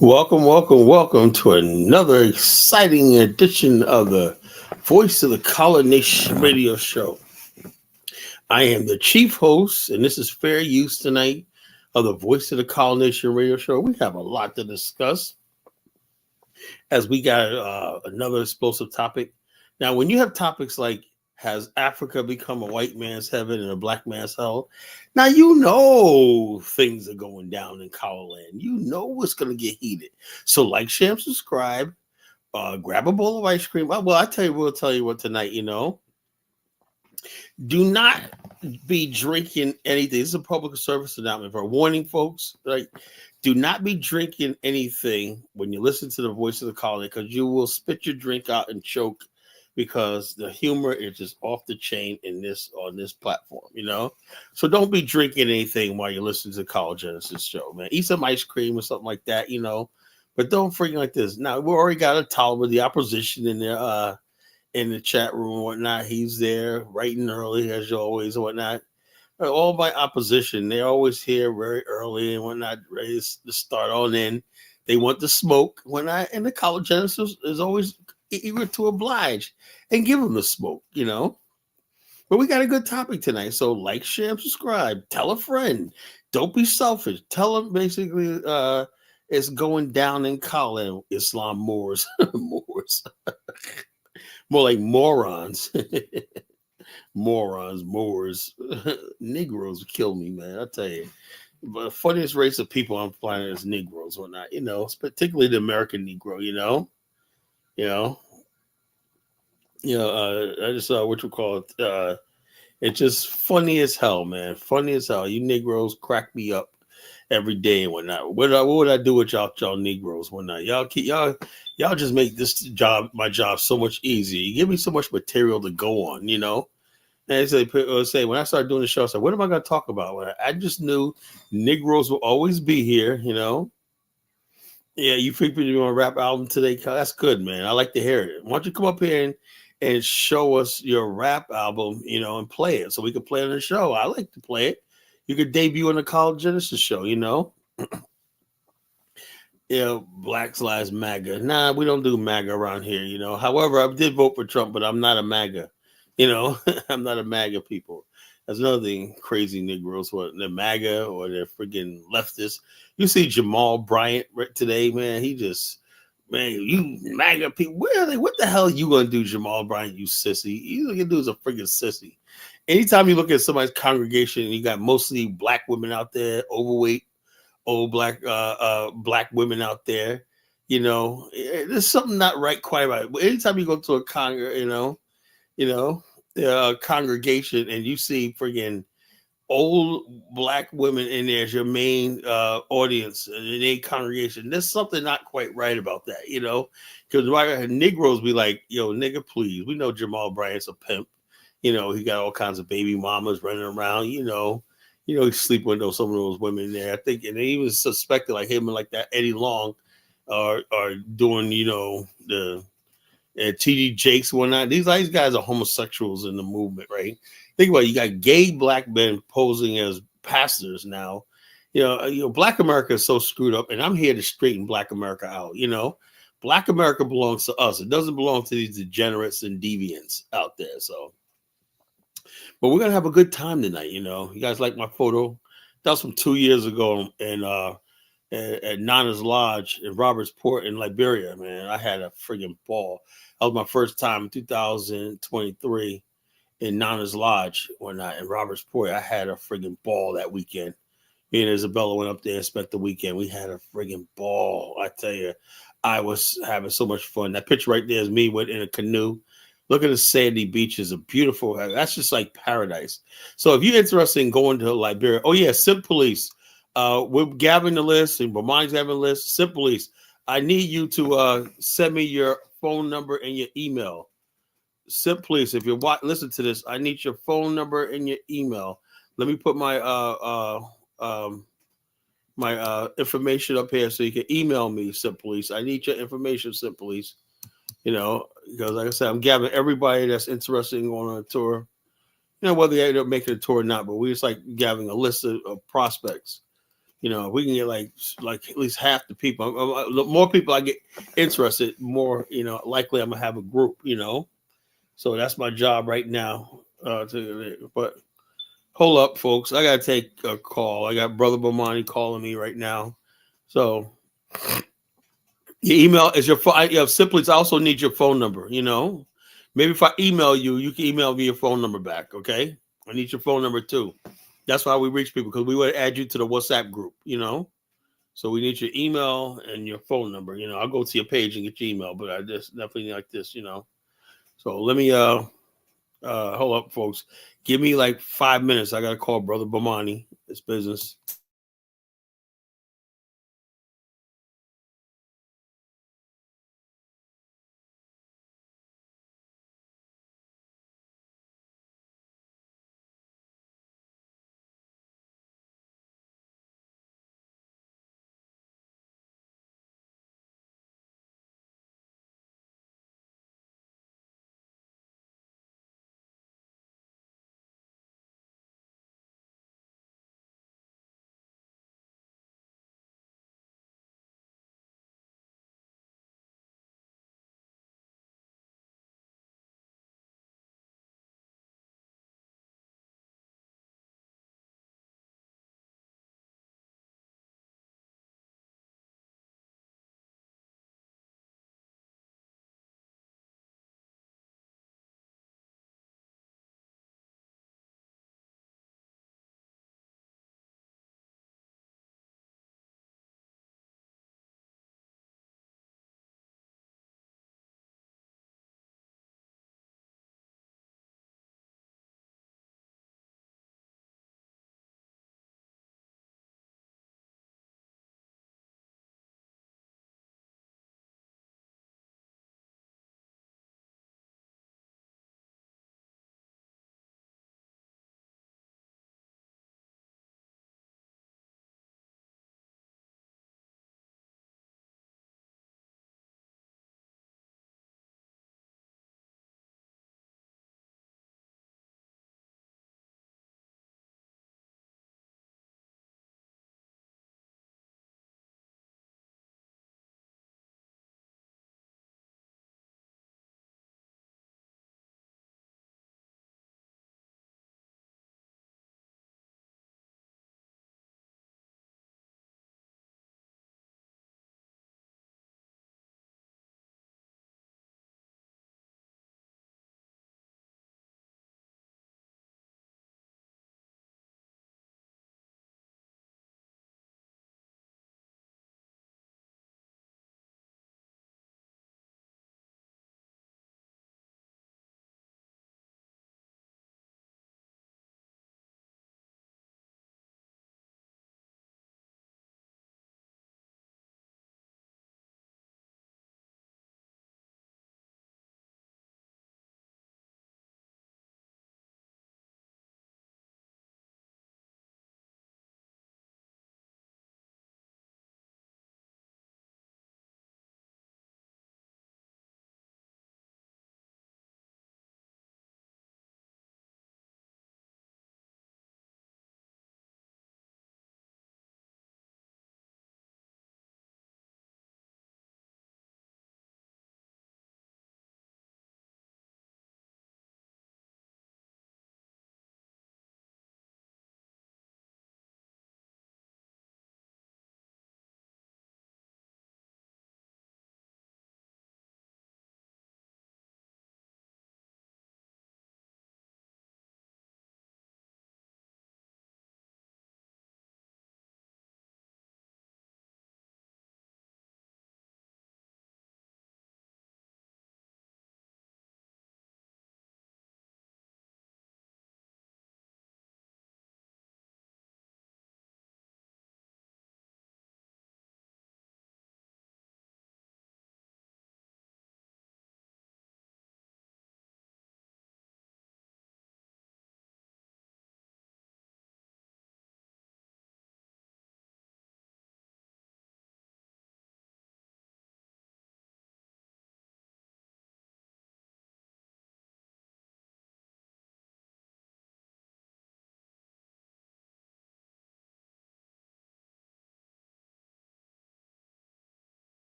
Welcome to another exciting edition of the Voice of the Collar Nation radio show. I am the chief host, and this is fair use tonight of the Voice of the Collar Nation radio show. We have a lot to discuss as we got another explosive topic. Now, when you have topics like has Africa become a white man's heaven and a black man's hell? Now you know things are going down in Colorland. You know it's going to get heated. So like, share, subscribe, grab a bowl of ice cream. Well, we'll tell you what tonight. Do not be drinking anything. This is a public service announcement for warning folks. Like, do not be drinking anything when you listen to the Voice of the Collar, because you will spit your drink out and choke, because the humor is just off the chain on this platform. So don't be drinking anything while you're listening to the College Genesis show, man. Eat some ice cream or something like that. But don't freaking like this. Now we already got a Tolliver, the opposition, in there in the chat room and whatnot. He's there writing early as always and whatnot. All my opposition, they're always here very early and whatnot, ready to start on in. They want the smoke whatnot, and the College Genesis is always eager to oblige and give them the smoke. But we got a good topic tonight. So like, share, and subscribe. Tell a friend. Don't be selfish. Tell them basically it's going down in Colin. Islam Moors. Moors. More like morons. Morons, Moors. Negroes kill me, man. I tell you. But the funniest race of people I'm finding is Negroes or not. It's particularly the American Negro, you know, I just saw what you call it. It's just funny as hell, man. Funny as hell. You Negroes crack me up every day and whatnot. What would I do with y'all Negroes whatnot? Y'all just make my job so much easier. You give me so much material to go on. And I say when I started doing the show, I said, what am I going to talk about? I just knew Negroes will always be here. Yeah, you people doing a rap album today? That's good, man. I like to hear it. Why don't you come up here and show us your rap album, and play it so we can play it on the show? I like to play it. You could debut on the College Genesis show. Black Lives MAGA. Nah, we don't do MAGA around here. However, I did vote for Trump, but I'm not a MAGA. I'm not a MAGA people. That's another thing. Crazy Negroes, what they're MAGA or they're freaking leftists. You see Jamal Bryant today, man. You MAGA people. Where are they? What the hell are you gonna do, Jamal Bryant? You sissy. You gonna do is a freaking sissy. Anytime you look at somebody's congregation, you got mostly black women out there, overweight, old black women out there. There's something not right quite about it. But anytime you go to a congregation and you see friggin' old black women in there as your main audience in a congregation, there's something not quite right about that, because Negroes be like, yo, nigga, please. We know Jamal Bryant's a pimp. He got all kinds of baby mamas running around. He's sleeping with some of those women there. I think, and they even suspected like him and like that Eddie Long are doing, the TD Jakes and whatnot. These guys are homosexuals in the movement, right? Think about it. You got gay black men posing as pastors now. Black America is so screwed up, and I'm here to straighten Black America out. Black America belongs to us. It doesn't belong to these degenerates and deviants out there. So, but we're gonna have a good time tonight. You guys like my photo? That was from 2 years ago, and at Nana's Lodge in Robertsport in Liberia, man. I had a friggin' ball. That was my first time in 2023 in Nana's Lodge or not in Robertsport. I had a friggin' ball that weekend. Me and Isabella went up there and spent the weekend. We had a friggin' ball. I tell you, I was having so much fun. That picture right there is me in a canoe. Look at the sandy beaches. A beautiful. That's just like paradise. So if you're interested in going to Liberia, Simp Police. We're gathering the list, and Bomani's gathering the list. Simp Police, I need you to send me your phone number and your email. Simp Police, if you're listen to this, I need your phone number and your email. Let me put my information up here so you can email me, Simp Police. I need your information, Simp Police. Because like I said, I'm gathering everybody that's interested in going on a tour. Whether they end up making a tour or not, but we just like gathering a list of prospects. If we can get like at least half the people, the more people I get interested, more likely I'm gonna have a group. So that's my job right now. But hold up, folks, I gotta take a call. I got Brother Bomani calling me right now. So your email is your phone. Simply, I also need your phone number. Maybe if I email you, you can email me your phone number back. Okay, I need your phone number too. That's why we reach people because we would add you to the WhatsApp group. So we need your email and your phone number. I'll go to your page and get your email, but I just definitely like this. So let me hold up, folks. Give me like 5 minutes. I gotta call Brother Bomani. It's business.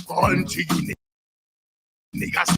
On to you, niggas.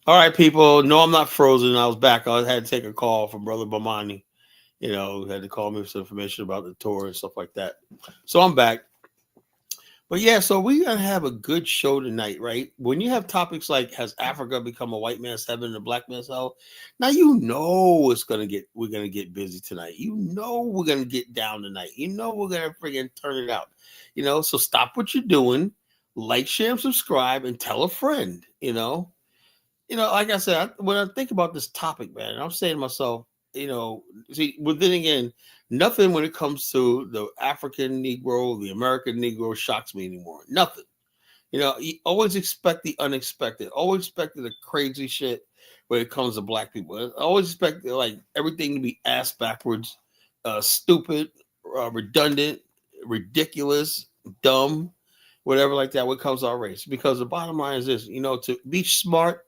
All right, people. No, I'm not frozen. I was back. I had to take a call from Brother Bomani. Had to call me for some information about the tour and stuff like that. So I'm back. But yeah, so we're gonna have a good show tonight, right? When you have topics like has Africa become a white man's heaven and a black man's hell? Now we're gonna get busy tonight. We're gonna get down tonight. We're gonna friggin' turn it out. So stop what you're doing, like, share, and subscribe, and tell a friend. Like I said, when I think about this topic, man, I'm saying to myself, but then again, nothing when it comes to the African Negro, the American Negro shocks me anymore. Nothing. You always expect the unexpected. Always expect the crazy shit when it comes to black people. I always expect like everything to be ass backwards, stupid, redundant, ridiculous, dumb, whatever like that when it comes to our race. Because the bottom line is this, to be smart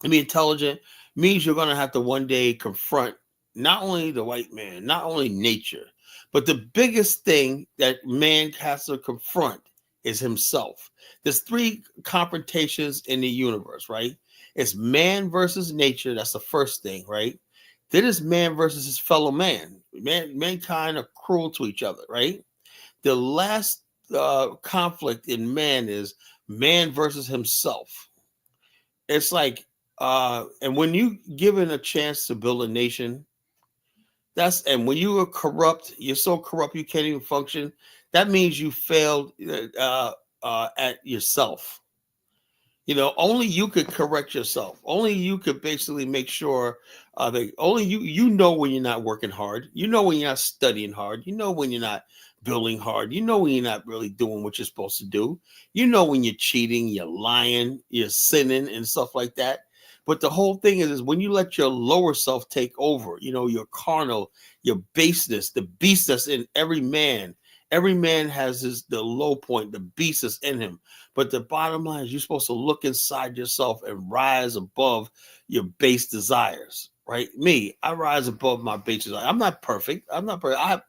and be intelligent means you're going to have to one day confront not only the white man, not only nature, but the biggest thing that man has to confront is himself. There's three confrontations in the universe, right? It's man versus nature. That's the first thing, right? Then it's man versus his fellow man. Mankind are cruel to each other, right? The last conflict in man is man versus himself. It's like, and when you given a chance to build a nation, and when you are corrupt, you're so corrupt you can't even function. That means you failed at yourself. Only you could correct yourself. Only you could basically make sure that only you know when you're not working hard. You know when you're not studying hard. You know when you're not building hard. You know when you're not really doing what you're supposed to do. You know when you're cheating, you're lying, you're sinning, and stuff like that. But the whole thing is when you let your lower self take over, your carnal, your baseness, the beast that's in every man. Every man has the low point, the beast that's in him. But the bottom line is you're supposed to look inside yourself and rise above your base desires, right? Me, I rise above my base desires. I'm not perfect. I have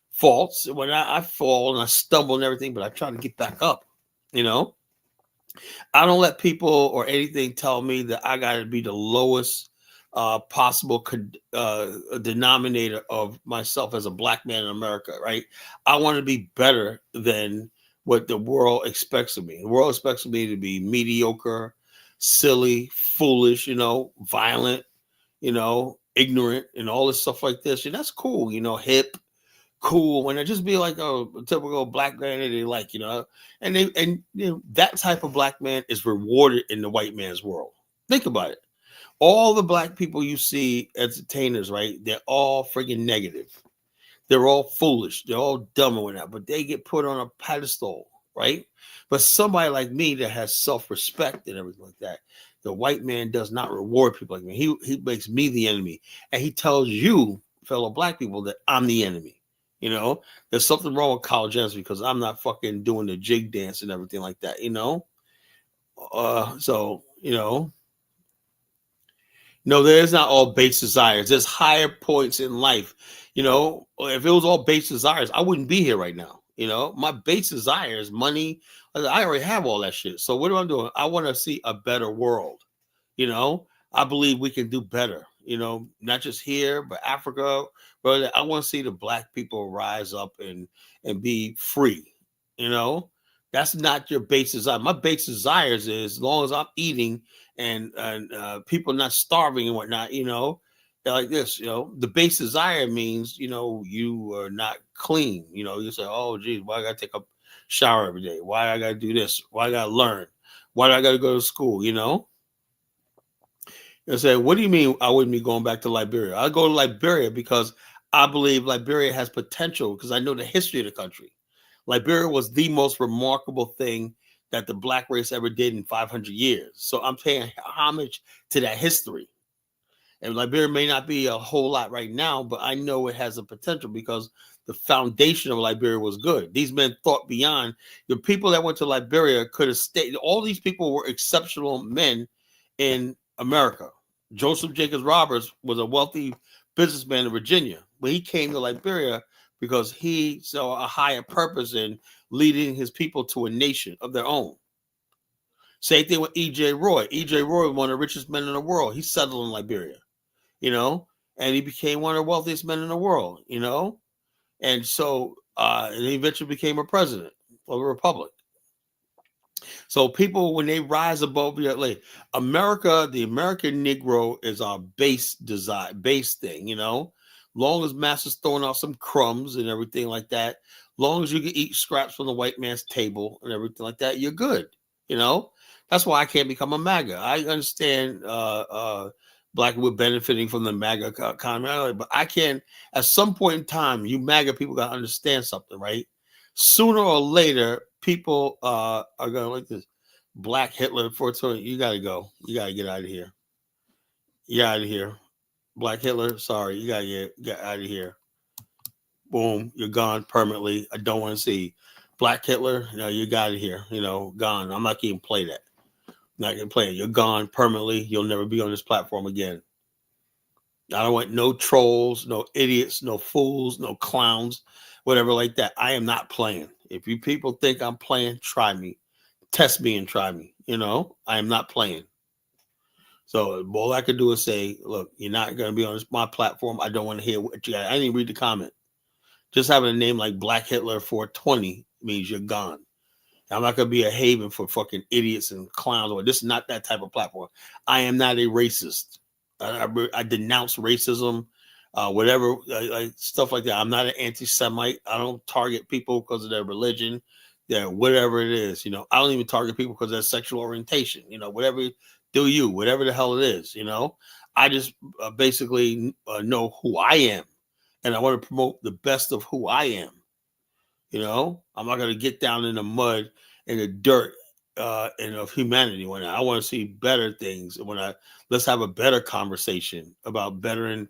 faults when I fall and I stumble and everything, but I try to get back up, I don't let people or anything tell me that I got to be the lowest possible denominator of myself as a black man in America, right? I want to be better than what the world expects of me. The world expects me to be mediocre, silly, foolish, violent, ignorant, and all this stuff like this. And that's cool, hip, cool. When I just be like a typical black man that they like, and that type of black man is rewarded in the white man's world. Think about it. All the black people you see entertainers, right? They're all friggin' negative. They're all foolish. They're all dumb and whatnot, but they get put on a pedestal, right? But somebody like me that has self-respect and everything like that, the white man does not reward people like me. He makes me the enemy. And he tells you, fellow black people, that I'm the enemy. There's something wrong with college answer because I'm not fucking doing the jig dance and everything like that, No, there's not all base desires. There's higher points in life. If it was all base desires, I wouldn't be here right now. My base desires, money, I already have all that shit. So what am I doing? I want to see a better world. I believe we can do better, not just here, but Africa. But I want to see the black people rise up and be free. That's not your base desire. My base desires is as long as I'm eating and people not starving and whatnot, they're like this, the base desire means, you are not clean. You say, oh, geez, why I got to take a shower every day? Why I got to do this? Why I got to learn? Why do I got to go to school? I say, what do you mean I wouldn't be going back to Liberia? I go to Liberia because I believe Liberia has potential because I know the history of the country. Liberia was the most remarkable thing that the black race ever did in 500 years. So I'm paying homage to that history. And Liberia may not be a whole lot right now, but I know it has a potential because the foundation of Liberia was good. These men thought beyond. The people that went to Liberia could have stayed. All these people were exceptional men in America. Joseph Jacobs Roberts was a wealthy businessman in Virginia, but he came to Liberia because he saw a higher purpose in leading his people to a nation of their own. Same thing with E.J. Roy. E.J. Roy was one of the richest men in the world. He settled in Liberia, and he became one of the wealthiest men in the world, and so and he eventually became a president of a republic. So people, when they rise above America, the American Negro is our base thing, long as master's throwing out some crumbs and everything like that, long as you can eat scraps from the white man's table and everything like that, you're good. That's why I can't become a MAGA. I understand black people benefiting from the MAGA economy, but I can't. At some point in time, you MAGA people got to understand something, right? Sooner or later, people are going to like this. Black Hitler, 420, you got to go. You got to get out of here. You out of here. Black Hitler, sorry, you got to get out of here. Boom, you're gone permanently. I don't want to see Black Hitler. No, you got it here. Gone. I'm not going to play that. Not going to play it. You're gone permanently. You'll never be on this platform again. I don't want no trolls, no idiots, no fools, no clowns, whatever like that. I am not playing. If you people think I'm playing, try me. Test me and try me. I am not playing. So all I could do is say, look, you're not going to be on my platform. I don't want to hear what you got. I didn't read the comment. Just having a name like Black Hitler 420 means you're gone. I'm not going to be a haven for fucking idiots and clowns. Or this is not that type of platform. I am not a racist. I denounce racism, whatever, like stuff like that. I'm not an anti-Semite. I don't target people because of their religion, their whatever it is. I don't even target people because of their sexual orientation. Whatever do you, whatever the hell it is. I just basically know who I am, and I want to promote the best of who I am. I'm not going to get down in the mud and the dirt and of humanity. When I want to see better things, let's have a better conversation about bettering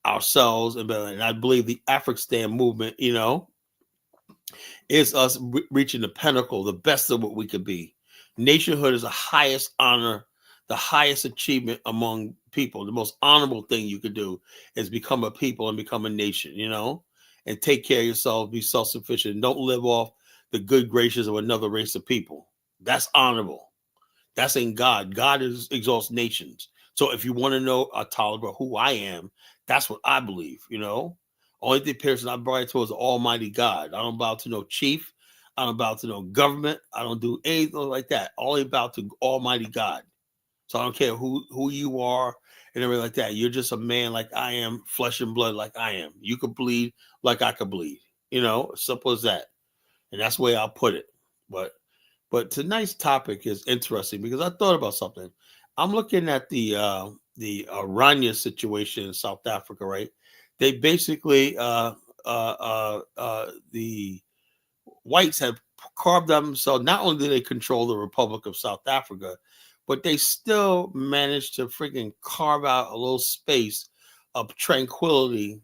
ourselves and I believe the African movement, is us reaching the pinnacle, the best of what we could be. Nationhood is the highest honor, the highest achievement among people. The most honorable thing you could do is become a people and become a nation, and take care of yourself, be self-sufficient. Don't live off the good graces of another race of people. That's honorable. That's in God. God exalts nations. So if you want to know, Taliban, who I am, that's what I believe, Only the person I brought towards the Almighty God. I don't bow to no chief. I don't bow to no government. I don't do anything like that. Only bow to Almighty God. So I don't care who you are and everything like that. You're just a man like I am, flesh and blood like I am. You could bleed like I could bleed. Simple as that. And that's the way I'll put it. But tonight's topic is interesting because I thought about something. I'm looking at the Rania situation in South Africa, right? They basically the whites have carved out themselves. Not only do they control the Republic of South Africa, but they still managed to freaking carve out a little space of tranquility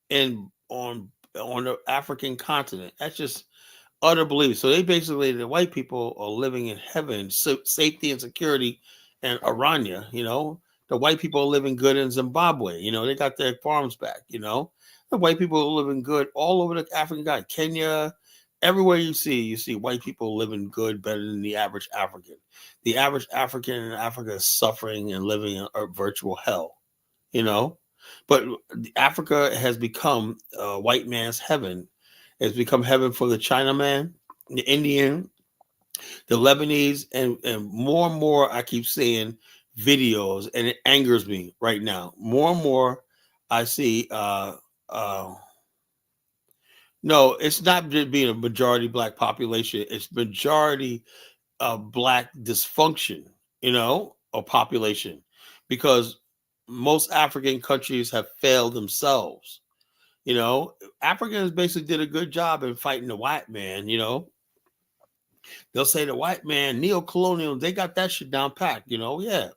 on the African continent. That's just utter belief. So they basically, the white people are living in heaven, safety and security, and Aranya. The white people are living good in Zimbabwe. They got their farms back. The white people are living good all over the African continent, Kenya. Everywhere you see white people living good, better than the average African. The average African in Africa is suffering and living in a virtual hell, But Africa has become a white man's heaven. It's become heaven for the Chinaman, the Indian, the Lebanese, and more and more I keep seeing videos, and it angers me right now. More and more I see no, it's not just being a majority black population. It's majority black dysfunction, or population, because most African countries have failed themselves. Africans basically did a good job in fighting the white man. They'll say the white man, neo-colonial, they got that shit down packed. Yeah.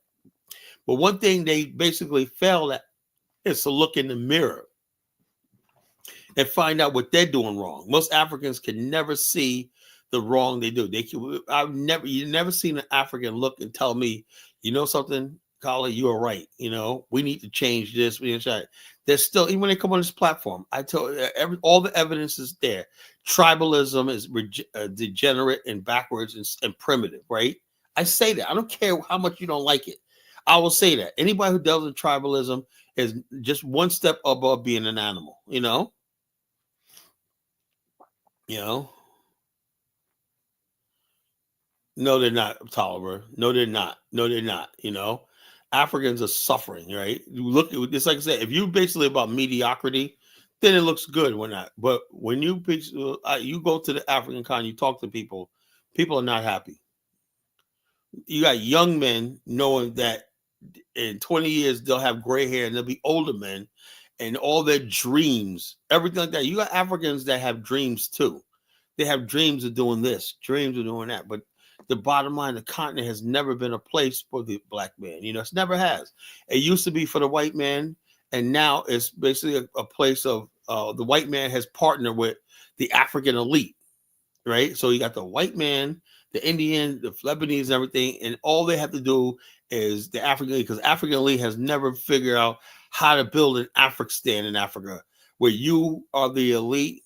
But one thing they basically failed at is to look in the mirror and find out what they're doing wrong. Most Africans can never see the wrong they do. You never seen an African look and tell me, something, Kali, you are right. We need to change this. We need to change. There's still, even when they come on this platform, I told all the evidence is there. Tribalism is degenerate and backwards and primitive, right? I say that. I don't care how much you don't like it. I will say that. Anybody who deals with tribalism is just one step above being an animal, No, they're not, Tolliver. No, they're not. No, they're not. Africans are suffering, right? You look at it's like I said, if you basically about mediocrity, then it looks good when not. But when you go to the African continent, you talk to people are not happy. You got young men knowing that in 20 years they'll have gray hair and they'll be older men, and all their dreams, everything like that. You got Africans that have dreams too. They have dreams of doing this, dreams of doing that. But the bottom line, the continent has never been a place for the black man. It's never has. It used to be for the white man, and now it's basically a place of the white man has partnered with the African elite, right? So you got the white man, the Indian, the Lebanese, and everything, and all they have to do is the African elite, because African elite has never figured out how to build an African in Africa, where you are the elite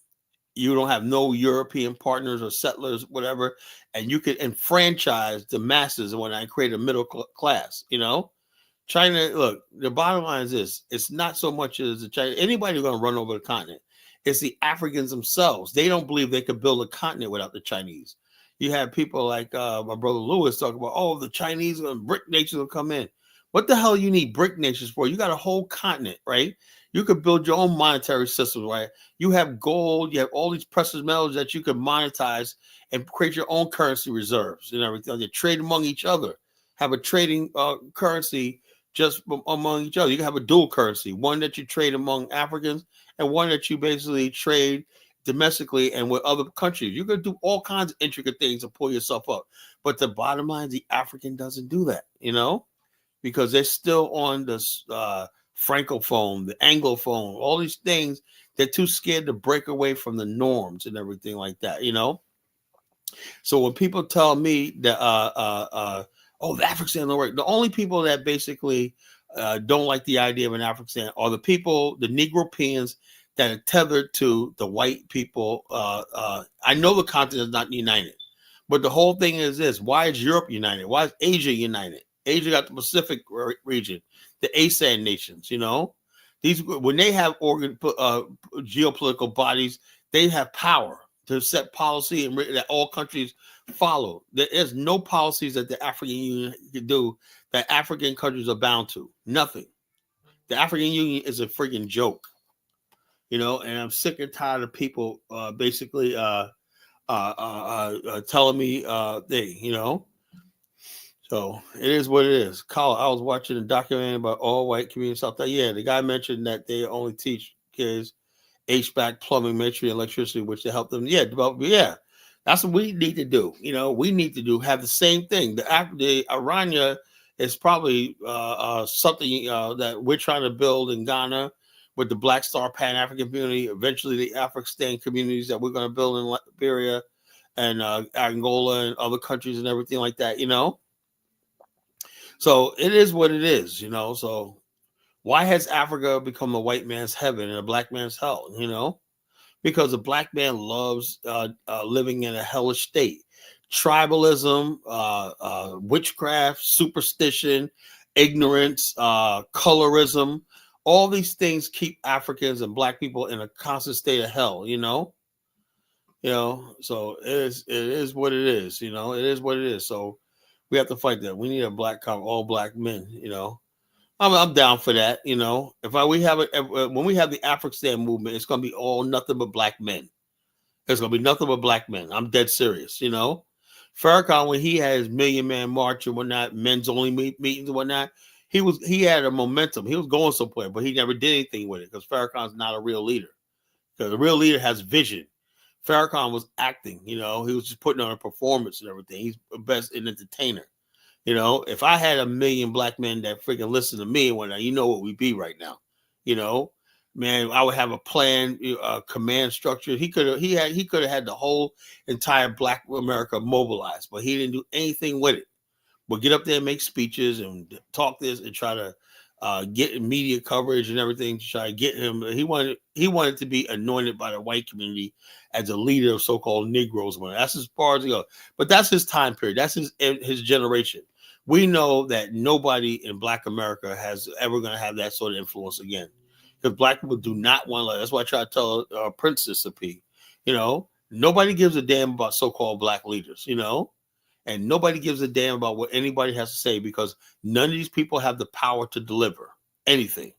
You don't have no European partners or settlers, whatever, and you can enfranchise the masses and whatnot and create a middle class. China, look, the bottom line is this: it's not so much as the China. Anybody who's going to run over the continent, it's the Africans themselves. They don't believe they could build a continent without the Chinese. You have people like my brother Lewis talk about, oh, the Chinese and brick nations will come in. What the hell you need brick nations for? You got a whole continent, right? You could build your own monetary system, right? You have gold, you have all these precious metals that you can monetize and create your own currency reserves and everything. You trade among each other, have a trading currency just among each other. You can have a dual currency, one that you trade among Africans and one that you basically trade domestically and with other countries. You could do all kinds of intricate things to pull yourself up. But the bottom line is the African doesn't do that, because they're still on this Francophone, the Anglophone, all these things. They're too scared to break away from the norms and everything like that, So when people tell me that, oh, the African don't work, the only people that basically don't like the idea of an African are the people, the Negropeans that are tethered to the white people. I know the continent is not united, but the whole thing is this: why is Europe united? Why is Asia united? Asia got the Pacific region, the ASEAN nations. These, when they have geopolitical bodies, they have power to set policy and that all countries follow. There is no policies that the African Union can do that African countries are bound to. Nothing. The African Union is a freaking joke. And I'm sick and tired of people basically telling me So it is what it is. Colin, I was watching a documentary about all white community stuff. Yeah, the guy mentioned that they only teach kids HVAC, plumbing, masonry, electricity, which to help them. Yeah, that's what we need to do. We need to have the same thing. The Aranya is probably something that we're trying to build in Ghana with the Black Star Pan-African community. Eventually, the African communities that we're going to build in Liberia and Angola and other countries and everything like that. So it is what it is. So why has Africa become a white man's heaven and a black man's hell? Because a black man loves living in a hellish state. Tribalism, witchcraft, superstition, ignorance, colorism, all these things keep Africans and black people in a constant state of hell, so it is what it is, it is what it is. So we have to fight that. We need a all black men, I'm down for that. When we have the African movement, it's going to be all nothing but black men. It's going to be nothing but black men. I'm dead serious. Farrakhan, when he had his Million Man March and whatnot, men's only meetings and whatnot, he had a momentum. He was going somewhere, but he never did anything with it because Farrakhan's not a real leader. Because a real leader has vision. Farrakhan was acting. He was just putting on a performance and everything. He's the best an entertainer. If I had a million black men that freaking listen to me, what we'd be right now. Man, I would have a plan, a command structure. He could have had the whole entire Black America mobilized, but he didn't do anything with it. But get up there and make speeches and talk this and try to get media coverage and everything to try to get him. He wanted to be anointed by the white community as a leader of so-called Negroes. That's as far as he goes. But that's his time period. That's his generation. We know that nobody in Black America has ever going to have that sort of influence again. Because black people do not want to. That's why I try to tell Princess P. Nobody gives a damn about so-called black leaders. And nobody gives a damn about what anybody has to say because none of these people have the power to deliver anything.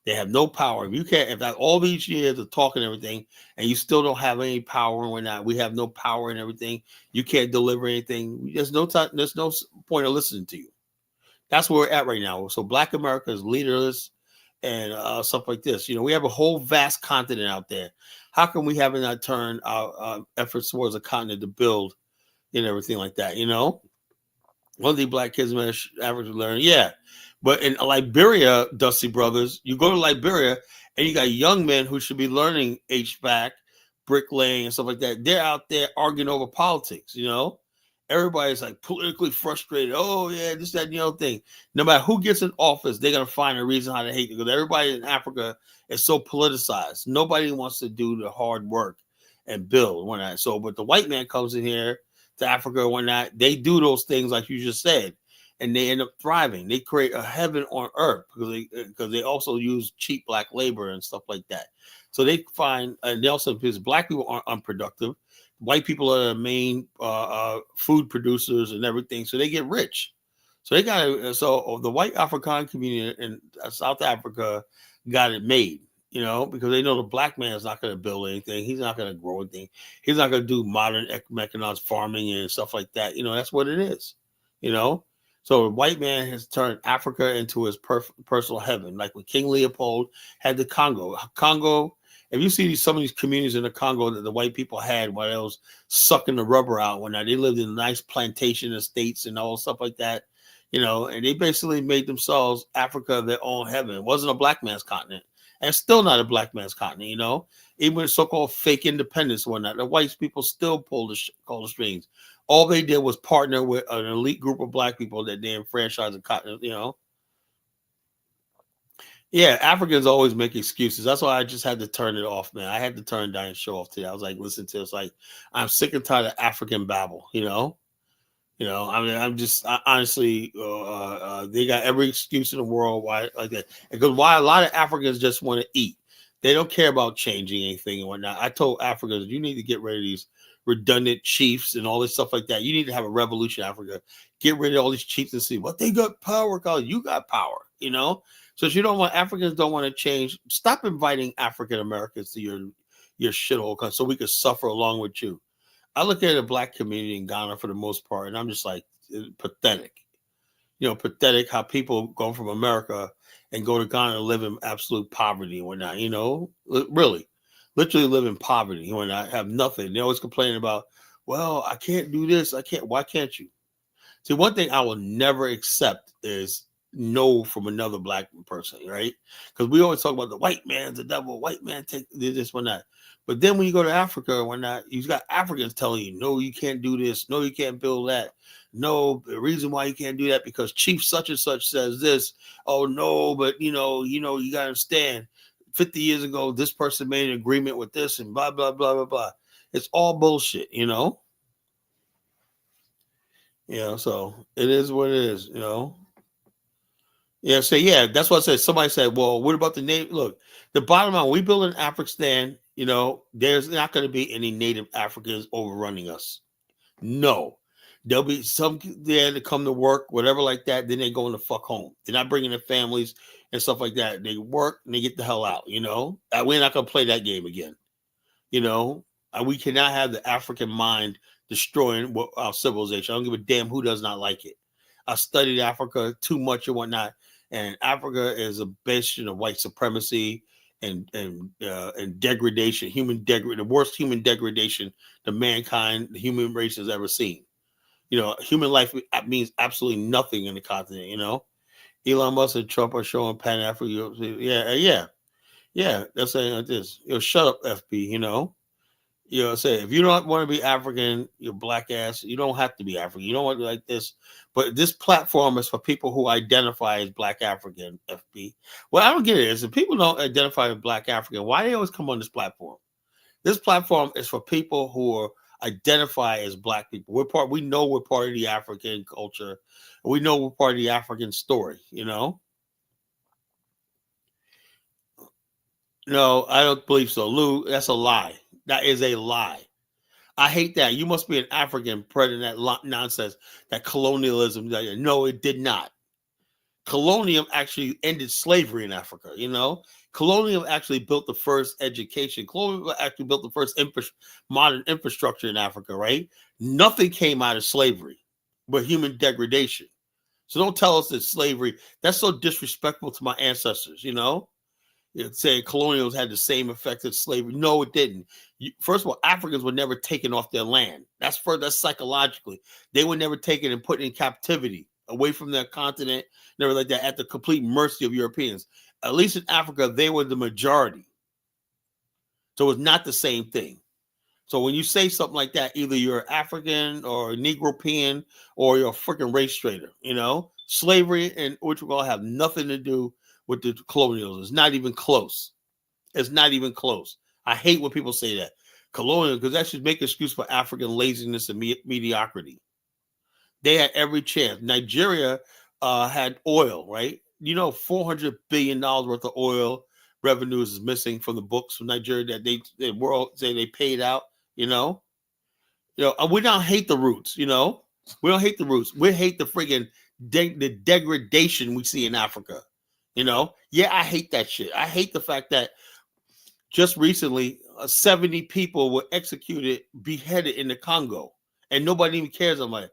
They have no power. If you can't, if that all these years of talking and everything, and you still don't have any power and whatnot, we have no power and everything. You can't deliver anything. There's no time. There's no point of listening to you. That's where we're at right now. So Black America is leaderless and stuff like this. We have a whole vast continent out there. How come we haven't not turned our efforts towards a continent to build and everything like that? One of the black kids average learn, yeah. But in Liberia, Dusty Brothers, you go to Liberia and you got young men who should be learning HVAC, bricklaying, and stuff like that. They're out there arguing over politics. Everybody's like politically frustrated. Oh yeah, this, that, and the other thing. No matter who gets in office, they're gonna find a reason how to hate it because everybody in Africa is so politicized. Nobody wants to do the hard work and build and whatnot. So, but the white man comes in here to Africa and whatnot. They do those things like you just said, and they end up thriving. They create a heaven on earth because they also use cheap black labor and stuff like that. So they find, and they also, because black people aren't unproductive, white people are the main food producers and everything, so they get rich. So they got so the white African community in South Africa got it made, because they know the black man is not going to build anything. He's not going to grow anything. He's not going to do modern mechanized farming and stuff like that. That's what it is. So the white man has turned Africa into his personal heaven, like when King Leopold had the Congo. If you see some of these communities in the Congo that the white people had while they was sucking the rubber out, when they lived in nice plantation estates and all stuff like that, and they basically made themselves Africa their own heaven. It wasn't a black man's continent, and it's still not a black man's continent. Even with so-called fake independence and whatnot, the white people still call the strings. All they did was partner with an elite group of black people that they enfranchised the continent. Yeah, Africans always make excuses. That's why I just had to turn it off, man. I had to turn Diane Show off today. I was like, listen to this. Like, I'm sick and tired of African babble, honestly, they got every excuse in the world why like that. Because why a lot of Africans just want to eat. They don't care about changing anything and whatnot. I told Africans, you need to get rid of these redundant chiefs and all this stuff like that. You need to have a revolution, Africa. Get rid of all these chiefs and see what they got power. Cause you got power, So if you don't want Africans don't want to change, stop inviting African Americans to your shithole so we could suffer along with you. I look at the black community in Ghana for the most part, and I'm just like pathetic. Pathetic how people go from America and go to Ghana and live in absolute poverty and whatnot. Really, literally live in poverty when I have nothing. They always complaining about, well, I can't do this. I can't. Why can't you? See, one thing I will never accept is no from another black person, right? Because we always talk about the white man's the devil, white man take this, one that. But then when you go to Africa or whatnot, you've got Africans telling you, no, you can't do this. No, you can't build that. No, the reason why you can't do that because Chief such and such says this. Oh no, but you gotta understand. 50 years ago, this person made an agreement with this and blah blah blah blah blah. It's all bullshit, so it is what it is, Yeah, so yeah, that's what I said. Somebody said, well, what about the native? Look, the bottom line, we build an Afghanistan, there's not going to be any native Africans overrunning us. No. There'll be some there to come to work, whatever like that. Then they go in the fuck home. They're not bringing their families and stuff like that. They work and they get the hell out, We're not going to play that game again. We cannot have the African mind destroying our civilization. I don't give a damn who does not like it. I studied Africa too much and whatnot. And Africa is a bastion of white supremacy and degradation, the worst human degradation the human race has ever seen. Human life means absolutely nothing in the continent. Elon Musk and Trump are showing Pan Africa. Yeah. They're saying like this. Shut up, FB. Say if you don't want to be African, you're black ass. You don't have to be African. You don't want to be like this. But this platform is for people who identify as black African, FB. Well, I don't get it. Is if people don't identify as black African, why do they always come on this platform? This platform is for people who identify as black people. We know we're part of the African culture. We know we're part of the African story, No, I don't believe so. Lou, that's a lie. That is a lie. I hate that. You must be an African spreading that nonsense, that colonialism. No, it did not. Colonialism actually ended slavery in Africa, Colonialism actually built the first education. Colonialism actually built the first modern infrastructure in Africa, right? Nothing came out of slavery but human degradation. So don't tell us that slavery, that's so disrespectful to my ancestors, saying colonials had the same effect as slavery. No, it didn't. First of all, Africans were never taken off their land. That's psychologically. They were never taken and put in captivity away from their continent, never like that, at the complete mercy of Europeans. At least in Africa, they were the majority. So it's not the same thing. So when you say something like that, either you're African or Negropean or you're a freaking race traitor, Slavery and which we all have nothing to do with the colonials. It's not even close. It's not even close. I hate when people say that. colonial, because that should make an excuse for African laziness and mediocrity. They had every chance. Nigeria had oil, right? You know, $400 billion worth of oil revenues is missing from the books from Nigeria that the world say they paid out. You know, we don't hate the roots. You know, we don't hate the roots. We hate the friggin' the degradation we see in Africa. You know, yeah, I hate that shit. I hate the fact that just recently 70 people were executed, beheaded in the Congo, and nobody even cares about it.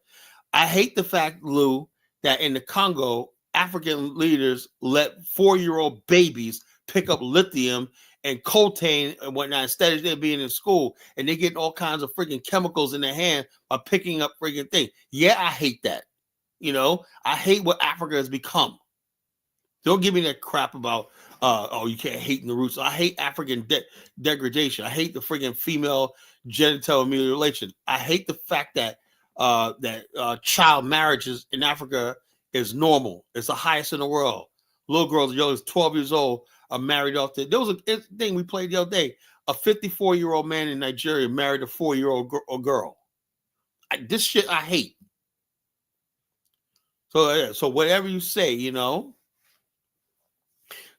I hate the fact, Lou, that in the Congo, African leaders let 4-year-old babies pick up lithium and coltan and whatnot instead of them being in school, and they get all kinds of freaking chemicals in their hand by picking up freaking things. Yeah, I hate that. You know, I hate what Africa has become. Don't give me that crap about you can't hate in the roots. I hate African degradation. I hate the freaking female genital mutilation. I hate the fact that child marriages in Africa is normal. It's the highest in the world. Little girls, as 12 years old, are married off to. There was a thing we played the other day. A 54-year-old man in Nigeria married a 4-year-old girl. This shit I hate. So whatever you say, you know.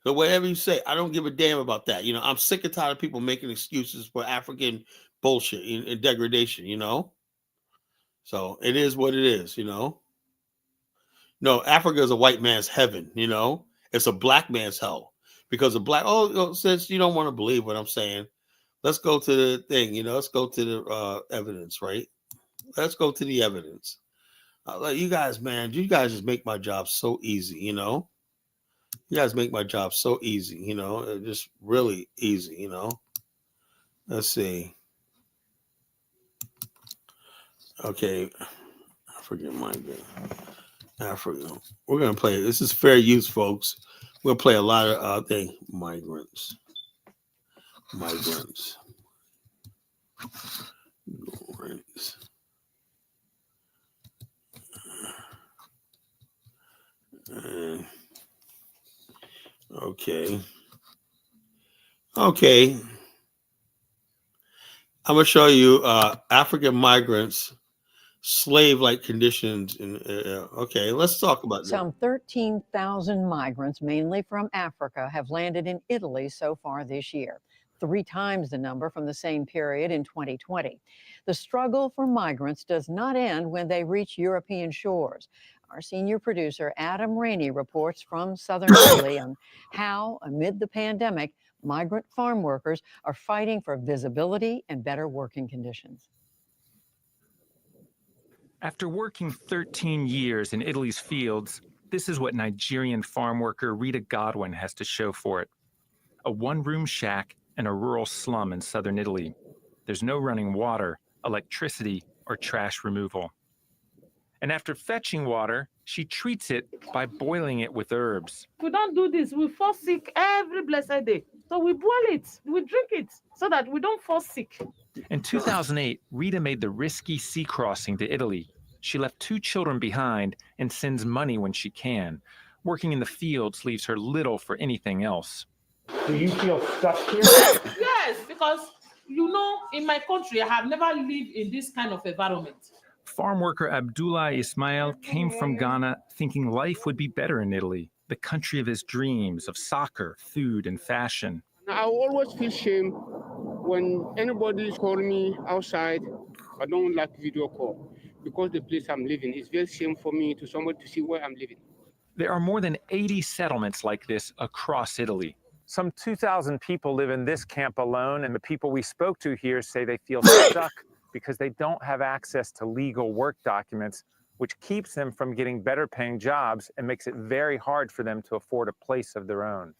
So whatever you say, I don't give a damn about that. You know, I'm sick and tired of people making excuses for African bullshit and degradation, you know? So it is what it is, you know? No, Africa is a white man's heaven, you know? It's a black man's hell. Because since you don't want to believe what I'm saying, let's go to the thing, you know? Let's go to the evidence, right? Let's go to the evidence. You guys just make my job so easy, you know? You guys make my job so easy, you know, just really easy, you know. Let's see. Okay. I forget my game. Africa. We're going to play. This is fair use, folks. We're going to play a lot of things. Migrants. Okay. I'm going to show you African migrants, slave-like conditions. Okay, let's talk about that. Some 13,000 migrants, mainly from Africa, have landed in Italy so far this year, 3 times the number from the same period in 2020. The struggle for migrants does not end when they reach European shores. Our senior producer, Adam Rainey, reports from southern Italy on how, amid the pandemic, migrant farm workers are fighting for visibility and better working conditions. After working 13 years in Italy's fields, this is what Nigerian farm worker Rita Godwin has to show for it. A one-room shack in a rural slum in southern Italy. There's no running water, electricity, or trash removal. And after fetching water, she treats it by boiling it with herbs. We don't do this. We fall sick every blessed day. So we boil it, we drink it, so that we don't fall sick. In 2008, Rita made the risky sea crossing to Italy. She left 2 children behind and sends money when she can. Working in the fields leaves her little for anything else. Do you feel stuck here? Yes, because, you know, in my country, I have never lived in this kind of environment. Farm worker Abdullah Ismail came from Ghana thinking life would be better in Italy, the country of his dreams of soccer, food, and fashion. I always feel shame when anybody is calling me outside. I don't like video call because the place I'm living is very shame for me to somebody to see where I'm living. There are more than 80 settlements like this across Italy. Some 2,000 people live in this camp alone, and the people we spoke to here say they feel stuck because they don't have access to legal work documents, which keeps them from getting better paying jobs and makes it very hard for them to afford a place of their own.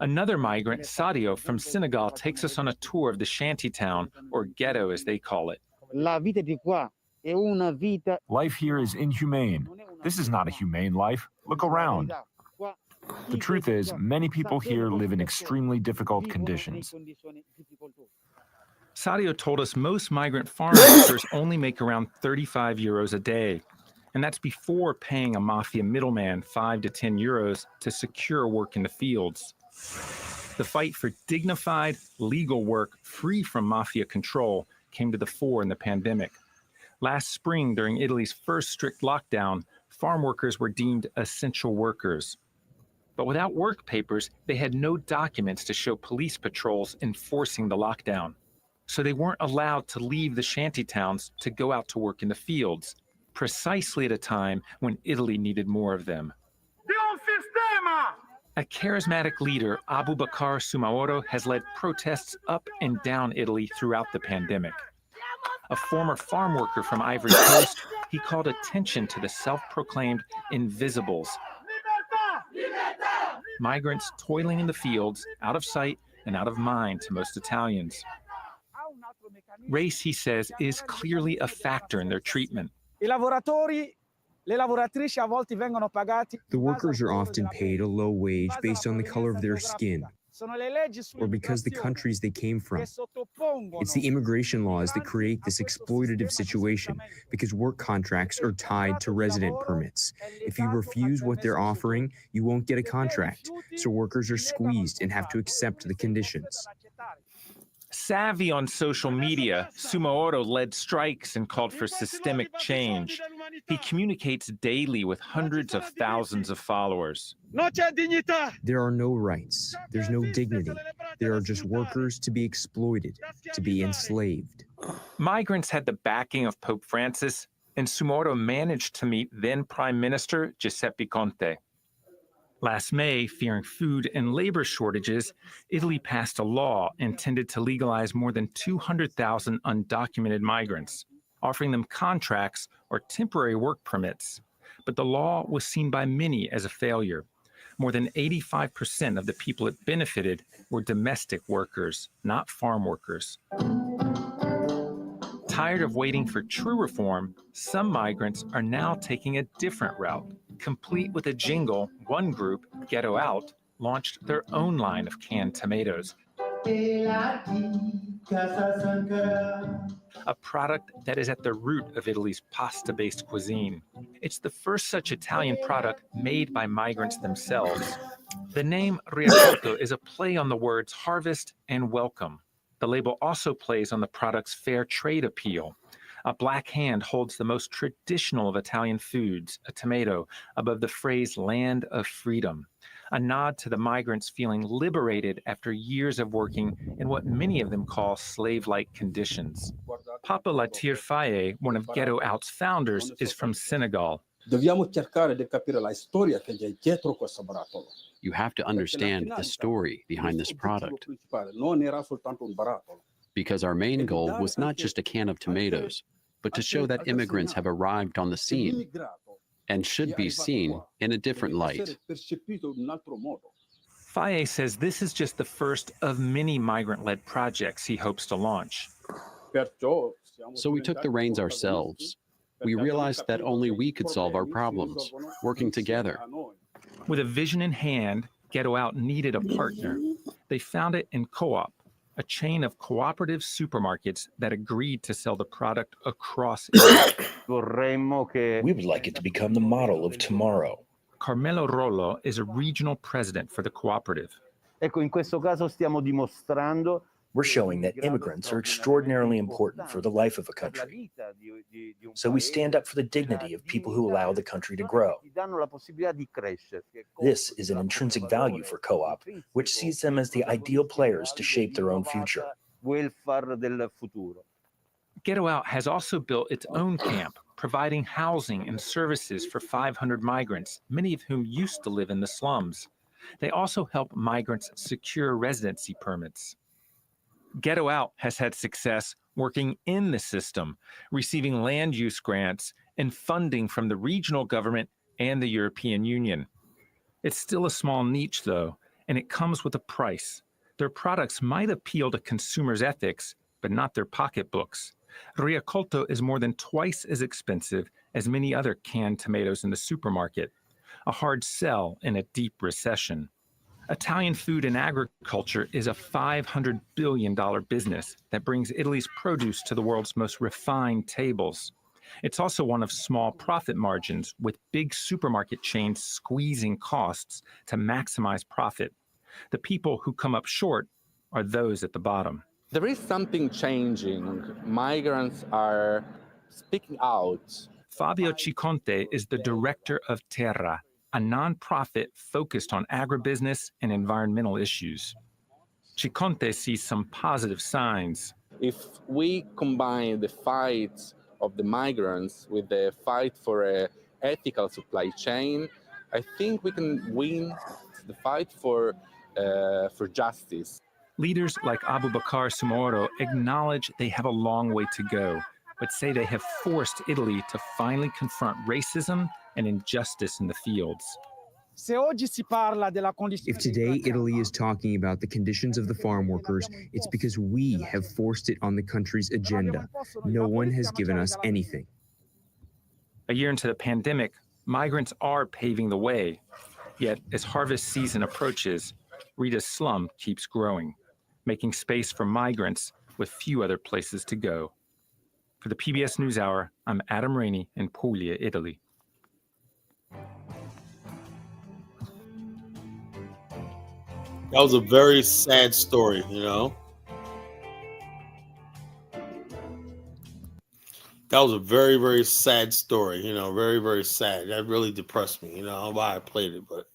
Another migrant, Sadio from Senegal, takes us on a tour of the shanty town, or ghetto as they call it. Life here is inhumane. This is not a humane life. Look around. The truth is, many people here live in extremely difficult conditions. Sadio told us most migrant farm workers only make around 35 euros a day. And that's before paying a mafia middleman 5 to 10 euros to secure work in the fields. The fight for dignified, legal work free from mafia control came to the fore in the pandemic. Last spring, during Italy's first strict lockdown, farm workers were deemed essential workers. But without work papers, they had no documents to show police patrols enforcing the lockdown. So they weren't allowed to leave the shantytowns to go out to work in the fields, precisely at a time when Italy needed more of them. A charismatic leader, Abubakar Sumaoro, has led protests up and down Italy throughout the pandemic. A former farm worker from Ivory Coast, he called attention to the self-proclaimed invisibles, migrants toiling in the fields, out of sight and out of mind to most Italians. Race, he says, is clearly a factor in their treatment. The workers are often paid a low wage based on the color of their skin or because the countries they came from. It's the immigration laws that create this exploitative situation because work contracts are tied to resident permits. If you refuse what they're offering, you won't get a contract. So workers are squeezed and have to accept the conditions. Savvy on social media, Sumaoro led strikes and called for systemic change. He communicates daily with hundreds of thousands of followers. There are no rights. There's no dignity. There are just workers to be exploited, to be enslaved. Migrants had the backing of Pope Francis, and Sumaoro managed to meet then Prime Minister Giuseppe Conte. Last May, fearing food and labor shortages, Italy passed a law intended to legalize more than 200,000 undocumented migrants, offering them contracts or temporary work permits. But the law was seen by many as a failure. More than 85% of the people it benefited were domestic workers, not farm workers. Tired of waiting for true reform, some migrants are now taking a different route. Complete with a jingle, one group, Ghetto Out, launched their own line of canned tomatoes. A product that is at the root of Italy's pasta-based cuisine. It's the first such Italian product made by migrants themselves. The name Riacolto is a play on the words harvest and welcome. The label also plays on the product's fair trade appeal. A black hand holds the most traditional of Italian foods, a tomato, above the phrase land of freedom, a nod to the migrants feeling liberated after years of working in what many of them call slave-like conditions. Papa Latir Faye, one of Ghetto Out's founders, is from Senegal. You have to understand the story behind this product, because our main goal was not just a can of tomatoes, but to show that immigrants have arrived on the scene and should be seen in a different light. Faye says this is just the first of many migrant-led projects he hopes to launch. So we took the reins ourselves. We realized that only we could solve our problems, working together. With a vision in hand, Ghetto Out needed a partner. They found it in Co-op, a chain of cooperative supermarkets that agreed to sell the product across Italy. We would like it to become the model of tomorrow. Carmelo Rollo is a regional president for the cooperative. We're showing that immigrants are extraordinarily important for the life of a country. So we stand up for the dignity of people who allow the country to grow. This is an intrinsic value for Co-op, which sees them as the ideal players to shape their own future. Ghetto Out has also built its own camp, providing housing and services for 500 migrants, many of whom used to live in the slums. They also help migrants secure residency permits. Ghetto Out has had success working in the system, receiving land use grants and funding from the regional government and the European Union. It's still a small niche, though, and it comes with a price. Their products might appeal to consumers' ethics, but not their pocketbooks. Riacolto is more than twice as expensive as many other canned tomatoes in the supermarket, a hard sell in a deep recession. Italian food and agriculture is a $500 billion business that brings Italy's produce to the world's most refined tables. It's also one of small profit margins, with big supermarket chains squeezing costs to maximize profit. The people who come up short are those at the bottom. There is something changing. Migrants are speaking out. Fabio Ciconte is the director of Terra, a nonprofit focused on agribusiness and environmental issues. Ciconte sees some positive signs. If we combine the fight of the migrants with the fight for an ethical supply chain, I think we can win the fight for justice. Leaders like Abubakar Sumoro acknowledge they have a long way to go, but say they have forced Italy to finally confront racism and injustice in the fields. If today Italy is talking about the conditions of the farm workers, it's because we have forced it on the country's agenda. No one has given us anything. A year into the pandemic, migrants are paving the way. Yet, as harvest season approaches, Rita's slum keeps growing, making space for migrants with few other places to go. For the PBS NewsHour, I'm Adam Rainey in Puglia, Italy. That was a very sad story, you know. That was a very, very sad story, you know, very, very sad. That really depressed me, you know. I don't know why I played it, but,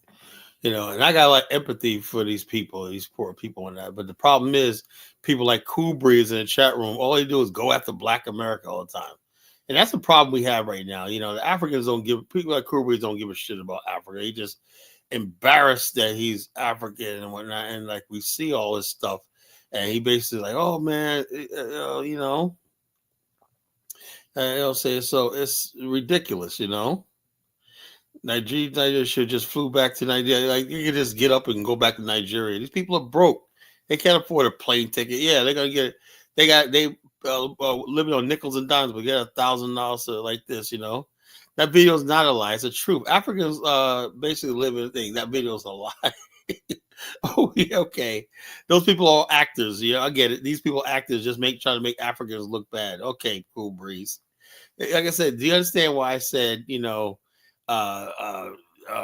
you know, and I got like empathy for these people, these poor people and that. But the problem is people like Cool Breeze in the chat room, all they do is go after Black America all the time. And that's the problem we have right now. You know, the Africans don't give, people like Cool Breeze don't give a shit about Africa. They just embarrassed that he's African and whatnot. And like we see all this stuff. And he basically like, oh man, you know. I'll say so. It's ridiculous, you know. Nigeria should just flew back to Nigeria. Like you can just get up and go back to Nigeria. These people are broke. They can't afford a plane ticket. Yeah, they're gonna get. They living on nickels and dimes, but get $1,000 like this. You know, that video is not a lie. It's a truth. Africans basically live in a thing. That video is a lie. Oh yeah, okay. Those people are actors. You know, I get it. These people actors just trying to make Africans look bad. Okay, Cool Breeze. Like I said, do you understand why I said, you know,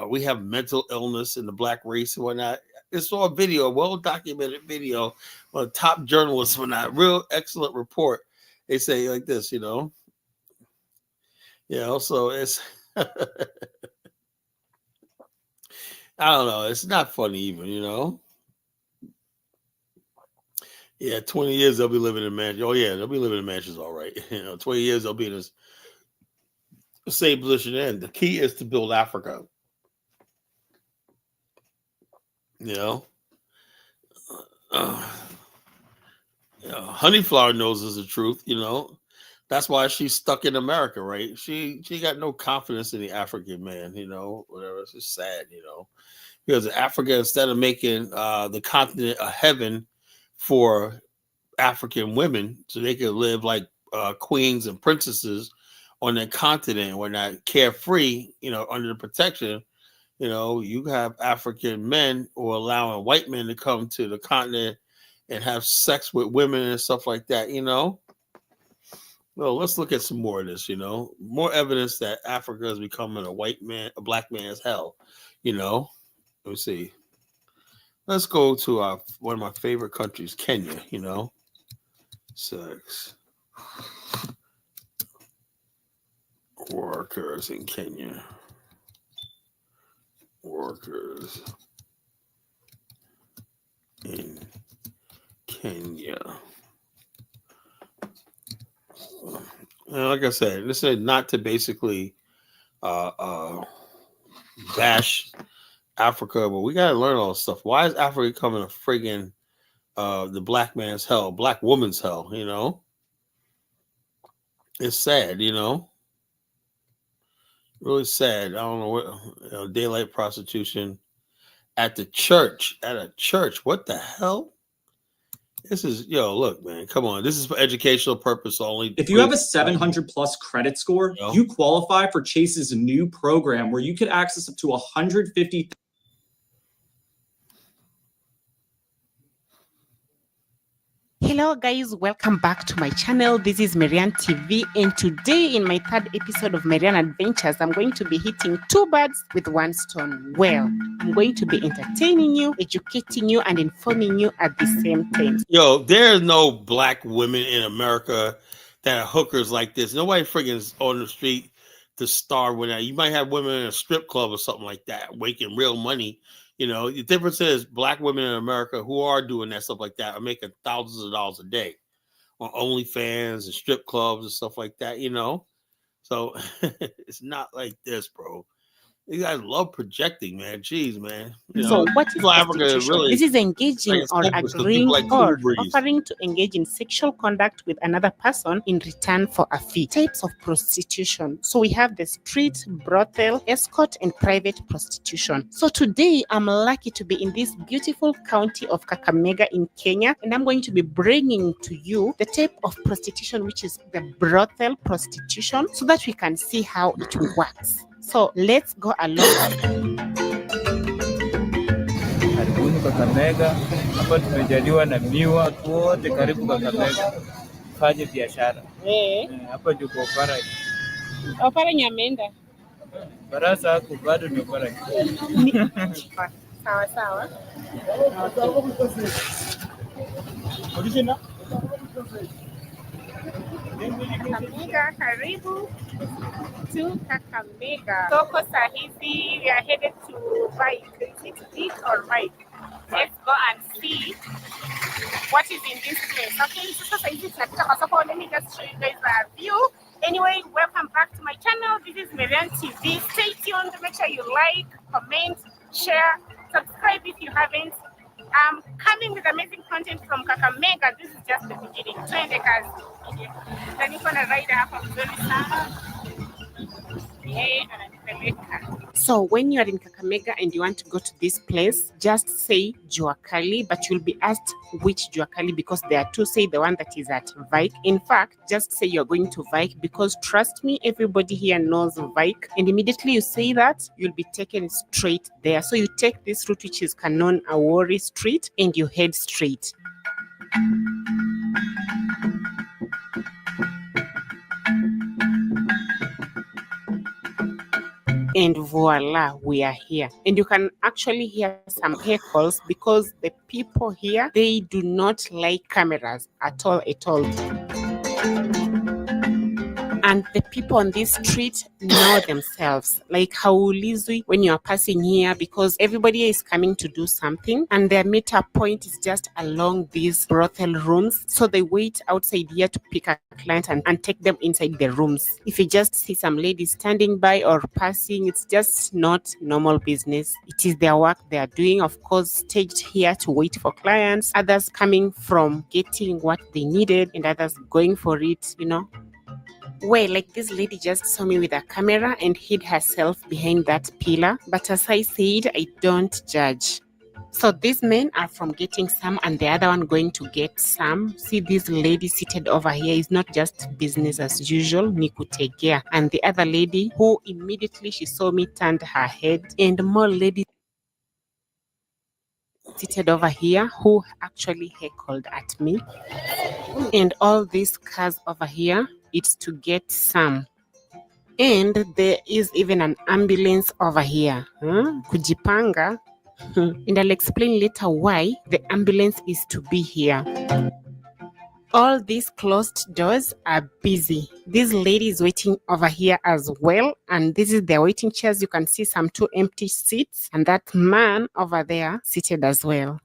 we have mental illness in the Black race and whatnot? It's all a video, a well-documented video on a top journalist whatnot, real excellent report. They say like this, you know. So it's I don't know, it's not funny even, you know. Yeah, 20 years they'll be living in mansions. Oh yeah, they'll be living in mansions, all right. You know, 20 years they'll be in this same position. And the key is to build Africa. You know, Honeyflower knows is the truth. You know, that's why she's stuck in America, right? She got no confidence in the African man. You know, whatever. It's just sad. You know, because Africa, instead of making the continent a heaven for African women, so they could live like queens and princesses on their continent, we're not carefree, you know, under the protection. You know, you have African men who are allowing white men to come to the continent and have sex with women and stuff like that, you know. Well, let's look at some more of this, you know. More evidence that Africa is becoming a black man's hell, you know. Let me see. Let's go to one of my favorite countries, Kenya, you know. Sex workers in Kenya. Workers in Kenya. Like I said, this is not to basically bash Africa, but we gotta learn all this stuff. Why is Africa becoming a friggin' the black man's hell, black woman's hell? You know, it's sad. You know, really sad. I don't know what daylight prostitution at the church. At a church, what the hell? This is look, man, come on. This is for educational purpose only. If you have a 700 plus credit score, you qualify for Chase's new program where you could access up to 150. Hello guys, welcome back to my channel. This is Marianne TV, and today in my third episode of Marianne Adventures, I'm going to be hitting two birds with one stone. Well, I'm going to be entertaining you, educating you, and informing you at the same time. Yo, there's no black women in America that are hookers like this. Nobody friggin' is on the street to starve with that. You might have women in a strip club or something like that, making real money. You know, the difference is black women in America who are doing that stuff like that are making thousands of dollars a day on OnlyFans and strip clubs and stuff like that, you know? So it's not like this, bro. You guys love projecting, man. Jeez, man. You So know, what is prostitution? really, This is engaging like, or focused on agreeing people like or Cool Breeze. offering to engage in sexual conduct with another person in return for a fee. Types of prostitution. So we have the street, brothel, escort, and private prostitution. So today I'm lucky to be in this beautiful county of Kakamega in Kenya, and I'm going to be bringing to you the type of prostitution which is the brothel prostitution, so that we can see how it works. So let's go along. Karibuni Kakamega, hapa tumejaliwa na miwa, watu wote karibu Kakamega fanye biashara. Hapa ndio kwa Opara. Opara Nyamenda. Barasa hapo bado ni Opara. Sawa sawa. Original. Kakamega, karibu to Kakamega. Soko sahizi, we are headed to Vike. Is it Vike or Vike? Let's go and see what is in this place. Okay, so sahizi tunapita kwa soko. Let me just show you guys a view. Anyway, welcome back to my channel. This is Marianne TV. Stay tuned. Make sure you like, comment, share, subscribe if you haven't. I'm coming with amazing content from Kakamega. This is just the beginning. Twende kazi. Then you're gonna ride up very sana. So when you are in Kakamega and you want to go to this place, just say Jua Kali, but you'll be asked which Jua Kali, because there are two. Say the one that is at Vike. In fact, just say you're going to Vike, because trust me, everybody here knows Vike, and immediately you say that, you'll be taken straight there. So you take this route, which is Kanon Awori Street, and you head straight. And voila, we are here. And you can actually hear some heckles, because the people here, they do not like cameras at all. And the people on this street know themselves. Like haulizwi when you are passing here, because everybody is coming to do something, and their meetup point is just along these brothel rooms. So they wait outside here to pick a client and take them inside the rooms. If you just see some ladies standing by or passing, it's just not normal business. It is their work they are doing, of course, staged here to wait for clients, others coming from getting what they needed, and others going for it, you know. Well, like this lady just saw me with a camera and hid herself behind that pillar. But as I said, I don't judge. So these men are from getting some, and the other one going to get some. See, this lady seated over here is not just business as usual, nikutegea. And the other lady, who immediately she saw me, turned her head, and more ladies seated over here who actually heckled at me. And all these cars over here, it's to get some. And there is even an ambulance over here. Kujipanga. And I'll explain later why the ambulance is to be here. All these closed doors are busy. This lady is waiting over here as well. And this is their waiting chairs. You can see some 2 empty seats. And that man over there seated as well.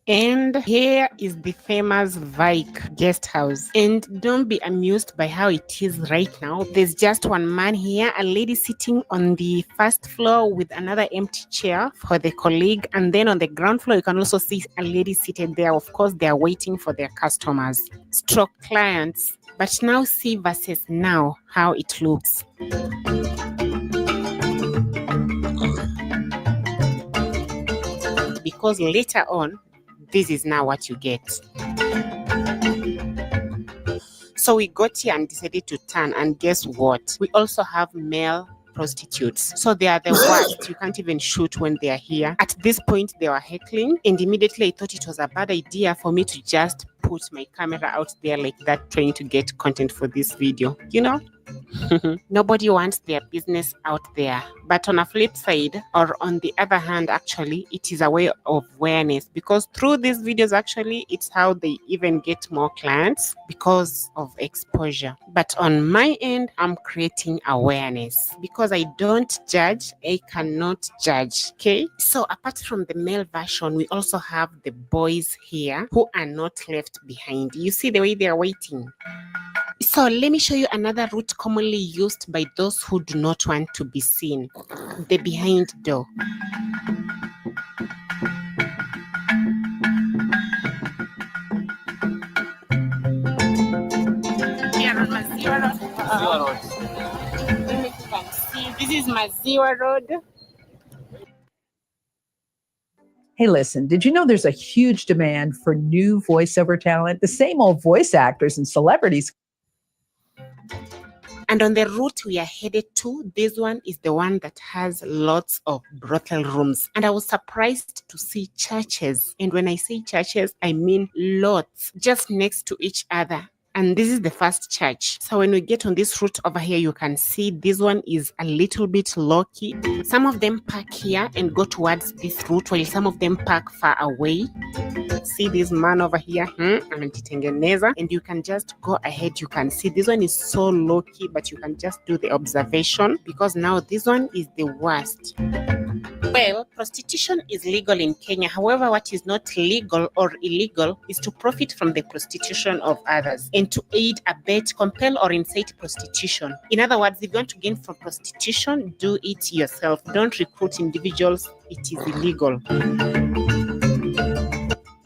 And here is the famous Vike guest house. And don't be amused by how it is right now. There's just one man here, a lady sitting on the first floor with another empty chair for the colleague. And then on the ground floor, you can also see a lady seated there. Of course, they are waiting for their customers, stroke clients. But now see versus now, how it looks. Because later on, this is now what you get. So we got here and decided to turn, and guess what? We also have male prostitutes. So they are the worst. You can't even shoot when they are here. At this point, they were heckling, and immediately I thought it was a bad idea for me to just put my camera out there like that trying to get content for this video, Nobody wants their business out there. But on a flip side, or on the other hand, actually, it is a way of awareness, because through these videos, actually, it's how they even get more clients because of exposure. But on my end, I'm creating awareness because I don't judge. I cannot judge. Okay. So apart from the male version, we also have the boys here who are not left behind. You see the way they are waiting. So let me show you another route commonly used by those who do not want to be seen. The behind door. Here on Maziwa Road. Let me see. This is Maziwa Road. Hey, listen, did you know there's a huge demand for new voiceover talent? The same old voice actors and celebrities. And on the route we are headed to, this one is the one that has lots of brothel rooms. And I was surprised to see churches. And when I say churches, I mean lots, just next to each other. And this is the first church. So when we get on this route over here, you can see this one is a little bit low-key. Some of them park here and go towards this route, while some of them park far away. See this man over here, and you can just go ahead. You can see this one is so low-key, but you can just do the observation because now this one is the worst. Well, prostitution is legal in Kenya. However, what is not legal or illegal is to profit from the prostitution of others and to aid, abet, compel, or incite prostitution. In other words, if you want to gain from prostitution, do it yourself. Don't recruit individuals. It is illegal.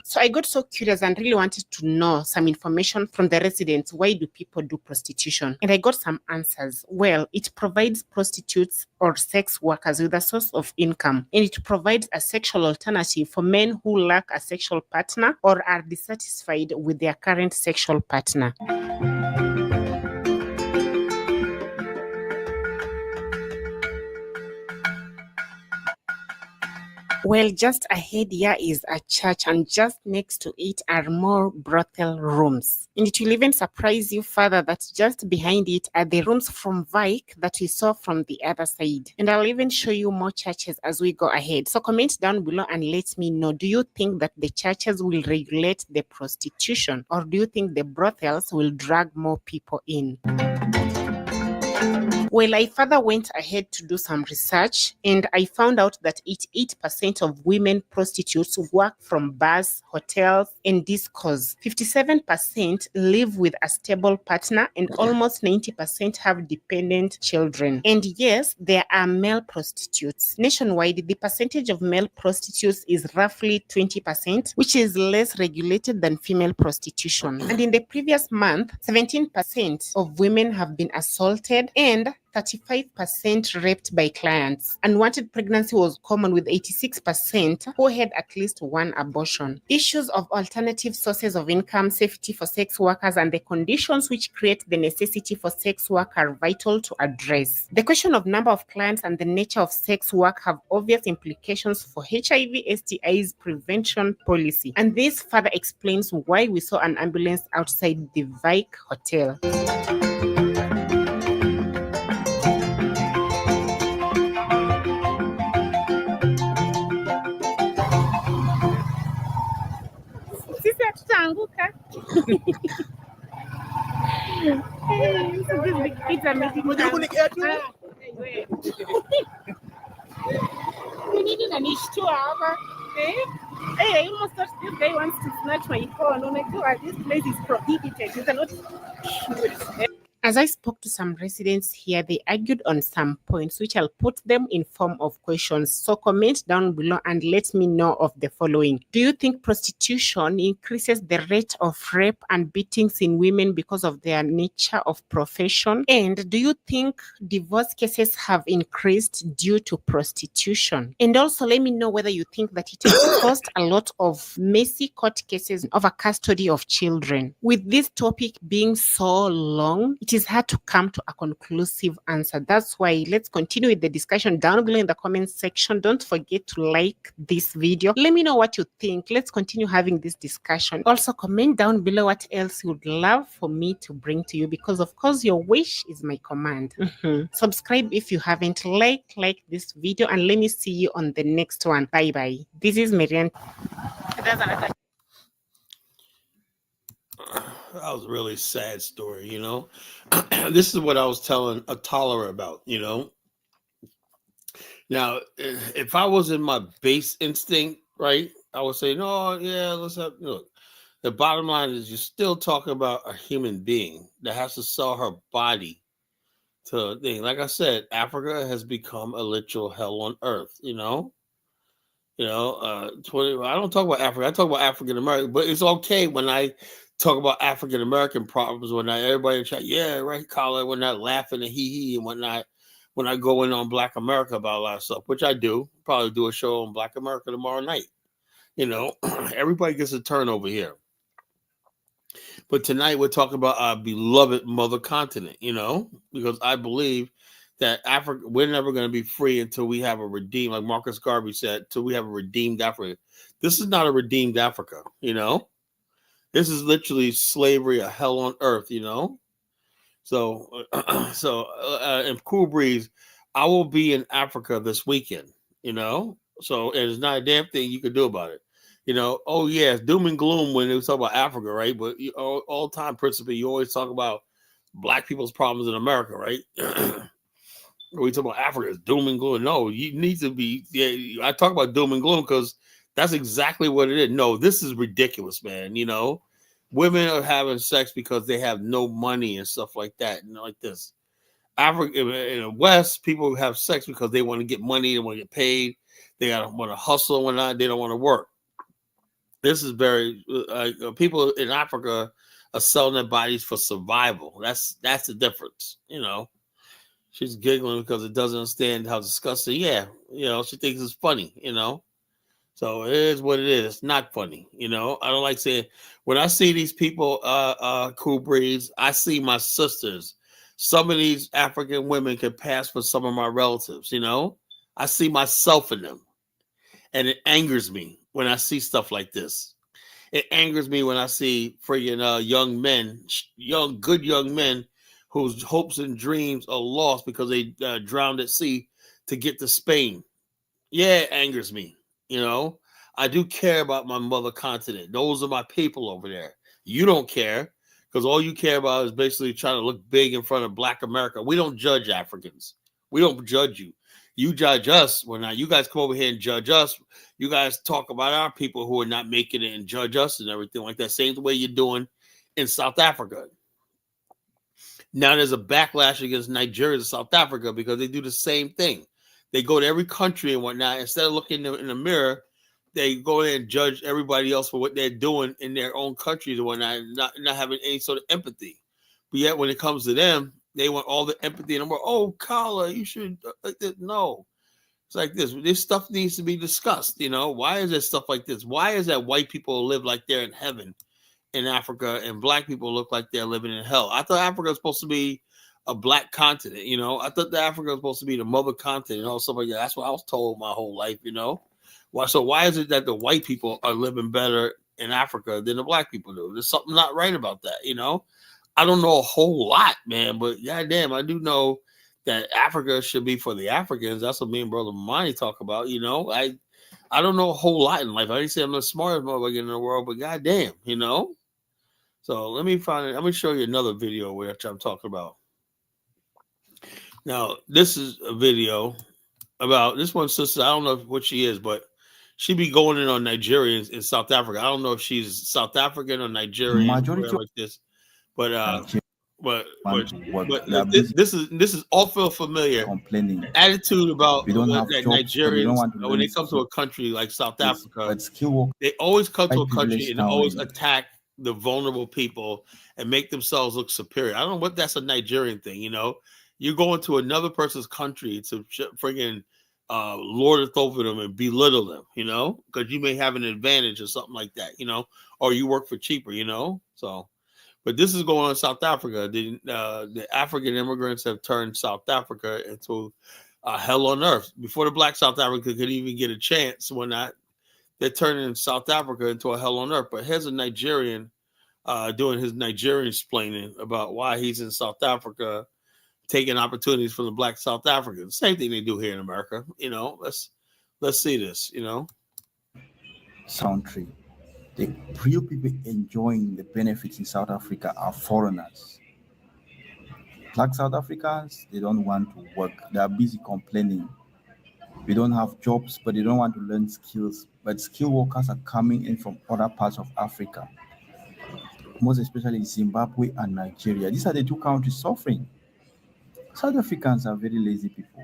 So I got so curious and really wanted to know some information from the residents. Why do people do prostitution? And I got some answers. Well, it provides prostitutes or sex workers with a source of income, and it provides a sexual alternative for men who lack a sexual partner or are dissatisfied with their current sexual partner. Well, just ahead here is a church, and just next to it are more brothel rooms. And it will even surprise you further that just behind it are the rooms from Vike that we saw from the other side. And I'll even show you more churches as we go ahead. So comment down below and let me know, do you think that the churches will regulate the prostitution, or do you think the brothels will drag more people in? Well, I further went ahead to do some research, and I found out that 88% of women prostitutes work from bars, hotels, and discos. 57% live with a stable partner, and almost 90% have dependent children. And yes, there are male prostitutes. Nationwide, the percentage of male prostitutes is roughly 20%, which is less regulated than female prostitution. And in the previous month, 17% of women have been assaulted and 35% raped by clients. Unwanted pregnancy was common, with 86% who had at least one abortion. Issues of alternative sources of income, safety for sex workers, and the conditions which create the necessity for sex work are vital to address. The question of number of clients and the nature of sex work have obvious implications for HIV/STIs prevention policy. And this further explains why we saw an ambulance outside the Vike Hotel. Hey, I almost thought this guy wants to snatch my phone. Oh my God, this place is prohibited. These are not. As I spoke to some residents here, they argued on some points, which I'll put them in form of questions. So comment down below and let me know of the following. Do you think prostitution increases the rate of rape and beatings in women because of their nature of profession? And do you think divorce cases have increased due to prostitution? And also let me know whether you think that it has caused a lot of messy court cases over custody of children. With this topic being so long, it is hard to come to a conclusive answer. That's why let's continue with the discussion down below in the comment section. Don't forget to like this video. Let me know what you think. Let's continue having this discussion. Also, comment down below what else you would love for me to bring to you, because of course your wish is my command. Subscribe if you haven't. Like this video, and let me see you on the next one. Bye bye. This is Marian. That was a really sad story, you know. This is what I was telling Atala about, you know. Now, if I was in my base instinct, right, I would say, no, yeah, let's have, look. The bottom line is you're still talking about a human being that has to sell her body to a thing. Like I said, Africa has become a literal hell on earth, you know. I don't talk about Africa. I talk about African American, but it's okay when I talk about African American problems. When everybody in chat, yeah, right, Colin, we're not laughing and hee and whatnot. When I go in on Black America about a lot of stuff, which I do, probably do a show on Black America tomorrow night. You know, everybody gets a turn over here. But tonight we're talking about our beloved mother continent, you know, because I believe that Africa, we're never going to be free until we have a redeemed, like Marcus Garvey said, until we have a redeemed Africa. This is not a redeemed Africa, you know. This is literally slavery, a hell on earth, you know. So, in Cool Breeze, I will be in Africa this weekend, you know. So, and there's not a damn thing you can do about it. You know, oh yeah, it's doom and gloom when they talk about Africa, right? But all time principally, you always talk about Black people's problems in America, right? We talk about Africa, it's doom and gloom. No, you need to be. Yeah, I talk about doom and gloom because that's exactly what it is. No, this is ridiculous, man. You know, women are having sex because they have no money and stuff like that. You know, like this. Africa in the West, people have sex because they want to get money, they want to get paid, they want to hustle and whatnot. They don't want to work. This is very people in Africa are selling their bodies for survival. That's the difference, you know. She's giggling because it doesn't understand how disgusting. Yeah, you know, she thinks it's funny, you know. So it is what it is. It's not funny, you know. I don't like saying when I see these people, Cool Breeze, I see my sisters. Some of these African women can pass for some of my relatives, you know. I see myself in them, and it angers me when I see stuff like this. It angers me when I see friggin' young men, good young men, whose hopes and dreams are lost because they drowned at sea to get to Spain. Yeah, it angers me. You know, I do care about my mother continent. Those are my people over there. You don't care because all you care about is basically trying to look big in front of Black America. We don't judge Africans. We don't judge you. You judge us. Well, now you guys come over here and judge us. You guys talk about our people who are not making it and judge us and everything like that. Same way you're doing in South Africa. Now there's a backlash against Nigeria and South Africa because they do the same thing. They go to every country and whatnot. Instead of looking in the mirror, they go in and judge everybody else for what they're doing in their own countries and whatnot, not having any sort of empathy. But yet when it comes to them, they want all the empathy and I'm like, oh, Carla, you should like this. No. It's like this. This stuff needs to be discussed. You know, why is there stuff like this? Why is that white people live like they're in heaven in Africa and Black people look like they're living in hell? I thought Africa was supposed to be a Black continent, you know. I thought that Africa was supposed to be the mother continent and all stuff like that. That's what I was told my whole life, you know. Why is it that the white people are living better in Africa than the Black people do? There's something not right about that, you know. I don't know a whole lot, man, but goddamn, I do know that Africa should be for the Africans. That's what me and Brother Monty talk about, you know. I don't know a whole lot in life. I didn't say I'm the smartest motherfucker in the world, but goddamn, you know. So let me find it. Let me show you another video which I'm talking about. Now, this is a video about this one sister. I don't know what she is, but she be going in on Nigerians in South Africa. I don't know if she's South African or Nigerian or like this, but this is awful familiar. Complaining attitude about that Nigerians when they come to a country like South Africa, they always come to a country and always attack the vulnerable people and make themselves look superior. I don't know what that's a Nigerian thing, you know. You go into another person's country to friggin' lord it over them and belittle them, you know, because you may have an advantage or something like that, you know, or you work for cheaper, you know. So But this is going on in South Africa. The African immigrants have turned South Africa into a hell on earth. Before the black South Africa could even get a chance, they're turning South Africa into a hell on earth. But here's a Nigerian doing his Nigerian explaining about why he's in South Africa, taking opportunities from the black South Africans. Same thing they do here in America. Let's see this. Country. The real people enjoying the benefits in South Africa are foreigners. Black South Africans, they don't want to work. They are busy complaining. We don't have jobs, but they don't want to learn skills. But skilled workers are coming in from other parts of Africa, most especially Zimbabwe and Nigeria. These are the two countries suffering. South Africans are very lazy people.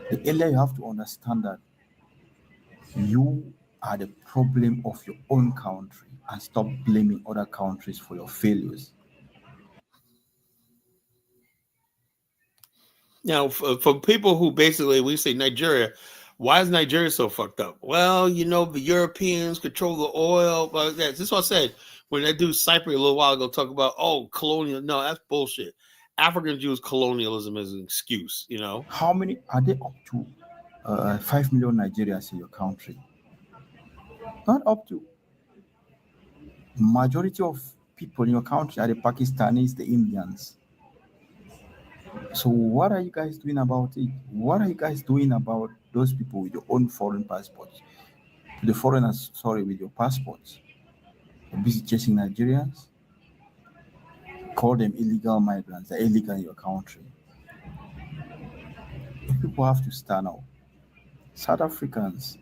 The earlier you have to understand that you are the problem of your own country and stop blaming other countries for your failures. Now, for people who basically, we say Nigeria, why is Nigeria so fucked up? Well, the Europeans control the oil. But that's what I said when that dude Cypher a little while ago talk about, colonial. No, that's bullshit. Africans use colonialism as an excuse, How many are there up to 5 million Nigerians in your country? Not up to. Majority of people in your country are the Pakistanis, the Indians. So what are you guys doing about it? What are you guys doing about those people with your own foreign passports? The foreigners, with your passports. You're busy chasing Nigerians. Call them illegal migrants. They're illegal in your country. People have to stand up. South Africans,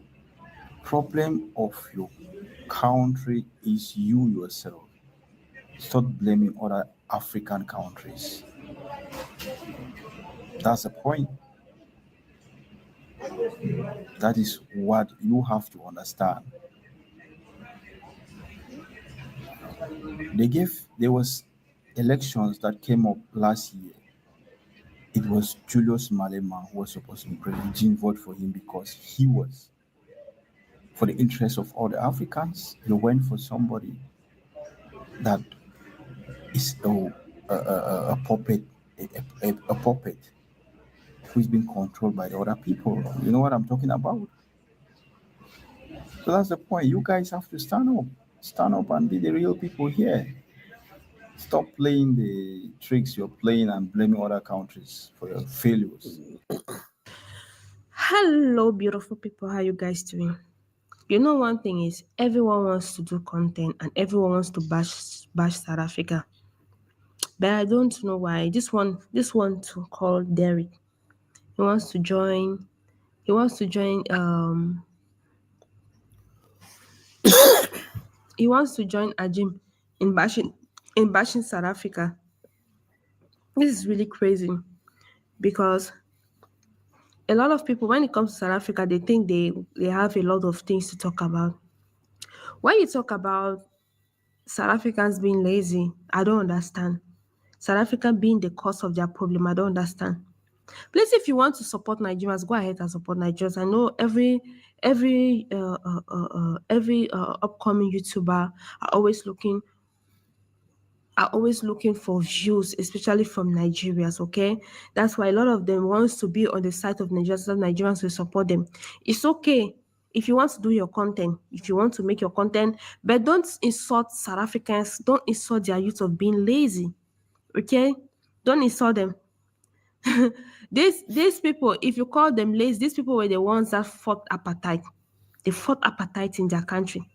problem of your country is you yourself. Stop blaming other African countries. That's the point. That is what you have to understand. There was elections that came up last year. It was Julius Malema who was supposed to be president. Didn't vote for him because he was for the interest of all the Africans. He went for somebody that is a puppet, a puppet who's been controlled by the other people. You know what I'm talking about? So that's the point. You guys have to stand up and be the real people here. Stop playing the tricks you're playing and blaming other countries for your failures. Hello, beautiful people. How you guys doing? One thing is everyone wants to do content and everyone wants to bash South Africa. But I don't know why. This one to call Derek. He wants to join he wants to join Ajim in bashing South Africa. This is really crazy because a lot of people, when it comes to South Africa, they think they have a lot of things to talk about. When you talk about South Africans being lazy, I don't understand. South Africa being the cause of their problem, I don't understand. Please, if you want to support Nigerians, go ahead and support Nigerians. I know every upcoming YouTuber are always looking for views, especially from Nigerians. Okay, that's why a lot of them wants to be on the side of Nigerians, so Nigerians will support them. It's okay if you want to do your content, if you want to make your content, but don't insult South Africans. Don't insult their youth of being lazy. Okay, don't insult them. These people, if you call them lazy, these people were the ones that fought apartheid. They fought apartheid in their country.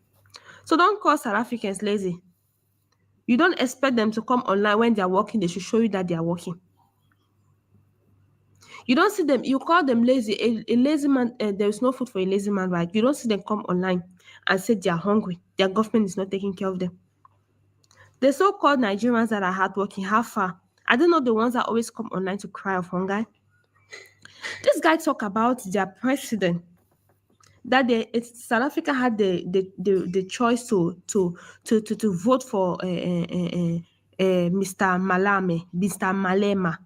So don't call South Africans lazy. You don't expect them to come online when they are working. They should show you that they are working. You don't see them. You call them lazy. A lazy man, there is no food for a lazy man, right? You don't see them come online and say they are hungry. Their government is not taking care of them. The so-called Nigerians that are hardworking, how far? I don't know the ones that always come online to cry of hunger. This guy talk about their president, that South Africa had the choice to vote for Mr. Malema,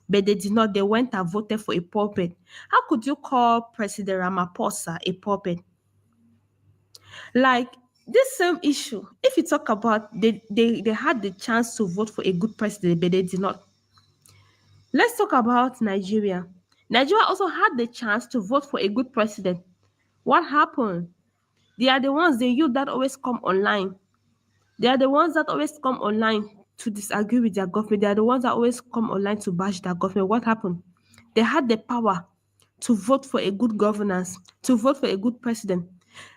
but they did not. They went and voted for a puppet. How could you call President Ramaphosa a puppet? Like, this same issue, if you talk about they had the chance to vote for a good president, but they did not. Let's talk about Nigeria. Nigeria also had the chance to vote for a good president. What happened? They are the ones, the youth that always come online. They are the ones that always come online to disagree with their government. They are the ones that always come online to bash their government. What happened? They had the power to vote for a good governance, to vote for a good president.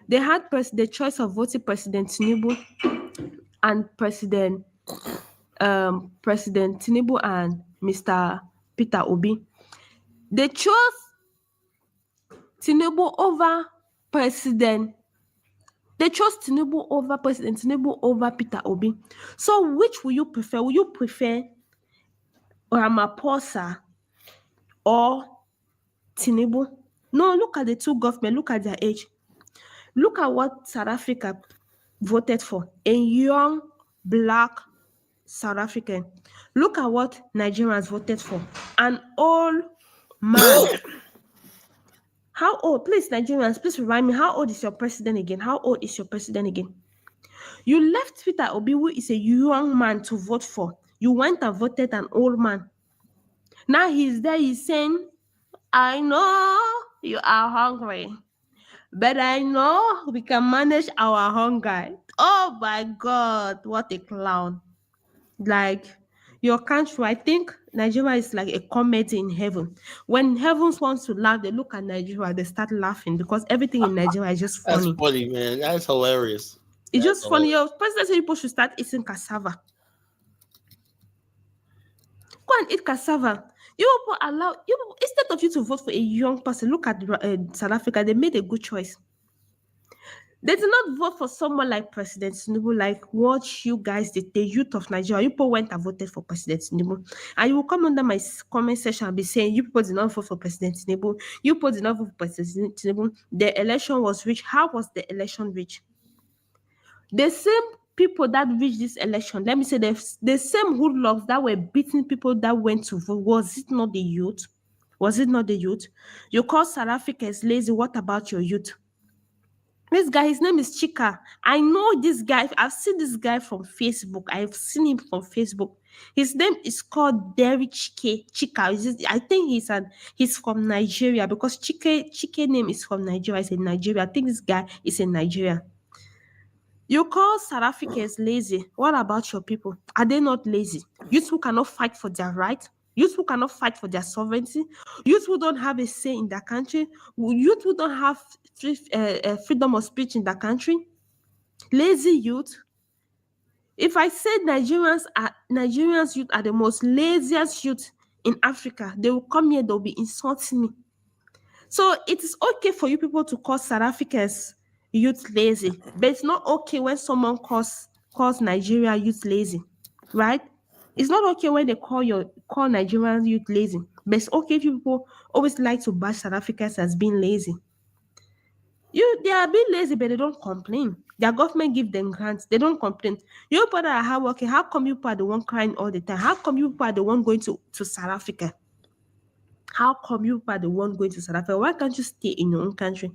They had the choice of voting President Tinubu and President Tinubu and Mr. Peter Obi. They chose Tinubu over President. They chose Tinubu over President Tinubu over Peter Obi. So which will you prefer? Will you prefer Ramaphosa or Tinubu? No, look at the two governments. Look at their age. Look at what South Africa voted for. A young, black South African. Look at what Nigerians voted for. An old man. How old? Please, Nigerians, please remind me, how old is your president again? How old is your president again? You left Peter Obi, who is a young man, to vote for. You went and voted an old man. Now he's there, he's saying, I know you are hungry, but I know we can manage our hunger. Oh my God, what a clown. Like, your country, I think Nigeria is like a comedy in heaven. When heavens wants to laugh, they look at Nigeria, they start laughing because everything in Nigeria is just funny. That's funny, man. That's hilarious. It's just funny. Your president said people should start eating cassava. Go and eat cassava. You people allow you people, instead of you to vote for a young person. Look at South Africa. They made a good choice. They did not vote for someone like President Tinubu, like what you guys did, the youth of Nigeria. You people went and voted for President Tinubu. And you will come under my comment section and be saying, you people did not vote for President Tinubu. You people did not vote for President Tinubu. The election was rich. How was the election rich? The same people that reached this election, let me say, the same hoodlums that were beating people that went to vote, was it not the youth? Was it not the youth? You call South Africans lazy. What about your youth? This guy, his name is Chika. I know this guy. I've seen this guy from Facebook. I've seen him from Facebook. His name is called Derek Chika. I think he's from Nigeria because Chike name is from Nigeria. He's in Nigeria. I think this guy is in Nigeria. You call South Africans lazy. What about your people? Are they not lazy? Youth who cannot fight for their right? Youth who cannot fight for their sovereignty? Youth who don't have a say in their country? Youth who don't have freedom of speech in their country? Lazy youth? If I said Nigerians youth are the most laziest youth in Africa, they will come here, they'll be insulting me. So it is okay for you people to call South Africans youth lazy, but it's not okay when someone calls Nigeria youth lazy, right? It's not okay when they call Nigerian youth lazy, but it's okay if you people always like to bash South Africans as being lazy. They are being lazy, but they don't complain. Their government give them grants, they don't complain. You people that are hardworking, how come you people are the one crying all the time? How come you people are the one going to South Africa? How come you people are the one going to South Africa? Why can't you stay in your own country?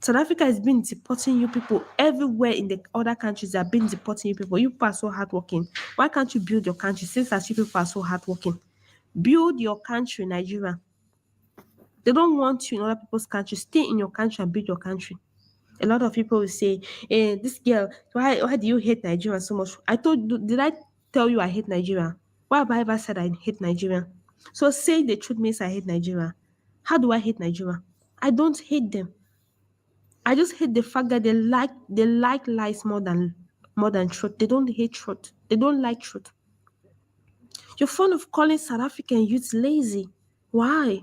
South Africa has been deporting you people everywhere in the other countries. They have been deporting you people. You people are so hardworking. Why can't you build your country since as you people are so hardworking? Build your country, Nigeria. They don't want you in other people's country. Stay in your country and build your country. A lot of people will say, hey, this girl, why do you hate Nigeria so much? Did I tell you I hate Nigeria? Why have I ever said I hate Nigeria? So saying the truth means I hate Nigeria. How do I hate Nigeria? I don't hate them. I just hate the fact that they like lies more than truth. They don't hate truth. They don't like truth. You're fond of calling South African youths lazy. Why?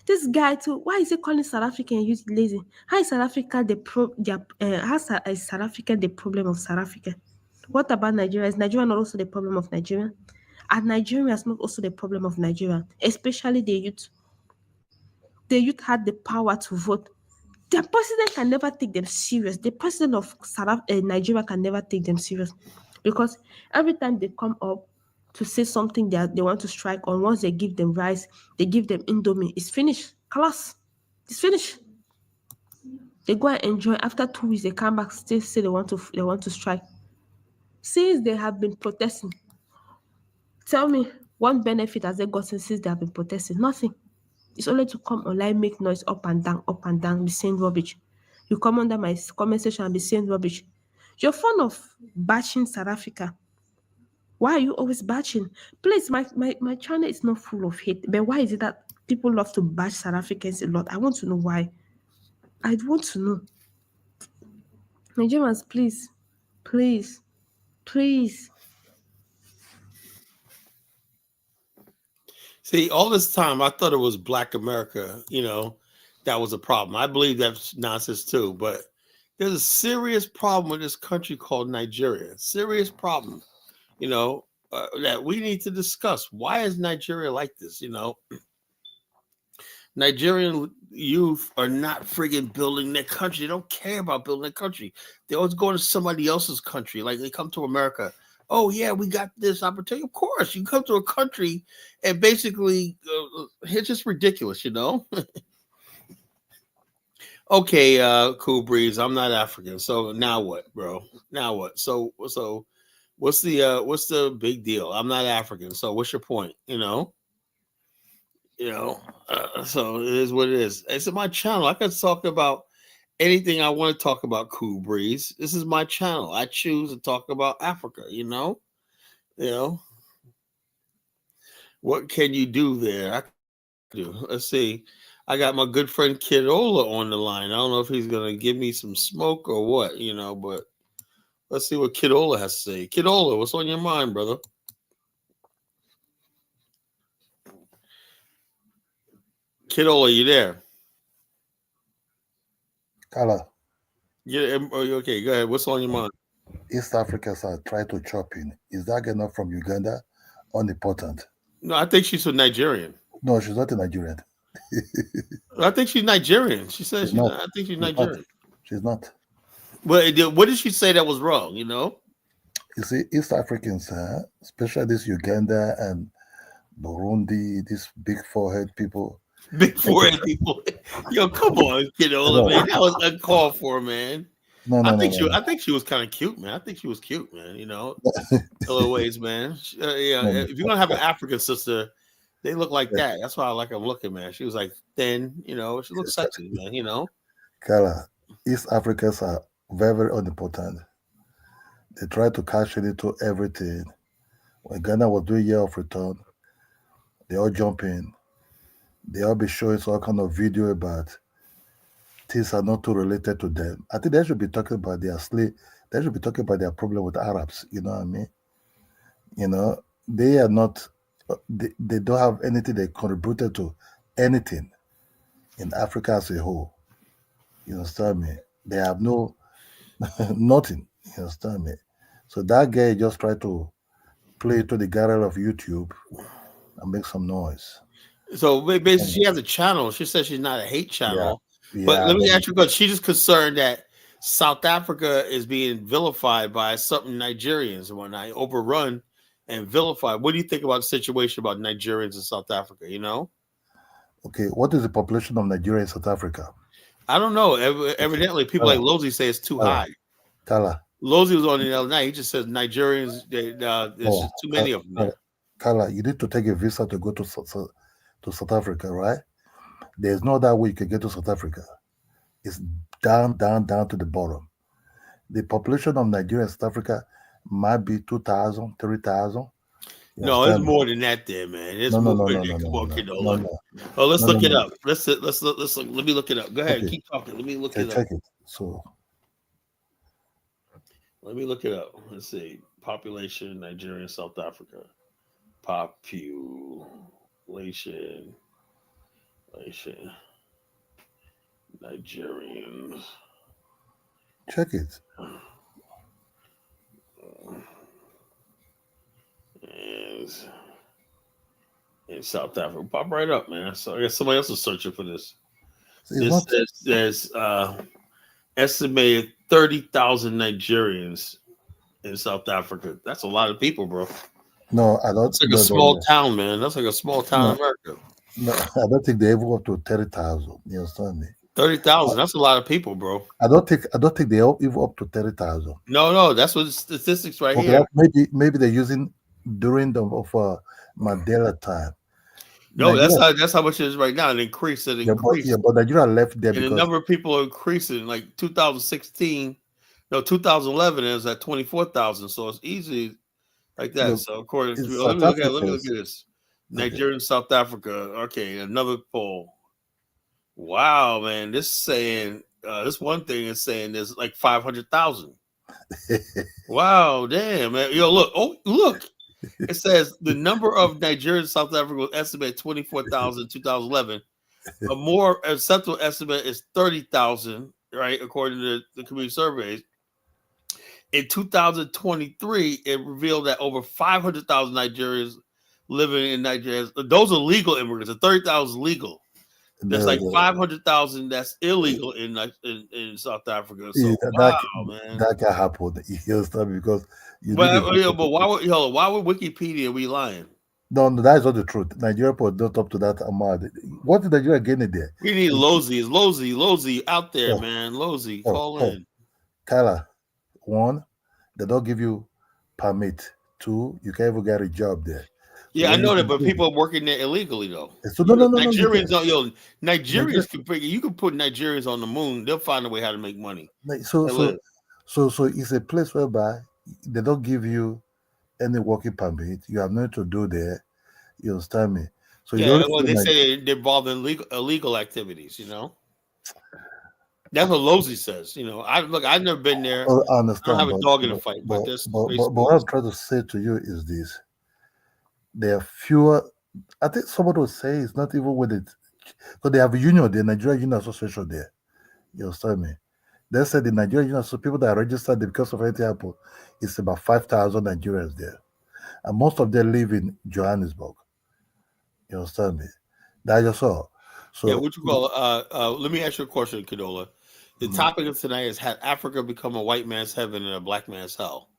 This guy too. Why is he calling South African youth lazy? How is South Africa is South Africa the problem of South Africa? What about Nigeria? Is Nigeria not also the problem of Nigeria? And Nigeria is not also the problem of Nigeria, especially the youth. The youth had the power to vote. The president can never take them serious. The president of Nigeria can never take them serious because every time they come up to say something that they want to strike on, once they give them rice, they give them indomie, it's finished. Class, it's finished. They go and enjoy. After 2 weeks, they come back, still say they want to strike. Since they have been protesting, tell me, what benefit has they gotten since they have been protesting? Nothing. It's only to come online, make noise up and down, be saying rubbish. You come under my comment section and be saying rubbish. You're fond of bashing South Africa. Why are you always bashing? Please, my channel is not full of hate, but why is it that people love to bash South Africans a lot? I want to know why. I want to know. Nigerians, please. See, all this time I thought it was Black America, that was a problem. I believe that's nonsense too, but there's a serious problem with this country called Nigeria. Serious problem, that we need to discuss. Why is Nigeria like this? Nigerian youth are not friggin' building their country. They don't care about building their country. They always go to somebody else's country. Like they come to America. Oh, yeah, we got this opportunity. Of course, you come to a country and basically it's just ridiculous, Okay, Cool Breeze, I'm not African. So now what, bro? Now what? So what's the big deal? I'm not African. So what's your point? So it is what it is. It's my channel. I can talk about anything I want to talk about, Cool Breeze. This is my channel. I choose to talk about Africa, What can you do there? I can do. Let's see. I got my good friend Kidola on the line. I don't know if he's gonna give me some smoke or what, but let's see what Kidola has to say. Kidola, what's on your mind, brother? Kidola, you there? Kala. Yeah, okay, go ahead. What's on your mind? East Africans are trying to chop in. Is that girl not from Uganda? Unimportant. No, I think she's a Nigerian. No, she's not a Nigerian. I think she's Nigerian. She says I think she's Nigerian. She's not. Well, what did she say that was wrong? You see, East Africans, especially this Uganda and Burundi, these big forehead people. Big forehead people. Yo, come on, Kidola, man. That was uncalled for, man. I think she was kind of cute, man. I think she was cute, man. Other ways, man. If you're gonna have an African sister, they look like that. That's why I like them looking, man. She was like thin, she looks sexy, man. Kala, East Africans are very, very unimportant. They try to cash into everything. When Ghana was doing year of return, they all jump in. They all be showing all kind of video about things are not too related to them. I think they should be talking about their slave. They should be talking about their problem with Arabs. You know what I mean? They are not. They don't have anything they contributed to anything in Africa as a whole. You understand me? They have no nothing. You understand me? So that guy just tried to play to the garage of YouTube and make some noise. So basically, she has a channel. She says she's not a hate channel. But let me ask you, because she's just concerned that South Africa is being vilified by certain Nigerians and whatnot, overrun and vilified. What do you think about the situation about Nigerians in South Africa? Okay, what is the population of Nigeria in South Africa? I don't know. Evidently, people like Lozy say it's too high. Kala. Lozy was on the other night. He just says Nigerians, there's just too many of them there. Kala, you need to take a visa to go to South Africa, right? There's no other way you can get to South Africa. It's down to the bottom. The population of Nigeria and South Africa might be 2,000, 3,000. No, it's more than that there, man. It's more than that. Come on, Kidola. Oh, let's look it up. Let's look. Let me look it up. Go ahead, keep talking. Let me look it up. Check it. So let me look it up. Let's see. Population, Nigeria, South Africa. Population. Nigerians. Check it. In South Africa. Pop right up, man. So I guess somebody else is searching for this. There's estimated 30,000 Nigerians in South Africa. That's a lot of people, bro. No, I don't. It's like a small town, man. That's like a small town in America. No, I don't think they ever go up to 30,000. You understand me? 30,000. That's a lot of people, bro. I don't think they all even up to 30,000. No, that's what the statistics right Okay, here. maybe they're using during the Mandela time. No, Nigeria, that's how much it is right now. It increased. It increased. but Nigeria left there And the because number of people are increasing. Like 2016, 2011 is at 24,000. So it's easy like that. Look, So according to it's let me South look at Africa's- this. Nigeria, South Africa. Okay, another poll. Wow, man. This saying this one thing is saying there's like 500,000. Wow, damn, man. Yo, look. Oh, look. It says the number of Nigerians in South Africa was estimated 24,000 in 2011. A more acceptable estimate is 30,000, right? According to the community surveys. In 2023, it revealed that over 500,000 Nigerians living in Nigeria. Those are legal immigrants. The 30,000 is legal. There's like 500,000 that's illegal in South Africa. So man. That can happen. You understand? Because but why would Wikipedia be lying? No, that is not the truth. Nigeria put not up to that amount. What is Nigeria getting there? We need Lozy. Is Lozy out there, man? Lozy, call in. Kyla, one, they don't give you permit. Two, you can't even get a job there. Yeah, I know that, but people are working there illegally though. So no, Nigerians don't. Nigerians can bring. You can put Nigerians on the moon. They'll find a way how to make money. So it's a place whereby they don't give you any working permit. You have nothing to do there. You understand me? So yeah, they say they're involved in illegal activities. That's what Lozy says. I've never been there. I understand. I don't have a dog in the fight. But what I'm trying to say to you is this. There are fewer. I think somebody would say it's not even with it, because they have a union, the Nigerian Union Association there. You understand me? They said the Nigerian Union, so people that are registered because of anything happen, it's about 5,000 Nigerians there, and most of them live in Johannesburg. You understand me? That's just all. So yeah, what you call? Let me ask you a question, Kadola. The topic of tonight is: had Africa become a white man's heaven and a black man's hell?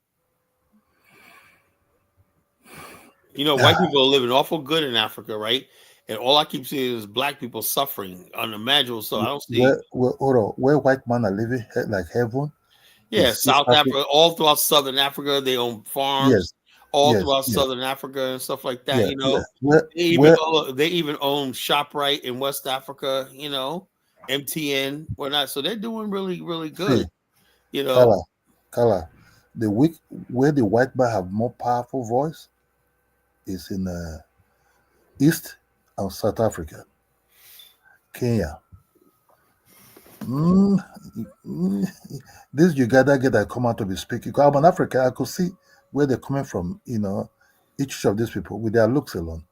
White people are living awful good in Africa, right? And all I keep seeing is black people suffering unimaginable. So I don't see where white men are living like heaven. Yeah, South Africa, all throughout Southern Africa, they own farms. Throughout Southern Africa and stuff like that. They even own ShopRite in West Africa. MTN, whatnot. So they're doing really, really good. Kala, where the white man have more powerful voice is in East and South Africa, Kenya. This Uganda get that come out to be speaking. I'm an African. I could see where they're coming from. Each of these people with their looks alone.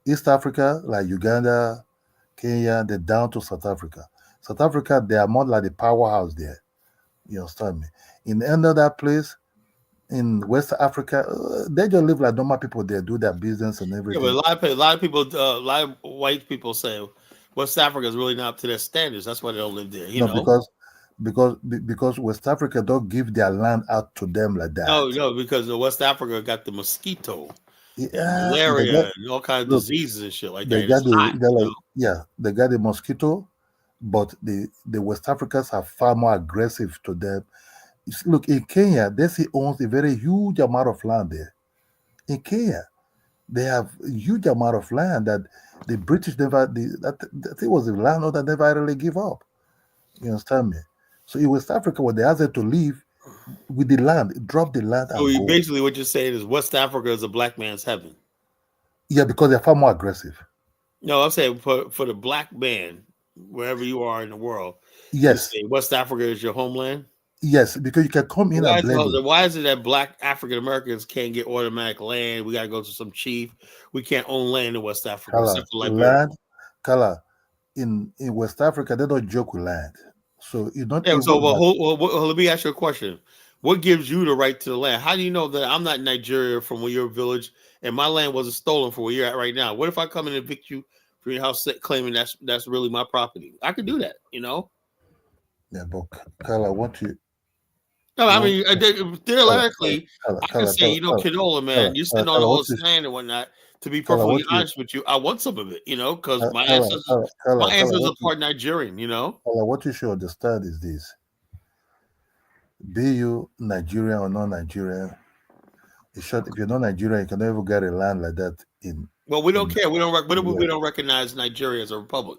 East Africa, like Uganda, Kenya, they're down to South Africa. South Africa, they are more like the powerhouse there. You understand me? In any other place, in West Africa, they just live like normal people. They do their business and everything. Yeah, but a lot of people, a lot of white people say West Africa is really not up to their standards. That's why they don't live there. Because West Africa don't give their land out to them like that. No, because West Africa got the mosquito, malaria, and all kinds of diseases and shit like that. They got the mosquito, but the West Africans are far more aggressive to them. Look, in Kenya, they owns a very huge amount of land there. In Kenya, they have a huge amount of land that the British never. That it was a landlord that never really give up. You understand me? So in West Africa, when they asked them to leave with the land, drop the land. So basically, what you're saying is West Africa is a black man's heaven. Yeah, because they're far more aggressive. No, I'm saying for the black man, wherever you are in the world. Yes, West Africa is your homeland. Yes, because you can come in and blend. Why is it that black African Americans can't get automatic land? We got to go to some chief. We can't own land in West Africa. In West Africa, they don't joke with land. So you don't. Yeah, so let me ask you a question. What gives you the right to the land? How do you know that I'm not in Nigeria from where your village and my land wasn't stolen from where you're at right now? What if I come and evict you from your house claiming that's really my property? I could do that, Yeah, but Carla, I want you. No, I mean, theoretically, I can say, Kinola, man, you're sitting on all this land and whatnot. To be Kala, perfectly what you honest with you, I want some of it, because Kala, my Kala, ancestors, Kala, Kala, my ancestors what are you part Nigerian. Kala, what you should understand is this: be you Nigerian or non Nigerian, in short, if you're not Nigerian, you can never get a land like that in. Well, we don't care. We don't recognize Nigeria as a republic.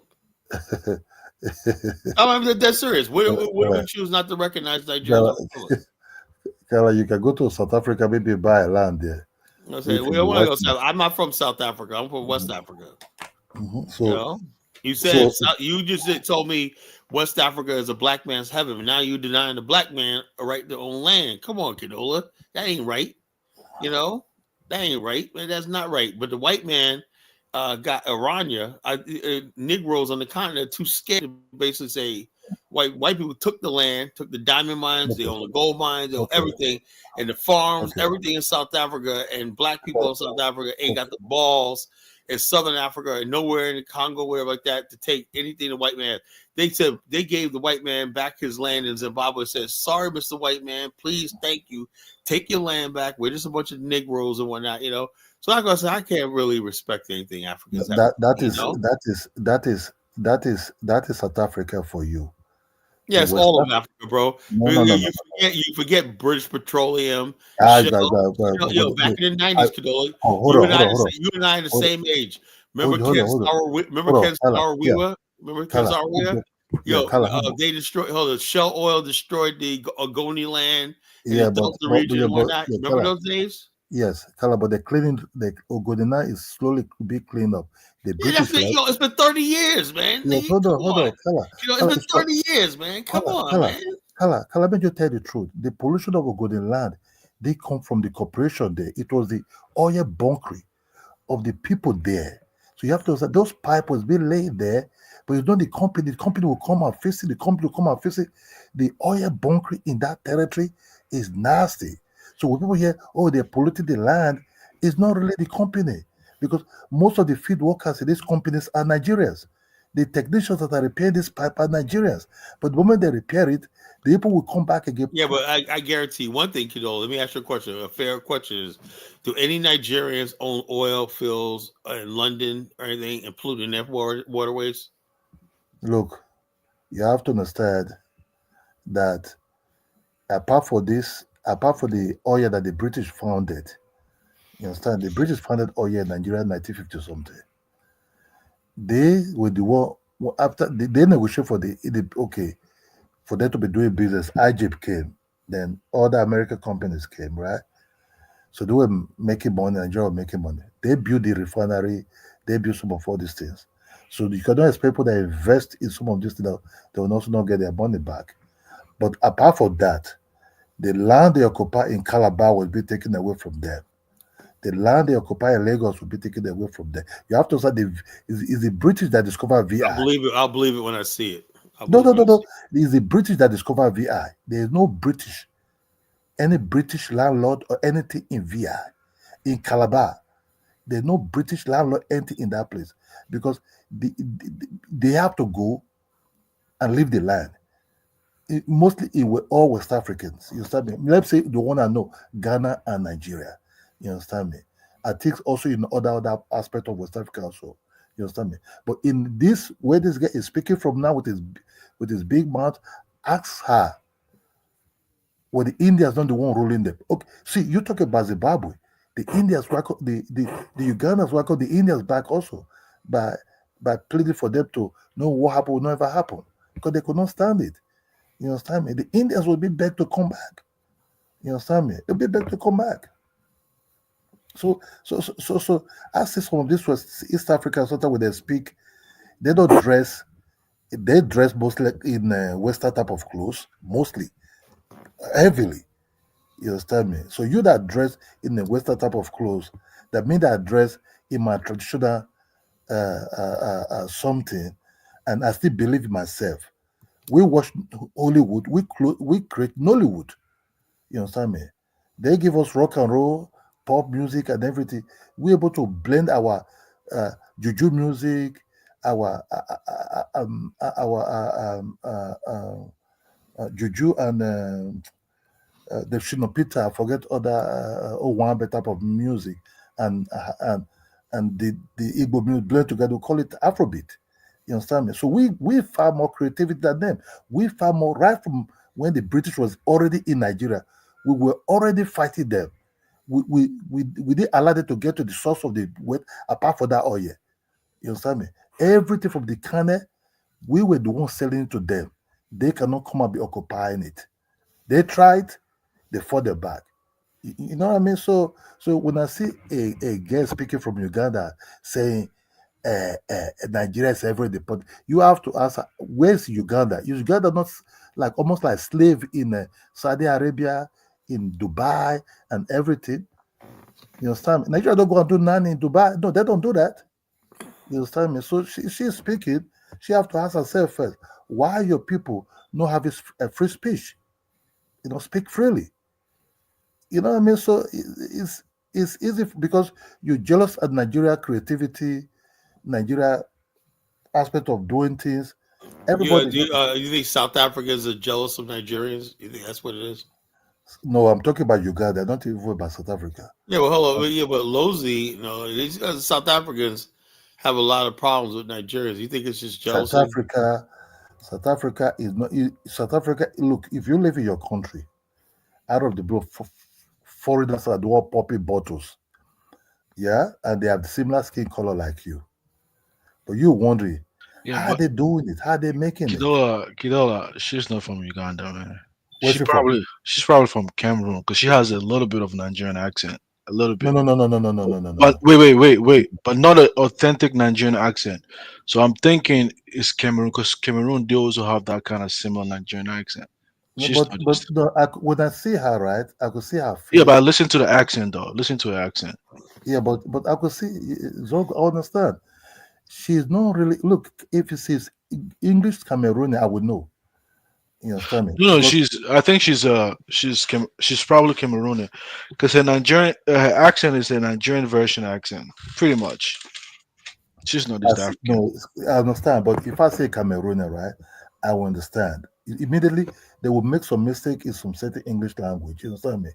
I'm dead serious. What do we choose not to recognize Nigeria as a republic? Kala, you can go to South Africa, maybe buy a land there. I say, we don't want to go South. I'm not from South Africa. I'm from West Africa. So you said you just told me West Africa is a black man's heaven. Now you denying the black man a right to own land. Come on, Kedola, that ain't right. That ain't right. Man, that's not right. But the white man got Aranya, Negroes on the continent too scared to basically say white people took the land, took the diamond mines, they own the gold mines, they own everything, and the farms, everything in South Africa, and black people in South Africa ain't got the balls in Southern Africa and nowhere in the Congo, wherever like that, to take anything the white man. They said they gave the white man back his land in Zimbabwe. Said, sorry, Mr. White Man, please, thank you. Take your land back. We're just a bunch of Negroes and whatnot, So like I said, I can't really respect anything Africans. That is South Africa for you. Yeah, it's all of Africa, bro. No. You forget British Petroleum. Back in the 90s, Kedola. You and I are the same age. Remember Ken Saro-Wiwa? Remember Ken Saro-Wiwa? They destroyed. Shell Oil destroyed the Ogoni land in the Delta region and whatnot. Remember those days? Yes, Kala, but the Ogodina is slowly being cleaned up. It's been 30 years, man. Yes, hold on, Kala. It's been 30 years, man. Come on, man. Kala, let me just tell you the truth. The pollution of Ogodin land, they come from the corporation there. It was the oil bunkering of the people there. So you have to understand, those pipes was being laid there, but it's not the company. The company will come and fix it. The oil bunkering in that territory is nasty. So when people hear, they polluted the land, it's not really the company, because most of the field workers in these companies are Nigerians. The technicians that are repairing this pipe are Nigerians. But the moment they repair it, the people will come back again. Yeah, but I guarantee one thing, Kedola. Let me ask you a question. A fair question is, do any Nigerians own oil fields in London or anything, including their waterways? Look, you have to understand that apart from the oil that the British founded, you understand, the British founded oil in Nigeria in 1950 something. They with the war after they negotiated for for them to be doing business. Egypt came, then all the American companies came, right? So they were making money, Nigeria was making money. They built the refinery, they built some of all these things. So you cannot expect people that invest in some of these things, they will also not get their money back. But apart from that, the land they occupy in Calabar will be taken away from them. The land they occupy in Lagos will be taken away from them. You have to say it's the British that discovered VI. I'll believe it when I see it. No. It's the British that discovered VI. There is no any British landlord or anything in VI. In Calabar, there's no British landlord anything in that place, because they have to go and leave the land. Mostly it were all West Africans. You understand me? Let's say the one I know, Ghana and Nigeria. You understand me? I think also in other aspect of West Africa also. You understand me? But in this, where this guy is speaking from now with his big mouth, ask her, well, the Indians not the one ruling them. Okay, see, you talk about Zimbabwe. The Indians welcome the Ugandans welcome the Indians back also by pleading for them to know what happened will never happen, because they could not stand it. You understand me? The Indians will be begged to come back. You understand me? They'll be begged to come back. So I see some of this was East Africa, sometimes when they speak, they don't dress. They dress mostly in Western type of clothes, mostly heavily. You understand me? So you that dress in the Western type of clothes, that mean that I dress in my traditional something, and I still believe in myself. We watch Hollywood, we create Nollywood. You understand me? They give us rock and roll, pop music, and everything. We're able to blend our juju music, our juju and the Shino Peter. I forget other one type of music, and and the Igbo music blend together. We call it Afrobeat. You understand me? So we far more creativity than them. We far more, right from when the British was already in Nigeria, we were already fighting them. We didn't allow them to get to the source of the weight apart from that oil. You understand me? Everything from the kernel, we were the ones selling it to them. They cannot come and be occupying it. They tried, they fought their back. You know what I mean? So when I see a girl speaking from Uganda saying Nigeria is every deport, you have to ask her, where's Uganda? Is Uganda not like almost like slave in Saudi Arabia, in Dubai, and everything? You understand me? Nigeria don't go and do none in Dubai. No, they don't do that. You understand me? So she's speaking. She have to ask herself first, why your people not have a free speech? You know, speak freely. You know what I mean? So it's easy because you're jealous of Nigeria creativity, Nigeria aspect of doing things. Everybody. You think South Africans are jealous of Nigerians? You think that's what it is? No, I'm talking about Uganda. Not even about South Africa. Yeah, well, hold on. Yeah, but Lozi, these South Africans have a lot of problems with Nigerians. You think it's just jealousy? South Africa is not. South Africa. Look, if you live in your country, out of the blue, foreigners are all popping bottles, yeah, and they have the similar skin color like you. But you're wondering, how are they doing it? How are they making it? Kidola, she's not from Uganda, man. Where's She's probably from Cameroon because she has a little bit of Nigerian accent. A little bit. No. But wait. But not an authentic Nigerian accent. So I'm thinking it's Cameroon because Cameroon, they also have that kind of similar Nigerian accent. When I see her, right, I could see her face. Yeah, but I listen to the accent though. Listen to her accent. Yeah, but I could see. I understand. She's not really. Look, if she says English Cameroonian, I would know. You understand me? No, I think she's probably Cameroonian because her accent is a Nigerian version accent, pretty much. She's not East African. No, I understand, but if I say Cameroonian, right, I will understand. Immediately, they will make some mistake in some certain English language. You understand me?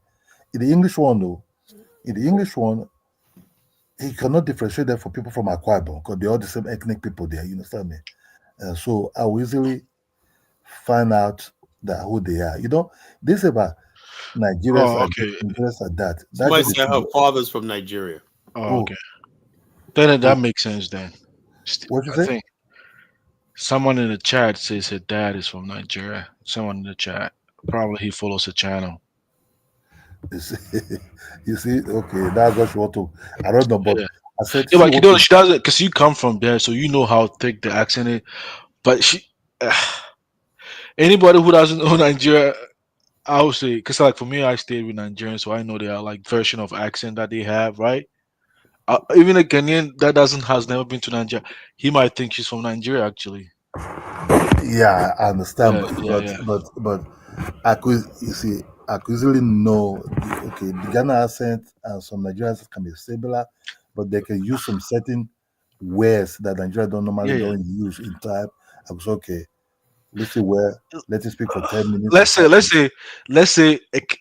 In the English one, though, he cannot differentiate them from people from Akwa Ibom because they're all the same ethnic people there. You understand me? So I will easily find out who they are. You know, this is about Nigerians. Nigerians are that. Somebody said her father's from Nigeria. Oh, okay. Then that makes sense. Then what you I say? think someone in the chat says her dad is from Nigeria. Someone in the chat, probably he follows the channel. You see, okay, that's what you want to. I don't know, but yeah. I said, yeah, but she doesn't, because you come from there, so you know how thick the accent is. But anybody who doesn't know Nigeria, I would say, because like for me, I stayed with Nigerians, so I know they are like version of accent that they have, right? Even a Kenyan that has never been to Nigeria, he might think she's from Nigeria actually. Yeah, I understand, but I could, you see, I could easily know, the Ghana accent and some Nigerian accents can be similar, but they can use some certain words that Nigeria don't normally don't use in time. I was okay. Let's see let it speak for 10 minutes. Let's say,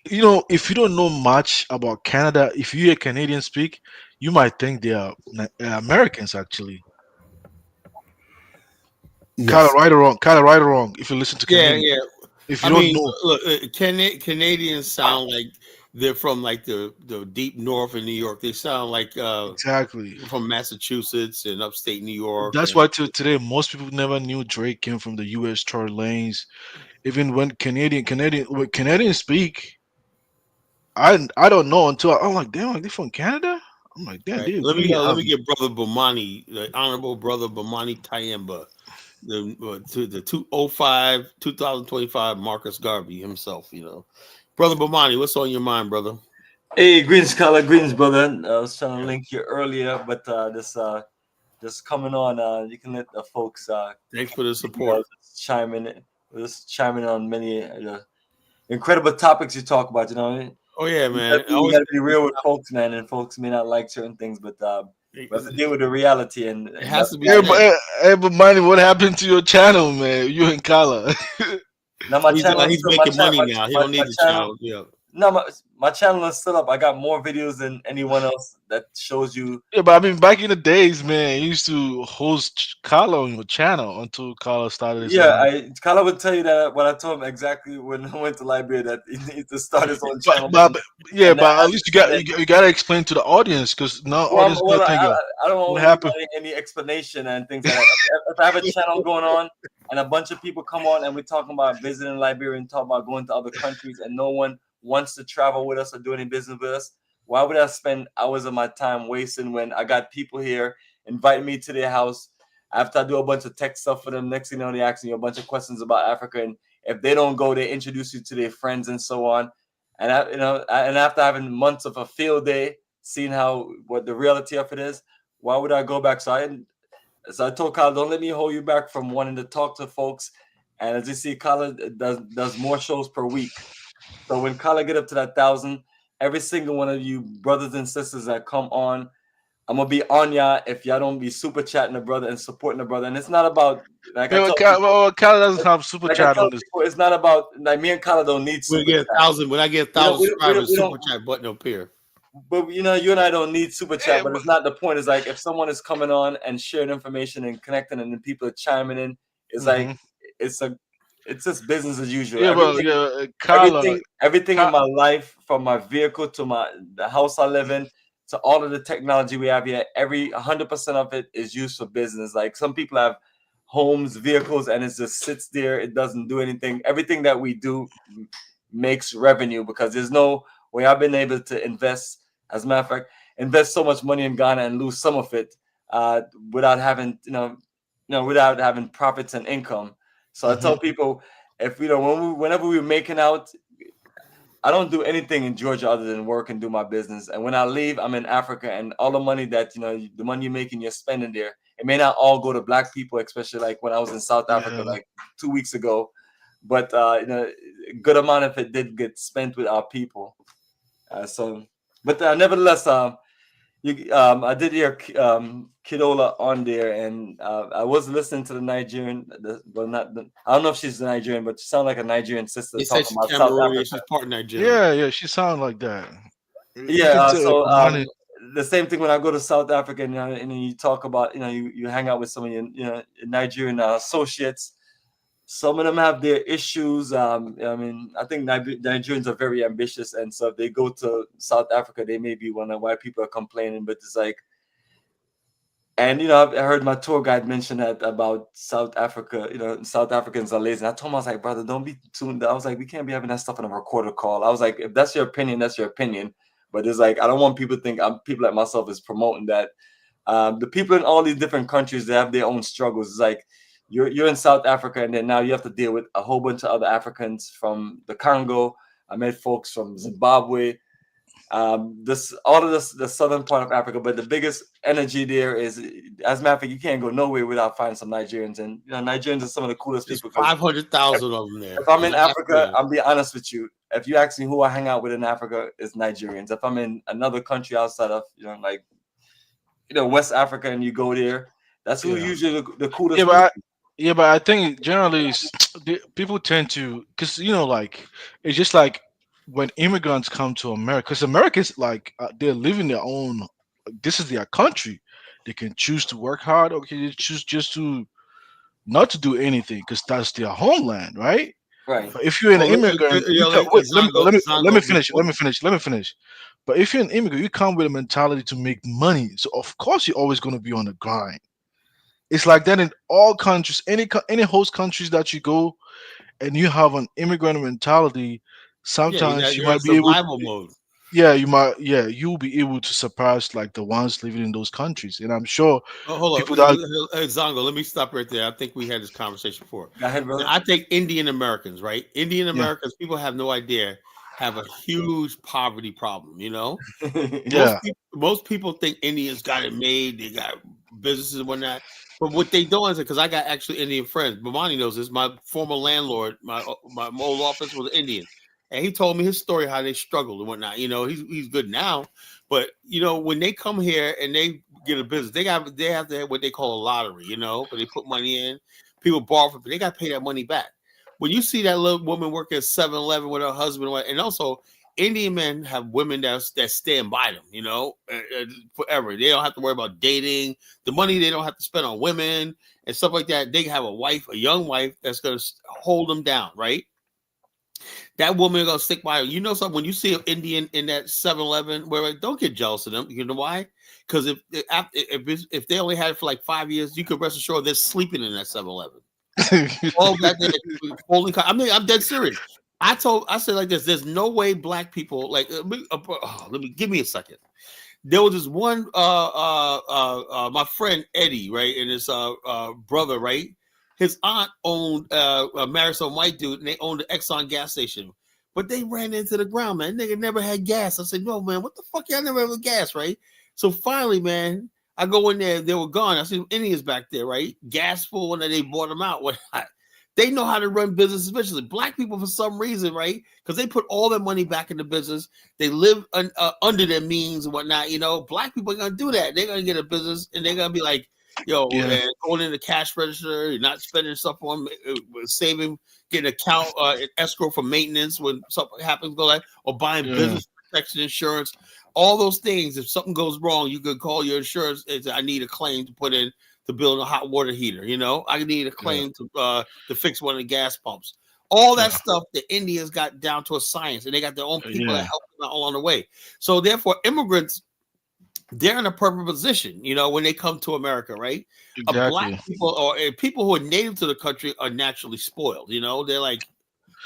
you know, if you don't know much about Canada, if you hear Canadians speak, you might think they are Americans actually. Yes. Kind of right or wrong. If you listen to Canadians. Yeah. If you don't know, look, Canadians sound like they're from like the deep north in New York. They sound like exactly from Massachusetts and upstate New York. That's why today most people never knew Drake came from the U.S. Tory Lanez. Even when Canadians speak, I don't know until I'm like, damn, like they're from Canada. I'm like, damn, right. Let me get Brother Bomani, the Honorable Brother Bomani Tyehimba, the 2025 Marcus Garvey himself. You know, Brother Bomani, what's on your mind, brother? Hey, greens, Carla, greens, brother. I was trying to link you earlier, but just coming on. You can let the folks. Thanks for the support. Chiming in on many incredible topics you talk about. You know. Oh yeah, man. You gotta be real with folks, man, and folks may not like certain things, but we have to deal with the reality, and it has to be. Hey, but Manny, what happened to your channel, man? You and Kala. Now my channel, he's making money now. He don't need the channel. Yeah. No, my channel is still up. I got more videos than anyone else that shows you. Yeah, but I mean, back in the days, man, you used to host Carla on your channel until Carla started his Yeah, own. Carla would tell you that when I told him exactly when I went to Liberia that he needs to start his own But, channel. but, but yeah, And but that- at least and then- you got to explain to the audience because now audience well, gonna think, I don't what owe happened? anybody any explanation and things like that. If I have a channel going on and a bunch of people come on and we're talking about visiting Liberia and talking about going to other countries and no one wants to travel with us or do any business with us, why would I spend hours of my time wasting when I got people here inviting me to their house? After I do a bunch of tech stuff for them, next thing you know, they asking you a bunch of questions about Africa, and if they don't go, they introduce you to their friends and so on. And and after having months of a field day, seeing what the reality of it is, why would I go back? So I told Kyle, don't let me hold you back from wanting to talk to folks. And as you see, Kyle does more shows per week. So when Kyle get up to that 1,000, every single one of you brothers and sisters that come on, I'm gonna be on y'all if y'all don't be super chatting the brother and supporting the brother. And it's not about like Yeah, Carla doesn't have super chat on this. It's not about like me and Kyle don't need super When I get 1,000, when I get 1,000 subscribers, we super don't- chat button appear. But you and I don't need super chat. But it's not the point. It's like if someone is coming on and sharing information and connecting, and then people are chiming in, it's like it's just business as usual. Yeah, but Carla, everything in my life, from my vehicle to the house I live in, to all of the technology we have here, 100% of it is used for business. Like some people have homes, vehicles, and it just sits there. It doesn't do anything. Everything that we do makes revenue because there's no way I've been able to invest. As a matter of fact, invest so much money in Ghana and lose some of it without having, without having profits and income. So I tell people, if whenever we're making out, I don't do anything in Georgia other than work and do my business. And when I leave, I'm in Africa, and all the money that the money you're making, you're spending there. It may not all go to Black people, especially like when I was in South Africa like 2 weeks ago, but a good amount of it did get spent with our people. But nevertheless, I did hear Kidola on there, and I was listening to the Nigerian. I don't know if she's Nigerian, but she sounded like a Nigerian sister They said talking she's about South Cameroonian, Africa. she's part Nigerian. yeah, she sounds like that. Yeah, so the same thing when I go to South Africa and you talk about you hang out with some of your Nigerian associates. Some of them have their issues. I mean, I think Nigerians are very ambitious, and so if they go to South Africa, they may be wondering why people are complaining. But it's like, and I heard my tour guide mention that about South Africa. South Africans are lazy. And I told him, I was like, brother, don't be tuned. I was like, we can't be having that stuff on a recorded call. I was like, if that's your opinion, that's your opinion. But it's like, I don't want people to think people like myself is promoting that. The people in all these different countries, they have their own struggles. It's like you're in South Africa, and then now you have to deal with a whole bunch of other Africans from the Congo. I met folks from Zimbabwe. All of the southern part of Africa, but the biggest energy there is, as a matter of fact, you can't go nowhere without finding some Nigerians, and Nigerians are some of the coolest people. 500,000 of them there. If I'm in Africa, I'll be honest with you. If you ask me who I hang out with in Africa, it's Nigerians. If I'm in another country outside of West Africa, and you go there, that's who usually the coolest. Yeah, but I think generally people tend to, because it's just like when immigrants come to America, because Americans they're living their own. This is their country. They can choose to work hard, or they choose just to not to do anything because that's their homeland, right? Right. But if you're an immigrant, let me finish. But if you're an immigrant, you come with a mentality to make money. So of course you're always going to be on the grind. It's like that in all countries, any host countries that you go, and you have an immigrant mentality. Sometimes you might be able. Mode. Yeah, you'll be able to surpass like the ones living in those countries, and I'm sure. Hold on, Zongo. Let me stop right there. I think we had this conversation before. Go ahead, brother. I think Indian Americans, right? Indian Americans, people have no idea, have a huge poverty problem. Most people think Indians got it made. They got businesses and whatnot. But what they don't is, because I got actually Indian friends. Bamani knows this. My former landlord, my old office was Indian. And he told me his story, how they struggled and whatnot. He's good now. But, when they come here and they get a business, they have to have what they call a lottery, where they put money in. People borrow from it. They got to pay that money back. When you see that little woman working at 7-Eleven with her husband, and also Indian men have women that stand by them, you know, forever. They don't have to worry about dating, the money they don't have to spend on women and stuff like that. They have a wife, a young wife that's going to hold them down, right? That woman is going to stick by them. You know something? When you see an Indian in that 7-Eleven, where don't get jealous of them. You know why? Because if they only had it for like 5 years, you could rest assured they're sleeping in that 7-Eleven. All that holding. I mean, I'm dead serious. I said like this: there's no way black people like. Let me give me a second. There was this one, my friend Eddie, right, and his brother, right. His aunt owned married some white dude, and they owned an Exxon gas station. But they ran into the ground, man. Nigga never had gas. I said, no, man, what the fuck? Y'all never had gas, right? So finally, man, I go in there. They were gone. I see Indians back there, right? Gas full, and then they bought them out. They know how to run business, especially black people for some reason, right? Because they put all their money back into business. They live under their means and whatnot. You know, black people are going to do that. They're going to get a business, and they're going to be like, yo, man, going in the cash register, you're not spending stuff on saving, getting account escrow for maintenance when something happens, or buying business protection insurance. All those things, if something goes wrong, you could call your insurance and say, I need a claim to put in to build a hot water heater. You know, I need a claim to fix one of the gas pumps. All that stuff the Indians got down to a science, and they got their own people that help them along the way. So therefore, immigrants, they're in a perfect position, you know, when they come to America, right? Exactly. Black people or people who are native to the country are naturally spoiled. You know, they're like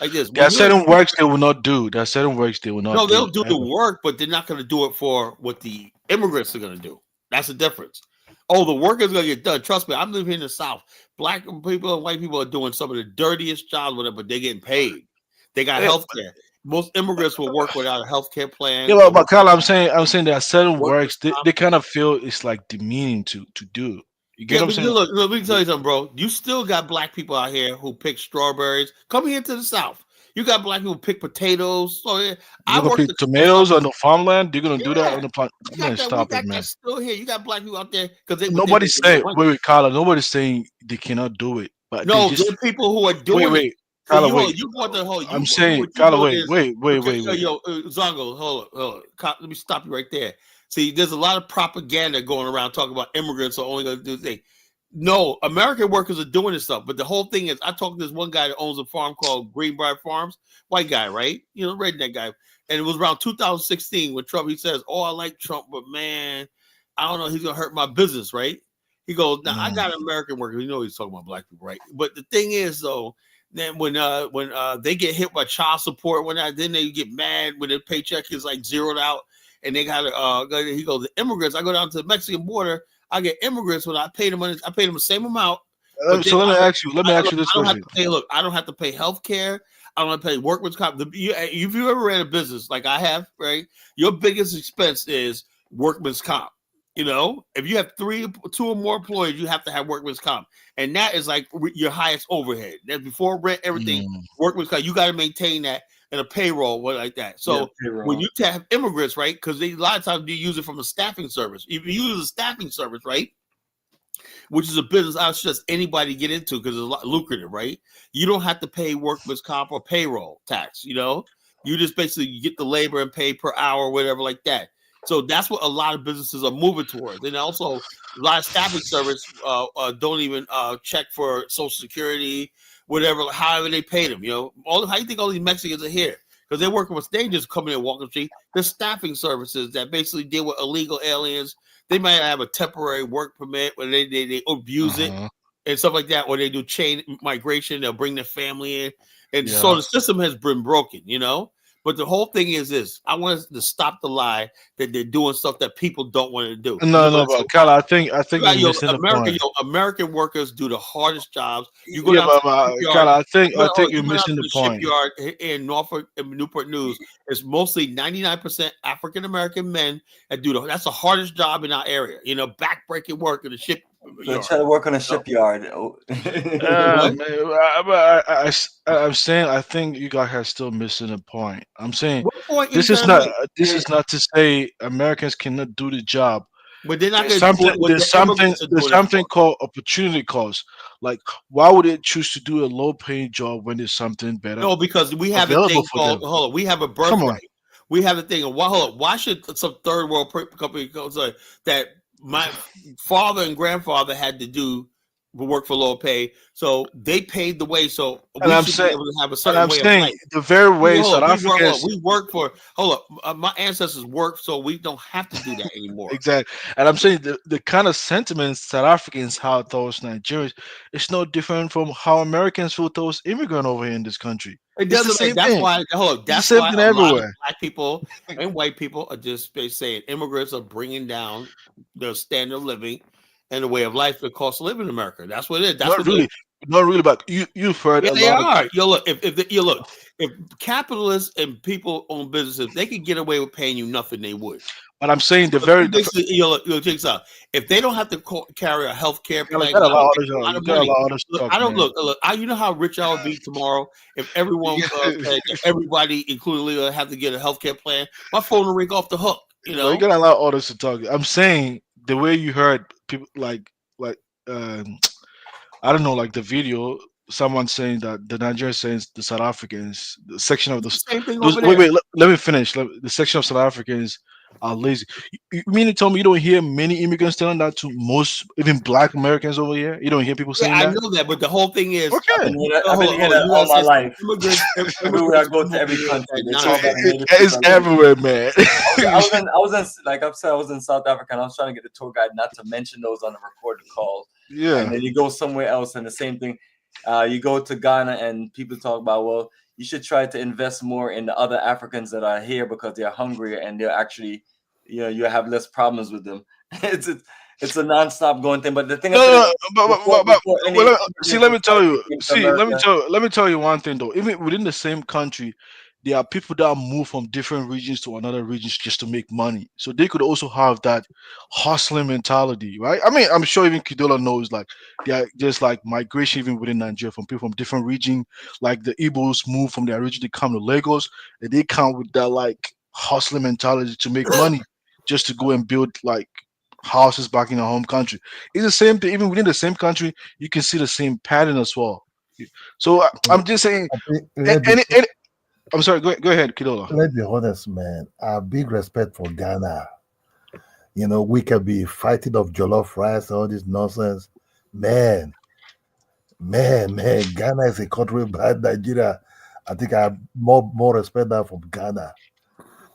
this. There are certain works they will not do. There are certain works they will not do. No, they'll do the work, but they're not going to do it for what the immigrants are going to do. That's the difference. Oh, the work is going to get done. Trust me, I'm living in the South. Black people and white people are doing some of the dirtiest jobs with it, but they're getting paid. They got health care. Most immigrants will work without a health care plan. Yeah, but Kyle, I'm saying there are certain works they kind of feel it's like demeaning to do. You get what I'm saying? Look, let me tell you something, bro. You still got black people out here who pick strawberries. Come here to the South. You got black people who pick potatoes. So You're gonna pick tomatoes on the farmland. You're gonna do that on the plant. Stop it, man. Still here. You got black people out there because nobody's saying. Wait, Kyle. Nobody's saying they cannot do it. But no, there are people who are doing it. Kyle, wait. I'm saying, Kyle, wait. Yo, Zongo, hold on. Let me stop you right there. See, there's a lot of propaganda going around talking about immigrants are only going to do things. No, American workers are doing this stuff. But the whole thing is, I talked to this one guy that owns a farm called Greenbrier Farms, white guy, right? You know, redneck guy. And it was around 2016 when Trump, he says, oh, I like Trump, but man, I don't know, he's going to hurt my business, right? He goes, now I got American workers. You know he's talking about black people, right? But the thing is, though, then when they get hit by child support, then they get mad when their paycheck is like zeroed out, and they got to. He goes, the immigrants. I go down to the Mexican border. I get immigrants when I pay them money. I pay them the same amount. So let me ask you this question. I don't have to pay health care. I don't have to pay workman's comp. If you ever ran a business like I have, right? Your biggest expense is workman's comp. You know, if you have 2 or more employees, you have to have workman's comp, and that is like your highest overhead. That's before rent, everything. Workman's comp, you got to maintain that and a payroll, like that. So when you have immigrants, right? Because a lot of times you use it from a staffing service. If you use a staffing service, right, which is a business I suggest anybody get into because it's a lot lucrative, right? You don't have to pay workman's comp or payroll tax. You know, you just basically get the labor and pay per hour, whatever, like that. So that's what a lot of businesses are moving towards. And also, a lot of staffing service don't even check for Social Security, whatever, however they pay them. You know, how you think all these Mexicans are here? Because they're working with, they just come in and walk the street. There's staffing services that basically deal with illegal aliens. They might have a temporary work permit where they abuse it and stuff like that, or they do chain migration. They'll bring their family in. And so the system has been broken, you know? But the whole thing is this: I want us to stop the lie that they're doing stuff that people don't want to do. No, but Kyle, I think you're missing the point. American workers do the hardest jobs. You go down to Kyle, I think you're missing the point. Shipyard in Norfolk and Newport News is mostly 99% African American men that do that's the hardest job in our area. You know, backbreaking work in the ship. They try to work on a shipyard. I'm saying I think you guys are still missing a point. I'm saying this is not to say Americans cannot do the job. But they're not. There's something called opportunity cost. Like, why would they choose to do a low-paying job when there's something better? No, because we have a thing called. Hold on, we have a birthright. we have the thing of why should some third world company go that my father and grandfather had to do work for low pay, so they paved the way. So And we I'm should saying, be able to have a and certain I'm way of saying life. the very way Hold South up, Africans we work for. My ancestors worked, so we don't have to do that anymore. exactly, and I'm saying the kind of sentiments South Africans have towards Nigerians, it's no different from how Americans feel towards immigrant over here in this country. It It's the doesn't. same That's thing. why. Hold up. It's the That's same why thing a lot of everywhere. black people and white people are just saying immigrants are bringing down the standard of living and the way of life, the cost of living in America. That's what it is. That's Not what really, not really, but you've heard Yeah, a they lot of are. Yo, look. If capitalists and people own businesses, they could get away with paying you nothing. They would. But I'm saying the Look, very check this out. If they don't have to carry a health care you plan, got a lot a of lot you of got a money. lot of other Look, stuff, I don't man. look. You know how rich I would be tomorrow if everyone, everybody, including Leo, have to get a health care plan. My phone will ring off the hook. You Well, you know. gotta allow others to talk. I'm saying the way you heard people I don't know, like the video, someone saying that the Nigerians saying the South Africans, the section of the Same thing those. over Wait, there. let me finish. The section of South Africans are lazy. You mean to tell me you don't hear many immigrants telling that to most, even Black Americans over here? You don't hear people Yeah, saying I that? know that, but the whole thing is, I've Okay. been hearing that all my life. Everywhere I go to every country, they talk about the native It's people. everywhere, man. I was in, like I've said, I was in South Africa, and I was trying to get the tour guide not to mention those on the recorded call. Yeah. And then you go somewhere else, and the same thing. You go to Ghana, and people talk about, well, you should try to invest more in the other Africans that are here because they're hungrier and they're actually, you have less problems with them. It's a nonstop going thing. But the thing, Let me tell you. Let me tell you one thing though. Even within the same country, there are people that move from different regions to another regions just to make money. So they could also have that hustling mentality, right? I mean, I'm sure even Kidola knows like there's like migration even within Nigeria from people from different regions. Like the Igbos move from their region, they come to Lagos, and they come with that like hustling mentality to make money, just to go and build like houses back in our home country. It's the same thing. Even within the same country, you can see the same pattern as well. So I'm just saying. I'm sorry. Go ahead, Kidola. Let's be honest, man. I have big respect for Ghana. You know, we can be fighting of jollof rice, all this nonsense. Man. Ghana is a country by Nigeria. I think I have more respect now from Ghana.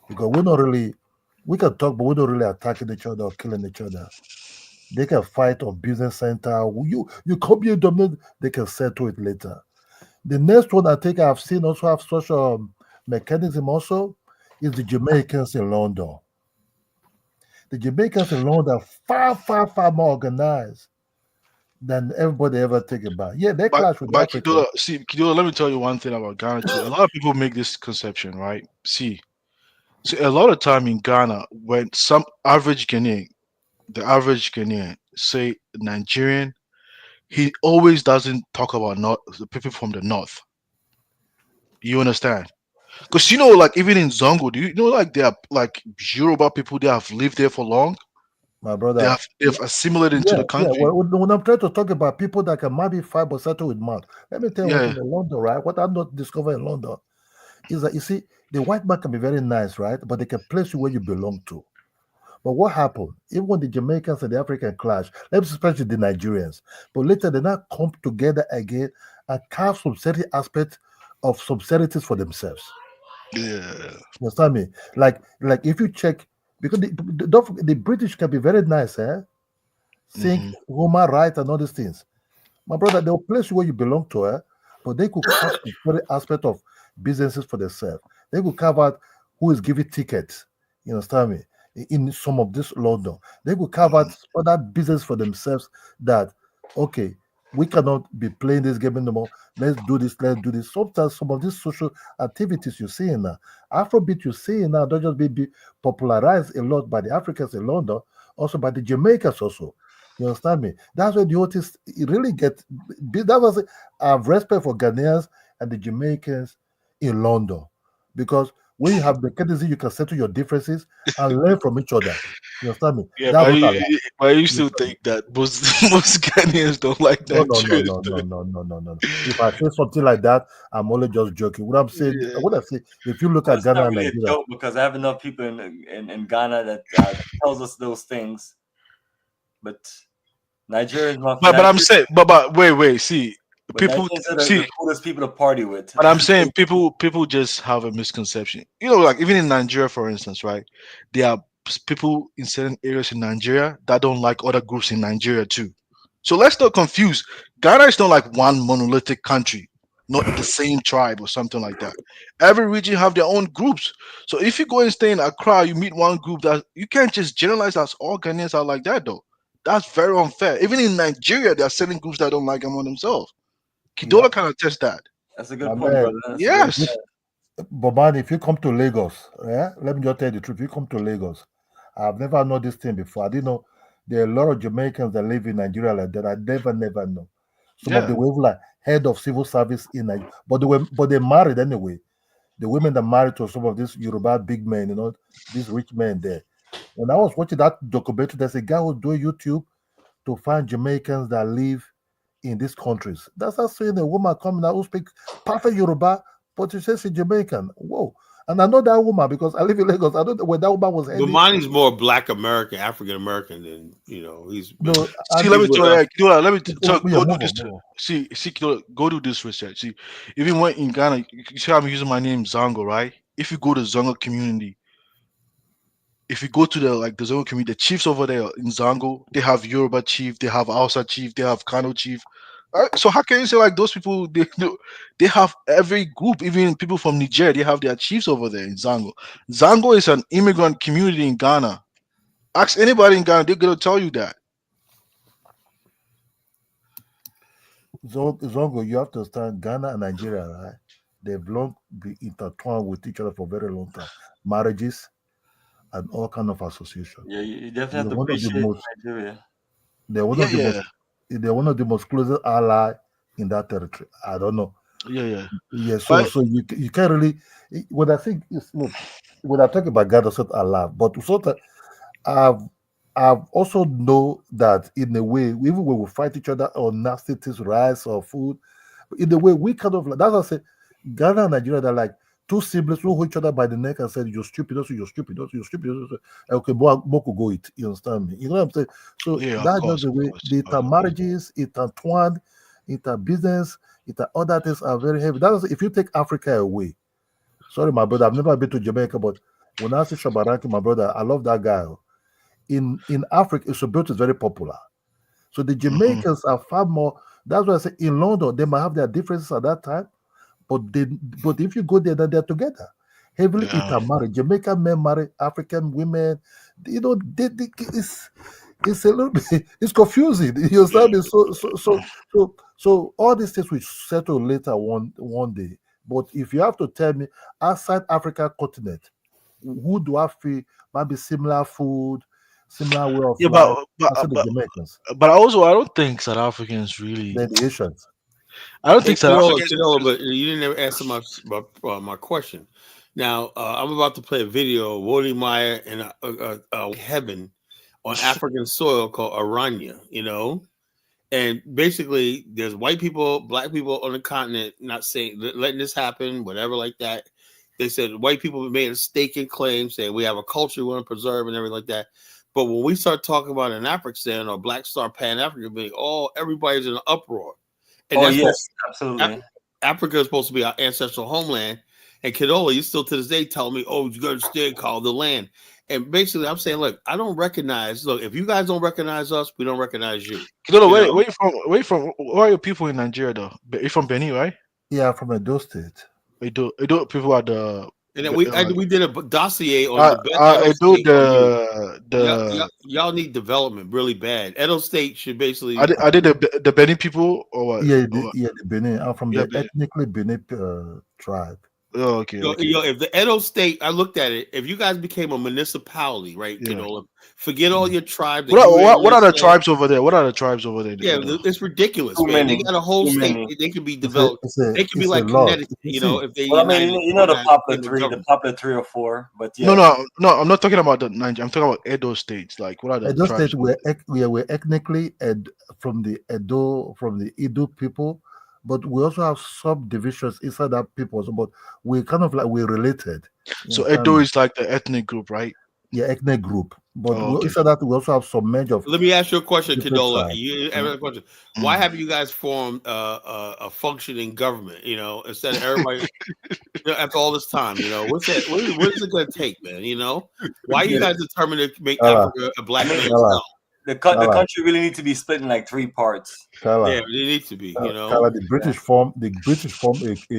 Because we can talk, but we're not really attacking each other or killing each other. They can fight on business center. You come here, they can settle it later. The next one I think I've seen also have such a mechanism also is the Jamaicans in London. The Jamaicans in London are far more organized than everybody ever think about. Yeah, they clash with Africa. Kidola, let me tell you one thing about Ghana too. A lot of people make this conception, right? See, a lot of time in Ghana, when some average Ghanaian, the average Ghanaian, say Nigerian, he always doesn't talk about the people from the north. You understand? Because like even in Zongo, do you know like they are like Yoruba people? They have lived there for long. My brother, they have assimilated into the country. Yeah. When I'm trying to talk about people that can maybe fight but settle with mouth, let me tell you what's in London, right? What I'm not discovering in London is that you see, the white man can be very nice, right? But they can place you where you belong to. But what happened? Even when the Jamaicans and the African clash, especially the Nigerians, but later they now come together again and carve some certain aspects of subsidiaries for themselves. Yeah. You understand me? Like if you check, because the British can be very nice, think human rights and all these things. My brother, they'll place you where you belong to, but they could carve some certain aspect of businesses for themselves. They could carve out who is giving tickets. You understand me? In some of this London, they could carve out other business for themselves that, okay, we cannot be playing this game anymore. Let's do this. Sometimes some of these social activities you see now, Afrobeat you see now, don't just be popularized a lot by the Africans in London, also by the Jamaicans also. You understand me? That's where the artists really get. That was I have respect for Ghanaians and the Jamaicans in London, because when you have the courtesy, you can settle your differences and learn from each other. You understand me? Yeah, That's but what I you, like. but you still think that most most Ghanaians don't like No. Nigerians. If I say something like that, I'm only just joking. What I'm saying, what I say, if you look Well, at it's Ghana not and really a Nigeria, joke because I have enough people in Ghana that tells us those things. But Nigerians, But I'm saying, but wait, see, but people Nigerians are the see. coolest people to party with. But I'm saying people just have a misconception. You know, like even in Nigeria, for instance, right? There are people in certain areas in Nigeria that don't like other groups in Nigeria too. So let's not confuse. Ghana is not like one monolithic country, not the same tribe or something like that. Every region have their own groups. So if you go and stay in Accra, you meet one group that you can't just generalize as all Ghanaians are like that though. That's very unfair. Even in Nigeria, there are certain groups that don't like among themselves. Kidola can attest that. That's a my good point, man, brother. That's Yes. a good point. but man, if you come to Lagos, yeah, let me just tell you the truth. If you come to Lagos, I've never known this thing before. I didn't know there are a lot of Jamaicans that live in Nigeria like that. I never know. Some of Yeah. them were even like head of civil service in Nigeria, but they married anyway. The women that married to some of these Yoruba big men, you know, these rich men there. When I was watching that documentary, there's a guy who's doing YouTube to find Jamaicans that live in these countries. That's not saying a woman coming out who speaks perfect Yoruba, but she says she's Jamaican. Whoa. And I know that woman because I live in Lagos. I know where that woman was heading. Bomani's more Black American, African American than he's. No, See, let me tell you, Kidola, let me tell, yeah, go do move this. on, move on. See, Kidola, go do this research. See, even when in Ghana, you see, I'm using my name Zongo, right? If you go to Zongo community, if you go to the Zongo community, the chiefs over there in Zongo, they have Yoruba chief, they have Hausa chief, they have Kano chief. So how can you say like those people? They have every group, even people from Niger, they have their chiefs over there in Zango. Zango is an immigrant community in Ghana. Ask anybody in Ghana, they're gonna tell you that. Zongo, you have to understand Ghana and Nigeria, right? They've long been intertwined with each other for a very long time. Marriages and all kind of association. Yeah, you definitely have to One of the appreciate most, Nigeria. they're one of the most closest ally in that territory. I don't know. Yeah. So you can't really. When I think look, when I talk about Ghana, sort of laugh, but sort of I've also know that in a way, even when we fight each other on nasty things, rice or food, in the way we kind of like that's what I say. Ghana and Nigeria, they're like two siblings who hold each other by the neck and said, "You're stupid, also you're stupid, also you're stupid." Okay, Moko go it. You understand me? You know what I'm saying? So that's just the way the intermarriages, intertwined, inter-business, other things are very heavy. That's if you take Africa away. Sorry, my brother, I've never been to Jamaica, but when I see Shabaraki, my brother, I love that guy. In Africa, Isobel is very popular. So the Jamaicans are far more. That's why I say in London they might have their differences at that time, but if you go there, then they're together. Heavily intermarried. Jamaican men marry African women. You know, it's a little bit it's confusing. You understand me? So all these things will settle later one day. But if you have to tell me outside Africa continent, who do I feel might be similar food, similar way of life? The Jamaicans. But also, I don't think South Africans really. They're the Asians. I don't think South Africans. But you didn't ever answer my question. Now I'm about to play a video of Wody Meyer and Heaven on African soil called Aranya. You know, and basically there's white people, black people on the continent not saying letting this happen, whatever like that. They said white people made a staking claim saying we have a culture we want to preserve and everything like that. But when we start talking about an African or Black Star Pan-African being, everybody's in an uproar. And yes, absolutely. Africa is supposed to be our ancestral homeland. And Kidola, you still to this day tell me, you got to stay called the land. And basically, I'm saying, look, I don't recognize. Look, if you guys don't recognize us, we don't recognize you. Kidola, where are your people in Nigeria though? You're from Benin, right? Yeah, from Edo State. Edo people are the. And then we did a dossier on y'all need development really bad. Edo State should basically. Are they the Benin people or what? Yeah, the Benin. I'm from the ethnically Benin tribe. Oh, okay, okay. If the Edo State, I looked at it. If you guys became a municipality, right? Yeah. Forget all your tribes. that What you are, what are the enlisted. tribes over there? What are the tribes over there? Yeah, it's ridiculous, man. They got a whole state. They can be developed. They can be like Connecticut, if they. Well, I mean, united you know the around popular government. three or four, but yeah. No. I'm not talking about the Niger. I'm talking about Edo states. Like, what are the Edo tribes? State, we're ethnically from the Edo people, but we also have subdivisions inside that people. So, but we're kind of like we're related. So Edo is like the ethnic group, right? Yeah, ethnic group. But okay. inside that we also have some merge of. Let me ask you a question, different Kadola. tribes. You have a question. Why haven't you guys formed a functioning government? Instead of everybody after all this time. What's that? What is it going to take, man? Why are you guys determined to make Africa a black man's town? The country really needs to be split in like 3 parts. Kala, Yeah, it needs to be. Kala, the British form a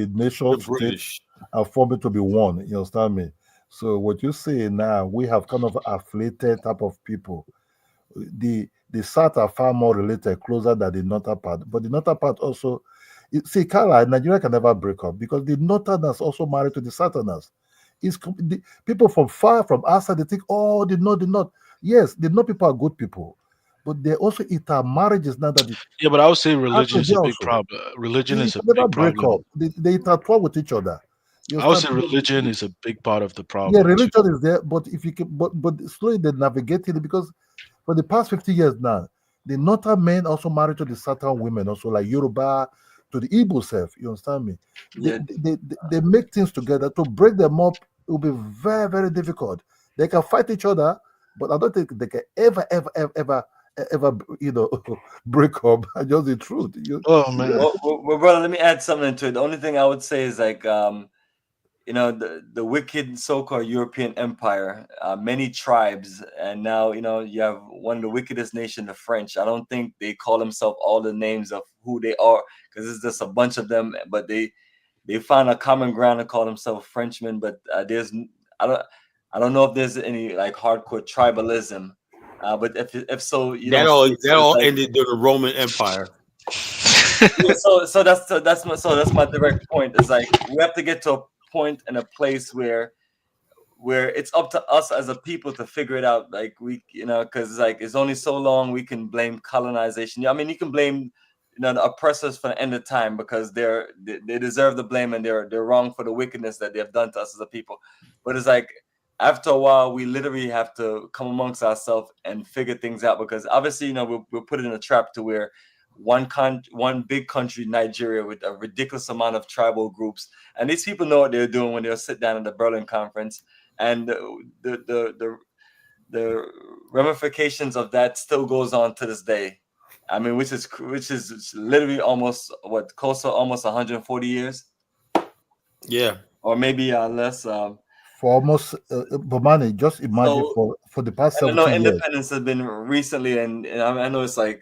nation state and form it to be one. You understand me? So what you say now, we have kind of affiliated type of people. The South are far more related, closer than the northern part. But the northern part also, see, Kala, Nigeria can never break up because the northerners also married to the southerners. People from outside, they think, oh, the north. Yes, the north people are good people. But they also marriages now that yeah, but I would say religion is a big problem. Religion is a big problem. They intertwine with each other. I would say religion is a big part of the problem. Yeah, religion is there, but if you can, but slowly they navigate it because for the past 50 years now, the northern men also married to the southern women, also like Yoruba to the Igbo self. You understand me? Yeah. They make things together. To break them up, it will be very, very difficult. They can fight each other, but I don't think they can ever break up. Just the truth. Oh man. Well, brother, let me add something to it. The only thing I would say is like the wicked so-called European empire, many tribes, and now you have one of the wickedest nation, the French. I don't think they call themselves all the names of who they are because it's just a bunch of them, but they find a common ground to call themselves Frenchmen. But I don't know if there's any like hardcore tribalism. But if so, that all ended during the Roman Empire. Yeah, so that's my direct point. Is like we have to get to a point and a place where it's up to us as a people to figure it out. Like because it's only so long we can blame colonization. I mean, you can blame the oppressors for the end of time because they deserve the blame and they're wrong for the wickedness that they have done to us as a people. But it's like, after a while, we literally have to come amongst ourselves and figure things out because obviously, we're put in a trap to where one big country, Nigeria, with a ridiculous amount of tribal groups, and these people know what they're doing when they'll sit down at the Berlin Conference, and the ramifications of that still goes on to this day. I mean, which is literally almost close to almost 140 years. Yeah, or maybe less. For almost, Bomani, just imagine for the past 70 years. Independence has been recently, and I know it's like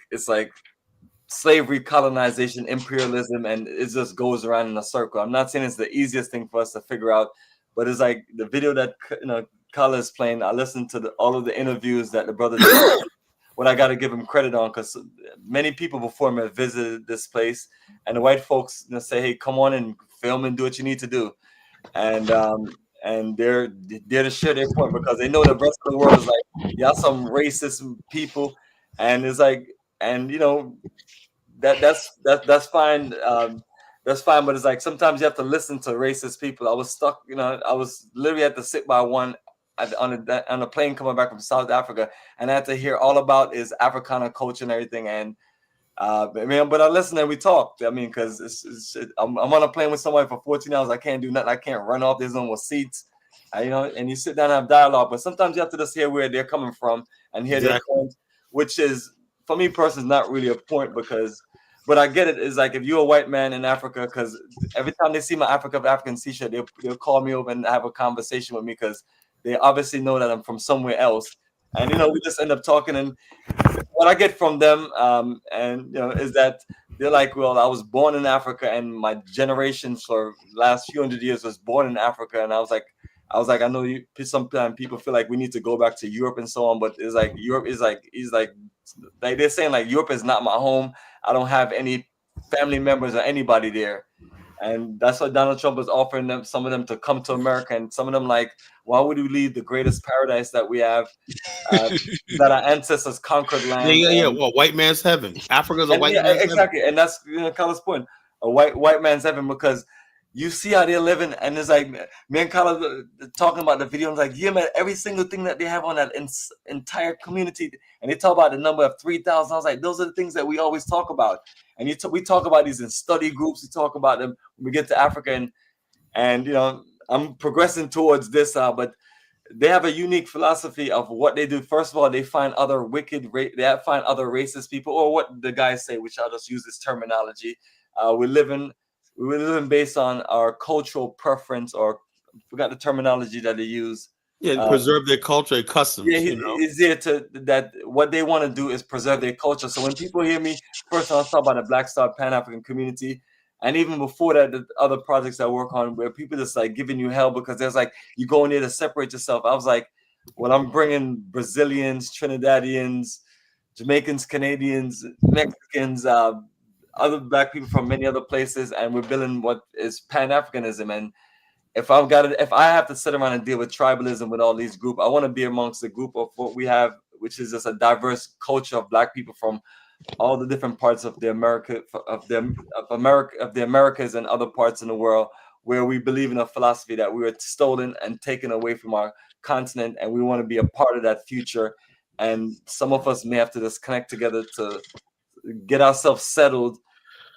slavery, colonization, imperialism, and it just goes around in a circle. I'm not saying it's the easiest thing for us to figure out, but it's like the video that Kala is playing. I listened to all of the interviews that the brother did. What I got to give him credit on, because many people before me have visited this place, and the white folks say, "Hey, come on and film and do what you need to do," and they're to share their point because they know the rest of the world is like, y'all some racist people, and it's like, and that's fine, but it's like sometimes you have to listen to racist people. I was stuck, I was literally had to sit by one on a plane coming back from South Africa, and I had to hear all about his Africana culture and everything, and but I listened and we talked. I mean, because I'm on a plane with somebody for 14 hours. I can't do nothing. I can't run off. There's no more seats. And you sit down and have dialogue. But sometimes you have to just hear where they're coming from and hear their point, which is, for me personally, not really a point but I get it. It's like if you're a white man in Africa, because every time they see my African t-shirt, they'll call me over and have a conversation with me because they obviously know that I'm from somewhere else. And we just end up talking, and what I get from them, is that they're like, "Well, I was born in Africa, and my generation for the last few hundred years was born in Africa." And I was like, I know sometimes people feel like we need to go back to Europe and so on, but it's like Europe is like they're saying like Europe is not my home. I don't have any family members or anybody there. And that's why Donald Trump was offering them, some of them, to come to America, and some of them like, why would we leave the greatest paradise that we have, that our ancestors conquered land? Yeah. Well, white man's heaven. Africa's a white man's exactly. heaven. And that's Carlos' point. A white man's heaven, because you see how they're living, and it's like me and Carlos talking about the video. I'm like, yeah, man, every single thing that they have on that entire community, and they talk about the number of 3,000. I was like, those are the things that we always talk about. And we talk about these in study groups. We talk about them when we get to Africa, and you know, I'm progressing towards this, but they have a unique philosophy of what they do. First of all, they find other they find other racist people, or what the guys say, which I'll just use this terminology. We're living based on our cultural preference, or I forgot the terminology that they use. Yeah, preserve their culture and customs. Yeah, you know? is there that what they want to do is preserve their culture. So when people hear me, first I'll talk about the Black Star Pan-African community, and even before that, the other projects I work on where people just like giving you hell because there's like you go in there to separate yourself. I was like, well, I'm bringing Brazilians, Trinidadians, Jamaicans, Canadians, Mexicans, other Black people from many other places, and we're building what is Pan-Africanism. And if I have to sit around and deal with tribalism with all these groups, I want to be amongst the group of what we have, which is just a diverse culture of Black people from all the different parts of the Americas and other parts in the world, where we believe in a philosophy that we were stolen and taken away from our continent, and we want to be a part of that future. And some of us may have to just connect together to get ourselves settled.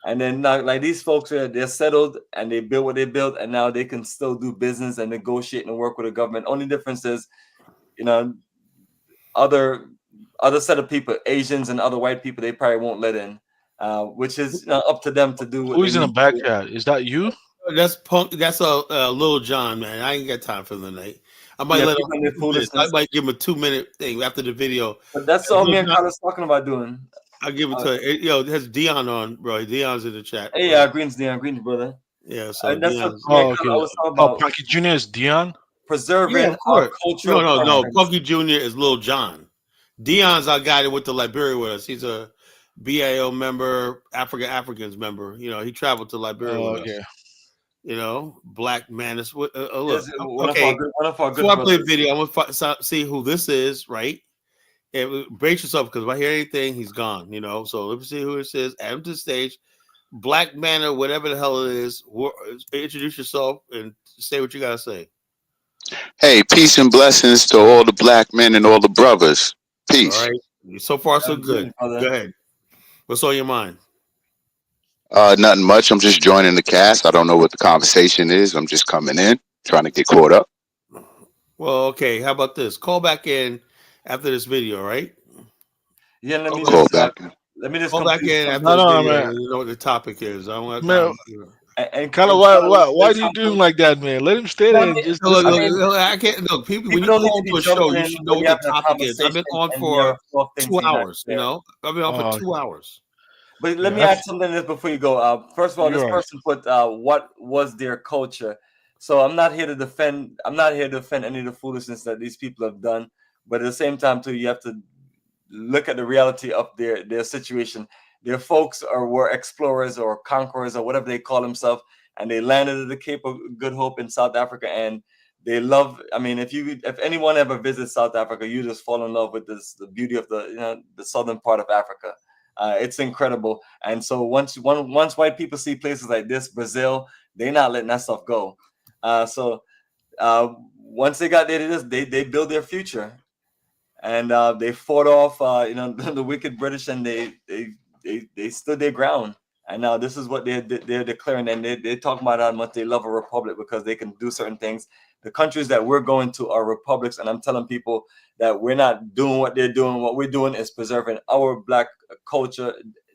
And then now, like these folks, they're settled and they built what they built, and now they can still do business and negotiate and work with the government. Only difference is, you know, other set of people, Asians and other white people, they probably won't let in, which is up to them to do. Who's in the backyard? Is that you? That's Punk. That's a Lil John, man. I ain't got time for the night. I might I might give him a 2-minute thing after the video. But that's all me and Carlos talking about doing. I'll give it to you. Yo, it has Dion on, bro. Dion's in the chat. Hey, yeah, Green's brother. Yeah, so that's Dion. what I was talking about. Punky Jr. is Dion? Preserving our culture. No. Punky Jr. is Lil John. Dion's our guy that went to Liberia with us. He's a BAO member, Africans member. You know, he traveled to Liberia with us. You know, Black man. Look, okay. Before I play a video, I'm gonna see who this is, right? And brace yourself, because if I hear anything, he's gone. You know, so let me see who this is. Add him to the stage. Black Manor, whatever the hell it is. Introduce yourself and say what you gotta say. Hey, peace and blessings to all the black men and all the brothers. Peace. All right. So far, so good. Go ahead. What's on your mind? Nothing much. I'm just joining the cast. I don't know what the conversation is. I'm just coming in, trying to get caught up. Well, okay. How about this? Call back in after this video, right? Yeah, let me call back. Let me just call back in after No, this video. man. You know what the topic is. I want Man, and kind of why do you do him like that, man? Let him stay there. And just look, I can't look. People when you don't call need to to a be jumping show, you in should know when what you the have a topic is. I've been on conversation for and there are 2 things hours. there. You know, I've been on for 2 hours. But let me add something to this before you go. First of all, this person put what was their culture. So I'm not here to defend. I'm not here to defend any of the foolishness that these people have done. But at the same time, too, you have to look at the reality of their situation. Their folks were explorers or conquerors or whatever they call themselves, and they landed at the Cape of Good Hope in South Africa. And they love. I mean, if anyone ever visits South Africa, you just fall in love with the beauty of the southern part of Africa. It's incredible. And so once white people see places like this, Brazil, they're not letting that stuff go. So once they got there, they build their future, and they fought off the wicked British, and they stood their ground. And now this is what they're declaring, and they're talking about how much they love a republic because they can do certain things. The countries that we're going to are republics, and I'm telling people that we're not doing what they're doing. What we're doing is preserving our Black culture,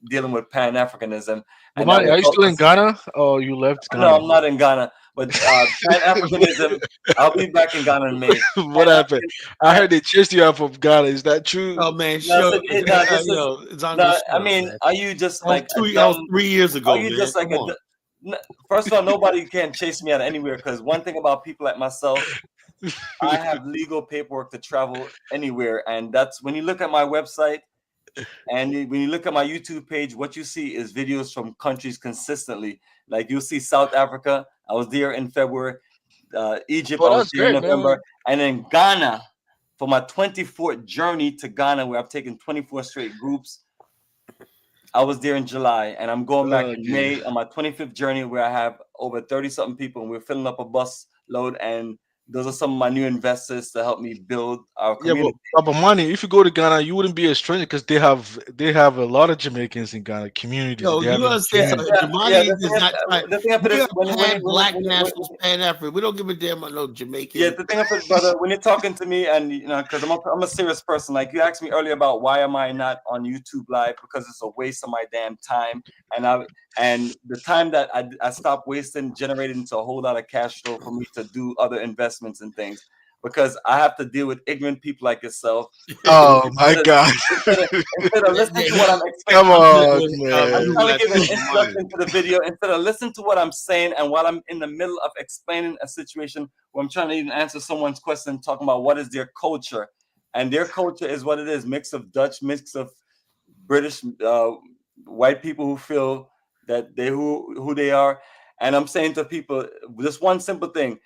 dealing with Pan-Africanism. And are you still in Ghana, or you left Ghana? No, I'm not in Ghana. But Pan-Africanism, I'll be back in Ghana in May. What happened? I heard they chased you out of Ghana. Is that true? Oh man, I mean, are you just like 3 years ago? Are you just like first of all, nobody can chase me out of anywhere, because one thing about people like myself, I have legal paperwork to travel anywhere, and that's when you look at my website. And when you look at my YouTube page, what you see is videos from countries consistently. Like you'll see South Africa. I was there in February. Egypt, Oh, I was that's there in great, man. November. And then Ghana, for my 24th journey to Ghana, where I've taken 24 straight groups. I was there in July, and I'm going back in May on my 25th journey, where I have over 30-something people, and we're filling up a bus load. And those are some of my new investors to help me build our Yeah, community. but money. If you go to Ghana, you wouldn't be a stranger because they have a lot of Jamaicans in Ghana communities. Yo, They have you a understand? community. Jamani is not the thing of it we is are when Black it- nationals, Pan African. We don't give a damn about no Jamaican. Yeah, the thing of it, brother, when you're talking to me, and you know, because I'm a serious person. Like you asked me earlier about why am I not on YouTube Live, because it's a waste of my damn time, and the time that I stopped wasting generated into a whole lot of cash flow for me to do other investments and things. Because I have to deal with ignorant people like yourself. Oh my God! Instead of listening to what I'm explaining, Come on, man. I'm trying to give an introduction to the video. Instead of listening to what I'm saying, and while I'm in the middle of explaining a situation where I'm trying to even answer someone's question, talking about what is their culture, and their culture is what it is: mix of Dutch, mix of British, white people who feel that they who they are. And I'm saying to people, just one simple thing.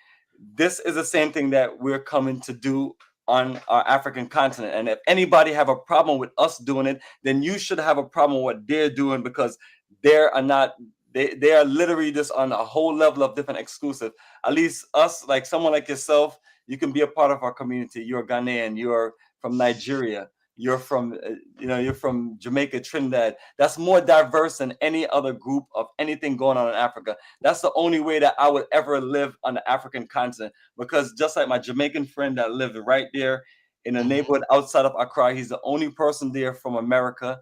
This is the same thing that we're coming to do on our African continent. And if anybody have a problem with us doing it, then you should have a problem with what they're doing, because they are literally just on a whole level of different exclusive. At least us, like someone like yourself, you can be a part of our community. You're Ghanaian, you're from Nigeria, you're from you're from Jamaica, Trinidad. That's more diverse than any other group of anything going on in Africa. That's the only way that I would ever live on the African continent, because just like my Jamaican friend that lived right there in a neighborhood outside of Accra, he's the only person there from America,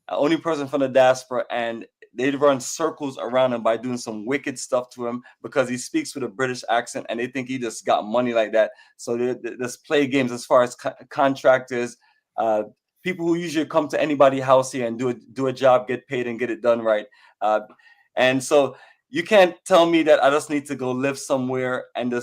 the only person from the diaspora, and they run circles around him by doing some wicked stuff to him because he speaks with a British accent, and they think he just got money like that. So they just play games as far as contractors, people who usually come to anybody's house here and do a job, get paid, and get it done right. And so you can't tell me that I just need to go live somewhere and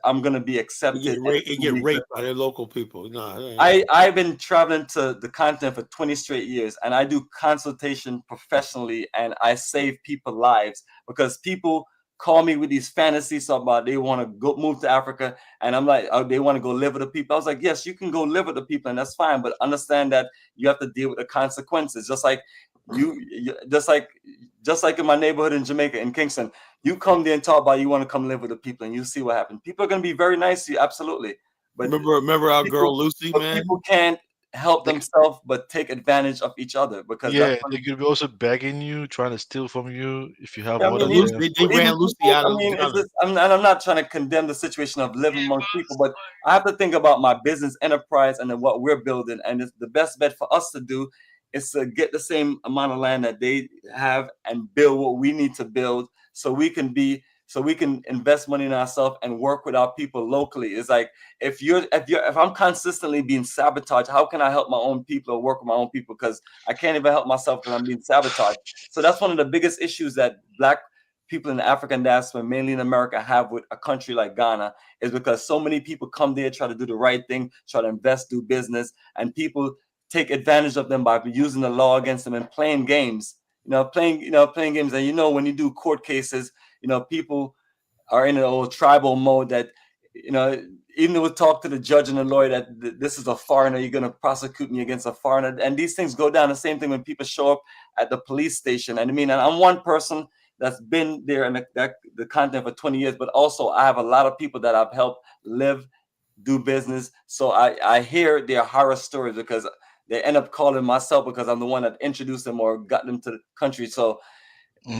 I'm gonna be accepted. You get raped by their local people. No, I've been traveling to the continent for 20 straight years, and I do consultation professionally, and I save people lives, because people call me with these fantasies about they want to go move to Africa, and I'm like, oh, they want to go live with the people. I was like, yes, you can go live with the people, and that's fine, but understand that you have to deal with the consequences. Just like just like in my neighborhood in Jamaica, in Kingston, you come there and talk about you want to come live with the people, and you see what happens. People are going to be very nice to you, absolutely. But remember our girl Lucy, man. People can't help themselves but take advantage of each other, because Yeah, they could be also begging you, trying to steal from you if you have I more than mean, them. They ran Lucy out of it's just, I'm not trying to condemn the situation of living among people, but I have to think about my business enterprise and then what we're building. And it's the best bet for us to do is to get the same amount of land that they have and build what we need to build, so we can invest money in ourselves and work with our people locally. It's like if I'm consistently being sabotaged, how can I help my own people or work with my own people? Because I can't even help myself because I'm being sabotaged. So that's one of the biggest issues that Black people in the African diaspora, mainly in America, have with a country like Ghana, is because so many people come there, try to do the right thing, try to invest, do business, and people take advantage of them by using the law against them and playing games. Playing games. And when you do court cases, people are in an old tribal mode that, even though we talk to the judge and the lawyer that this is a foreigner, you're going to prosecute me against a foreigner. And these things go down the same thing when people show up at the police station. And and I'm one person that's been there in the continent for 20 years, but also I have a lot of people that I've helped live, do business. So I hear their horror stories, because they end up calling myself because I'm the one that introduced them or got them to the country. So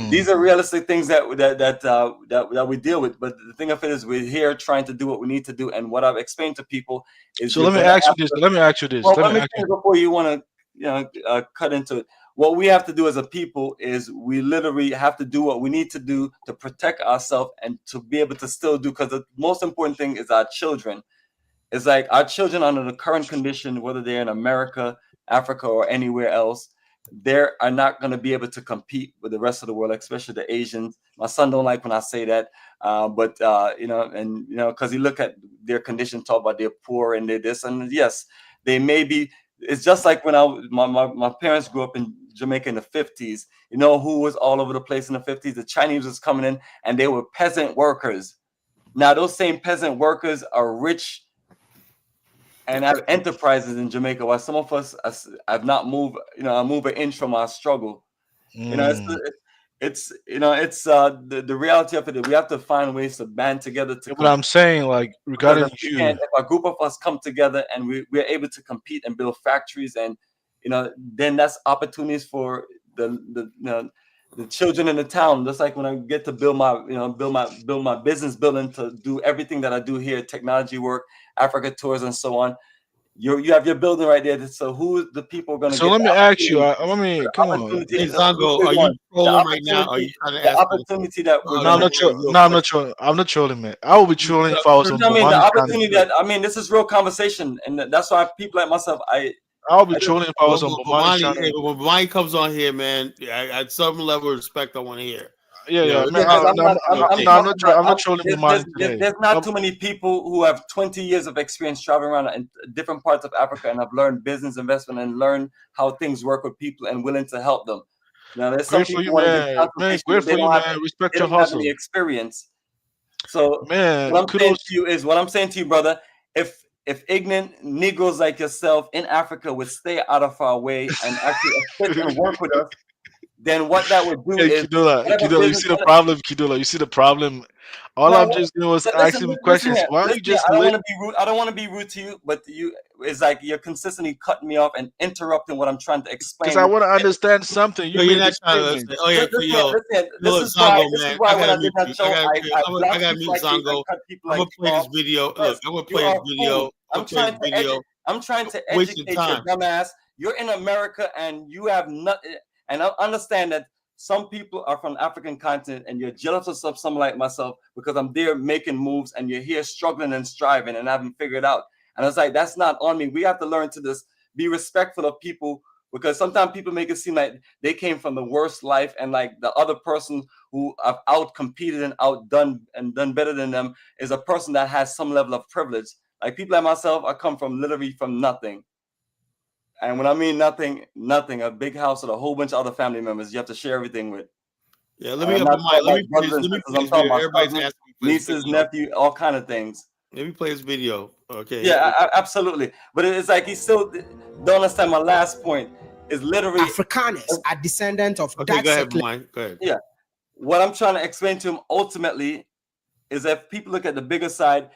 these are realistic things that we deal with. But the thing of it is, we're here trying to do what we need to do. And what I've explained to people is. So let me ask you this. Well, let me before you want to cut into it. What we have to do as a people is we literally have to do what we need to do to protect ourselves and to be able to still do. Because the most important thing is our children. It's like our children under the current condition, whether they're in America, Africa, or anywhere else, they are not going to be able to compete with the rest of the world, especially the Asians. My son don't like when I say that, but because he look at their condition, talk about they're poor and they're this, and yes, they may be it's just like when my parents grew up in Jamaica in the 50s. You know who was all over the place in the 50s? The Chinese was coming in, and they were peasant workers. Now those same peasant workers are rich and have enterprises in Jamaica, while some of us have not moved, I move an inch from our struggle. It's the reality of it. We have to find ways to band together to. But I'm saying, like, regarding you, if a group of us come together and we're able to compete and build factories, and then that's opportunities for the children in the town. Just like when I get to build my business building to do everything that I do here, technology work, Africa tours, and so on. You have your building right there. So who the people are going to? So let me ask you. Come on. Hey, Zongo, are you trolling right now? Are you trying to ask opportunity that? No, I'm not trolling. No, I'm not trolling. I'm not trolling, man. I would be trolling if I was on. The opportunity that this is real conversation, and that's why people like myself, I'll be trolling if I was on Bomani. Hey, when Bomani comes on here, man, at some level of respect, I want to hear. I'm not trolling Bomani today. There's not too many people who have 20 years of experience traveling around in different parts of Africa and have learned business investment and learned how things work with people and willing to help them. Now, there's some people who great for you, man. Respect your hustle. Any experience. So, man, what I'm saying to you, brother, if ignorant Negroes like yourself in Africa would stay out of our way and actually accept and work with us, then what that would do is Kidula, you see the problem, Kidula. You see the problem. I'm just doing was asking questions. Why are you just? I don't want to be rude to you, but it's like you're consistently cutting me off and interrupting what I'm trying to explain. Because I want to understand something. You're not trying to. Oh yeah, this is why when I did that show, I got to mute Zongo. I'm gonna play this video. Look, I'm gonna play this video. I'm trying to educate your dumbass. You're in America and you have nothing. And I understand that some people are from the African continent and you're jealous of someone like myself because I'm there making moves and you're here struggling and striving and haven't figured out. And I was like, that's not on me. We have to learn to be respectful of people, because sometimes people make it seem like they came from the worst life and like the other person who have out-competed and outdone and done better than them is a person that has some level of privilege. Like people like myself, I come from literally from nothing. And when I mean nothing, a big house with a whole bunch of other family members you have to share everything with. Yeah, let me play this video. Everybody's asking nieces, nephew, all kind of things. Let me play this video. Okay. Yeah, absolutely. But it's like he still don't understand my last point. Is literally Afrikaners are descendants of. Okay, go ahead, Mike. Go ahead. Yeah, what I'm trying to explain to him ultimately is if people look at the bigger side,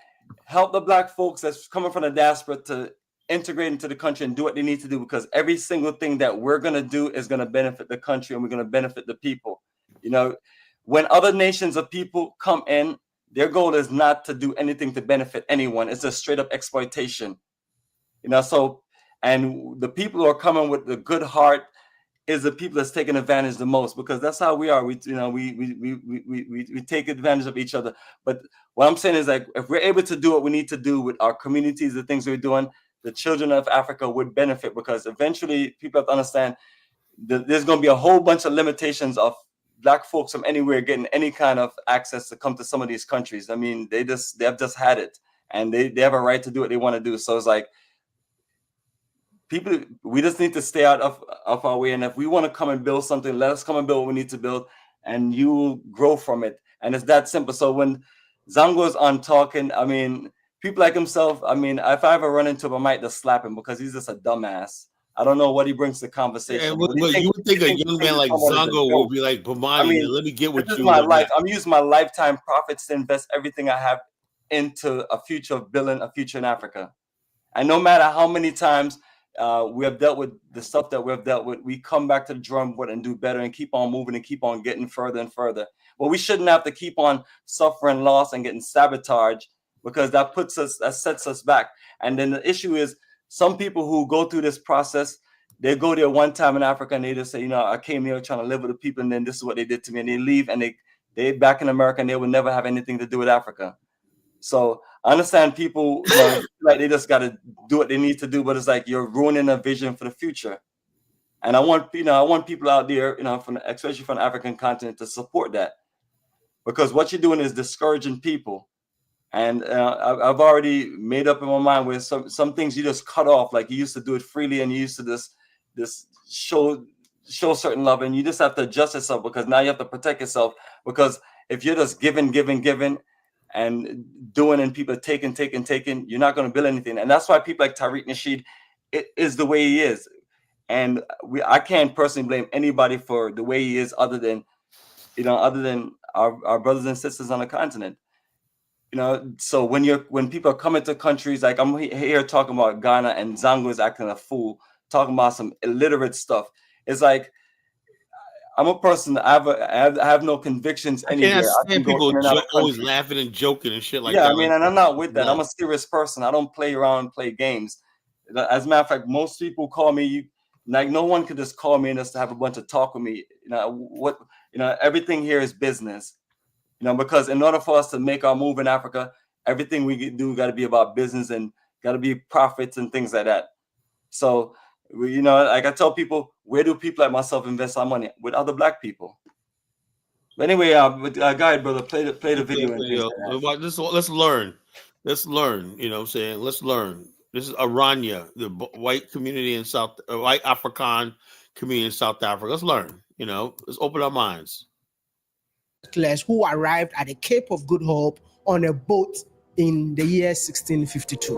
help the black folks that's coming from the diaspora to integrate into the country and do what they need to do, because every single thing that we're going to do is going to benefit the country and we're going to benefit the people. When other nations of people come in, their goal is not to do anything to benefit anyone. It's a straight up exploitation. And the people who are coming with the good heart is the people that's taking advantage the most, because that's how we are. We take advantage of each other. But what I'm saying is, like, if we're able to do what we need to do with our communities, the things we're doing, the children of Africa would benefit, because eventually people have to understand that there's going to be a whole bunch of limitations of black folks from anywhere getting any kind of access to come to some of these countries. I mean, they have just had it, and they have a right to do what they want to do. So it's like, people, we just need to stay out of our way. And if we want to come and build something, let us come and build what we need to build, and you will grow from it. And it's that simple. So when Zongo's on talking, I mean, people like himself, I mean, if I ever run into him, I might just slap him, because he's just a dumbass. I don't know what he brings to the conversation. Yeah, you would think a young man like Zongo would be like, Bomani, I mean, let me get with you. This is my life. I'm using my lifetime profits to invest everything I have into a future of building a future in Africa. And no matter how many times we have dealt with the stuff that we have dealt with, we come back to the drum board and do better and keep on moving and keep on getting further and further. But we shouldn't have to keep on suffering loss and getting sabotaged, because that sets us back. And then the issue is, some people who go through this process, they go there one time in Africa and they just say, I came here trying to live with the people, and then this is what they did to me, and they leave and they back in America and they will never have anything to do with Africa. So I understand people like they just got to do what they need to do, but it's like you're ruining a vision for the future. And I want people out there, especially from the African continent, to support that, because what you're doing is discouraging people. And I've already made up in my mind where some things you just cut off. Like you used to do it freely, and you used to just show certain love, and you just have to adjust yourself because now you have to protect yourself. Because if you're just giving, and doing, and people taking, you're not going to build anything. And that's why people like Tariq Nasheed is the way he is. And I can't personally blame anybody for the way he is, other than our brothers and sisters on the continent. So when people are coming to countries like I'm here talking about Ghana, and Zango is acting a fool, talking about some illiterate stuff. It's like, I'm a person. I have no convictions anywhere. I can't stand people always laughing and joking and shit like that. Yeah, I mean, and I'm not with that. I'm a serious person. I don't play around and play games. As a matter of fact, most people call me. Like, no one could just call me and just have a bunch of talk with me. Everything here is business. Because in order for us to make our move in Africa, everything we do got to be about business and got to be profits and things like that. So, like I tell people, where do people like myself invest our money? With other Black people. But anyway, go ahead, brother. Play the video. Let's learn. Let's learn. You know what I'm saying? Let's learn. This is Aranya, the white community in white African community in South Africa. Let's learn. Let's open our minds. Who arrived at the Cape of Good Hope on a boat in the year 1652.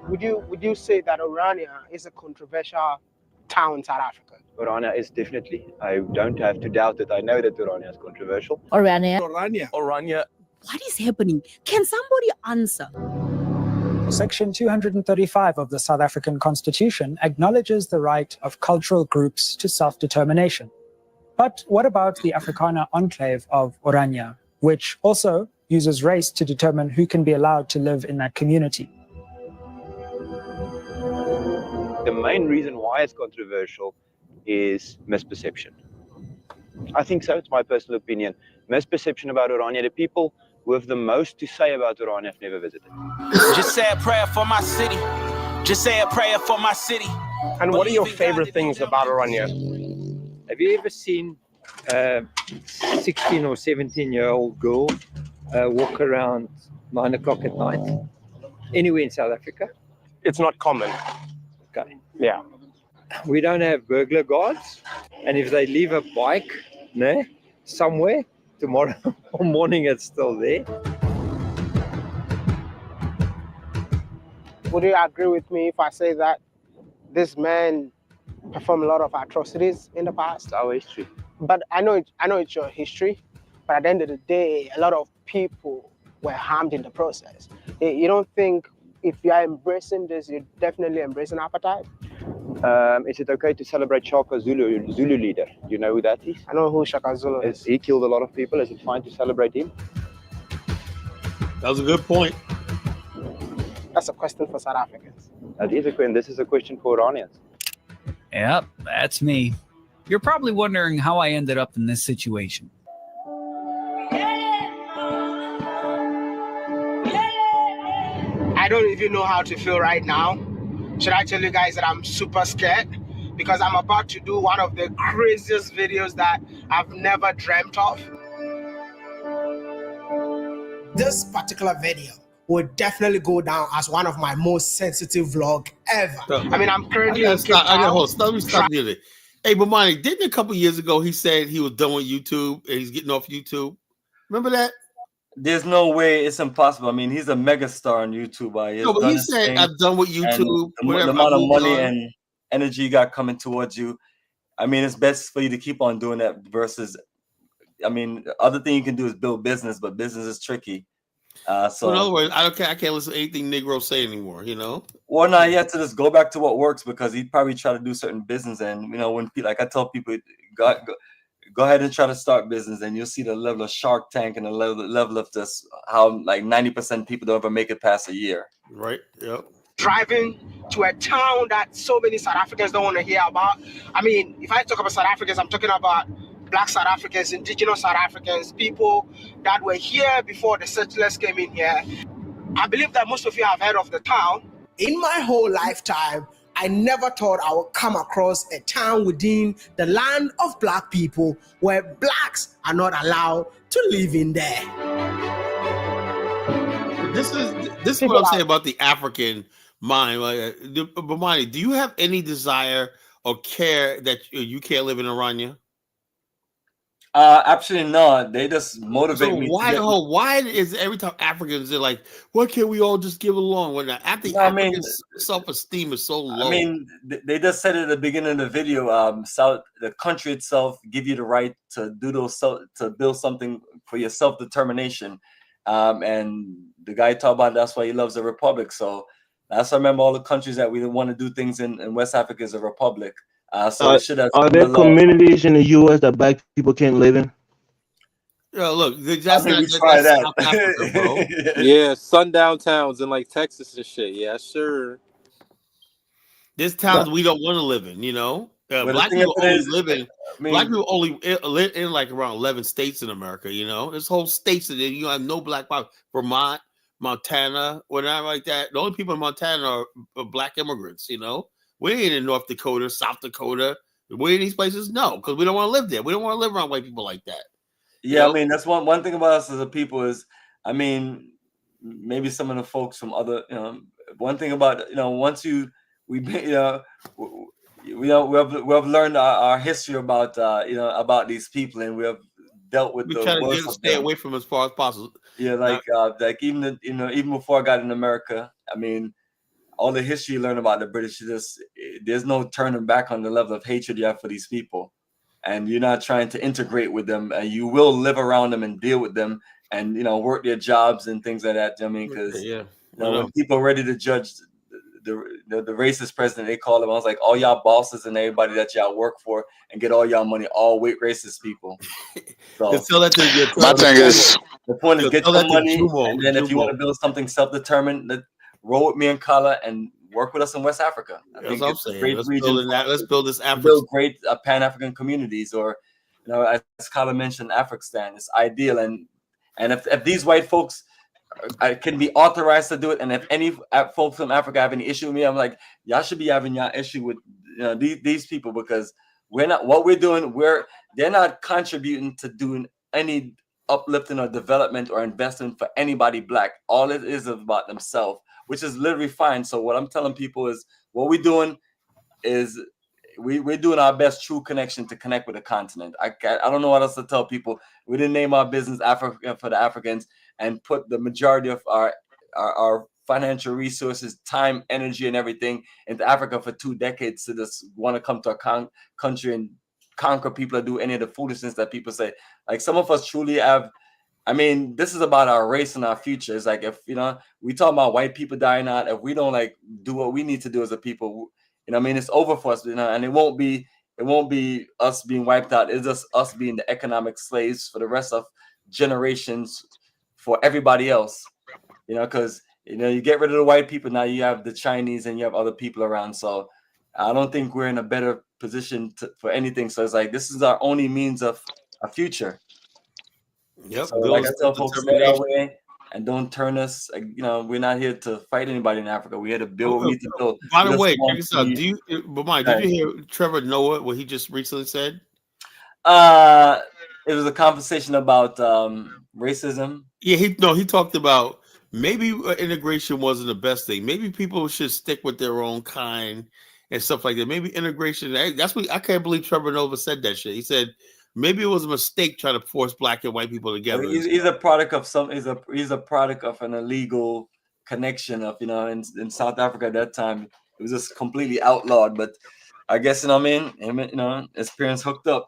Would you say that Orania is a controversial town in South Africa? Orania is definitely. I don't have to doubt it. I know that Orania is controversial. Orania. What is happening? Can somebody answer? Section 235 of the South African Constitution acknowledges the right of cultural groups to self-determination. But what about the Afrikaner enclave of Orania, which also uses race to determine who can be allowed to live in that community? The main reason why it's controversial is misperception. I think so. It's my personal opinion. Misperception about Orania. The people who have the most to say about Orania have never visited. Just say a prayer for my city. Just say a prayer for my city. And what are your favorite things about Orania? Have you ever seen a 16 or 17-year-old girl walk around 9 o'clock at night anywhere in South Africa? It's not common. Okay. Yeah. We don't have burglar guards, and if they leave a bike somewhere, tomorrow morning it's still there. Would you agree with me if I say that this man performed a lot of atrocities in the past? It's our history. But I know it's your history, but at the end of the day, a lot of people were harmed in the process. You don't think if you are embracing this, you're definitely embracing apartheid? Is it okay to celebrate Shaka Zulu leader? Do you know who that is? I know who Shaka Zulu is. He killed a lot of people. Is it fine to celebrate him? That was a good point. That's a question for South Africans. That is a question. This is a question for Iranians. Yep, that's me. You're probably wondering how I ended up in this situation. I don't even know how to feel right now. Should I tell you guys that I'm super scared? Because I'm about to do one of the craziest videos that I've never dreamt of. This particular video will definitely go down as one of my most sensitive vlogs ever. I mean, I'm currently Let me stop you there. Hey, Bomani, didn't a couple years ago he said he was done with YouTube and he's getting off YouTube? Remember that? There's no way. It's impossible. I mean, he's a megastar on YouTube. No, but he said, I'm done with YouTube. The amount of money and energy you got coming towards you. I mean, it's best for you to keep on doing that versus, I mean, the other thing you can do is build business, but business is tricky. So in other words, I can't listen to anything Negro say anymore, Well, no, he had to just go back to what works because he'd probably try to do certain business. And, when like I tell people, go ahead and try to start business and you'll see the level of Shark Tank and the level of just how like 90% people don't ever make it past a year. Right. Yep. Driving to a town that so many South Africans don't want to hear about. I mean, if I talk about South Africans, I'm talking about Black South Africans, indigenous South Africans, people that were here before the settlers came in here. I believe that most of you have heard of the town. In my whole lifetime, I never thought I would come across a town within the land of black people where blacks are not allowed to live in there. This is what I'm saying about the African mind. Like, Bomani, do you have any desire or care that you can't live in Orania? Absolutely not. They just motivate me. Why is every time Africans are like, why can't we all just get along? When Africans' self-esteem is so low. I mean, they just said at the beginning of the video, the country itself give you the right to do to build something for your self-determination. And the guy talked about that's why he loves the republic. So that's why I remember all the countries that we want to do things in West Africa is a republic. So it should have are there communities in the U.S. that black people can't live in? Look, that's South Africa, bro. Yeah, sundown towns in like Texas and shit. Yeah, sure. There's towns we don't want to live in, you know. Black people only live in. Black people only live in like around 11 states in America. You know, there's whole states that you have no black people. Vermont, Montana, whatever like that. The only people in Montana are black immigrants. You know, we ain't in North Dakota, South Dakota. We in these places, no, because we don't want to live there. We don't want to live around white people like that. Yeah, I mean that's one thing about us as a people is, I mean, maybe some of the folks from other, one thing about once we have learned our history about about these people, and we have dealt with we try to stay away from as far as possible. Yeah, like even even before I got in America, I mean, all the history you learn about the British, there's no turning back on the level of hatred you have for these people, and you're not trying to integrate with them, and you will live around them and deal with them, and work their jobs and things like that. I mean, because when people are ready to judge the racist president, they call him. I was like, all y'all bosses and everybody that y'all work for and get all y'all money, all white racist people. So my thing is, the point is get your money, and then if you want to build something self-determined, roll with me in Kala and work with us in West Africa. I think it's a great region. Let's build this Africa. Build great Pan-African communities, or as Kala mentioned, African is ideal. And if these white folks can be authorized to do it, and if any folks from Africa have any issue with me, I'm like, y'all should be having y'all issue with these people, because we're not what we're doing. They're not contributing to doing any uplifting or development or investment for anybody black. All it is about themselves, which is literally fine. So what I'm telling people is what we're doing is we're doing our best true connection to connect with the continent. I don't know what else to tell people. We didn't name our business Africa for the Africans and put the majority of our financial resources, time, energy, and everything into Africa for 2 decades to just want to come to a country and conquer people or do any of the foolishness that people say. Like, some of us truly have. I mean, this is about our race and our future. It's like, if we talk about white people dying out, if we don't do what we need to do as a people, I mean, it's over for us, and it won't be us being wiped out. It's just us being the economic slaves for the rest of generations for everybody else, because you get rid of the white people, now you have the Chinese and you have other people around. So I don't think we're in a better position for anything. So it's like, this is our only means of a future. Yep. So like I tell folks, stay that way and don't turn us. We're not here to fight anybody in Africa. We're here to build what we need to build. By the way, check this out. Did you hear Trevor Noah, what he just recently said? It was a conversation about racism. Yeah, he talked about maybe integration wasn't the best thing. Maybe people should stick with their own kind and stuff like that. Maybe integration. That's what I can't believe Trevor Noah said that shit. He said maybe it was a mistake trying to force black and white people together. He's a product of he's a product of an illegal connection of in South Africa at that time. It was just completely outlawed. But I guess his parents hooked up.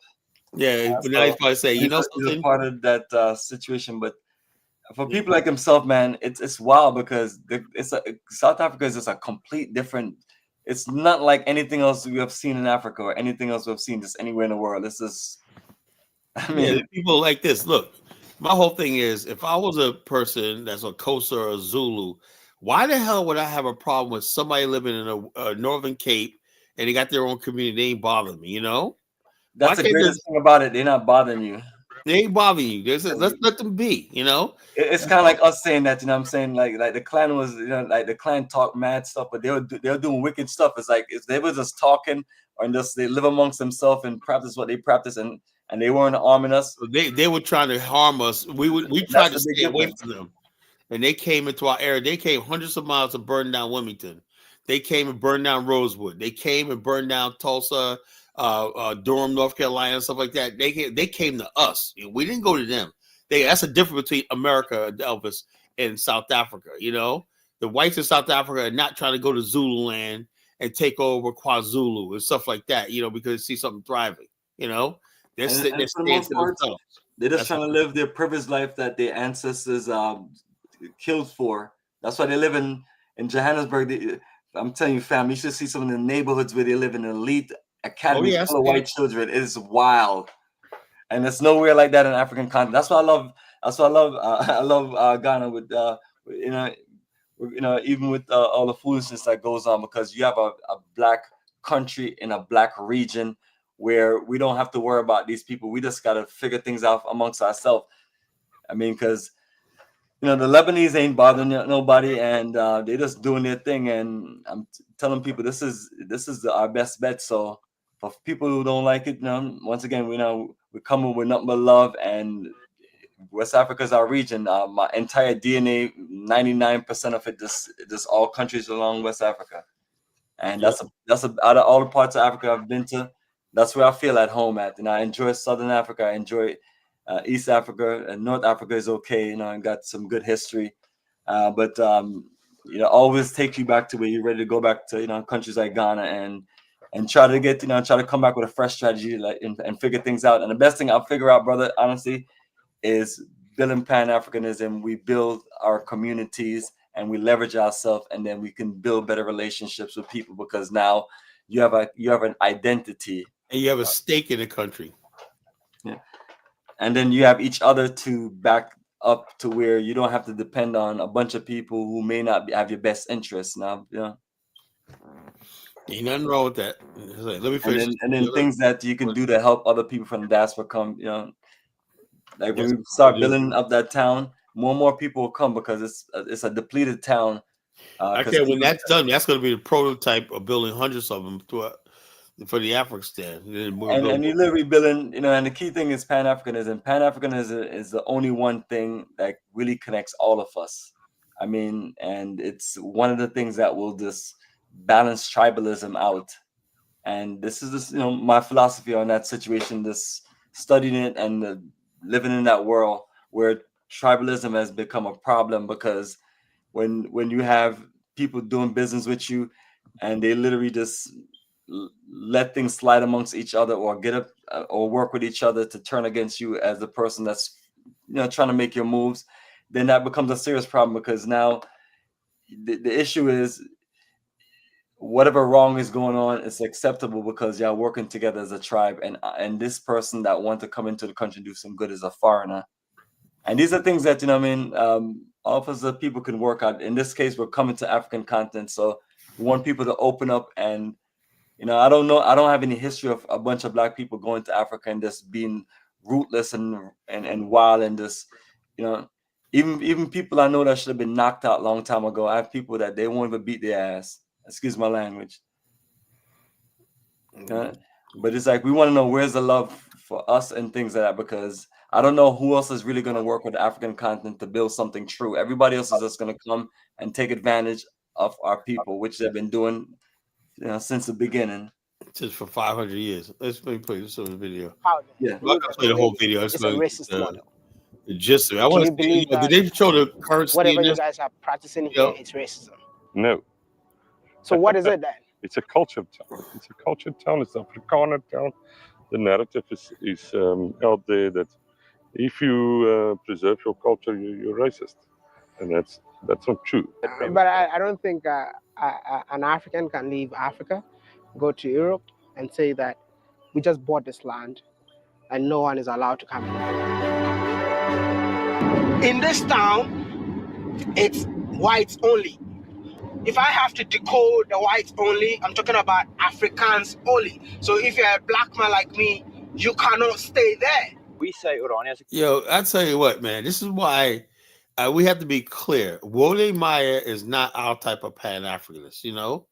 Yeah, but now he's probably saying, something. He's part of that situation. But for people like himself, man, it's wild, because South Africa is just a complete different. It's not like anything else we have seen in Africa or anything else we've seen just anywhere in the world. This is, I mean, people like this. Look, my whole thing is, if I was a person that's a Xhosa or a Zulu, why the hell would I have a problem with somebody living in a Northern Cape and they got their own community? They ain't bothering me, That's the greatest thing about it. They're not bothering you. They ain't bothering you. Let's let them be. You know, It's kind of like us saying that. You know what I'm saying? Like the clan was, you know, like the clan talk mad stuff, but they were doing wicked stuff. It's like if they were just talking or just they live amongst themselves and practice what they practice, and they weren't arming us. They were trying to harm us. We tried to stay away from them, and they came into our area. They came hundreds of miles to burn down Wilmington. They came and burned down Rosewood. They came and burned down Tulsa, Durham, North Carolina, stuff like that. They came to us. We didn't go to them. That's a difference between America, Elvis, and South Africa. You know, the whites in South Africa are not trying to go to Zululand and take over KwaZulu and stuff like that. You know, because they see something thriving. You know, they're And staying for the most to part, themselves. they're just That's trying to live their privileged life that their ancestors killed for. That's why they live in Johannesburg. I'm telling you, fam, you should see some of the neighborhoods where they live in elite academies full of white children. It is wild, and it's nowhere like that in African continent. That's why I love. I love Ghana with you know, even with all the foolishness that goes on, because you have a black country in a black region where we don't have to worry about these people. We just got to figure things out amongst ourselves. I mean, because you know, the Lebanese ain't bothering nobody, and they're just doing their thing. And I'm telling people this is our best bet. So for people who don't like it, you know, once again, we're coming with nothing but love. And West Africa is our region. My entire DNA, 99% of it, just all countries along West Africa. And that's out of all the parts of Africa I've been to, that's where I feel at home at. And I enjoy Southern Africa. I enjoy East Africa, and North Africa is okay, you know, and got some good history. But you know, always take you back to where you're ready to go back to, you know, countries like Ghana, and try to come back with a fresh strategy, like and figure things out. And the best thing I'll figure out, brother, honestly, is building Pan-Africanism. We build our communities and we leverage ourselves, and then we can build better relationships with people, because now you have an identity and you have a stake in the country. Yeah. And then you have each other to back up to where you don't have to depend on a bunch of people who may not have your best interests. Now, you know, ain't nothing wrong with that. Let me finish. And then things that you can do to help other people from the diaspora come. You know, like when we start building up that town, more and more people will come, because it's a depleted town. Okay, when that's done, that's going to be the prototype of building hundreds of them for the Afghanistan. And you're literally building, you know, and the key thing is Pan-Africanism. Pan-Africanism is the only one thing that really connects all of us. I mean, and it's one of the things that will just balance tribalism out. And this is just, you know, my philosophy on that situation, just studying it and living in that world where tribalism has become a problem, because when you have people doing business with you and they literally just let things slide amongst each other, or get up or work with each other to turn against you as the person that's, you know, trying to make your moves, then that becomes a serious problem, because now the issue is whatever wrong is going on, it's acceptable because y'all working together as a tribe, and this person that want to come into the country and do some good is a foreigner. And these are things that, you know what I mean, all of us, the people can work out. In this case, we're coming to African continent, so we want people to open up. And you know, I don't have any history of a bunch of black people going to Africa and just being rootless and wild, and just, you know, even people I know that should have been knocked out a long time ago. I have people that they won't even beat their ass. Excuse my language. But it's like, we want to know where's the love for us and things like that, because I don't know who else is really going to work with the African continent to build something true. Everybody else is just going to come and take advantage of our people, which they've been doing, you know, since the beginning. Just for 500 years. Let's play some of the video. Yeah, I'm not gonna play the whole video. It's a racist model. Just I want to see. Did they show the currency? Whatever you guys are practicing here, it's racism. No. So what is it then? It's a culture town. It's a culture town. It's an Afrikaner town. The narrative is out there that if you preserve your culture, you're racist, and that's not true. But I don't think an African can leave Africa, go to Europe, and say that we just bought this land and no one is allowed to come in. In this town, it's whites only. If I have to decode the whites only, I'm talking about Africans only. So if you're a black man like me, you cannot stay there. we say Orania. Yo, I tell you what, man. This is why we have to be clear. Wole Meyer is not our type of Pan Africanist. You know.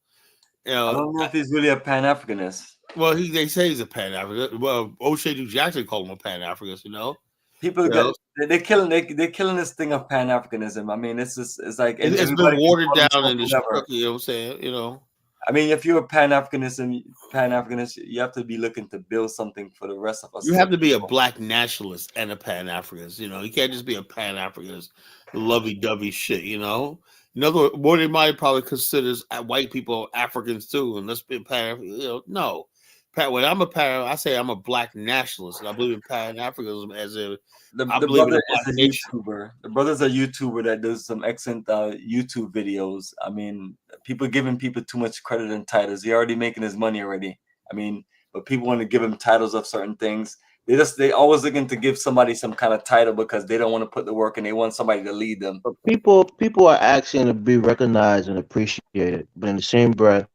I don't know if he's really a Pan Africanist. Well, they say he's a Pan Africanist. Well, O'Shea Jackson called him a Pan Africanist. You know. People they're killing this thing of Pan Africanism. I mean, it's like it's been watered down and destroyed. You know what I'm saying? You know. I mean, if you're a Pan Africanist, you have to be looking to build something for the rest of us. You have to be a black nationalist and a Pan Africanist. You know, you can't just be a Pan Africanist, lovey-dovey shit. You know. In other words, Wole Meyer probably considers white people Africans too, and let's be Pan African. You know, no. When I'm a Pan, I say I'm a black nationalist, and I believe in Pan Africanism as a. The brother is a YouTuber. The brother's a YouTuber that does some excellent YouTube videos. I mean, people giving people too much credit and titles. He's already making his money already. I mean, but people want to give him titles of certain things. They always looking to give somebody some kind of title because they don't want to put the work and they want somebody to lead them. But people are asking to be recognized and appreciated, but in the same breath,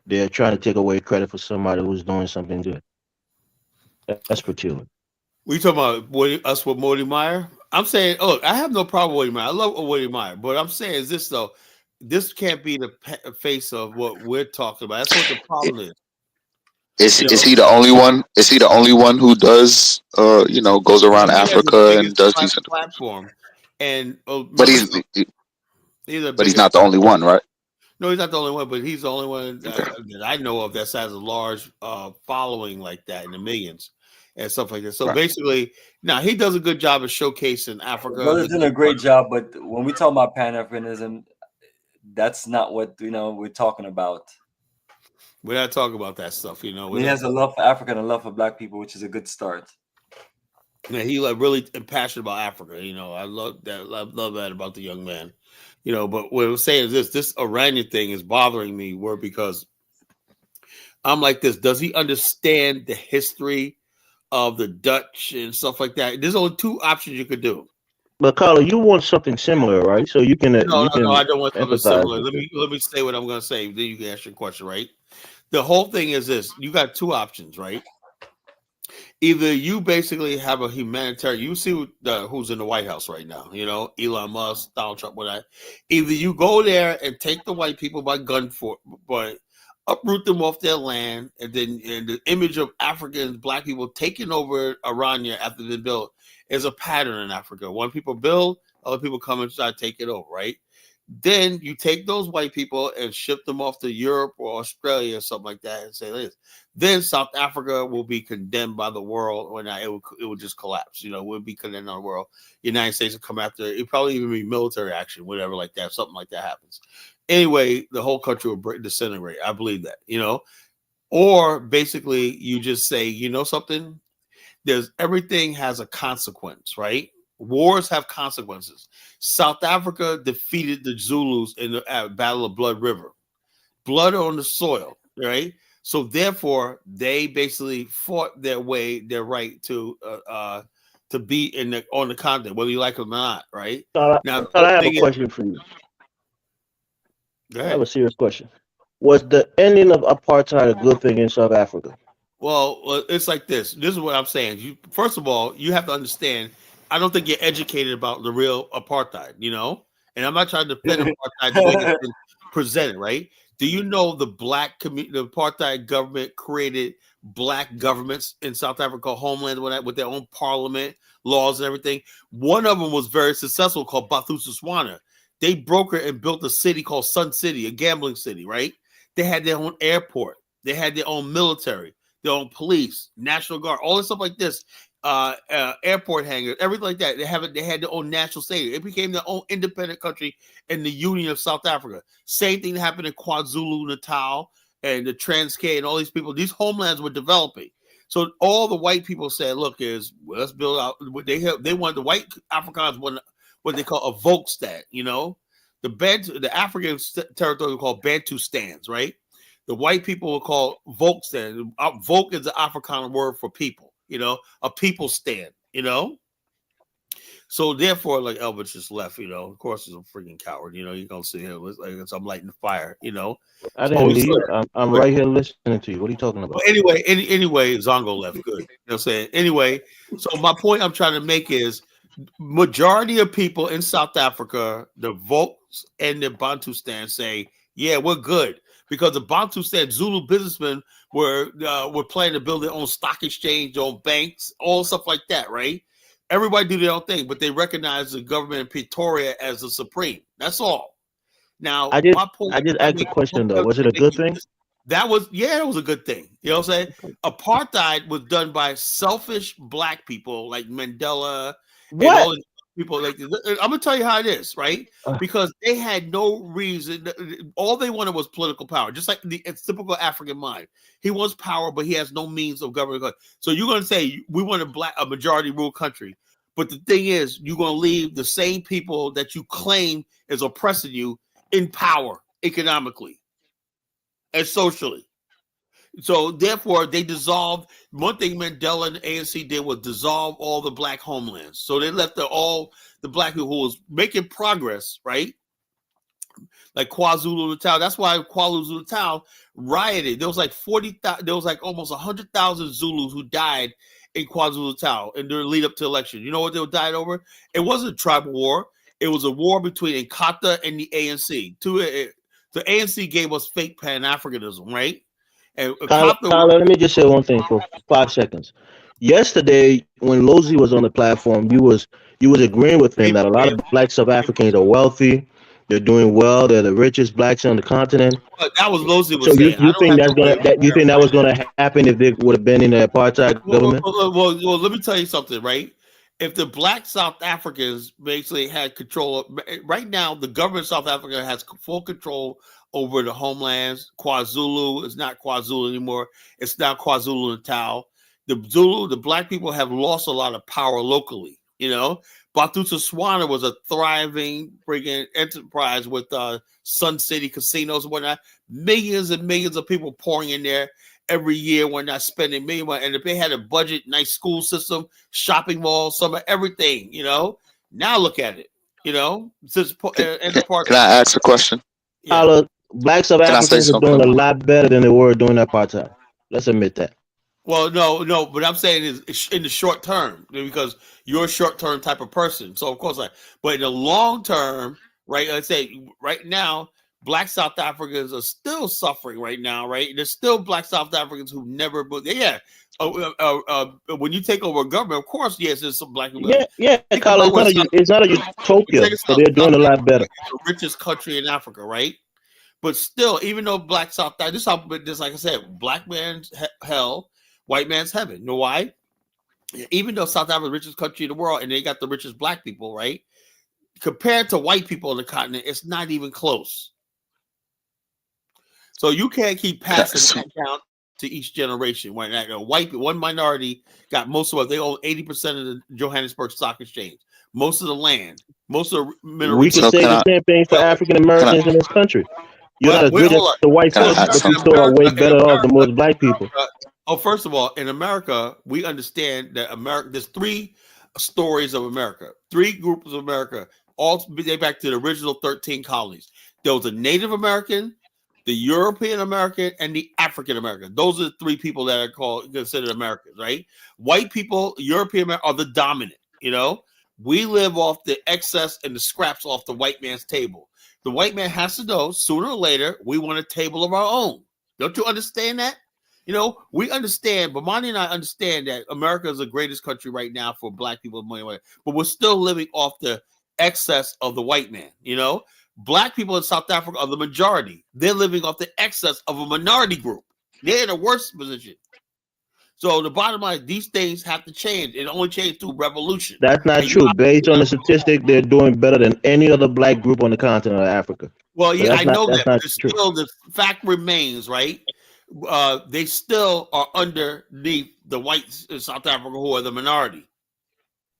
they're trying to take away credit for somebody who's doing something good. That's peculiar. We talking about us with Wole Meyer? I'm saying, I have no problem with Wole Meyer. I love Wole Meyer, but I'm saying is this though. This can't be the face of what we're talking about. That's what the problem is. Is he the only one? Is he the only one who does goes around Africa and does these platform? And but he's not the only one, right? No, he's not the only one, but he's the only one that I know of that has a large following like that in the millions and stuff like that. So basically, now he does a good job of showcasing Africa. Brother's doing a great job, but when we talk about Pan-Africanism, that's not what we're talking about. We're not talking about that stuff, He has a love for Africa and a love for Black people, which is a good start. Yeah, he really passionate about Africa. I love that. I love that about the young man. But what I'm saying is this Iranian thing is bothering me because I'm like this. Does he understand the history of the Dutch and stuff like that? There's only two options you could do. But Carlo, you want something similar, right? So you can. No, I don't want something similar. Let me say what I'm going to say. Then you can ask your question, right? The whole thing is this: you got two options, right? Either you basically have a humanitarian. You see who's in the White House right now. Elon Musk, Donald Trump, whatever. Either you go there and take the white people by gunforce, but uproot them off their land, and the image of Africans, Black people taking over Irania after they built is a pattern in Africa. When people build, other people come and try to take it over, right? Then you take those white people and ship them off to Europe or Australia or something like that and say this. Then South Africa will be condemned by the world, or not, it will just collapse. We'll be condemned on the world. The United States will come after it. It'll probably even be military action, whatever like that. Something like that happens. Anyway, the whole country will disintegrate. I believe that, Or basically you just say, something? Everything has a consequence, right? Wars have consequences. South Africa defeated the Zulus in the Battle of Blood River. Blood on the soil, right? So therefore, they basically fought their right to be on the continent, whether you like it or not, right? Now, I have a question for you. I have a serious question. Was the ending of apartheid a good thing in South Africa? Well, it's like this. This is what I'm saying. First of all, you have to understand. I don't think you're educated about the real apartheid, And I'm not trying to defend apartheid the way it's been presented, right? Do you know the the apartheid government created Black governments in South Africa, Homeland, with their own parliament, laws, and everything? One of them was very successful, called Botswana. They brokered and built a city called Sun City, a gambling city, right? They had their own airport. They had their own military, their own police, National Guard, all this stuff like this. Airport hangars, everything like that. They had their own national stadium. It became their own independent country in the Union of South Africa. Same thing happened in KwaZulu Natal and the Transkei and all these people. These homelands were developing. So all the white people said, "Look, let's build out." They wanted the white Afrikaners wanted what they call a Volksstad. The African territory called Bantustans, right? The white people were called Volksstad. Volk is the Afrikaner word for people. A people stand, So therefore, like Elvis just left, of course he's a freaking coward. You're gonna sit here like I'm lighting the fire, I So didn't leave. I'm right here listening to you. What are you talking about? Well, anyway, Zongo left. Good. You know what I'm saying? Anyway, so my point I'm trying to make is majority of people in South Africa, the votes and the Bantustan say, yeah, we're good. Because the Bantustan Zulu businessmen were planning to build their own stock exchange, their own banks, all stuff like that, right? Everybody do their own thing, but they recognize the government in Pretoria as the supreme. That's all. Now, I just my point, asked a question though. Was it a good thing? That was it was a good thing. You know what I'm saying? Apartheid was done by selfish black people like Mandela and all these people. Like, I'm gonna tell you how it is, right? Because they had no reason. All they wanted was political power, just like it's typical African mind. He wants power, but he has no means of governing. So you're gonna say we want a majority rule country, but the thing is, you're gonna leave the same people that you claim is oppressing you in power economically and socially. So therefore, they dissolved. One thing Mandela and the ANC did was dissolve all the black homelands. So they left all the black people who was making progress, right? Like KwaZulu-Natal. That's why KwaZulu-Natal rioted. There was like 40,000. There was like almost 100,000 Zulus who died in KwaZulu-Natal in the lead up to election. You know what they died over? It wasn't a tribal war. It was a war between Inkatha and the ANC. The ANC gave us fake Pan-Africanism, right? And Tyler, let me just say one thing for 5 seconds. Yesterday, when Lozi was on the platform, you was agreeing with him that a lot of black South Africans are wealthy, they're doing well, they're the richest blacks on the continent. That was Lozi was So saying. you think that was gonna happen if they would have been in the apartheid government? Well, let me tell you something, right? If the black South Africans basically had control right now, the government of South Africa has full control over the homelands. KwaZulu is not KwaZulu anymore. It's now KwaZulu-Natal. The black people have lost a lot of power locally. Batuta Swana was a thriving friggin' enterprise with Sun City casinos and whatnot. Millions and millions of people pouring in there every year. We're not spending millions. And if they had a budget, nice school system, shopping malls, some of everything, Now look at it, Since Can I ask a question? Tyler, black South Africans are doing a lot better than they were during apartheid. Let's admit that. Well, no, but I'm saying is in the short term, because you're a short term type of person. So of course, but in the long term, right? Let's say right now, black South Africans are still suffering right now, right? There's still black South Africans who never, when you take over a government, of course, yes, there's some black people. Yeah, Tyler, it's not a utopia, but they're doing a lot better. The richest country in Africa, right? But still, even though black South, like I said, black man's hell, white man's heaven. You know why? Even though South Africa is the richest country in the world and they got the richest black people, right? Compared to white people on the continent, it's not even close. So you can't keep passing that down to each generation. When one minority got most of what they own 80% of the Johannesburg Stock Exchange, most of the land, most of the minerals. We can say the same thing for African Americans in this country. You're not as good as the white folks, but you still are way better off than most black people. First of all, in America, we understand that there's 3 stories of America, 3 groups of America, all date back to the original 13 colonies. There was a Native American, the European American, and the African American. Those are the 3 people that are considered Americans, right? White people, European American, are the dominant. We live off the excess and the scraps off the white man's table. The white man has to know sooner or later we want a table of our own. Don't you understand that? We understand, Bomani and I understand that America is the greatest country right now for black people, but we're still living off the excess of the white man. Black people in South Africa are the majority. They're living off the excess of a minority group. They're in a worse position. So the bottom line, these things have to change. It only changed through revolution. That's not true. Based on the statistic, they're doing better than any other black group on the continent of Africa. Well, yeah, I know that. But still, the fact remains, right? They still are underneath the whites in South Africa who are the minority.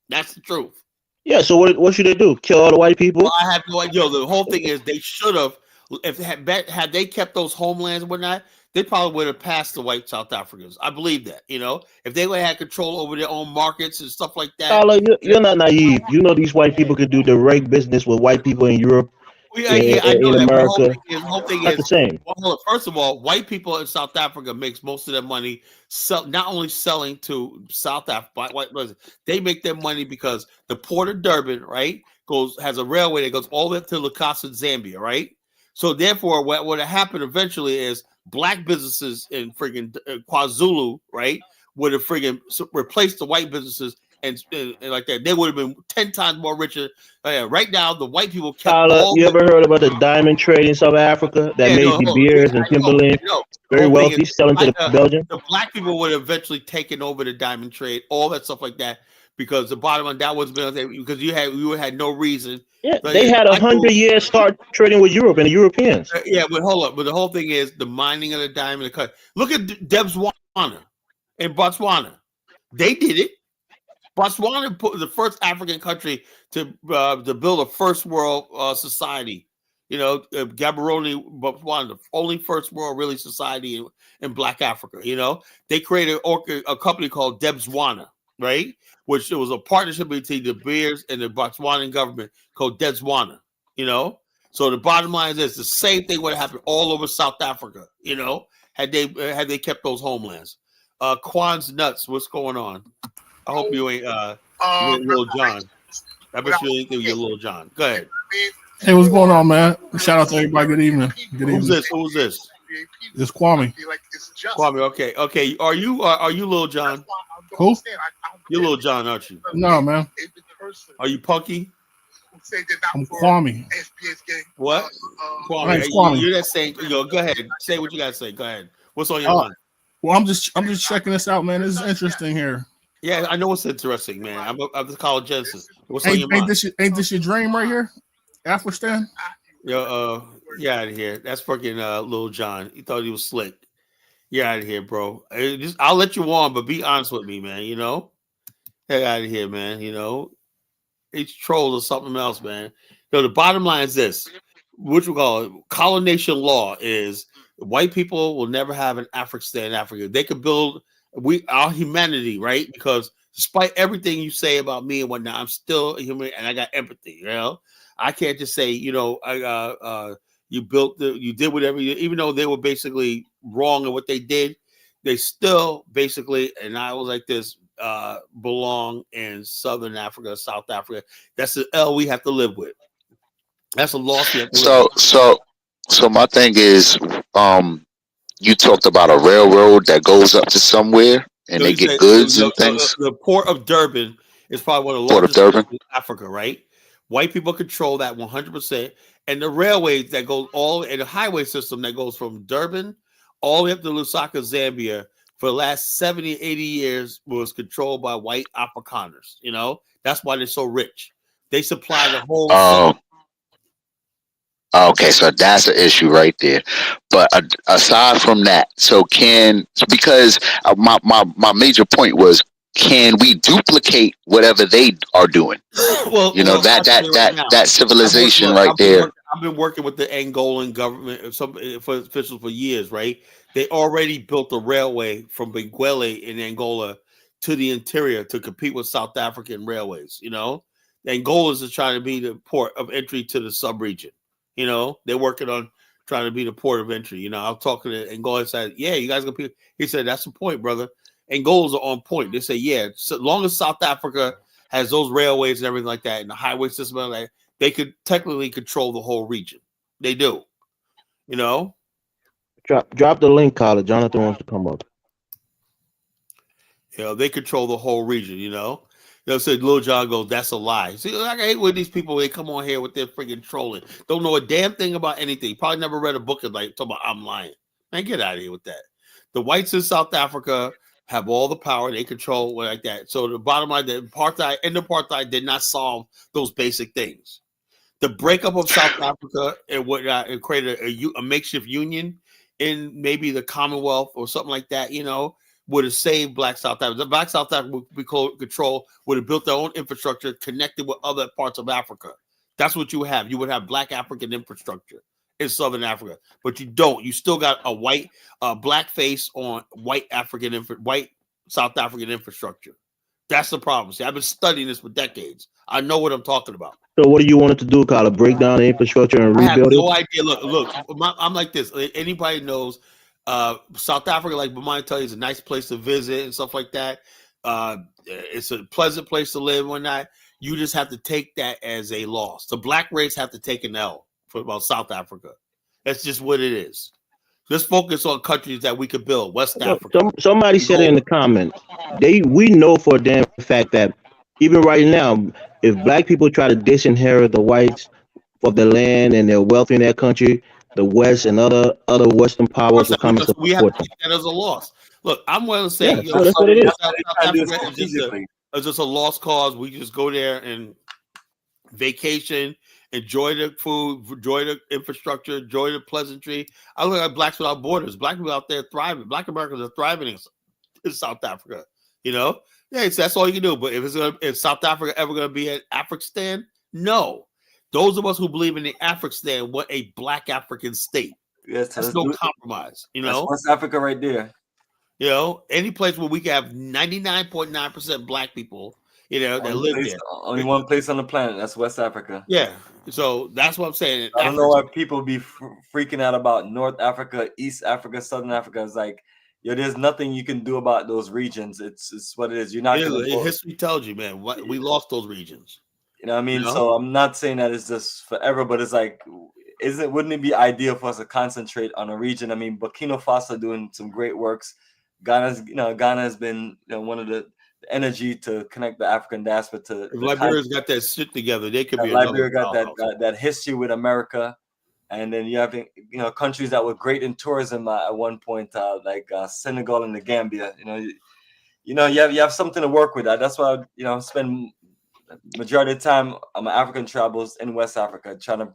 That's the truth. Yeah. So what should they do? Kill all the white people? Well, I have no idea. The whole thing is they should have, had they kept those homelands and whatnot, they probably would have passed the white South Africans. I believe that, you know, if they would have had control over their own markets and stuff like that. Tyler, you're not naive. You know these white people could do direct business with white people in Europe, Yeah, I know in that. But America. the whole thing Not is, the same. well, first of all, white people in South Africa makes most of their money not only selling to South Africa, they make their money because the port of Durban, right, has a railway that goes all the way up to Lukasa, Zambia, right? So therefore, what would have happened eventually is black businesses in friggin' KwaZulu, right, would have friggin' replaced the white businesses. And like that, they would have been 10 times more richer. Right now, the white people kept Tyler, all. you ever heard about the diamond trade in South Africa that made De Beers and Timberland very wealthy, selling to Belgium? The black people would have eventually taken over the diamond trade, all that stuff like that, because the bottom line that was because you had no reason. Yeah, they had 100 years start trading with Europe and the Europeans. Yeah, but hold up. But the whole thing is the mining of the diamond. Look at Botswana in Botswana. They did it. Botswana put the first African country to build a first world society. You know, Gaborone, Botswana, the only first world really society in Black Africa. You know, they created a company called Debswana, right? Which it was a partnership between De Beers and the Botswanan government called Debswana. You know, so the bottom line is this: the same thing would have happened all over South Africa. You know, had they kept those homelands. Quan's nuts. What's going on? I hope you ain't Lil John. I bet you ain't you're Lil John. Go ahead. Hey, what's going on, man? Shout out to everybody. Good evening. Good evening. Who's this? It's Kwame. Kwame. Okay. Are you Lil John? Who? You're Lil John, aren't you? No, man. Are you Punky? I'm Kwame. What? My name's Kwame. You're that saying. Go ahead. Say what you gotta say. Go ahead. What's on your mind? Well, I'm just checking this out, man. This is interesting here. Yeah, I know it's interesting, man. I'm the college Genesis. What's on your mind? Ain't this your dream right here? Afristan? Yo, yeah, out of here. That's fucking Lil John. He thought he was slick. You're out of here, bro. I'll let you on, but be honest with me, man. You know, get out of here, man. You know, each troll or something else, man. So the bottom line is this: what we call it, colonization law is white people will never have an Afristan in Africa. They could build our humanity, right? Because despite everything you say about me and whatnot, I'm still a human and I got empathy. You know, I can't just say, you know, you did whatever, even though they were basically wrong in what they did, they still basically, and I was like this, belong in Southern Africa, South Africa. That's the L we have to live with. That's a loss we have to live with. So my thing is, you talked about a railroad that goes up to somewhere and they get goods and things. The port of Durban is probably one of the largest ports in Africa, right? White people control that 100%. And the railways that go and the highway system that goes from Durban all the way up to Lusaka, Zambia, for the last 70, 80 years was controlled by white Afrikaners. You know, that's why they're so rich. They supply the whole. Okay, so that's an issue right there. But aside from that, because my major point was, can we duplicate whatever they are doing? That civilization right there. I've been working with the Angolan government, some officials for years, right? They already built a railway from Benguela in Angola to the interior to compete with South African railways. You know, Angola's is trying to be the port of entry to the sub-region. You know, they're working on trying to be the port of entry. You know, I was talking to Angola and said, yeah, you guys gonna. He said, that's the point, brother. Angolas are on point. They say, yeah, so long as South Africa has those railways and everything like that, and the highway system and that, they could technically control the whole region. They do. You know? Drop the link, Carla. Jonathan wants to come up. You know, they control the whole region, you know? They'll say Lil John goes, that's a lie. See, I hate when these people, they come on here with their freaking trolling. Don't know a damn thing about anything. Probably never read a book and like talk about I'm lying. Man, get out of here with that. The whites in South Africa have all the power. They control like that. So the bottom line, the apartheid did not solve those basic things. The breakup of South Africa and whatnot and created a makeshift union in maybe the Commonwealth or something like that, you know, would have saved Black South Africa. The Black South Africa would have built their own infrastructure connected with other parts of Africa. That's what you would have. You would have Black African infrastructure in Southern Africa, but you don't. You still got a white, black face on white white South African infrastructure. That's the problem. See, I've been studying this for decades. I know what I'm talking about. So what do you want it to do, Kyle? Break down the infrastructure and I have rebuild no it? idea. Look, I'm like this. Anybody knows South Africa, like Bamani tell you, is a nice place to visit and stuff like that. It's a pleasant place to live one night. You just have to take that as a loss. The black race have to take an L for about South Africa. That's just what it is. Let's focus on countries that we could build. West Africa. Somebody said it in the comments. We know for a damn fact that even right now, if black people try to disinherit the whites of the land and their wealth in their country, the West and other Western powers will come and We have to support them. take that as a loss. Look, I'm willing to say Yeah, so that's what it is. South Africa is just a lost cause. We just go there and vacation, enjoy the food, enjoy the infrastructure, enjoy the pleasantry. I look at Blacks Without Borders. Black people out there thriving. Black Americans are thriving in South Africa. You know, yeah, that's all you can do. But if South Africa ever going to be an African, no. Those of us who believe in the African want a black African state. Yes, that's no compromise. You know, that's West Africa right there. You know, any place where we can have 99.9% black people, you know, that live there. Only one place on the planet. That's West Africa. Yeah. So that's what I'm saying. I don't know why people be freaking out about North Africa, East Africa, Southern Africa. It's like, yo, there's nothing you can do about those regions. It's what it is. You're not. History tells you, man. We lost those regions. You know what I mean? You know? So I'm not saying that it's just forever, but it's like, wouldn't it be ideal for us to concentrate on a region? I mean, Burkina Faso doing some great works. Ghana has been one of the energy to connect the African diaspora to. If Liberia's got that shit together, they could be. Liberia got that history with America, and then you have countries that were great in tourism at one point, like Senegal and the Gambia. You have something to work with. That's why I spend majority of the time on my African travels in West Africa, trying to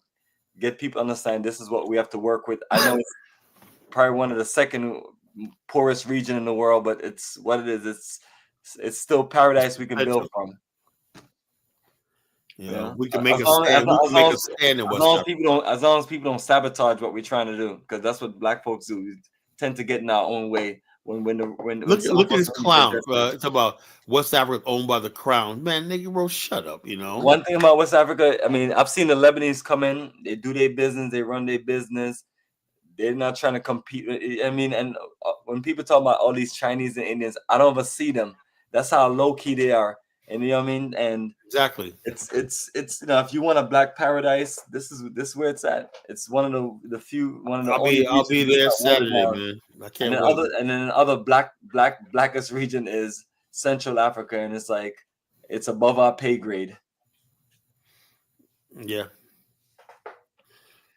get people to understand this is what we have to work with. I know it's probably one of the second poorest region in the world, but it's what it is. It's still paradise we can build from. Yeah, we can make a stand. We can make a stand in West Africa. As long as people don't sabotage what we're trying to do, because that's what black folks do. We tend to get in our own way. Look at this clown. It's about West Africa owned by the crown. Man, nigga, bro, shut up. You know. One thing about West Africa, I mean, I've seen the Lebanese come in. They do their business. They run their business. They're not trying to compete. I mean, and when people talk about all these Chinese and Indians, I don't ever see them. That's how low key they are. And you know what I mean? And exactly, it's if you want a black paradise, this is where it's at. It's one of the few. I'll be there Saturday, man. I can't wait. And then other blackest region is Central Africa, and it's like it's above our pay grade. Yeah.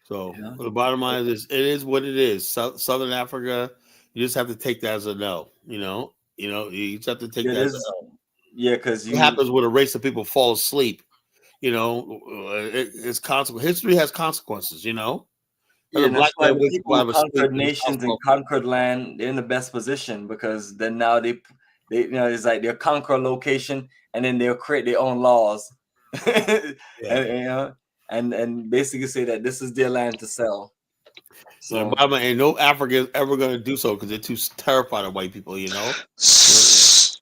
So the bottom line is, it is what it is. Southern Africa, you just have to take that as a no. You just have to take that as a no. Yeah, because what happens when a race of people fall asleep? It's consequence. History has consequences. Yeah, that's why people who conquered nations and conquered land, they're in the best position, because then now they it's like they'll conquer a location and then they'll create their own laws, and basically say that this is their land to sell. So, and no African is ever going to do so because they're too terrified of white people.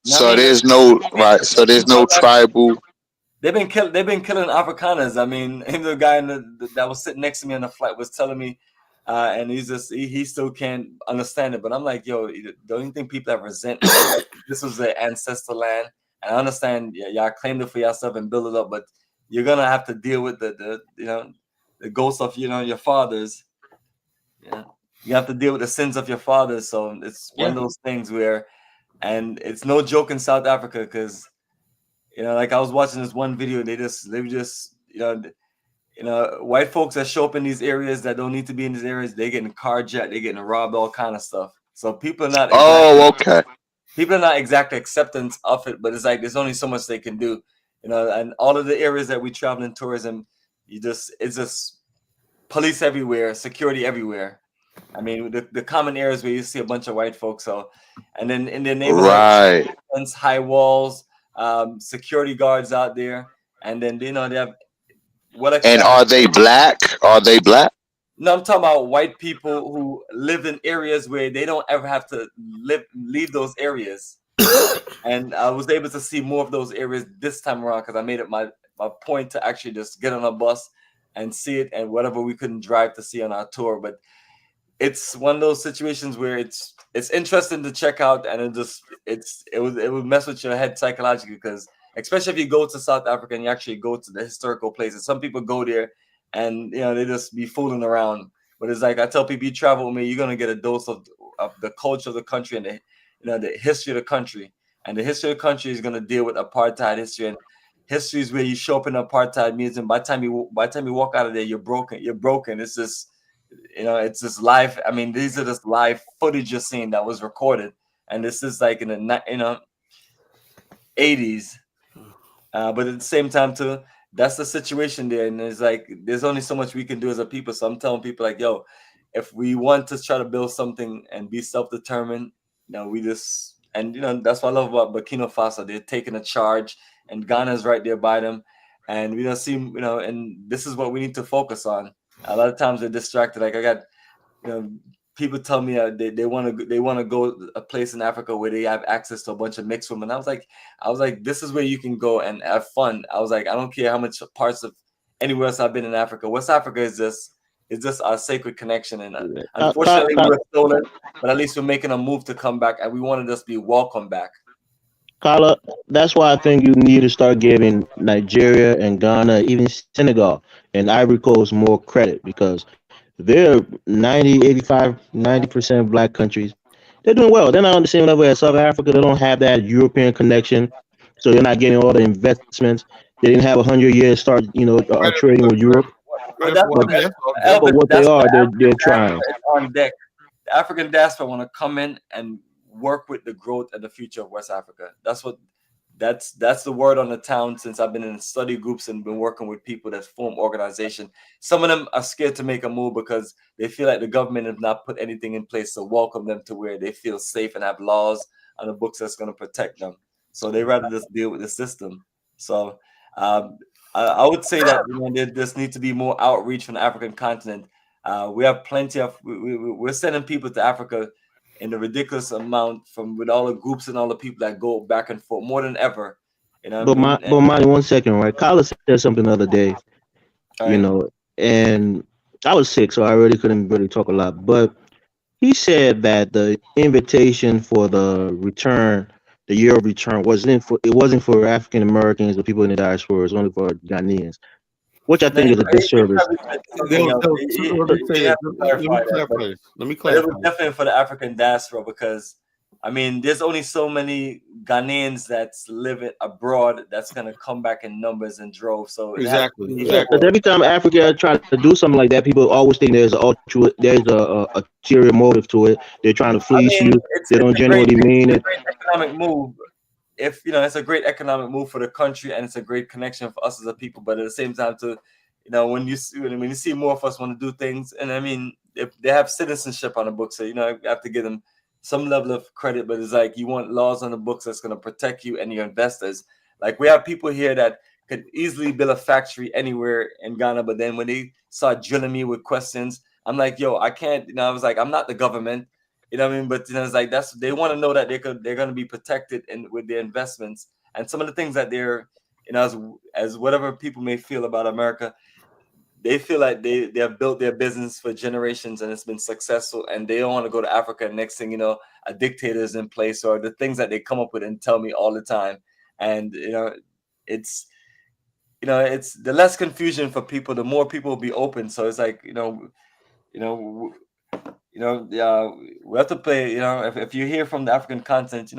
So there's no So there's no tribal. They've been killing Afrikaners. I mean, the guy that was sitting next to me on the flight was telling me, and he still can't understand it. But I'm like, yo, don't you think people have resentment? This was their ancestor land, and I understand. Y'all claimed it for yourself and build it up, but you're gonna have to deal with the ghosts of your fathers. Yeah, you have to deal with the sins of your fathers. So it's one of those things where. And it's no joke in South Africa, because like I was watching this one video, they just white folks that show up in these areas that don't need to be in these areas, they getting carjacked, they getting robbed, all kind of stuff. So people are not people are not exact acceptance of it, but it's like there's only so much they can do, and all of the areas that we travel in tourism, it's just police everywhere, security everywhere. I mean, the common areas where you see a bunch of white folks. So, and then in their neighborhood, high walls, security guards out there, and then they have what? And are they black? Are they black? No, I'm talking about white people who live in areas where they don't ever have to leave those areas. And I was able to see more of those areas this time around because I made it my point to actually just get on a bus and see it, and whatever we couldn't drive to see on our tour. But it's one of those situations where it's interesting to check out, and it would mess with your head psychologically, because especially if you go to South Africa and you actually go to the historical places. Some people go there and they just be fooling around. But it's like I tell people, you travel with me, you're gonna get a dose of the culture of the country and the history of the country. And the history of the country is gonna deal with apartheid history, and history is where you show up in an apartheid museum. By the time you walk out of there, you're broken. You're broken. It's just it's just live. I mean, these are just live footage you're seeing that was recorded, and this is like in the 80s. But at the same time, too, that's the situation there, and it's like there's only so much we can do as a people. So I'm telling people like, yo, if we want to try to build something and be self-determined, we just that's what I love about Burkina Faso. They're taking a charge, and Ghana's right there by them, and we don't see and this is what we need to focus on. A lot of times they're distracted. Like I got people tell me they want to go a place in Africa where they have access to a bunch of mixed women. I was like, this is where you can go and have fun. I was like, I don't care how much parts of anywhere else I've been in Africa. West Africa is just our sacred connection, and unfortunately we were stolen. But at least we're making a move to come back, and we want to just be welcome back. Carla, that's why I think you need to start giving Nigeria and Ghana, even Senegal and Ivory Coast more credit, because they're 90% black countries. They're doing well. They're not on the same level as South Africa. They don't have that European connection, so they're not getting all the investments. They didn't have 100 years start, trading with Europe. But what they are, they're trying. On deck, the African diaspora want to come in and work with the growth and the future of West Africa. That's the word on the town since I've been in study groups and been working with people that form organizations. Some of them are scared to make a move because they feel like the government has not put anything in place to welcome them to where they feel safe and have laws on the books that's going to protect them. So they rather just deal with the system. So I would say that there just needs to be more outreach from the African continent. We have plenty of we're sending people to Africa in a ridiculous amount with all the groups and all the people that go back and forth more than ever. But Monty, 1 second, right? Carlos said something the other day, and I was sick, so I really couldn't really talk a lot. But he said that the invitation for the return, the year of return, wasn't for African Americans or people in the diaspora. It was only for Ghanaians, which I think is a disservice. Let me clarify. It was definitely for the African diaspora because, there's only so many Ghanaians that's living abroad that's going to come back in numbers and droves. So exactly. But every time Africa tries to do something like that, people always think there's a ulterior motive to it. They're trying to fleece you. They don't genuinely mean it. It's a great economic move. It's a great economic move for the country, and it's a great connection for us as a people. But at the same time, too, when you see more of us want to do things, and if they have citizenship on the books, so you have to give them some level of credit. But it's like you want laws on the books that's going to protect you and your investors. Like we have people here that could easily build a factory anywhere in Ghana, but then when they start drilling me with questions, I'm like, yo, I can't. I was like, I'm not the government. But it's like they want to know that they're going to be protected with their investments and some of the things that they're as whatever people may feel about America, they feel like they have built their business for generations and it's been successful, and they don't want to go to Africa. Next thing you know, a dictator is in place, or the things that they come up with and tell me all the time, and it's the less confusion for people, the more people will be open. So it's like we have to play. If you hear from the African continent,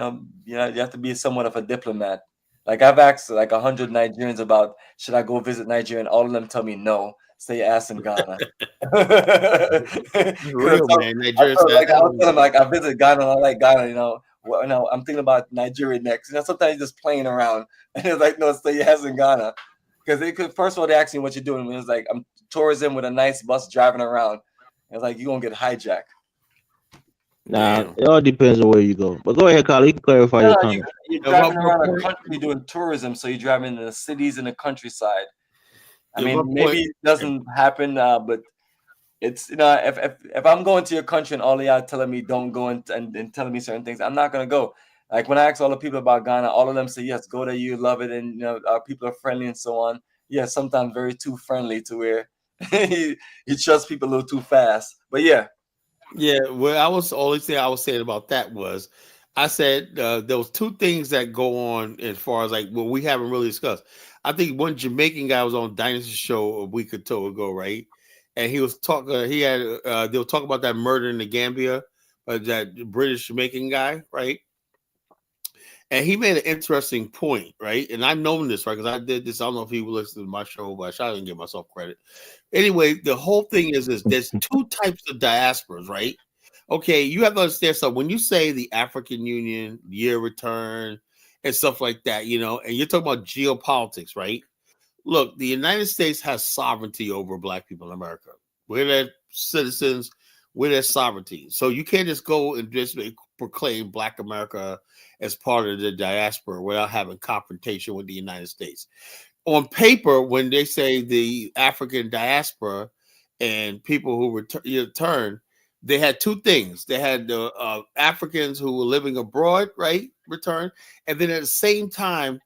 you have to be somewhat of a diplomat. Like I've asked like 100 Nigerians about should I go visit Nigeria, and all of them tell me no. Stay your ass in Ghana. Real man, Nigeria. I visit Ghana. I like Ghana. I'm thinking about Nigeria next. Sometimes you're just playing around, and it's like no, stay your ass in Ghana, because they could. First of all, they ask me what you're doing. And it's like I'm tourism with a nice bus driving around. It's like you're gonna get hijacked. Nah, it all depends on where you go. But go ahead, Carl. You can clarify your comment. You're driving around the country doing tourism, so you're driving in the cities and the countryside. Maybe it doesn't happen, but it's if I'm going to your country and all of y'all telling me don't go and telling me certain things, I'm not gonna go. Like when I ask all the people about Ghana, all of them say yes, go there, you love it, and our people are friendly and so on. Yeah, sometimes very too friendly to where you trust people a little too fast. But yeah. Yeah, well, I was only thing I was saying about that was, I said there was two things that go on as far as like what we haven't really discussed. I think one Jamaican guy was on Dynasty Show a week or two ago, right? And he was talking. He had they were talking about that murder in the Gambia, that British Jamaican guy, right? And he made an interesting point, right? And I've known this, right? Because I did this. I don't know if he listened to my show, but I didn't give myself credit. Anyway, the whole thing is there's two types of diasporas, right? Okay, you have to understand something. When you say the African Union, year return, and stuff like that, and you're talking about geopolitics, right? Look, the United States has sovereignty over Black people in America. We're their citizens, we're their sovereignty. So you can't just go and just proclaim Black America as part of the diaspora without having confrontation with the United States. On paper, when they say the African diaspora and people who return, they had two things. They had the Africans who were living abroad, right, return, and then at the same time,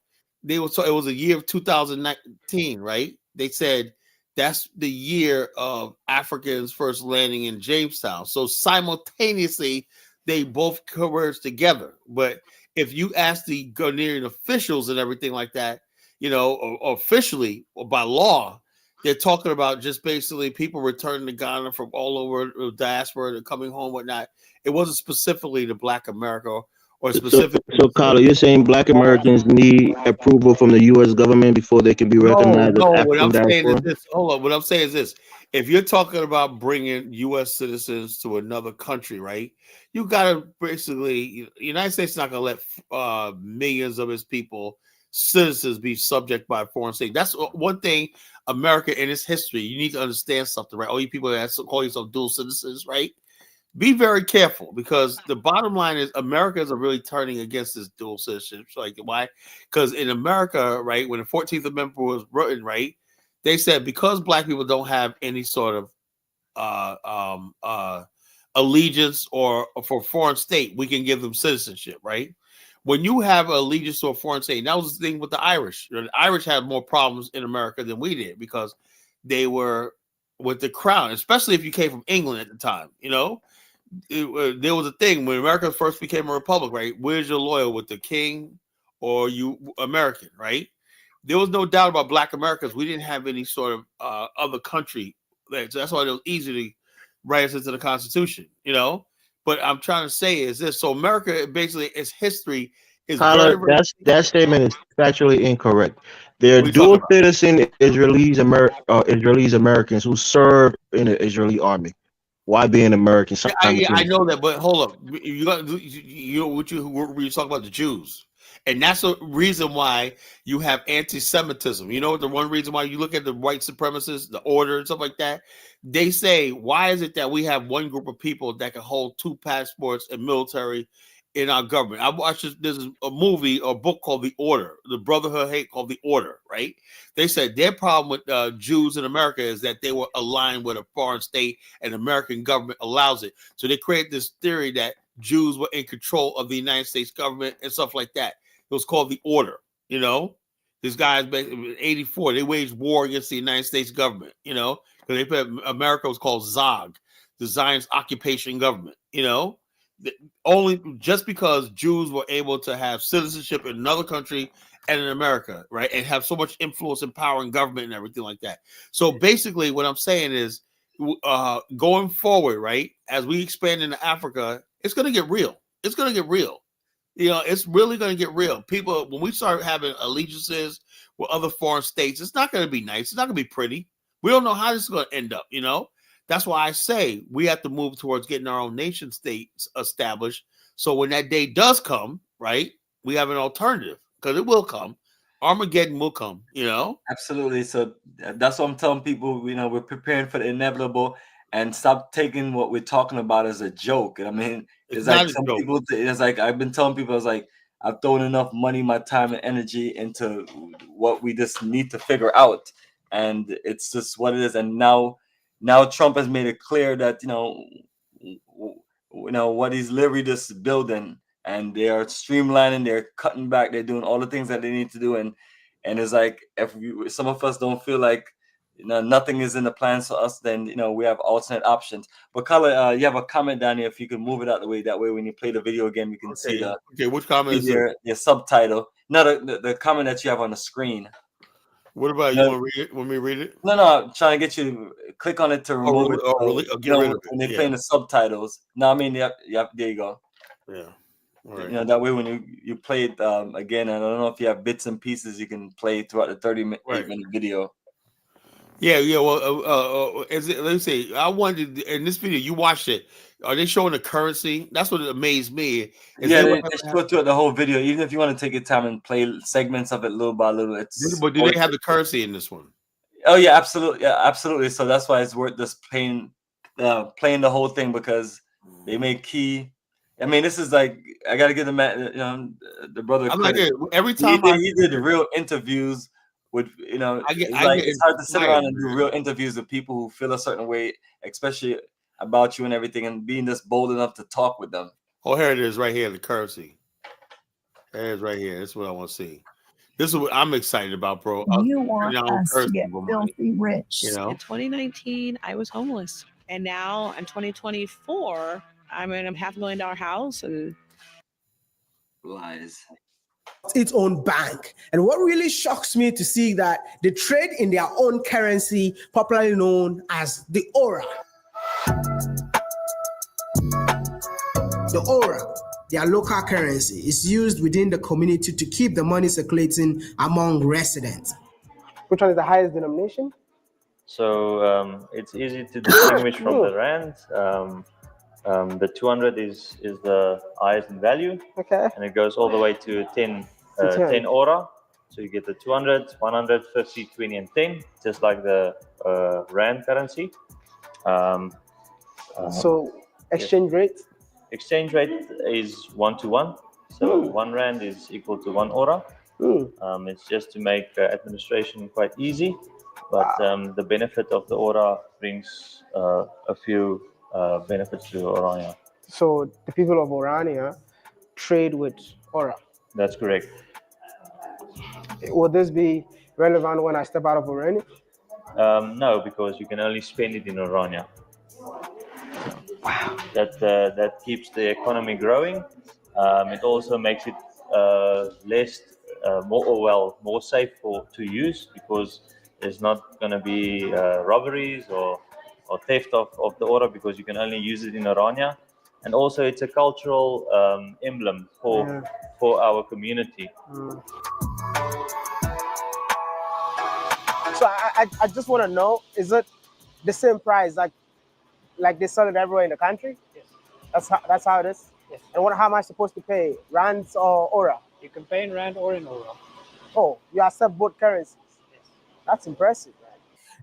it was a year of 2019, right? They said that's the year of Africans first landing in Jamestown. So simultaneously, they both converged together. But if you ask the Ghanaian officials and everything like that, or officially or by law, they're talking about just basically people returning to Ghana from all over the diaspora, they're coming home, whatnot. It wasn't specifically to Black America or specifically. So Carla, you're saying Black Americans need approval from the U.S. government before they can be recognized No, as what African I'm saying is diaspora? this. Hold on. What I'm saying is this. If you're talking about bringing U.S. citizens to another country, right, you got to basically, the United States is not going to let millions of its people, citizens, be subject by a foreign state. That's one thing America in its history, you need to understand something, right? All you people that call yourself dual citizens, right? Be very careful, because the bottom line is Americans are really turning against this dual citizenship. Like, why? Because in America, right, when the 14th Amendment was written, right, they said because Black people don't have any sort of allegiance or for a foreign state, we can give them citizenship, right? When you have allegiance to a foreign state, and that was the thing with the Irish. The Irish had more problems in America than we did because they were with the crown, especially if you came from England at the time, there was a thing when America first became a republic, right? Where's your loyal, with the king or you American, right? There was no doubt about Black Americans. We didn't have any sort of other country. So that's why it was easy to write us into the Constitution, But I'm trying to say is this: so America, basically, its history is Carla, that statement is factually incorrect. They're dual citizen Israelis Americans who serve in the Israeli army. Why being American? I know that, but hold up. You got what you talk about the Jews, and that's the reason why you have anti-Semitism. You know, the one reason why you look at the white supremacists, the order, and stuff like that. They say, why is it that we have one group of people that can hold two passports and military in our government? I watched there's a movie or book called The Order, the Brotherhood Hate called The Order, right? They said their problem with Jews in America is that they were aligned with a foreign state and the American government allows it. So they created this theory that Jews were in control of the United States government and stuff like that. It was called The Order, These guys, in 84, they waged war against the United States government, because they put America was called ZOG, the Zionist Occupation Government, only just because Jews were able to have citizenship in another country and in America, right, and have so much influence and power in government and everything like that. So basically, what I'm saying is, going forward, right, as we expand into Africa, it's going to get real. It's going to get real. It's really going to get real. People, when we start having allegiances with other foreign states, it's not going to be nice. It's not going to be pretty. We don't know how this is going to end up, That's why I say we have to move towards getting our own nation states established. So when that day does come, right, we have an alternative, because it will come. Armageddon will come, Absolutely. So that's what I'm telling people. We're preparing for the inevitable, and stop taking what we're talking about as a joke. I mean, it's like some people. It's like I've been telling people. It's like I've thrown enough money, my time, and energy into what we just need to figure out, and it's just what it is. And now now Trump has made it clear that what he's literally just building, and they are streamlining, they're cutting back, they're doing all the things that they need to do, and it's like if some of us don't feel like nothing is in the plans for us, then we have alternate options. But Kala, you have a comment down here. If you can move it out the way, that way when you play the video again, we can see the which comment is your subtitle. No, the comment that you have on the screen. What about you? Want to read it? Want me to read it? No, I'm trying to get you to click on it to remove it. Really? Get rid of it. When they're playing the subtitles. No, I mean, yep, there you go. Yeah. All right. That way when you play it again, I don't know if you have bits and pieces you can play throughout the 38-minute video. Yeah. Well, let me say, I wanted in this video you watched it. Are they showing the currency? That's what amazed me. They show throughout the whole video. Even if you want to take your time and play segments of it little by little, But do they have the currency in this one? Oh yeah, absolutely. So that's why it's worth just playing the whole thing, because they make key. I mean, this is like, I gotta give the brother credit. Every time he did real interviews with it's hard to sit around and do real interviews with people who feel a certain way, especially about you and everything, and being this bold enough to talk with them. Oh, here it is right here, the currency. There it is right here. This is what I want to see. This is what I'm excited about, bro. You want us to get filthy rich. You know? In 2019, I was homeless, and now in 2024, I'm in a $500,000 house and lies. Its own bank. And what really shocks me to see that they trade in their own currency, popularly known as the Aura. The Aura, their local currency, is used within the community to keep the money circulating among residents. Which one is the highest denomination? So it's easy to distinguish from the rand. The 200 is the highest in value. Okay. And it goes all the way to 10 Aura. So you get the 200, 100, 50, 20, and 10, just like the rand currency. So exchange rate? Exchange rate is 1 to 1. So 1 rand is equal to 1 Aura. It's just to make administration quite easy. But the benefit of the Aura brings a few benefits to Orania. So the people of Orania trade with Aura? That's correct. Will this be relevant when I step out of Orania? No, because you can only spend it in Orania. Wow. That keeps the economy growing. It also makes it more safe to use, because there's not going to be robberies or theft of the Aura, because you can only use it in Orania. And also it's a cultural emblem for our community. So I just want to know, is it the same price like they sell it everywhere in the country? Yes. That's how it is? Yes. And how am I supposed to pay? Rands or Aura? You can pay in rand or in Aura. Oh, you accept both currencies? Yes. That's impressive.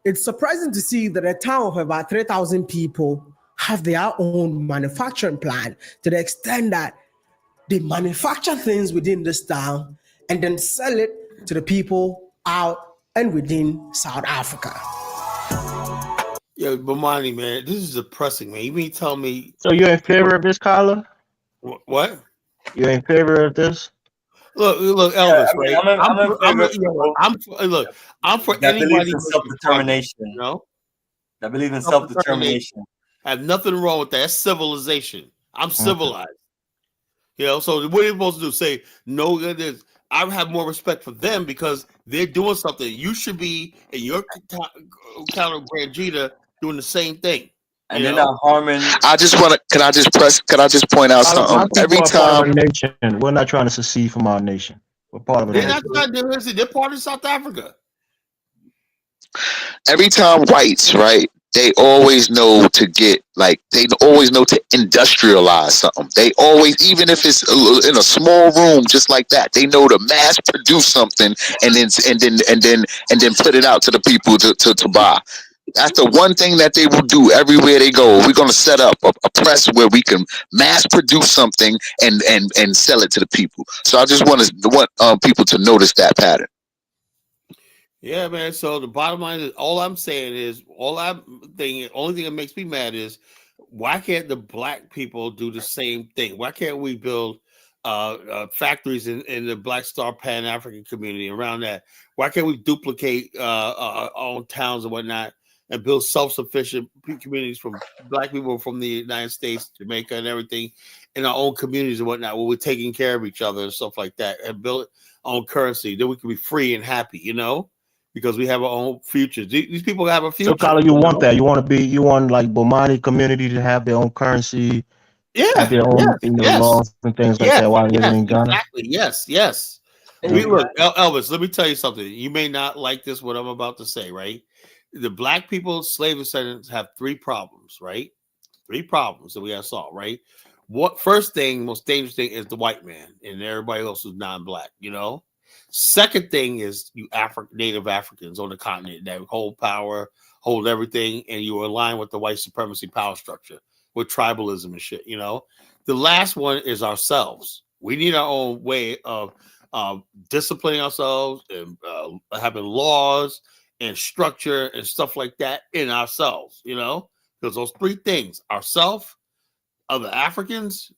It's surprising to see that a town of about 3,000 people have their own manufacturing plant, to the extent that they manufacture things within this town and then sell it to the people out and within South Africa. Yo, Bomani, man, this is depressing, man. You mean tell me? So you're in favor of this, Kyla? What? You're in favor of this? Look, Elvis. Yeah, Right? I'm for that anybody believes in self-determination. You know? That believe in self-determination. I have nothing wrong with that. That's civilization. I'm civilized. You know, so what are you supposed to do? Say no? I have more respect for them because they're doing something. You should be in your town of Grand Jita doing the same thing. And they're not harming. Can I just point out something? Every time we're not trying to secede from our nation. We're part of a they're nation. They're part of South Africa. Every time whites, right? They always know to industrialize something. They always, even if it's in a small room, just like that, they know to mass produce something and then put it out to the people to buy. That's the one thing that they will do everywhere they go. We're going to set up a press where we can mass produce something and sell it to the people. So I just want people to notice that pattern. Yeah, man. So the bottom line is, all I'm saying is, only thing that makes me mad is, why can't the black people do the same thing? Why can't we build factories in the Black Star Pan African community around that? Why can't we duplicate our own towns and whatnot and build self-sufficient communities from black people from the United States, Jamaica, and everything in our own communities and whatnot, where we're taking care of each other and stuff like that, and build our own currency? Then we can be free and happy, because we have our own futures. These people have a future. So, Carla, you want that? You want like Bomani community to have their own currency, have their own laws and things like that while living in Ghana? Exactly. Yes. Look, Elvis, let me tell you something. You may not like this, what I'm about to say, right? The black people, slave descendants, have three problems, right? Three problems that we have to solve, right? First thing, most dangerous thing is the white man, and everybody else is non-black, Second thing is you Native Africans on the continent that hold power, hold everything, and you align with the white supremacy power structure with tribalism and shit, The last one is ourselves. We need our own way of disciplining ourselves and having laws and structure and stuff like that in ourselves, because those three things, ourselves, other Africans,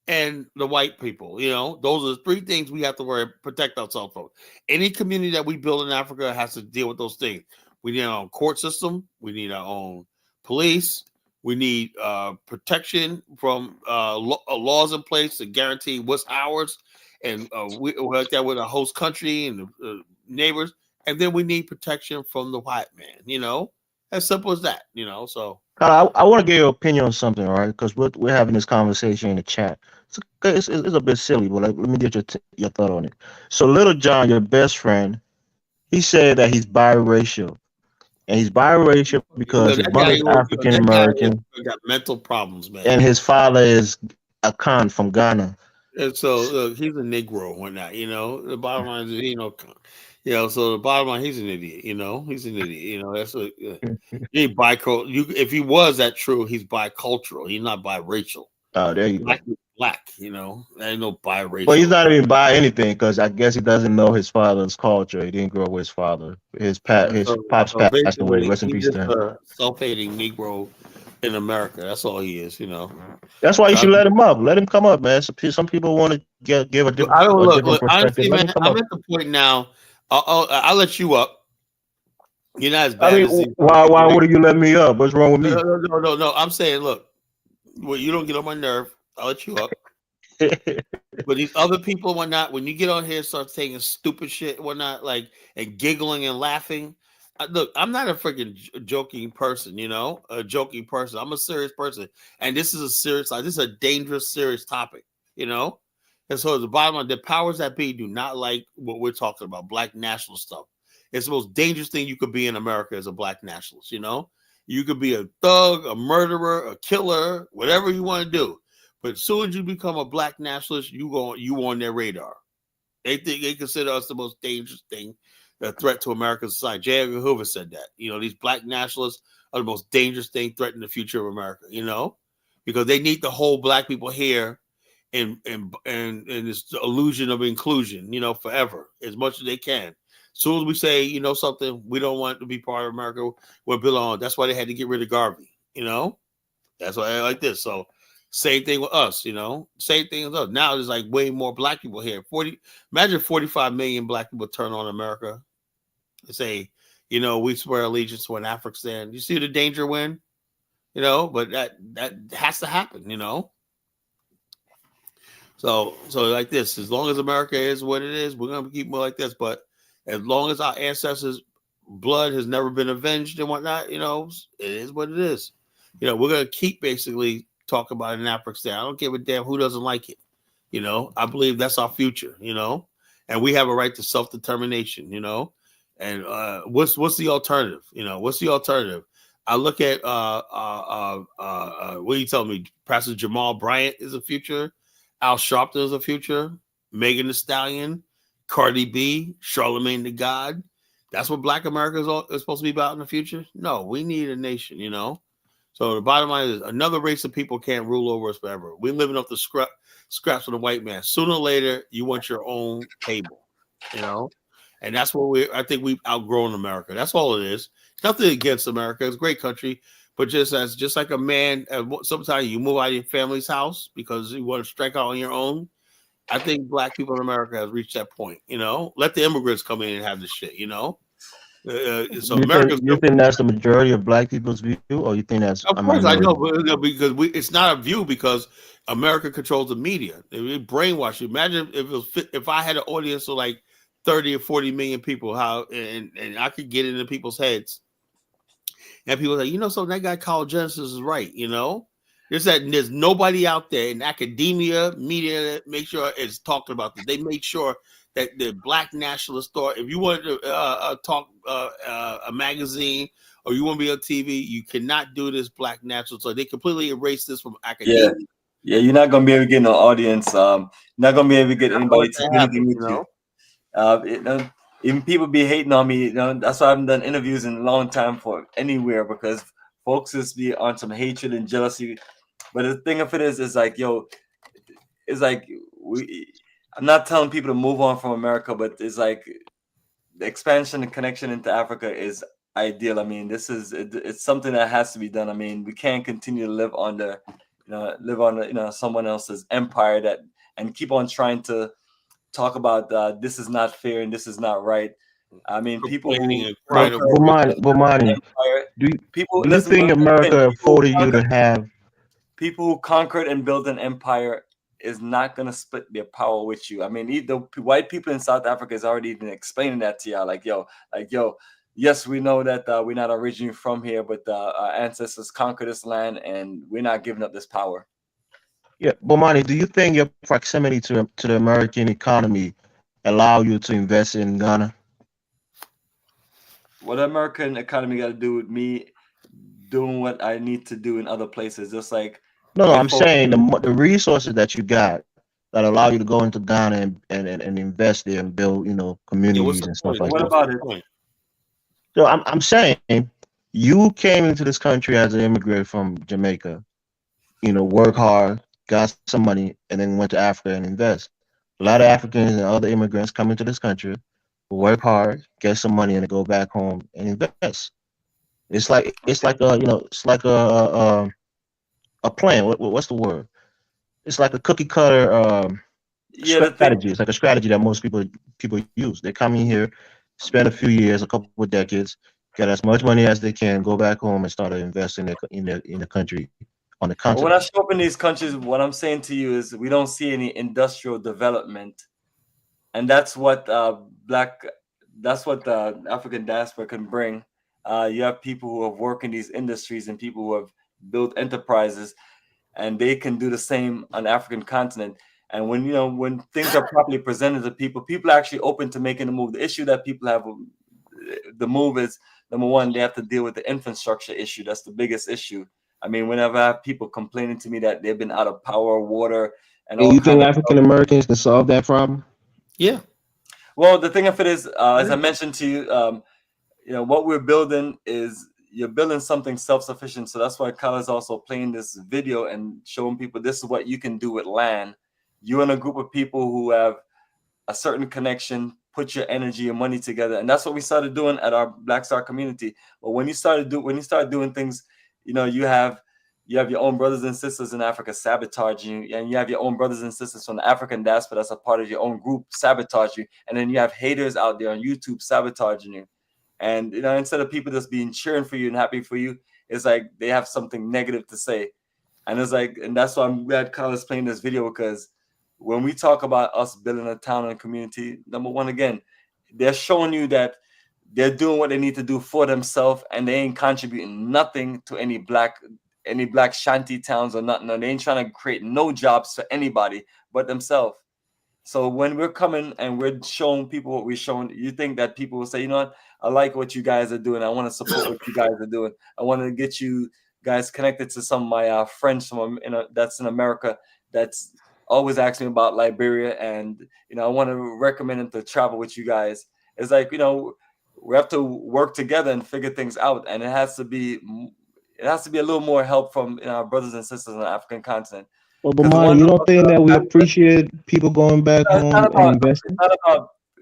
and the white people, those are the three things we have to protect ourselves from. Any community that we build in Africa has to deal with those things. We need our own court system. We need our own police. We need protection from laws in place to guarantee what's ours. And we work that with a host country and the neighbors. And then we need protection from the white man, as simple as that, so. Carla, I want to get your opinion on something, all right? Because we're having this conversation in the chat. It's a bit silly, but let me get your thought on it. So Little John, your best friend, he said that he's biracial. And he's biracial because his mother is African American. Got mental problems, man. And his father is a Khan from Ghana. And so he's a Negro or not, The bottom line is he so the bottom line, he's an idiot, He's an idiot, That's what he ain't if he was that true, he's bicultural. He's not biracial. Oh, there you go. Black, there ain't no biracial. But he's not even by anything because I guess he doesn't know his father's culture. He didn't grow up with his father. His pops passed away. Rest in peace to him. Self-hating Negro in America. That's all he is, That's why you should let him up. Let him come up, man. Some people want to give a different, different perspective. Honestly, man, I'm at the point now. I'll let you up. You're not as bad. Why would you let me up? What's wrong with me? No. I'm saying, look, you don't get on my nerve. I'll let you up. But these other people and whatnot, when you get on here and start saying stupid shit and whatnot, and giggling and laughing, look, I'm not a freaking joking person, a joking person. I'm a serious person. And this is this is a dangerous, serious topic, And so the bottom line, the powers that be do not like what we're talking about, black national stuff. It's the most dangerous thing you could be in America as a black nationalist, You could be a thug, a murderer, a killer, whatever you want to do. But as soon as you become a black nationalist, you on their radar. They consider us the most dangerous thing, a threat to American society. J. Edgar Hoover said that. These black nationalists are the most dangerous thing threatening the future of America, because they need to hold black people here and this illusion of inclusion, forever, as much as they can. As soon as we say, something, we don't want to be part of America, we'll belong. That's why they had to get rid of Garvey, That's why I like this. So same thing with us, Same thing with us. Now there's like way more black people here. Imagine 45 million black people turn on America. They say, we swear allegiance to an African stand. You see the danger when, but that has to happen, So like this, as long as America is what it is, we're going to keep more like this. But as long as our ancestors' blood has never been avenged and whatnot, it is what it is. We're going to keep basically talking about an African stand. I don't give a damn who doesn't like it. I believe that's our future, and we have a right to self-determination, and what's the alternative? What's the alternative? I look at, what do you tell me? Pastor Jamal Bryant is a future. Al Sharpton is a future. Megan Thee Stallion, Cardi B, Charlemagne the God. That's what Black America is supposed to be about in the future? No, we need a nation, So the bottom line is another race of people can't rule over us forever. We're living off the scraps of the white man. Sooner or later, you want your own table, and that's what I think we've outgrown America. That's all it is. Nothing against America; it's a great country, but just like a man, sometimes you move out of your family's house because you want to strike out on your own. I think black people in America have reached that point. Let the immigrants come in and have this shit. So you think that's the majority of black people's view, or you think that's of course I know, because it's not a view because America controls the media. They brainwash you. Imagine if I had an audience of like 30 or 40 million people, and I could get into people's heads, and people say, so that guy Carl Genesis is right. There's nobody out there in academia, media that make sure it's talking about this. They make sure that the Black Nationalist Thought, if you want to talk a magazine or you want to be on TV, you cannot do this Black National. So they completely erase this from academia. Yeah, you're not gonna be able to get no audience. Not gonna be able to get anybody to do anything with you. Even people be hating on me. That's why I haven't done interviews in a long time for anywhere, because folks just be on some hatred and jealousy. But the thing of it is like, it's like I'm not telling people to move on from America, but it's like the expansion and connection into Africa is ideal. I mean, it's something that has to be done. I mean, we can't continue to live under, someone else's empire and keep on trying to talk about this is not fair and this is not right. I mean, people who do you think America afforded you to have people who conquered and built an empire is not going to split their power with you? I mean, the white people in South Africa is already even explaining that to y'all. Like, yes, we know that we're not originally from here, but our ancestors conquered this land and we're not giving up this power. Yeah, Bomani, do you think your proximity to the American economy allow you to invest in Ghana? What the American economy got to do with me doing what I need to do in other places? Just like no, I'm saying the resources that you got that allow you to go into Ghana and invest there and build, communities and stuff like that. What about it? So I'm saying you came into this country as an immigrant from Jamaica, work hard, got some money, and then went to Africa and invest. A lot of Africans and other immigrants come into this country, work hard, get some money, and go back home and invest. It's like a plan. What's the word? It's like a cookie cutter strategy. It's like a strategy that most people use. They come in here, spend a few years, a couple of decades, get as much money as they can, go back home and start investing in the country, on the continent. When I show up in these countries, what I'm saying to you is we don't see any industrial development, and that's what the African diaspora can bring. You have people who have worked in these industries and people who have built enterprises, and they can do the same on the African continent. And when things are properly presented to people are actually open to making the move. The issue that people have, the move is, number one, they have to deal with the infrastructure issue. That's the biggest issue. I mean, whenever I have people complaining to me that they've been out of power, water, and all. You think African Americans can solve that problem? Yeah. Well, the thing of it is, as I mentioned to you, what we're building is, you're building something self-sufficient. So that's why Kyle is also playing this video and showing people this is what you can do with land. You and a group of people who have a certain connection, put your energy and money together. And that's what we started doing at our Black Star community. But when you start doing things, you have your own brothers and sisters in Africa sabotaging you, and you have your own brothers and sisters from the African diaspora that's a part of your own group sabotage you. And then you have haters out there on YouTube sabotaging you. And instead of people just being cheering for you and happy for you, it's like they have something negative to say. And it's like, and that's why I'm glad Kyle is playing this video, because when we talk about us building a town and a community, number one, again, they're showing you that they're doing what they need to do for themselves, and they ain't contributing nothing to any black shanty towns or nothing. They ain't trying to create no jobs for anybody but themselves. So when we're coming and we're showing people what we're showing, you think that people will say, you know what, I like what you guys are doing. I want to support what you guys are doing. I want to get you guys connected to some of my friends from that's in America that's always asking me about Liberia, and I want to recommend them to travel with you guys. It's like, we have to work together and figure things out, and it has to be a little more help from our brothers and sisters on the African continent. Well, Bomani, you don't think that we appreciate people going back home and investing?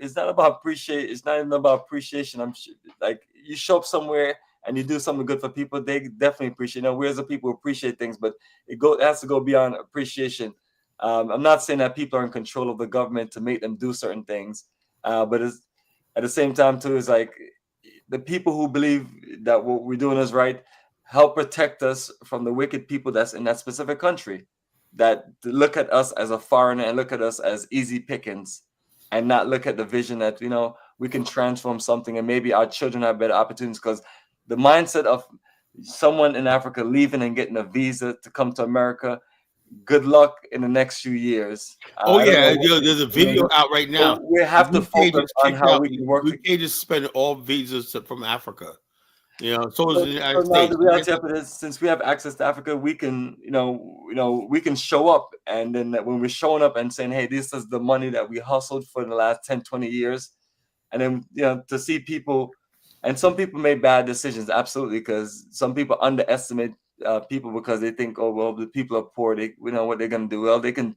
it's not about appreciate. It's not even about appreciation. I'm sure, like you show up somewhere and you do something good for people, they definitely appreciate. We as a people appreciate things, but it has to go beyond appreciation. I'm not saying that people are in control of the government to make them do certain things, but it's, at the same time too, is like the people who believe that what we're doing is right help protect us from the wicked people that's in that specific country, that look at us as a foreigner and look at us as easy pickings, and not look at the vision that we can transform something and maybe our children have better opportunities. Because the mindset of someone in Africa leaving and getting a visa to come to America, good luck in the next few years. There's a video out right now. We have to focus on how we can work. We can't just spend all visas from Africa. So is the United Now States. the reality of it is, since we have access to Africa, we can, we can show up. And then when we're showing up and saying, hey, this is the money that we hustled for the last 10, 20 years. And then, to see people, and some people make bad decisions, absolutely, because some people underestimate people because they think, oh, well, the people are poor. They, what they're going to do. Well, they can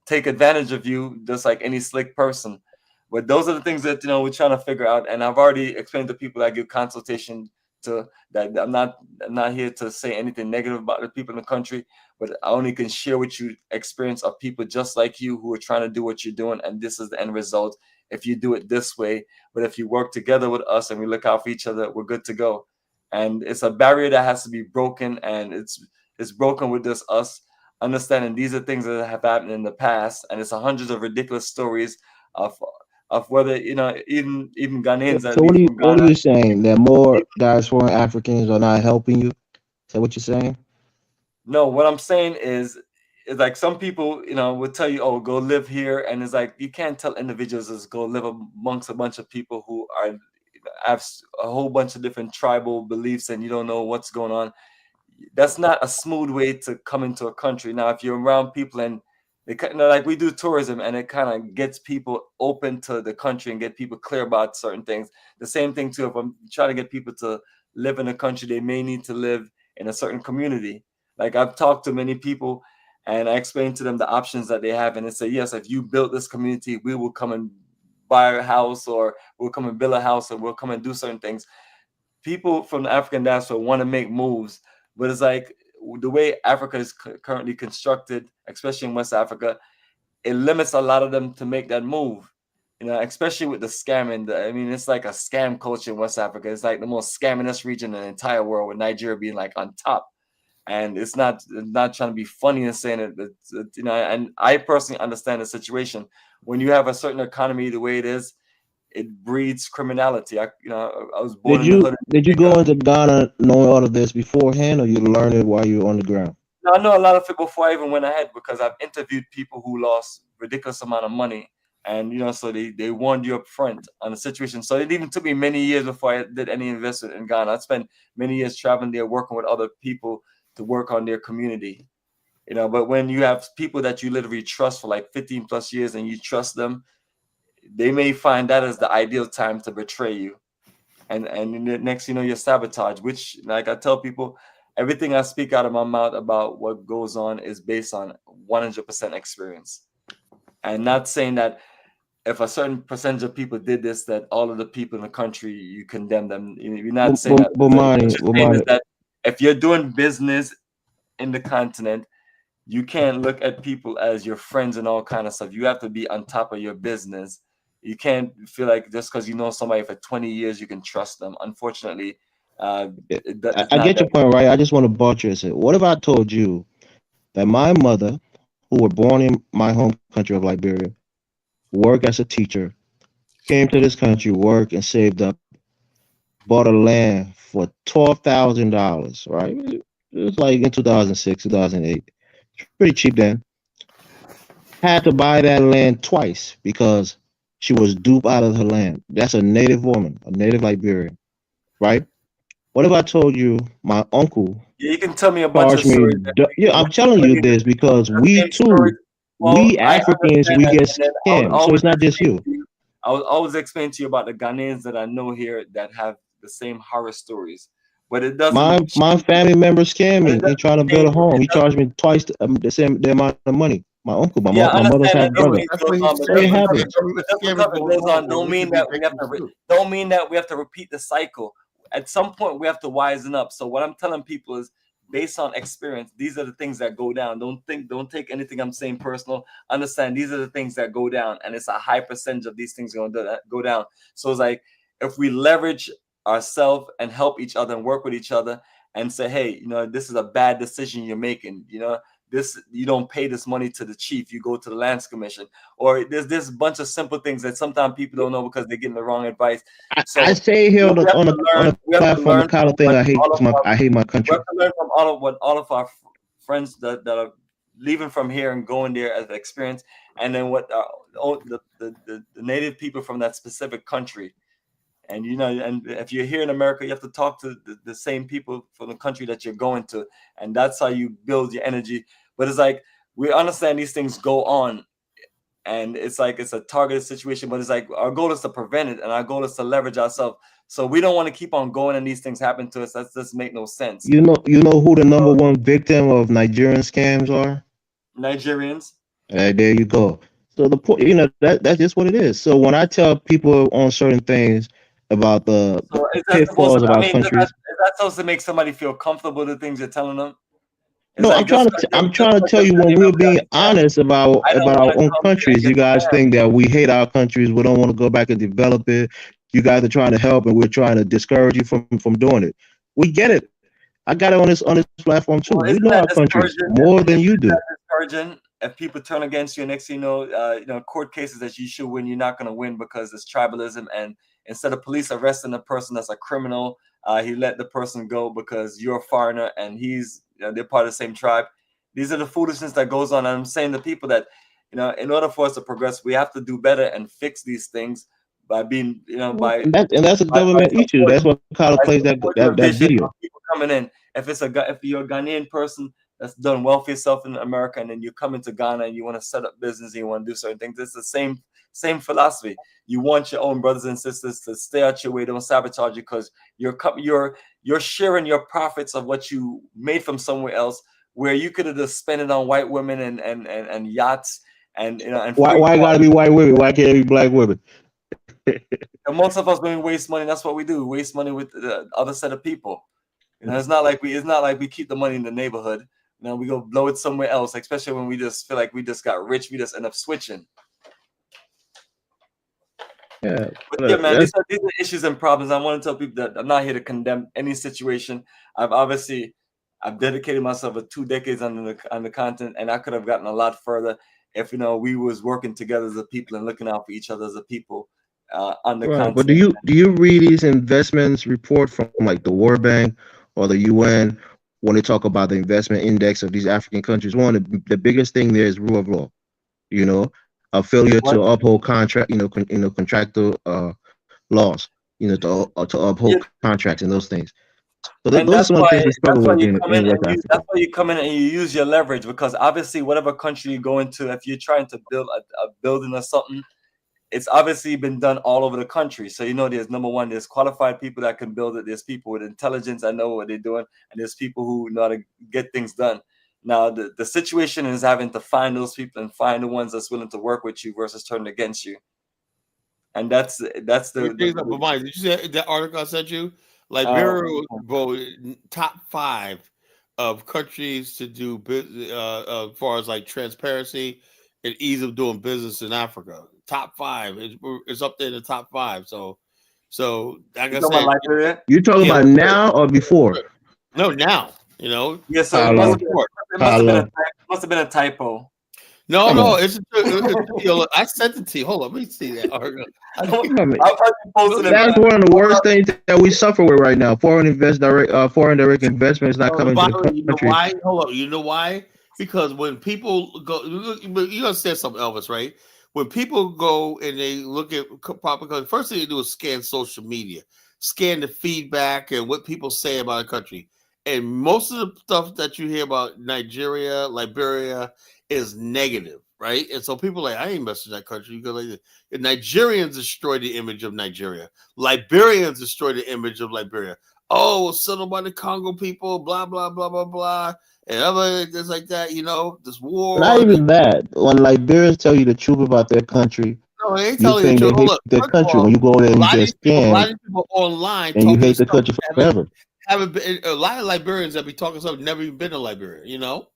take advantage of you just like any slick person. But those are the things that, we're trying to figure out. And I've already explained to people that give consultation to that. I'm not here to say anything negative about the people in the country, but I only can share with you experience of people just like you who are trying to do what you're doing. And this is the end result if you do it this way. But if you work together with us and we look out for each other, we're good to go. And it's a barrier that has to be broken, and it's broken with us understanding these are things that have happened in the past, and it's hundreds of ridiculous stories of whether even Ghanaians. So what are you saying? That more diaspora Africans are not helping you? Is that what you're saying? No, what I'm saying is like some people, will tell you, oh, go live here, and it's like you can't tell individuals just go live amongst a bunch of people who have a whole bunch of different tribal beliefs, and you don't know what's going on. That's not a smooth way to come into a country. Now, if you're around people and they like we do tourism, and it kind of gets people open to the country and get people clear about certain things. The same thing too, if I'm trying to get people to live in a country, they may need to live in a certain community. Like I've talked to many people and I explained to them the options that they have, and they say, yes, if you build this community, we will come and buy a house, or we'll come and build a house, or we'll come and do certain things. People from the African diaspora want to make moves, but it's like the way Africa is currently constructed, especially in West Africa, it limits a lot of them to make that move. Especially with the scamming. It's like a scam culture in West Africa. It's like the most scammingest region in the entire world, with Nigeria being like on top. And it's not trying to be funny and saying it, but and I personally understand the situation. When you have a certain economy the way it is, it breeds criminality. I was born in the hood. Did you go into Ghana knowing all of this beforehand, or you learned it while you were on the ground? No, I know a lot of it before I even went ahead, because I've interviewed people who lost ridiculous amount of money, and so they warned you up front on the situation. So it even took me many years before I did any investment in Ghana. I spent many years traveling there, working with other people to work on their community. But when you have people that you literally trust for like 15 plus years and you trust them, they may find that as the ideal time to betray you. And the next, you're sabotaged, which, like I tell people, everything I speak out of my mouth about what goes on is based on 100% experience. And not saying that if a certain percentage of people did this, that all of the people in the country, you condemn them. You're not saying that. Is that if you're doing business in the continent, you can't look at people as your friends and all kind of stuff. You have to be on top of your business. You can't feel like just because you know somebody for 20 years, you can trust them. Unfortunately, I get your point, right? I just want to buttress it. What if I told you that my mother, who were born in my home country of Liberia, worked as a teacher, came to this country, worked and saved up, bought a land for $12,000, right? It was like in 2006, 2008. Pretty cheap then. Had to buy that land twice because she was duped out of her land. That's a native woman, a native Liberian, right? What if I told you my uncle? Yeah, you can tell me a bunch of stories. I'm telling you this because we too, we Africans, we get scammed. So it's not just you. I will always explain to you about the Ghanaians that I know here that have the same horror stories. But it doesn't. My family member scammed me. He trying to build a home. He charged me twice the amount of money. My uncle, my, Yeah, I my mother's understand half that brother. things goes on, but So it happened. just because it goes on don't mean that we have to repeat the cycle. At some point, we have to wisen up. So what I'm telling people is, based on experience, these are the things that go down. Don't take anything I'm saying personal. Understand these are the things that go down, and it's a high percentage of these things going to go down. So it's like if we leverage ourselves and help each other and work with each other and say, hey, this is a bad decision you're making. This, you don't pay this money to the chief, you go to the lands commission, or there's this bunch of simple things that sometimes people don't know because they're getting the wrong advice. So I say here on the platform, the kind of thing I hate my country. We have to learn from all of our friends that are leaving from here and going there as an experience, and then what the native people from that specific country. And and if you're here in America, you have to talk to the same people from the country that you're going to, and that's how you build your energy. But it's like we understand these things go on, and it's like it's a targeted situation. But it's like our goal is to prevent it, and our goal is to leverage ourselves. So we don't want to keep on going, and these things happen to us. That just make no sense. You know who the number one victim of Nigerian scams are? Nigerians. There you go. So the point, that's just what it is. So when I tell people on certain things about the pitfalls of our countries, is that supposed to make somebody feel comfortable? The things you're telling them. No, I'm trying to tell you, when we're being honest about our own countries, you guys think that we hate our countries, we don't want to go back and develop it. You guys are trying to help, and we're trying to discourage you from doing it. We get it. I got it on this platform too. We know our countries more than you do. Discouraging if people turn against you, next thing you know, court cases that you should win, you're not going to win because it's tribalism. And instead of police arresting a person that's a criminal, he let the person go because you're a foreigner and they're part of the same tribe. These are the foolishness that goes on. And I'm saying to people that, in order for us to progress, we have to do better and fix these things by being, and that's a government issue. That's what Kyle plays that video. People coming in. If you're a Ghanaian person that's done well for yourself in America, and then you come into Ghana and you want to set up business and you want to do certain things, it's the same philosophy. You want your own brothers and sisters to stay out your way, don't sabotage you, because you're sharing your profits of what you made from somewhere else, where you could have just spent it on white women and yachts and and why gotta be white women? Why can't it be black women? And most of us, when we waste money, that's what we do. We waste money with the other set of people. It's not like we keep the money in the neighborhood. We go blow it somewhere else, especially when we just feel like we just got rich. We just end up switching. Yeah, but yeah, man, these are issues and problems. I want to tell people that I'm not here to condemn any situation. I've dedicated myself for 2 decades on the continent, and I could have gotten a lot further if we was working together as a people and looking out for each other as a people on the continent. But do you read these investments report from like the World Bank or the UN when they talk about the investment index of these African countries? One of the biggest thing there is rule of law. A failure to uphold contract, contractual laws, to uphold contracts and those things. So those are some of the things we struggle with in West Africa. That's why you come in and you use your leverage, because obviously whatever country you go into, if you're trying to build a building or something, it's obviously been done all over the country. So there's number one, there's qualified people that can build it. There's people with intelligence that know what they're doing, and there's people who know how to get things done. Now, the situation is having to find those people and find the ones that's willing to work with you versus turning against you. And that's the. But Mike, did you see that article I sent you? Liberia will top 5 of countries to do business as far as like transparency and ease of doing business in Africa. Top 5. It's up there in the top 5. So like I said, you talking about now or before? No, now. Yeah, so it must have been a typo. No, it's I sent it to you. Hold on, let me see that article. That's one of the worst things that we suffer with right now. Foreign direct investment is not coming to the country. Why? Hold on. You know why? Because when people go, you understand something, Elvis, right? When people go and they look at proper, first thing they do is scan social media, scan the feedback and what people say about a country. And most of the stuff that you hear about Nigeria, Liberia is negative. right? And so people are like, I ain't messing with that country. You go like, the Nigerians destroyed the image of Nigeria. Liberians destroyed the image of Liberia. Oh, we'll settle by the Congo people, blah blah blah blah blah, and other things like that. You know, this war. Not even that. When Liberians tell you the truth about their country, No, they ain't you telling you the think they truth. hate Look, their first of country. all, When you go there a and you lot of get these people, a lot scammed of people online and you talking hate the stuff country forever. haven't been. A lot of Liberians that be talking stuff never even been to Liberia. You know.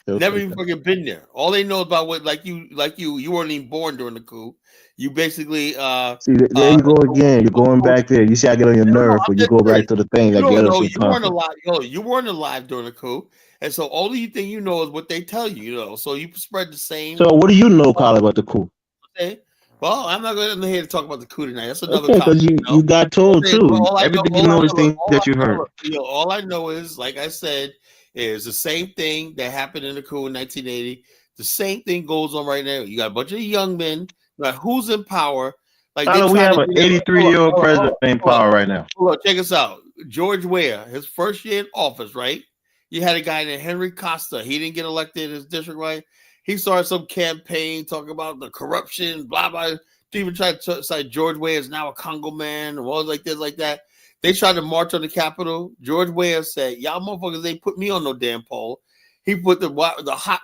Okay. Never even fucking been there. All they know about what you weren't even born during the coup. You basically See, there you go again. You're going back there. You see, I get on your nerve, I'm but you just go saying, right to the thing you that don't get us know so you weren't confident. alive. You weren't alive during the coup, and so all you think you know is what they tell you. You know, so you spread the same. So, what do you know, Kyle, about the coup? Okay. Well, I'm not going to here to talk about the coup tonight. That's another Okay, topic. because you got told Okay, too. but all I know, Everything you know is things that you heard. all I know is, like I said, is the same thing that happened in the coup in 1980. The same thing goes on right now. You got a bunch of young men. Like, who's in power? Like Tyler, we have an 83-year-old president in power right now. Hold on, check us out. George Weah, his first year in office, right? You had a guy named Henry Costa. He didn't get elected in his district, right? He started some campaign talking about the corruption, blah, blah. To even try to say George Weah is now a Congo man, or was like this, like that. They tried to march on the Capitol. George Weah said, y'all motherfuckers ain't put me on no damn pole. He put the hot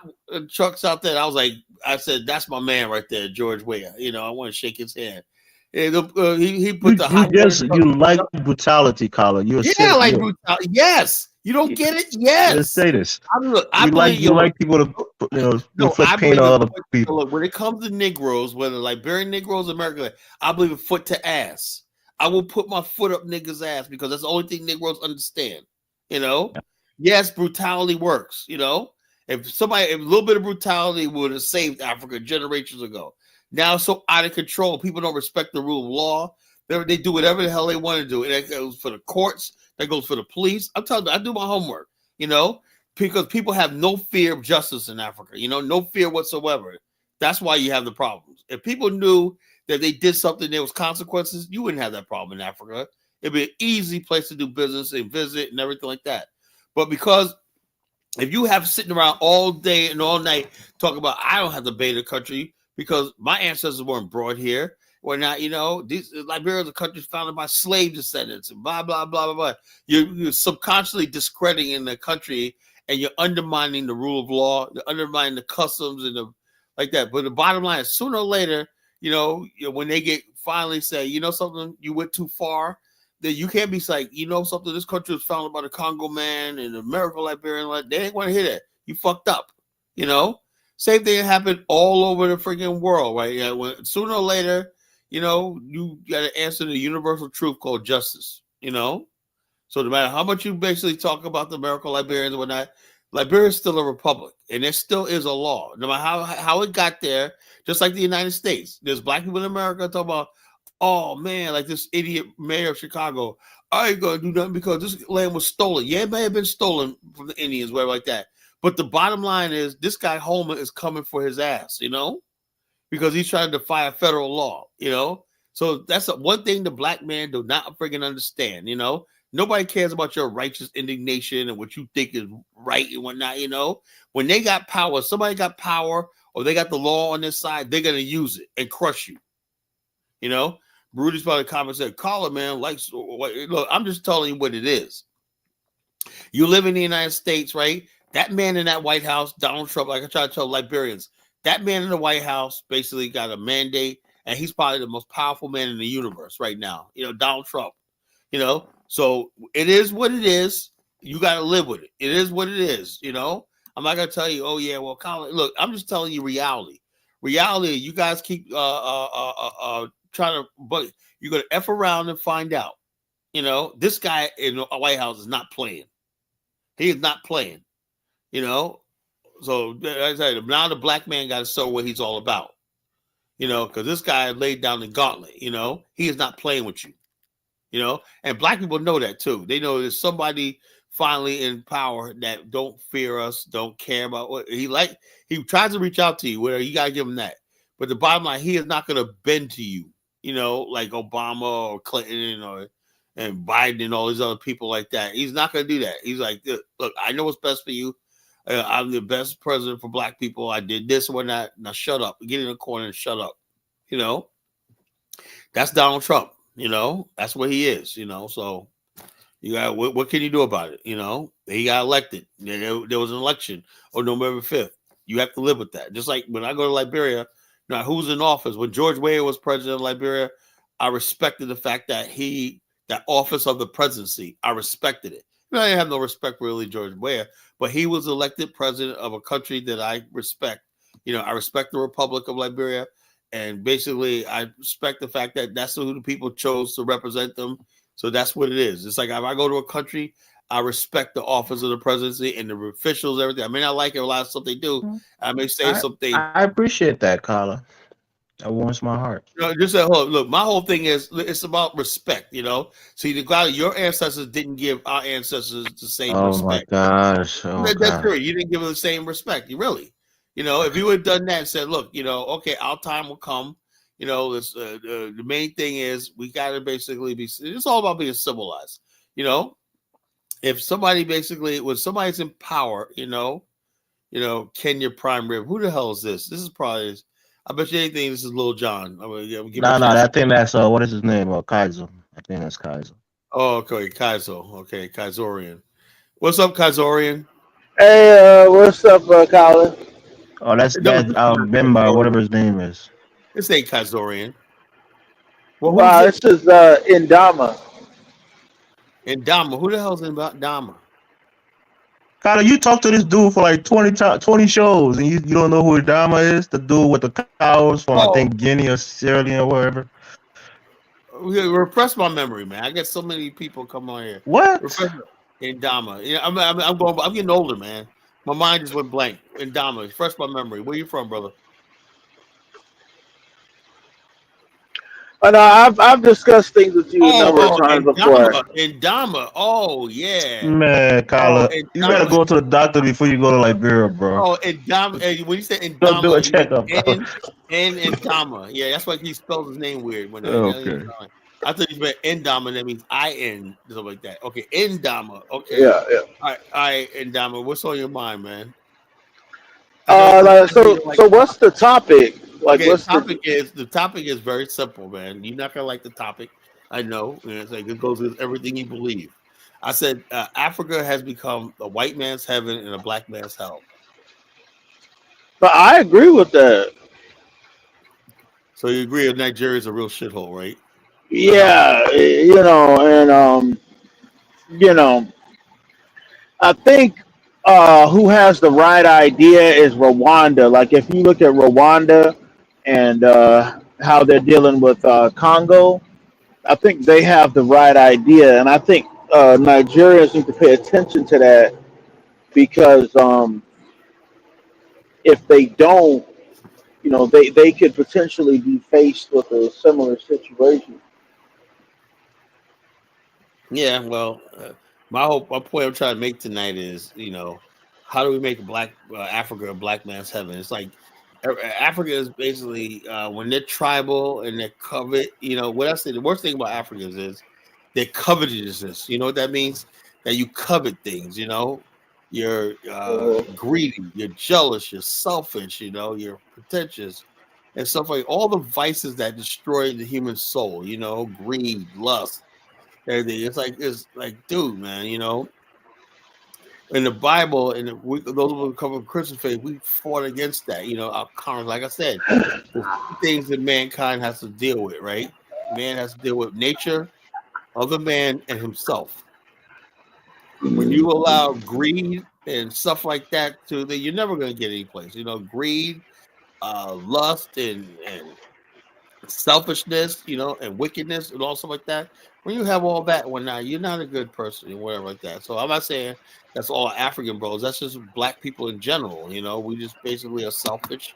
trucks out there. I said, that's my man right there, George Weah. You know, I want to shake his hand. And, he put the hot. You like brutality, Colin. You're Yeah, like brutality. Yes, you don't get it. Yes, let's say this. I believe you like people to inflict pain on other people. Look, when it comes to Negroes, whether Liberian Negroes, America, I believe in foot to ass. I will put my foot up niggas' ass because that's the only thing Negroes understand. You know, yes, brutality works. You know, if a little bit of brutality would have saved Africa generations ago. Now it's so out of control. People don't respect the rule of law. They do whatever the hell they want to do. And that goes for the courts. That goes for the police. I'm telling you, I do my homework, you know, because people have no fear of justice in Africa, you know, no fear whatsoever. That's why you have the problems. If people knew that they did something, there was consequences, you wouldn't have that problem in Africa. It'd be an easy place to do business and visit and everything like that. But because if you have sitting around all day and all night talking about, I don't have to bathe the country because my ancestors weren't brought here. We're not, you know, Liberia is a country founded by slave descendants and blah, blah, blah, blah, blah. You're subconsciously discrediting the country and you're undermining the rule of law, you're undermining the customs and like that. But the bottom line is sooner or later, you know, when they get finally say, you know something, you went too far, then you can't be like, you know something, this country was founded by the Congo man and the American Liberian, like they ain't want to hear that. You fucked up, you know? Same thing happened all over the freaking world, right? Yeah, when sooner or later, you know, you got to answer the universal truth called justice, you know? So no matter how much you basically talk about the American Liberians and whatnot, Liberia is still a republic, and there still is a law. No matter how it got there, just like the United States. There's black people in America talking about, oh, man, like this idiot mayor of Chicago, I ain't going to do nothing because this land was stolen. Yeah, it may have been stolen from the Indians, whatever like that. But the bottom line is this guy Homer is coming for his ass, you know? Because he's trying to defy a federal law, you know? So that's one thing the black man do not freaking understand, you know? Nobody cares about your righteous indignation and what you think is right and whatnot, you know? When they got power, somebody got power or they got the law on their side, they're going to use it and crush you, you know? Rudy's probably comment said, Colin, man, look, I'm just telling you what it is. You live in the United States, right? That man in that White House, Donald Trump, like I try to tell Liberians, that man in the White House basically got a mandate, and he's probably the most powerful man in the universe right now. You know, Donald Trump, you know? So it is what it is. You got to live with it. It is what it is, you know? I'm not going to tell you, oh, yeah, well, Colin, look, I'm just telling you reality. Reality, you guys keep trying to, but you're going to F around and find out. You know, this guy in the White House is not playing. He is not playing, you know? So I tell you, now the black man got to show what he's all about, you know, because this guy laid down the gauntlet, you know, he is not playing with you, you know, and black people know that too. They know there's somebody finally in power that don't fear us, don't care about what he tries to reach out to you, where you got to give him that. But the bottom line, he is not going to bend to you, you know, like Obama or Clinton and Biden and all these other people like that. He's not going to do that. He's like, look, I know what's best for you. I'm the best president for black people. I did this or that. Now shut up. Get in the corner and shut up. You know, that's Donald Trump. You know, that's what he is. You know, so you got what can you do about it? You know, he got elected. There was an election on November 5th. You have to live with that. Just like when I go to Liberia, now who's in office? When George Weah was president of Liberia, I respected the fact that that office of the presidency, I respected it. I didn't have no respect for really George Weah, but he was elected president of a country that I respect. You know, I respect the Republic of Liberia, and basically I respect the fact that that's who the people chose to represent them. So that's what it is. It's like if I go to a country, I respect the office of the presidency and the officials, everything. I may not like it, a lot of stuff they do. I may say something. I appreciate that, Carla. That warms my heart. You know, just look, my whole thing is it's about respect, you know. See, your ancestors didn't give our ancestors the same respect. Oh my gosh. That's true. You didn't give them the same respect. You really, you know, if you had done that and said, look, you know, okay, our time will come. You know, the main thing is we got to basically it's all about being civilized. You know, if somebody when somebody's in power, you know, Kenya Prime Rib, who the hell is this? This is probably, I bet you anything this is Lil Jon. No, I think that's what is his name? Kaiser. I think that's Kaiser. Oh, okay, Kaiser. Okay, Kaisorian. What's up, Kaisorian? Hey, what's up, Colin? Oh, that's Bemba, whatever his name is. This ain't Kaisorian. Wow, this is Indama. Indama. Who the hell's Indama? Carla, you talked to this dude for like 20 shows, and you don't know who Indama is? The dude with the cows from, I think, Guinea or Sierra Leone or wherever? Repress my memory, man. I get so many people come on here. What? Indama. Yeah, I'm getting older, man. My mind just went blank. Indama. Refresh my memory. Where you from, brother? No, I've discussed things with you a number of times before. Indama. Oh, yeah. Man, Carla, you gotta go to the doctor before you go to Liberia, bro. Oh, Indama. When you say Indama, don't do a checkup. Indama. Yeah, that's why he spells his name weird. Okay. I thought you meant Indama. That means I-N, something like that. Okay, Indama. Okay. Yeah. All right, Indama. What's on your mind, man? So what's the topic? Like, okay, the topic is very simple, man. You're not gonna like the topic, I know. It's like it goes with everything you believe. I said Africa has become a white man's heaven and a black man's hell. But I agree with that. So you agree that Nigeria is a real shithole, right? Yeah, I think who has the right idea is Rwanda. Like, if you look at Rwanda and how they're dealing with Congo, I think they have the right idea, and I think Nigerians need to pay attention to that, because if they don't, they could potentially be faced with a similar situation. Yeah, well, my point I'm trying to make tonight is, how do we make Africa a black man's heaven? It's like Africa is basically when they're tribal and they're covet. What I say, the worst thing about Africans is their covetousness. You know what that means? That you covet things. You're greedy, you're jealous, you're selfish. You're pretentious and stuff like all the vices that destroy the human soul. Greed, lust, everything. It's like, dude, man. In the Bible, and those who come from Christian faith, we fought against that. Our current, like I said, the things that mankind has to deal with, right? Man has to deal with nature, other man, and himself. When you allow greed and stuff like that you're never going to get any place. Greed, lust, and selfishness, and wickedness, and all stuff like that. When you have all that, you're not a good person, and whatever like that. So I'm not saying that's all African bros. That's just black people in general. We just basically are selfish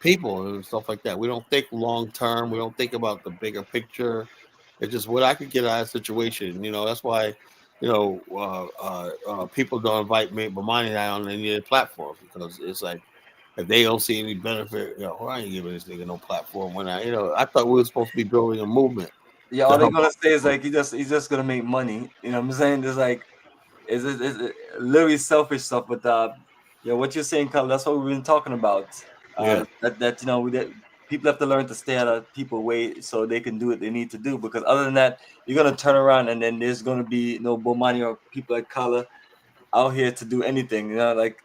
people and stuff like that. We don't think long term. We don't think about the bigger picture. It's just what I could get out of the situation. That's why, people don't invite me, Bomani and I on any of the platforms, because it's like, if they don't see any benefit, I ain't giving this nigga no platform. I thought we were supposed to be building a movement. Yeah, all they're gonna say is like he's just gonna make money. You know what I'm saying? It's like it's literally selfish stuff. But Yeah, what you're saying, Carl, that's what we've been talking about. Yeah. That you know, that people have to learn to stay out of people's way so they can do what they need to do. Because other than that, you're gonna turn around and then there's gonna be no Bomani or people like Kala out here to do anything. You know, like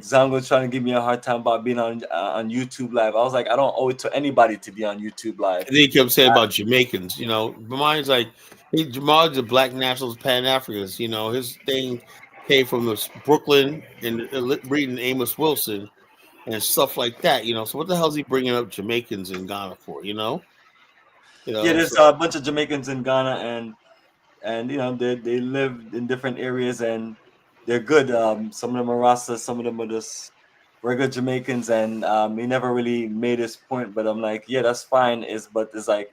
Zango trying to give me a hard time about being on YouTube Live. I was like, I don't owe it to anybody to be on YouTube Live. And then he kept saying about Jamaicans, you know. Bomani's like, Jamal's a black nationalist, Pan-Africanist. You know, his thing came from Brooklyn and reading Amos Wilson and stuff like that. You know, so what the hell is he bringing up Jamaicans in Ghana for? You know, Yeah, there's a bunch of Jamaicans in Ghana, and you know they live in different areas and they're good. Some of them are Rasta, some of them are just regular Jamaicans, and he never really made his point. But I'm like, yeah, that's fine. But it's like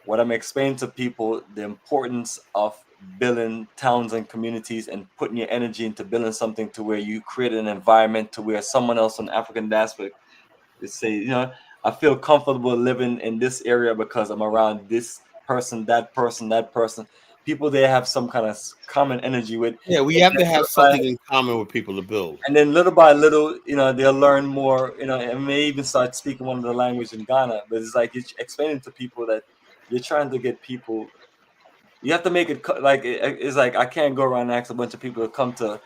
what I'm explaining to people: the importance of building towns and communities and putting your energy into building something to where you create an environment to where someone else on African diaspora is say, you know, I feel comfortable living in this area because I'm around this person, that person, that person. People they have some kind of common energy with. Yeah, we have to have something in common with people to build. And then little by little, you know, they'll learn more, you know, and may even start speaking one of the language in Ghana. But it's like it's explaining to people that you're trying to get people. You have to make it like it's like I can't go around and ask a bunch of people to come to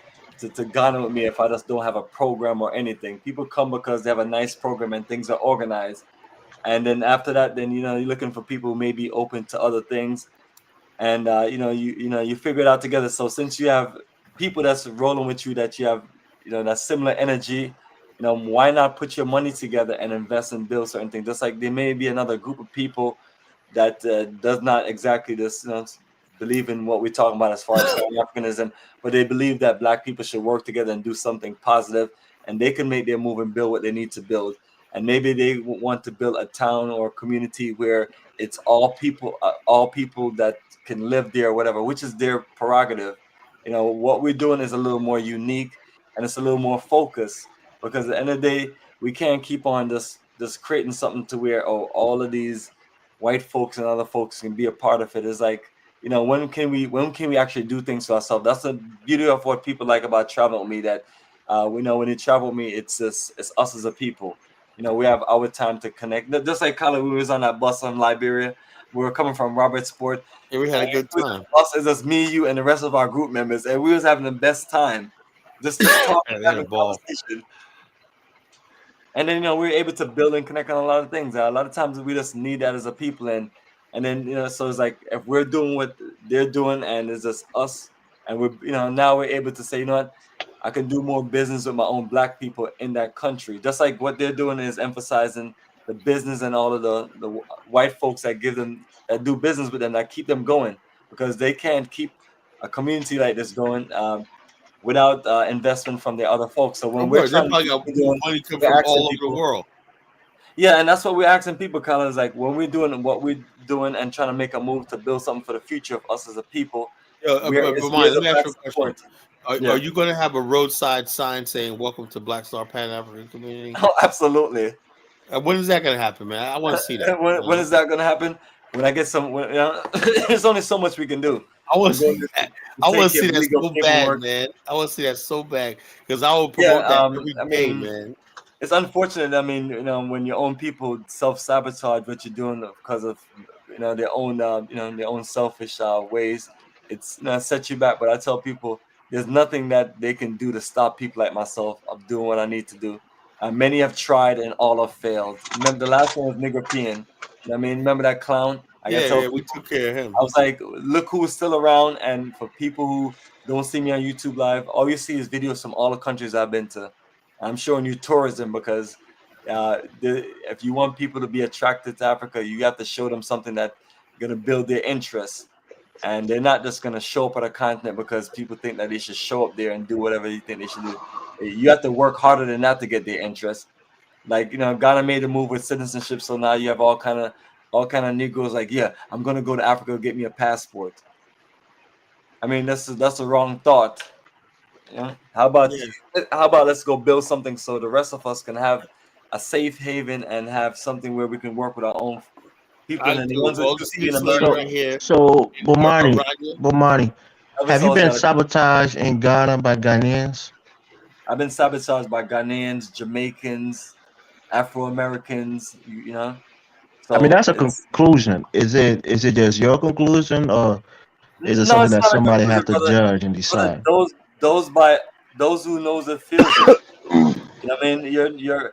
Ghana with me if I just don't have a program or anything. People come because they have a nice program and things are organized. And then after that, then you know you're looking for people who may be open to other things. And you figure it out together. So since you have people that's rolling with you, that you have that similar energy, why not put your money together and invest and build certain things? Just like there may be another group of people that does not exactly this believe in what we're talking about as far as Africanism, but they believe that Black people should work together and do something positive, and they can make their move and build what they need to build. And maybe they want to build a town or a community where it's all people that can live there or whatever, which is their prerogative. What we're doing is a little more unique and it's a little more focused, because at the end of the day, we can't keep on just creating something to where all of these white folks and other folks can be a part of it. It's like, when can we actually do things for ourselves? That's the beauty of what people like about traveling with me, that we know when you travel with me, it's us as a people. We have our time to connect. Just like Colin, we was on that bus in Liberia. We were coming from Robertsport. Yeah, we had a good time. Us is just me, you, and the rest of our group members, and we was having the best time. Just talk and have a conversation. And then we were able to build and connect on a lot of things. A lot of times we just need that as a people, and then so it's like if we're doing what they're doing, and it's just us, and we're now we're able to say, what, I can do more business with my own Black people in that country. Just like what they're doing is emphasizing the business and all of the white folks that do business with them, that keep them going, because they can't keep a community like this going without investment from the other folks. So when we're trying to money come from all over the world. Yeah, and that's what we're asking people, Colin, is like when we're doing what we're doing and trying to make a move to build something for the future of us as a people. Let me ask you a question. Are you going to have a roadside sign saying "Welcome to Black Star Pan African Community"? Oh, absolutely. When is that going to happen, man? I want to see that. When is that going to happen? When I get some, there's only so much we can do. I want to see that. I want to see that so bad, man. I want to see that so bad, because I will promote that every day, man. It's unfortunate. I mean, when your own people self-sabotage what you're doing because of their own selfish ways, it's set you back. But I tell people, there's nothing that they can do to stop people like myself of doing what I need to do. Many have tried and all have failed. Remember, the last one was Nigger Peeing. Remember that clown? We took care of him. I was like, look who's still around. And for people who don't see me on YouTube Live, all you see is videos from all the countries I've been to. I'm showing you tourism, because if you want people to be attracted to Africa, you have to show them something that's going to build their interest. And they're not just going to show up on a continent because people think that they should show up there and do whatever you think they should do. You have to work harder than that to get their interest. Like, Ghana made a move with citizenship, so now you have all kind of Negroes like, yeah, I'm going to go to Africa to get me a passport. I mean, that's the wrong thought. How about let's go build something so the rest of us can have a safe haven and have something where we can work with our own people. And the ones that you see in America. So Bomani, have you been sabotaged in Ghana by Ghanaians? I've been sabotaged by Ghanaians, Jamaicans, Afro Americans. You know, I mean, so that's a it's conclusion. Is it just your conclusion, or is it no, something it's that not a somebody conclusion, have to brother. judge and Brother, decide? those who knows it feels it. You know what I mean?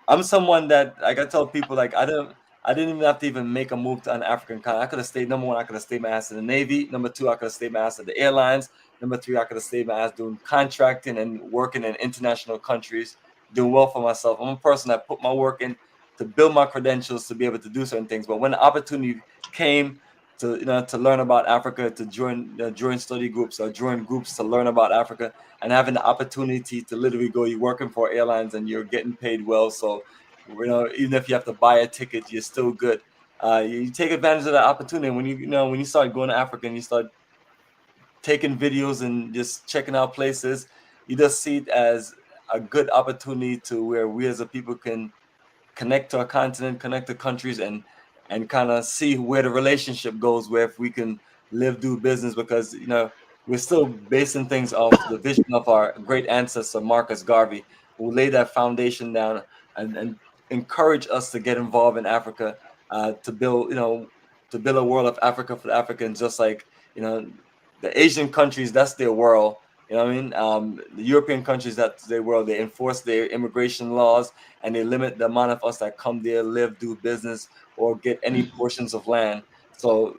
I'm someone that, like, I tell people, like, I didn't even have to even make a move to an African continent. I could have stayed, number one, I could have stayed my ass in the Navy. Number two, I could have stayed my ass at the airlines. Number three, I could have stayed my ass doing contracting and working in international countries, doing well for myself. I'm a person that put my work in to build my credentials to be able to do certain things. But when the opportunity came to, to learn about Africa, to join study groups or join groups to learn about Africa, and having the opportunity to literally go, you're working for airlines and you're getting paid well. So, even if you have to buy a ticket, you're still good. You take advantage of that opportunity. When when you start going to Africa and you start taking videos and just checking out places, you just see it as a good opportunity to where we as a people can connect to a continent, connect to countries, and kind of see where the relationship goes, where if we can do business, because we're still basing things off the vision of our great ancestor Marcus Garvey, who laid that foundation down and encourage us to get involved in Africa, to build a world of Africa for the Africans, just like the Asian countries, that's their world. You know what I mean? The European countries, that's their world. They enforce their immigration laws and they limit the amount of us that come there, live, do business, or get any portions of land. So,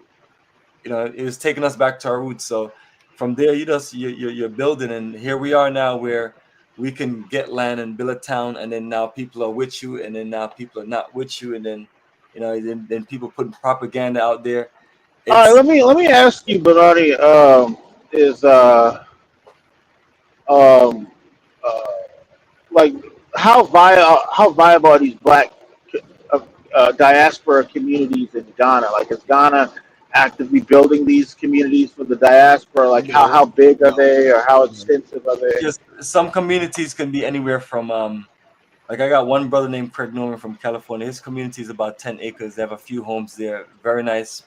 it was taking us back to our roots. So from there, you're building, and here we are now where we can get land and build a town, and then now people are with you, and then now people are not with you, and then then people putting propaganda out there. All right, let me ask you, Bernardi, is um, uh, like how viable are these black diaspora communities in Ghana? Like, is Ghana actively building these communities for the diaspora? Like, how big are they, or how extensive are they? Just some communities can be anywhere from like, I got one brother named Craig Norman from California. His community is about 10 acres. They have a few homes there. Very nice.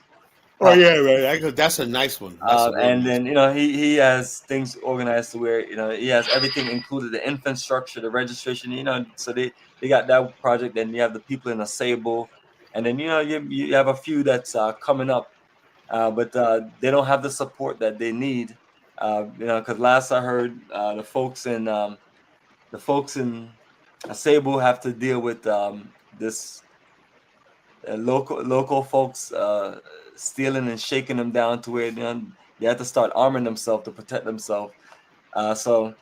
Oh yeah, right. That's a nice one. That's a real And nice then he has things organized to where he has everything included, the infrastructure, the registration. So they got that project. Then you have the people in Asable, and then you have a few that's coming up, but they don't have the support that they need. Because last I heard, the folks in Asable have to deal with this local folks stealing and shaking them down to where they have to start arming themselves to protect themselves. So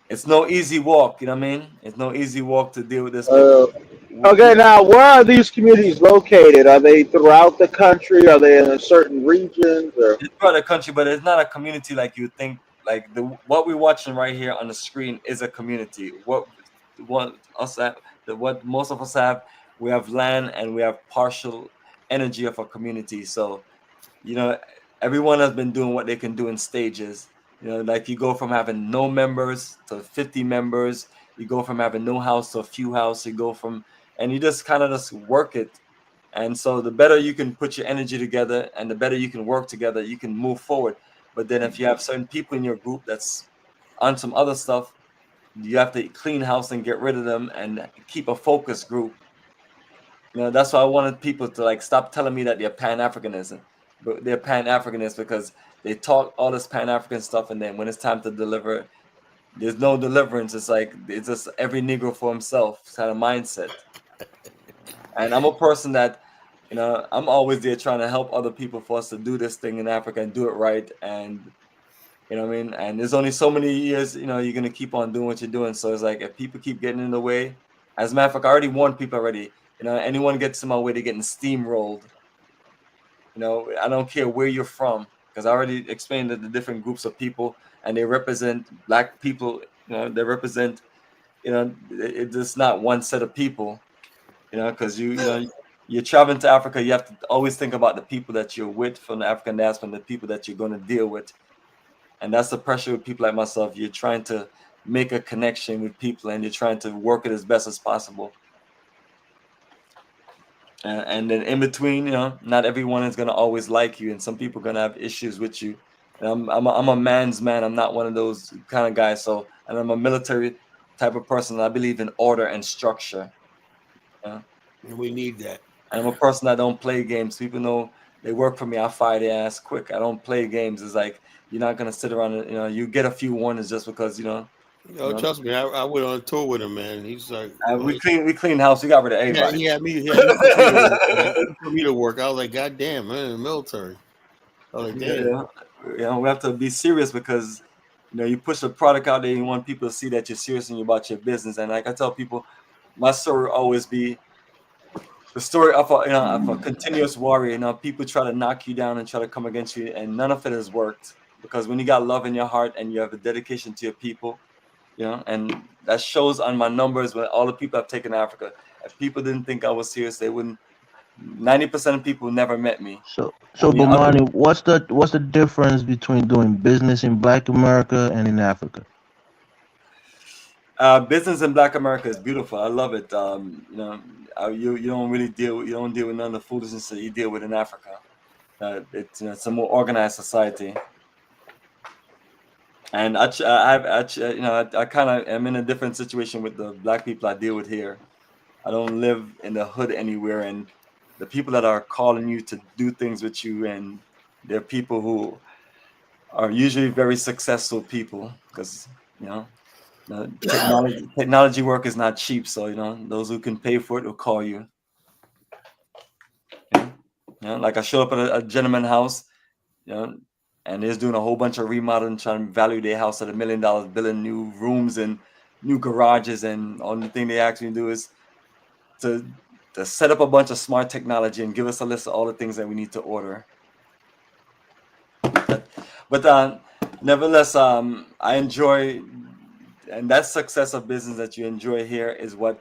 it's no easy walk, you know what I mean? It's no easy walk to deal with this. Okay, now where are these communities located? Are they throughout the country? Are they in a certain regions? Or It's throughout the country, but it's not a community like you think. Like what we're watching right here on the screen is a community. What most of us have, we have land and we have partial energy of a community. So, everyone has been doing what they can do in stages. Like, you go from having no members to 50 members. You go from having no house to a few houses. And you just kind of just work it. And so the better you can put your energy together and the better you can work together, you can move forward. But then if you have certain people in your group that's on some other stuff, you have to clean house and get rid of them and keep a focus group. That's why I wanted people to stop telling me that they're Pan-Africanism, but they're Pan-Africanists because they talk all this Pan-African stuff, and then when it's time to deliver, there's no deliverance. It's just every Negro for himself kind of mindset. And I'm a person that, I'm always there trying to help other people for us to do this thing in Africa and do it right. And you know what I mean? And there's only so many years, you're going to keep on doing what you're doing. So it's like, if people keep getting in the way, as a matter of fact, I already warned people already, anyone gets in my way, they're getting steamrolled. I don't care where you're from, because I already explained that the different groups of people, and they represent Black people, they represent, it's just not one set of people, because you're traveling to Africa, you have to always think about the people that you're with from the African diaspora and the people that you're going to deal with. And that's the pressure with people like myself. You're trying to make a connection with people, and you're trying to work it as best as possible. And then in between, not everyone is going to always like you, and some people are going to have issues with you. And I'm a man's man. I'm not one of those kind of guys. So and I'm a military type of person. I believe in order and structure. Yeah. And we need that. And I'm a person that don't play games. People know they work for me. I fire their ass quick. I don't play games. It's like you're not gonna sit around and you get a few warnings just because Trust me, I went on tour with him, man. He's like, we clean house. We got rid of everybody. He had me put me to work. I was like, God damn, man, in the military. I was like, damn. Yeah, we have to be serious because you push a product out there, you want people to see that you're serious and you're about your business. And like I tell people, my story will always be the story of a continuous warrior. People try to knock you down and try to come against you, and none of it has worked, because when you got love in your heart and you have a dedication to your people, and that shows on my numbers when all the people I've taken to Africa. If people didn't think I was serious, they wouldn't. 90% of people never met me. So Bomani, what's the difference between doing business in Black America and in Africa? Business in Black America is beautiful. I love it. You don't really deal with none of the foolishness that you deal with in Africa. It's a more organized society. And I kind of am in a different situation with the Black people I deal with here. I don't live in the hood anywhere, and the people that are calling you to do things with you, and they're people who are usually very successful people, because technology work is not cheap. So those who can pay for it will call you. Like I show up at a gentleman's house, and they're doing a whole bunch of remodeling, trying to value their house at $1 million, building new rooms and new garages, and only thing they actually do is to set up a bunch of smart technology and give us a list of all the things that we need to order. But nevertheless, I enjoy, and that success of business that you enjoy here is what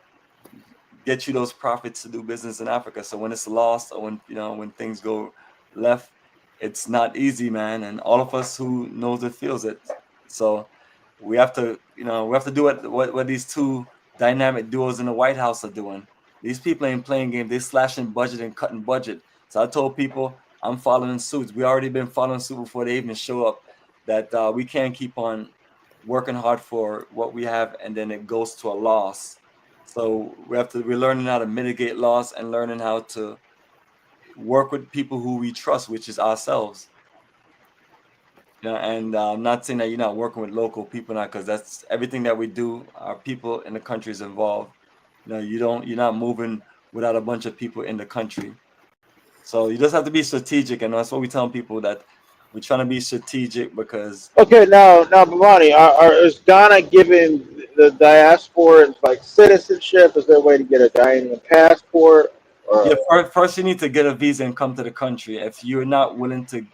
gets you those profits to do business in Africa. So when it's lost, or when things go left, it's not easy, man. And all of us who knows it feels it. So we have to do what these two dynamic duos in the White House are doing. These people ain't playing games. They're slashing budget and cutting budget. So I told people I'm following suits. We already been following suit before they even show up, that we can't keep on working hard for what we have and then it goes to a loss. So we're learning how to mitigate loss and learning how to work with people who we trust, which is ourselves. And I'm not saying that you're not working with local people now, because that's everything that we do. Our people in the country is involved. You're not moving without a bunch of people in the country. So you just have to be strategic, and that's what we tell people, that we're trying to be strategic because. Okay, now, Bomani, is Ghana giving the diaspora like citizenship? Is there a way to get a Ghanaian passport? Yeah, first you need to get a visa and come to the country. If you're not willing to,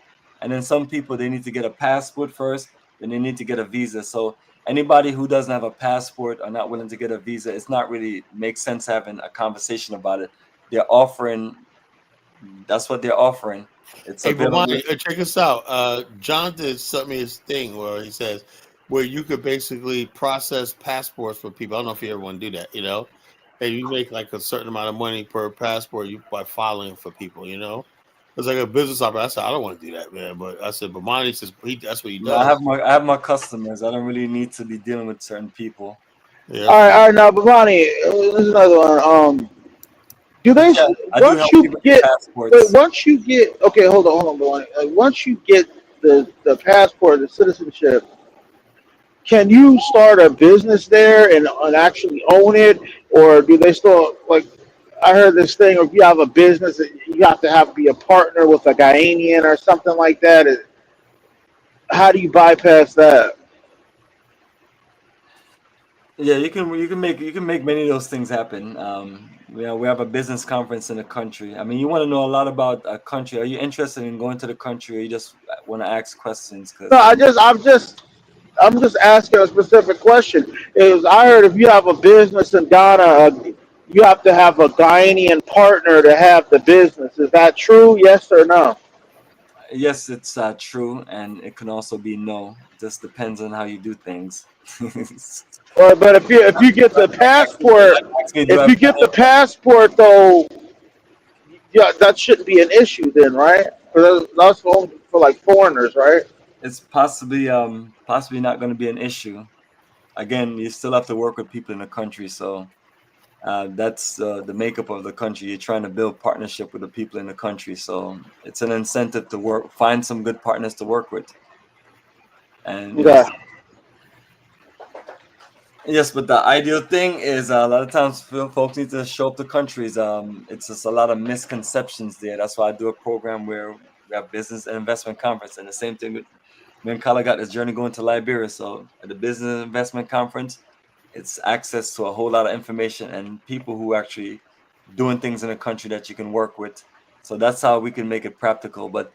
and then some people, they need to get a passport first, then they need to get a visa. So anybody who doesn't have a passport or not willing to get a visa, it's not really makes sense having a conversation about it. They're offering, that's what they're offering. It's hey, Bomani, check this out. John did something his thing where he says where you could basically process passports for people. I don't know if you ever want to do that, and you make like a certain amount of money per passport by filing for people, It's like a business opportunity. I said, I don't want to do that, man. But I said, Bomani says that's what he does. I have my customers. I don't really need to be dealing with certain people. Yeah. All right. Now, Bomani, there's another one. Do they once you get okay? Hold on, Bomani. Once you get the passport, the citizenship, can you start a business there and actually own it, or do they still like? I heard this thing, if you have a business, you have to be a partner with a Ghanaian or something like that. How do you bypass that? Yeah, you can make many of those things happen. We have a business conference in the country. I mean, you want to know a lot about a country. Are you interested in going to the country, or you just want to ask questions? No, I'm just asking a specific question. I heard if you have a business in Ghana, you have to have a Ghanaian partner to have the business. Is that true? Yes or no? Yes, it's true, and it can also be no. It just depends on how you do things. But if you get the passport, though, yeah, that shouldn't be an issue then, right? Because that's for like foreigners, right? It's possibly not going to be an issue. again, you still have to work with people in the country. So that's the makeup of the country. You're trying to build partnership with the people in the country. So it's an incentive to find some good partners to work with. And Yeah. yes, but the ideal thing is a lot of times folks need to show up to countries. It's just a lot of misconceptions there. That's why I do a program where we have business and investment conference, and the same thing with me and Kala got this journey going to Liberia. So at the business and investment conference, it's access to a whole lot of information and people who actually doing things in a country that you can work with. So that's how we can make it practical. But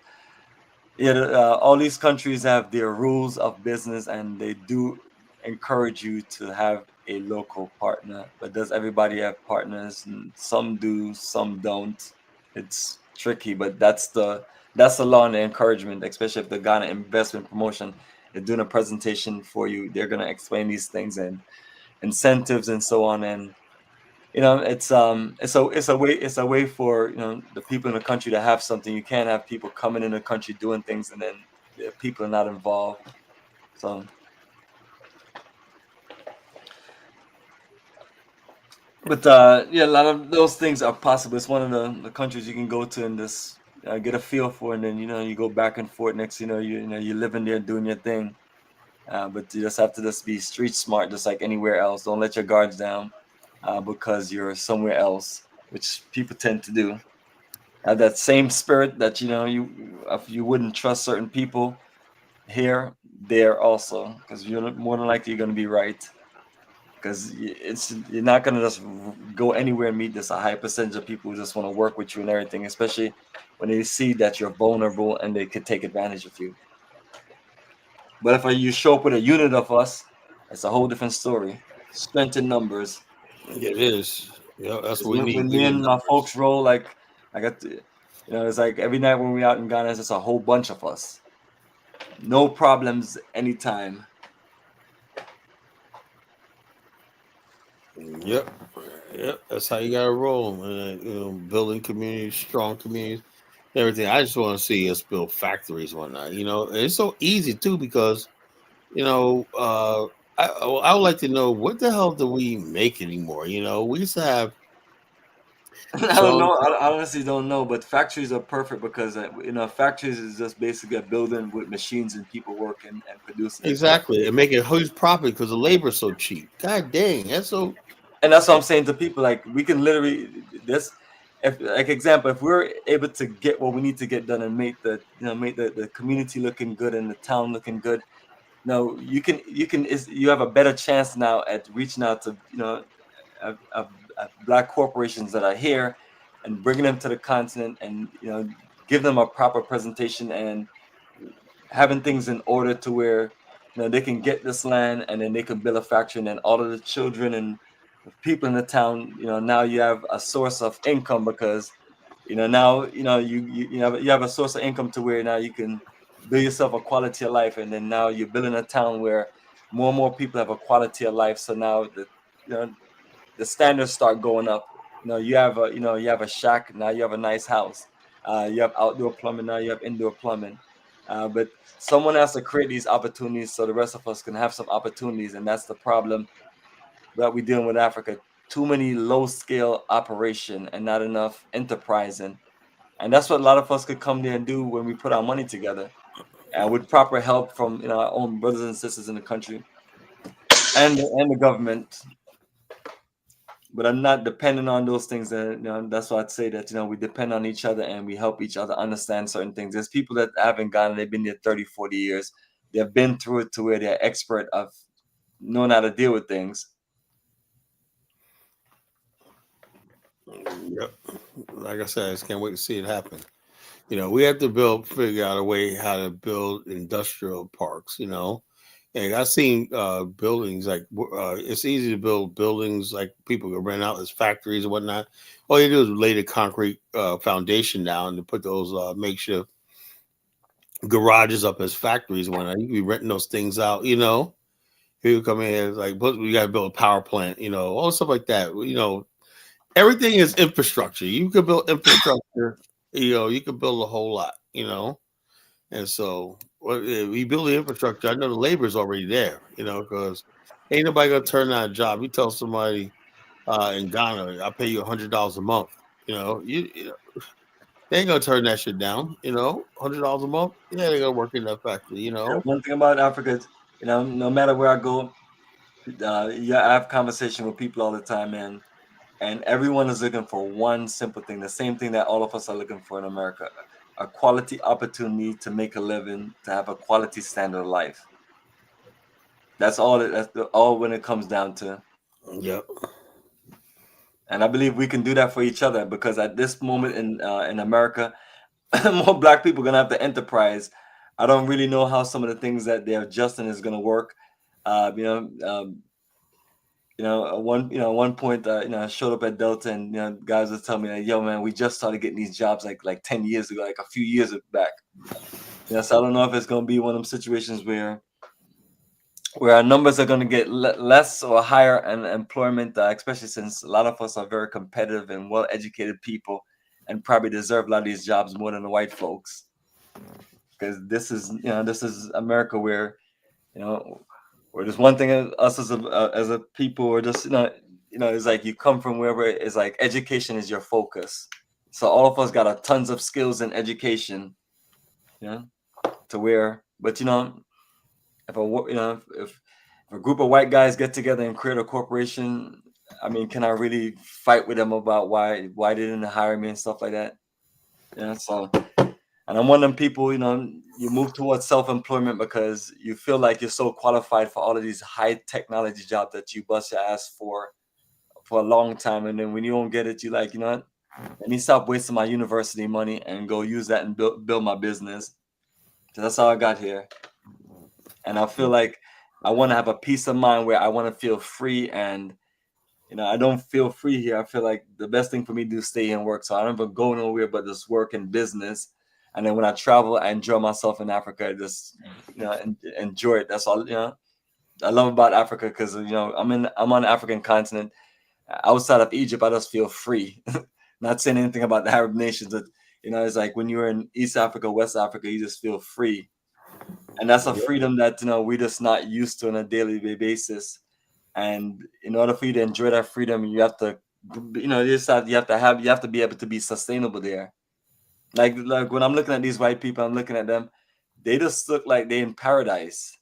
yeah, all these countries have their rules of business, and they do encourage you to have a local partner. But does everybody have partners? And some do, some don't. It's tricky, but that's the law and the encouragement, especially if the Ghana Investment Promotion is doing a presentation for you. They're gonna explain these things and incentives and so on. And it's a way for the people in the country to have something. You can't have people coming in the country doing things and then the people are not involved. So but yeah, a lot of those things are possible. It's one of the countries you can go to and just get a feel for, and then you go back and forth. Next you're living there doing your thing. But you just have to just be street smart, just like anywhere else. Don't let your guards down because you're somewhere else, which people tend to do. Have that same spirit that if you wouldn't trust certain people here, there also, because you're more than likely going to be right. Because you're not going to just go anywhere and meet this a high percentage of people who just want to work with you and everything, especially when they see that you're vulnerable and they could take advantage of you. But if you show up with a unit of us, it's a whole different story. Strength in numbers. It is. Yeah, that's what we need. When me and my folks roll, like I got to, it's like every night when we out in Ghana, it's just a whole bunch of us. No problems anytime. Yep. That's how you gotta roll. Building communities, strong communities, everything. I just want to see us build factories, and whatnot. And it's so easy too because, I would like to know what the hell do we make anymore? We used to have. I don't know. I honestly don't know, but factories are perfect because factories is just basically a building with machines and people working and producing. Exactly, and making a huge profit because the labor is so cheap. God dang, that's so. And that's what I'm saying to people. Like we can literally if we're able to get what we need to get done and make the community looking good and the town looking good. No, you have a better chance now at reaching out to Black corporations that are here and bringing them to the continent and give them a proper presentation and having things in order to where they can get this land and then they can build a factory, and then all of the children and people in the town, now you have a source of income because now you have a source of income to where now you can build yourself a quality of life, and then now you're building a town where more and more people have a quality of life. So now the standards start going up. You have a shack, now you have a nice house. You have outdoor plumbing, now you have indoor plumbing. But someone has to create these opportunities so the rest of us can have some opportunities, and that's the problem that we're dealing with Africa. Too many low-scale operation and not enough enterprising. And that's what a lot of us could come there and do when we put our money together. And with proper help from our own brothers and sisters in the country and the government. But I'm not dependent on those things. That's why I'd say that we depend on each other and we help each other understand certain things. There's people that have in Ghana, they've been there 30, 40 years. They've been through it to where they're expert of knowing how to deal with things. Yep. Like I said, I just can't wait to see it happen. We have to figure out a way how to build industrial parks, And I've seen buildings like it's easy to build buildings like people can rent out as factories and whatnot. All you do is lay the concrete foundation down and put those makeshift garages up as factories and whatnot. You can be renting those things out, People come in here like, we got to build a power plant, all stuff like that. Everything is infrastructure. You can build infrastructure, you can build a whole lot, And so we build the infrastructure. I know the labor is already there, because Ain't nobody gonna turn down a job. You tell somebody in Ghana, I'll pay you $100 a month. You know, they ain't gonna turn that shit down. You know, $100 a month. Yeah, they're gonna work in that factory. You know, One thing about Africa is, no matter where I go, I have conversation with people all the time, man, and everyone is looking for one simple thing, the same thing that all of us are looking for in America: a quality opportunity to make a living, to have a quality standard of life. That's all. That's all when it comes down to. Yep. And I believe we can do that for each other, because at this moment in America, more Black people are gonna have the enterprise. I don't really know how some of the things that they're adjusting is gonna work. At one point, I showed up at Delta, and guys were telling me that, yo, man, we just started getting these jobs like 10 years ago, like a few years back. So I don't know if it's gonna be one of them situations where our numbers are going to get less or higher in employment, especially since a lot of us are very competitive and well-educated people, and probably deserve a lot of these jobs more than the white folks. Because this is America, where where there's one thing us as a people, or just it's like you come from wherever it's like education is your focus. So all of us got a tons of skills in education, to where, but if a group of white guys get together and create a corporation, I mean, can I really fight with them about why they didn't hire me and stuff like that? So, and I'm one of them people, you move towards self-employment because you feel like you're so qualified for all of these high technology jobs that you bust your ass for a long time, and then when you don't get it, you like, let me stop wasting my university money and go use that and build my business. So that's how I got here. And I feel like I want to have a peace of mind where I want to feel free, and I don't feel free here. I feel like the best thing for me to do is stay and work. So I don't ever go nowhere but just work in business. And then when I travel, I enjoy myself in Africa. Just enjoy it. That's all. I love about Africa because I'm on the African continent. Outside of Egypt, I just feel free. Not saying anything about the Arab nations, but it's like when you're in East Africa, West Africa, you just feel free. And that's a freedom that we're just not used to on a daily basis. And in order for you to enjoy that freedom, you have to, you have to be able to be sustainable there. Like when I'm looking at these white people, I'm looking at them, they just look like they're in paradise.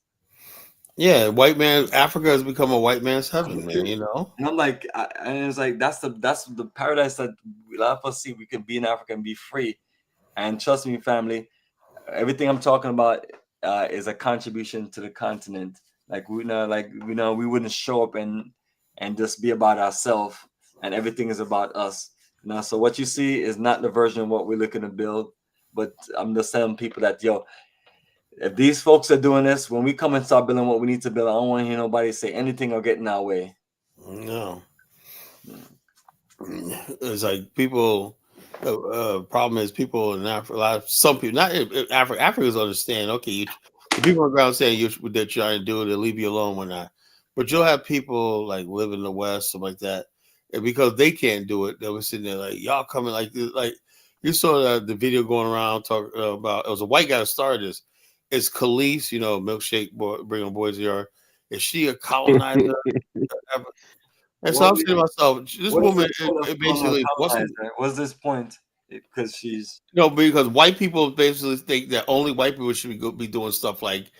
Yeah, white man, Africa has become a white man's heaven, man. And I'm like, and it's like that's the paradise that a lot of us see. We can be in Africa and be free. And trust me, family, everything I'm talking about is a contribution to the continent. Like we wouldn't show up and just be about ourselves, and everything is about us. So what you see is not the version of what we're looking to build, but I'm just telling people that, if these folks are doing this, when we come and start building what we need to build, I don't want to hear nobody say anything or get in our way. No. It's like people. Problem is people in Africa. Some people, not in Africa. Africans understand. Okay, the people on the ground saying they're trying to do it, they leave you alone when not. But you'll have people like live in the West, something like that, and because they can't do it, they were sitting there like, y'all coming like this. Like you saw the video going around talking about, it was a white guy that started this. It's Khalees, milkshake boy, bringing boys here. Is she a colonizer? And so I'm saying to myself, this woman basically what's this point? Because she's because white people basically think that only white people should be doing stuff like,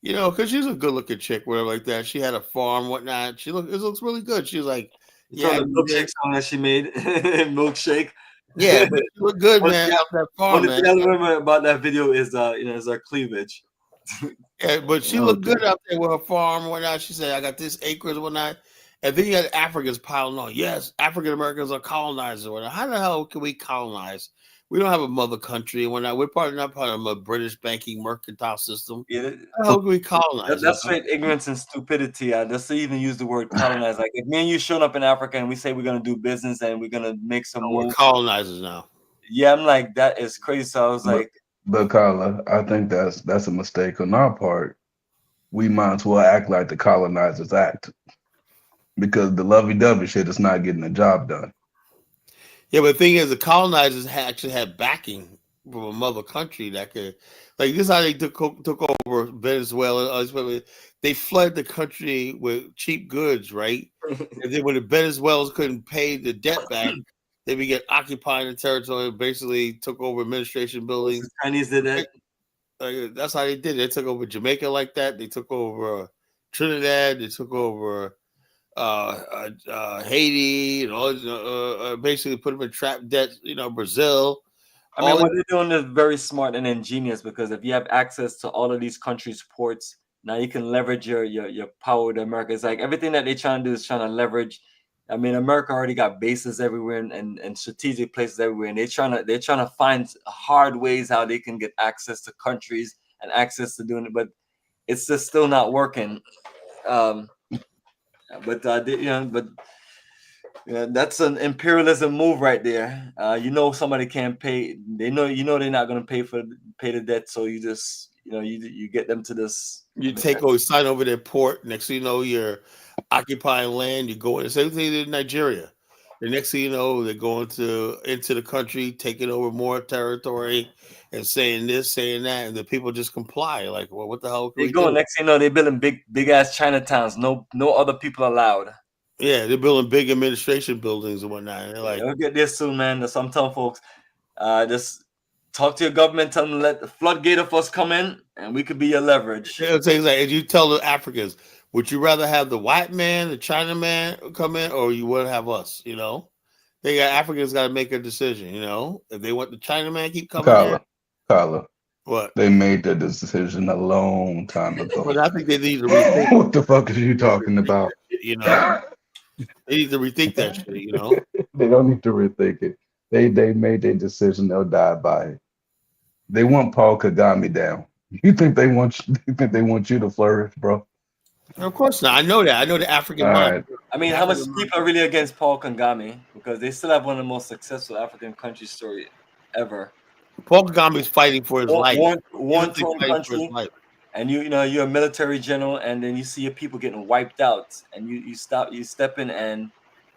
because she's a good looking chick, whatever like that. She had a farm, whatnot. It looks really good. She's like, the milkshake song that she made, milkshake. Yeah, but she looked good, man. Out that farm, man. The other remember about that video is is her cleavage. Yeah, but she looked good out there with her farm and whatnot. She said, I got this acres and whatnot. And then you had Africans piling on. Yes, African Americans are colonizers. How the hell can we colonize? We don't have a mother country. We're not part of a British banking mercantile system. Yeah, how can we colonize? That's straight ignorance and stupidity. Just to even use the word colonize. Like if me and you showed up in Africa and we say we're gonna do business and we're gonna make some we're colonizers now. Yeah, I'm like, that is crazy. So I was like, but Carla, I think that's a mistake on our part. We might as well act like the colonizers act. Because the lovey-dovey shit is not getting the job done. Yeah, but the thing is, the colonizers actually had backing from a mother country that could, like this. Is how they took over Venezuela. They flooded the country with cheap goods, right? And then when the Venezuelans couldn't pay the debt back, they began occupying the territory. Basically, took over administration buildings. The Chinese did that. That's how they did it. They took over Jamaica like that. They took over Trinidad. They took over Haiti, and all. Basically, put them in trap debt. Brazil. I mean, what they're doing is very smart and ingenious, because if you have access to all of these countries' ports, now you can leverage your power with America. It's like everything that they're trying to do is trying to leverage. I mean, America already got bases everywhere and strategic places everywhere, and they're trying to find hard ways how they can get access to countries and access to doing it, but it's just still not working. That's an imperialism move right there. Somebody can't pay. They're not going to pay the debt, so you just you get them to this. You sign over their port. Next thing you know, you're occupying land. You go in. Same thing in Nigeria. The next thing you know, they're going into the country, taking over more territory, and saying this, saying that, and the people just comply. Like, well, what the hell? They go. Next thing you know, they're building big ass Chinatowns. No other people allowed. Yeah, they're building big administration buildings and whatnot. They're like, we'll get this soon, man. That's what I'm telling folks. Just talk to your government, tell them let the floodgate of us come in, and we could be your leverage. Things like, if you tell the Africans, would you rather have the white man, the China man come in, or you want to have us? Africans got to make a decision. If they want the China man keep coming in. Carla. What? They made that decision a long time ago. But I think they need to rethink. What the fuck is you talking about? They need to rethink that shit. They don't need to rethink it. They made their decision. They'll die by it. They want Paul Kagame down. You think they want you to flourish, bro? Of course not. I know that. I know the African mind. Right. I mean, how much people are really against Paul Kagame? Because they still have one of the most successful African country story ever. Paul Kagame is fighting for his life. One country, and you're a military general, and then you see your people getting wiped out, and you step in and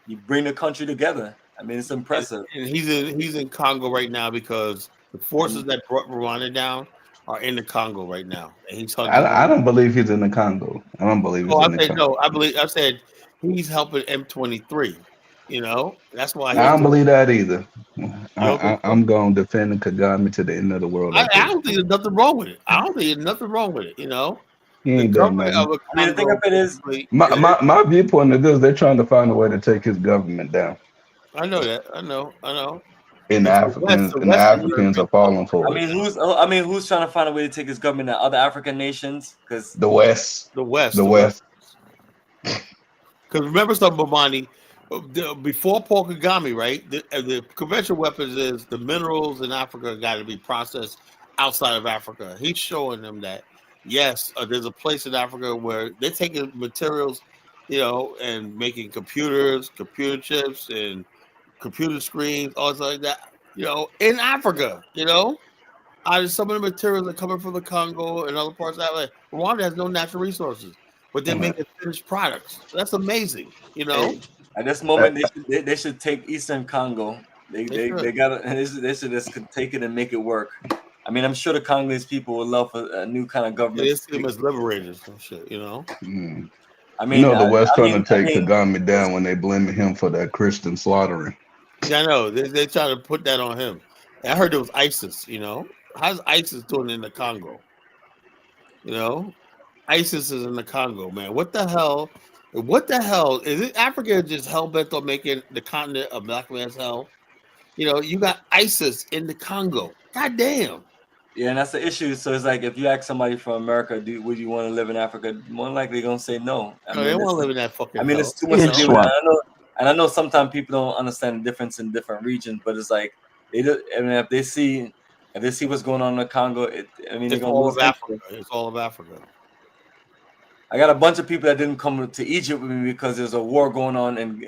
you bring the country together. I mean, it's impressive. And he's in Congo right now because the forces that brought Rwanda down are in the Congo right now, and he's. I don't believe he's in the Congo. I don't believe he's in the Congo. No, I said he's helping M23. That's why. I don't believe that either. I'm going to defend Kagame to the end of the world. I don't think there's nothing wrong with it. He ain't done nothing. I mean, the thing of it is, my viewpoint of this, they're trying to find a way to take his government down. I know that. I know. And the Africans are falling for it. Who's trying to find a way to take his government down? Other African nations? Because the West. Because remember something, Bomani. Before Paul Kagame, right? The conventional weapons is the minerals in Africa got to be processed outside of Africa. He's showing them that yes, there's a place in Africa where they're taking materials, and making computer chips, and computer screens, all stuff like that. In Africa, out of some of the materials that are coming from the Congo and other parts of Africa. Rwanda has no natural resources, but they're making finished products. That's amazing, At this moment, they should take Eastern Congo. They should just take it and make it work. I mean, I'm sure the Congolese people would love a new kind of government. They see them as liberators and shit, I mean, the West trying to take Kagame down when they blaming him for that Christian slaughtering. Yeah, I know. They try to put that on him. I heard it was ISIS. How's ISIS doing in the Congo? ISIS is in the Congo, man. What the hell? Is it? Africa just hell bent on making the continent a black man's hell? You got ISIS in the Congo. God damn. Yeah, and that's the issue. So it's like if you ask somebody from America, would you want to live in Africa? More likely they're gonna say no. They want to live in that fucking. It's too much to deal with. I know sometimes people don't understand the difference in different regions, but it's like if they see what's going on in the Congo, they're gonna all of Africa. It's all of Africa. I got a bunch of people that didn't come to Egypt with me because there's a war going on in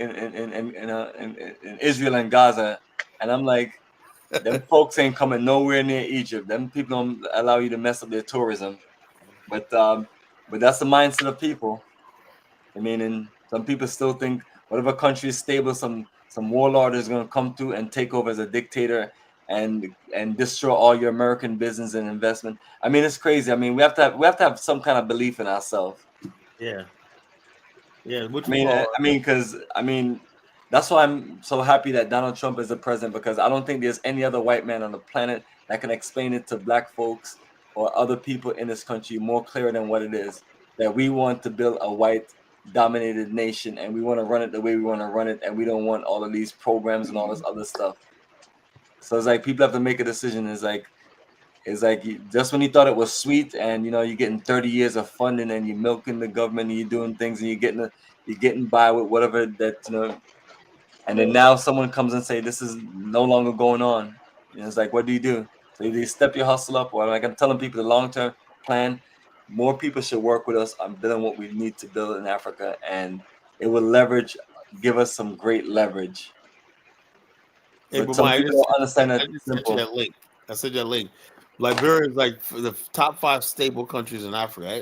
Israel and Gaza, and I'm like, them folks ain't coming nowhere near Egypt. Them people don't allow you to mess up their tourism, but that's the mindset of people. And some people still think whatever country is stable, some warlord is going to come through and take over as a dictator and destroy all your American business and investment. I mean, it's crazy. I mean, we have to have some kind of belief in ourselves. Yeah. Yeah. Which Because that's why I'm so happy that Donald Trump is the president, because I don't think there's any other white man on the planet that can explain it to black folks or other people in this country more clear than what it is, that we want to build a white dominated nation and we want to run it the way we want to run it, and we don't want all of these programs and all this other stuff. So it's like people have to make a decision. It's like just when you thought it was sweet and you're getting 30 years of funding and you're milking the government and you're doing things and you're getting by with whatever that and then now someone comes and say this is no longer going on. It's like, what do you do? So either you step your hustle up, or like I'm telling people, the long-term plan, more people should work with us on building what we need to build in Africa, and it will give us some great leverage. Hey, But some people don't understand that. I just sent you that link. I sent you that link. Liberia is like the top 5 stable countries in Africa.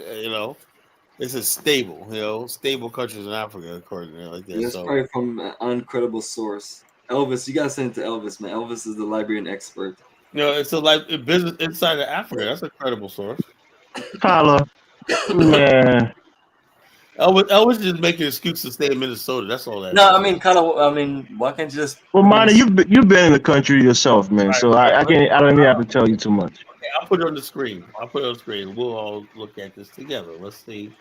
It's a stable, stable countries in Africa, according to like that. That's probably from an uncredible source. Elvis, you gotta send it to Elvis, man. Elvis is the Liberian expert. It's a business inside of Africa. That's a credible source. Tyler, man. Elvis just making an excuse to stay in Minnesota. That's all that. No, I mean, why can't you just? Well, Monty, you've been in the country yourself, man. So I don't even have to tell you too much. Okay, I'll put it on the screen. We'll all look at this together. Let's see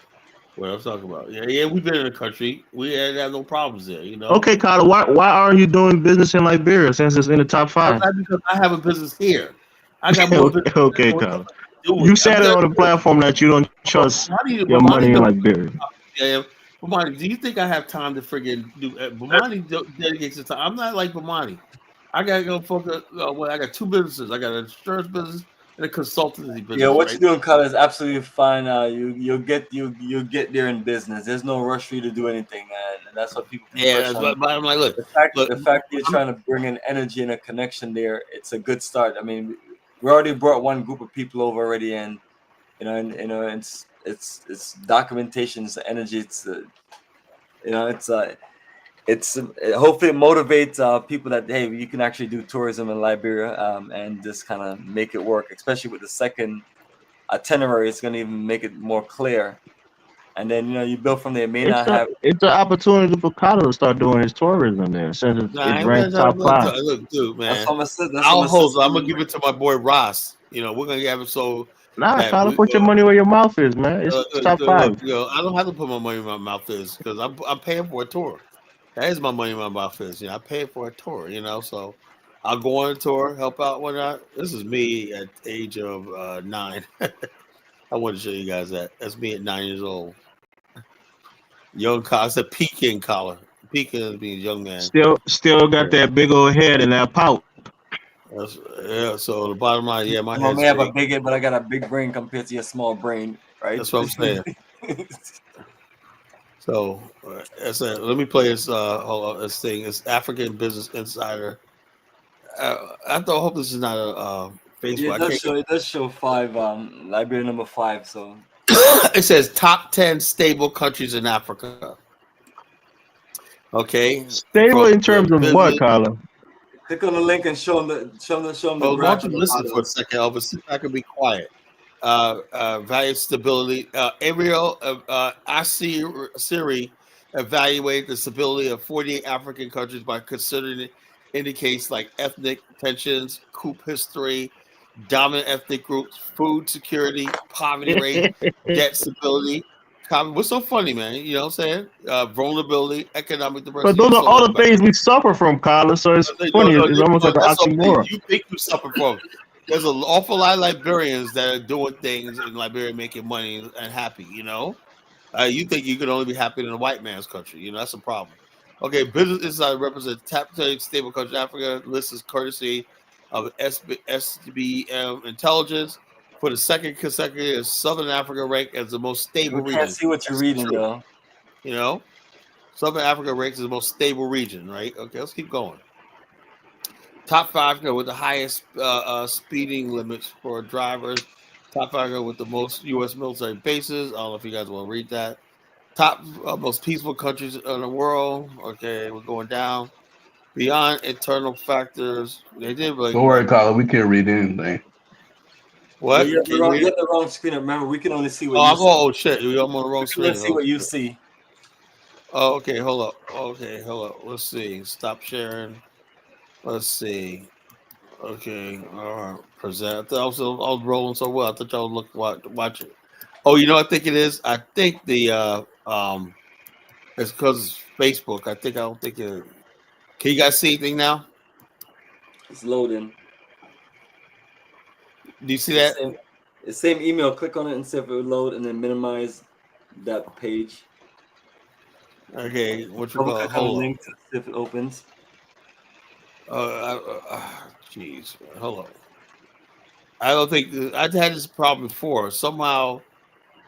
what I'm talking about. Yeah, we've been in the country. We had no problems there, Okay, Tyler, why aren't you doing business in Liberia since it's in the top 5? Because I have a business here. I got more business. Okay, Tyler. You said it on the platform that you don't trust your money in Liberia. Yeah, Bomani, do you think I have time to friggin' do? Bomani dedicates his time. I'm not like Bomani. I gotta go focus. I got 2 businesses. I got an insurance business and a consultancy business. Yeah, what you're doing, Kyle, is absolutely fine. You'll get there in business. There's no rush for you to do anything, man. And that's what people. Yeah, but I'm like, look, the fact you're trying to bring in energy and a connection there, it's a good start. I mean, we already brought one group of people over already, and it's documentation, it's energy, it's hopefully it motivates people that hey, you can actually do tourism in Liberia and just kind of make it work, especially with the second itinerary. It's going to even make it more clear, and then you build from there. It's an opportunity for Carter to start doing his tourism there since it's ranked top 5. Look, dude, man, that's what I said. I'm gonna give it to my boy Ross. We're gonna have it so. Nah, Tyler, put your money where your mouth is, man. It's top 5. I don't have to put my money where my mouth is because I'm paying for a tour. That is my money where my mouth is. I pay for a tour. So I'll go on a tour, help out when This is me at the age of 9. I want to show you guys that. That's me at 9 years old. Young collar. It's a pecan collar. Pecan is being a young man. Still got that big old head and that pout. Yeah, so the bottom line, my head. I may have a big head, but I got a big brain compared to your small brain, right? That's what I'm saying. So that's it. Let me play this. This thing. It's African Business Insider. I hope this is not a Facebook. Yeah, it does show 5. Liberia number 5. So it says top 10 stable countries in Africa. Okay, stable in terms of what, Colin? Click on the link and show them the Well, why don't you listen for a second, Elvis? If I can be quiet. Value stability. Ariel Siri evaluate the stability of 48 African countries by considering indicates like ethnic tensions, coup history, dominant ethnic groups, food security, poverty rate, debt stability. What's so funny, man? You know what I'm saying? Vulnerability, economic diversity. But those are all the things we suffer from, Colin. So it's funny. It's almost like an oxymoron. You think you suffer from. There's an awful lot of Liberians that are doing things in Liberia, making money and happy, You think you could only be happy in a white man's country. That's a problem. Okay, Business Insider represents top 10 stable countries in Africa. List is courtesy of SBM Intelligence. For the second consecutive year, Southern Africa ranked as the most stable region. I can't see what you're reading, though. Southern Africa ranks as the most stable region, right? Okay, let's keep going. Top 5 with the highest speeding limits for drivers. Top 5 with the most U.S. military bases. I don't know if you guys want to read that. Top most peaceful countries in the world. Okay, we're going down. Beyond internal factors, they did like Don't worry, Carla. We can't read anything. what? You have Can you read it? the wrong screen. Remember, we can only see what Oh, you I'm, see. oh shit! I'm on the wrong We can screen. only see what you see. Oh, okay, hold up. Okay, hold up. Let's see. Stop sharing. Let's see. Okay, all right. Present. I was rolling so well. I thought y'all would watch it. Oh, you know what I think it is? I think the it's because it's Facebook. I don't think it. Can you guys see anything now? It's loading. Do you see that? The same email. Click on it and see if it will load, and then minimize that page. Okay, what you Double call? click on the Hold on. link to see if it opens. Jeez, hold on. I don't think I've had this problem before. Somehow,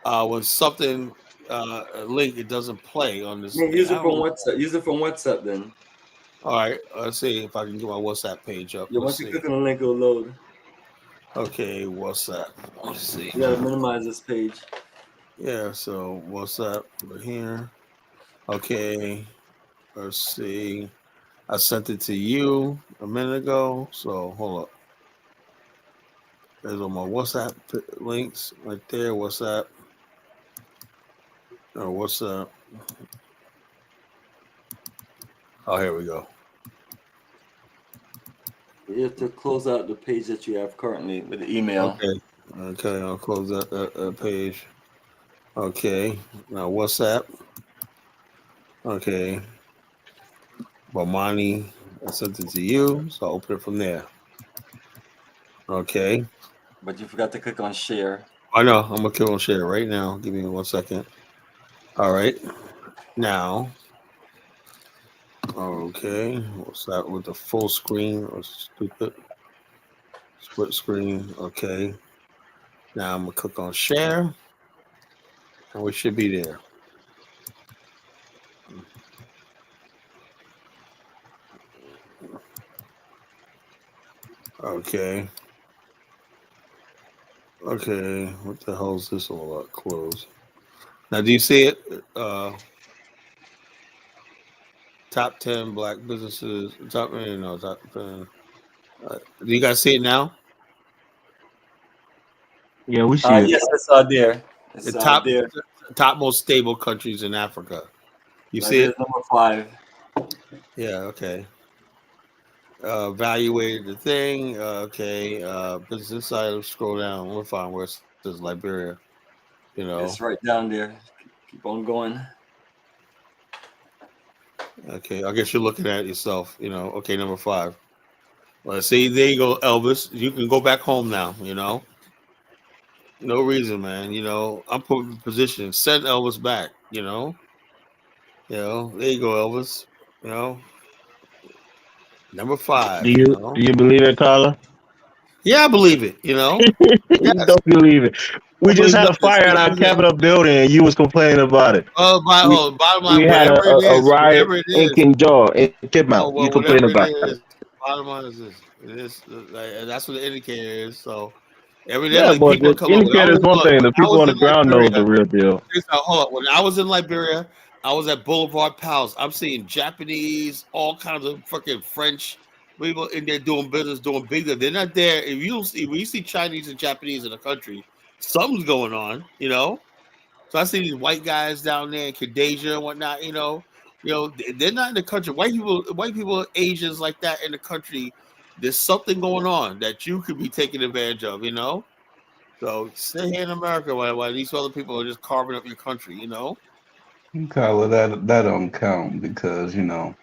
when something a link it doesn't play on this. Yeah, thing. use I it from don't know. WhatsApp. Use it from WhatsApp then. All right, let's see if I can get my WhatsApp page up. Yeah, Let's once you see. click on the link, it'll load. Okay, WhatsApp. Let's see. You gotta minimize this page. Yeah, so WhatsApp over here. Okay, let's see. I sent it to you a minute ago. So hold up. There's on my WhatsApp links right there. WhatsApp. Or WhatsApp. Oh, here we go. You have to close out the page that you have currently with the email. Okay, I'll close that page. Okay, now WhatsApp. Okay, Bomani, I sent it to you, so I'll open it from there. Okay. But you forgot to click on share. I know. I'm gonna click on share right now. Give me 1 second. All right. Now. Okay. What's that with the full screen or stupid? Split screen. Okay. Now I'm gonna click on share. And we should be there. Okay. Okay. What the hell is this all about? Close. Now do you see it? Top 10 black businesses. Top 10. Do you guys see it now? Yeah, we see it. Yes, it's there. It's The there. top most stable countries in Africa. You see it? Number 5. Yeah, okay. Evaluated the thing. Okay. Business Insider, scroll down. We'll find where it says Liberia. You know. It's right down there. Keep on going. Okay, I guess you're looking at it yourself, you know. Okay, number 5. Well, see, there you go, Elvis. You can go back home now, you know. No reason, man. You know, I'm putting in position. Send Elvis back, you know. You know, there you go, Elvis. You know. Number 5. Do you believe it, Carla? Yeah, I believe it, you know. You don't believe it. We just had a fire at our Capitol building, and you was complaining about it. Bottom line, We had a riot in Kinjaw, in Kidmouth. You complained about it. Bottom line is this. It is that's what the indicator is. So Yeah, evidently but people the come up. indicator is one thing. The people on the ground know the real deal. Hold up. When I was in Liberia, I was at Boulevard Palace. I'm seeing Japanese, all kinds of fucking French people in there doing business, doing bigger. They're not there. If you see, when you see Chinese and Japanese in the country, something's going on, you know. So I see these white guys down there in Kadeja and whatnot, you know. They're not in the country. White people, Asians like that in the country. There's something going on that you could be taking advantage of, you know. So stay here in America while these other people are just carving up your country, you know. Carla, that don't count because you know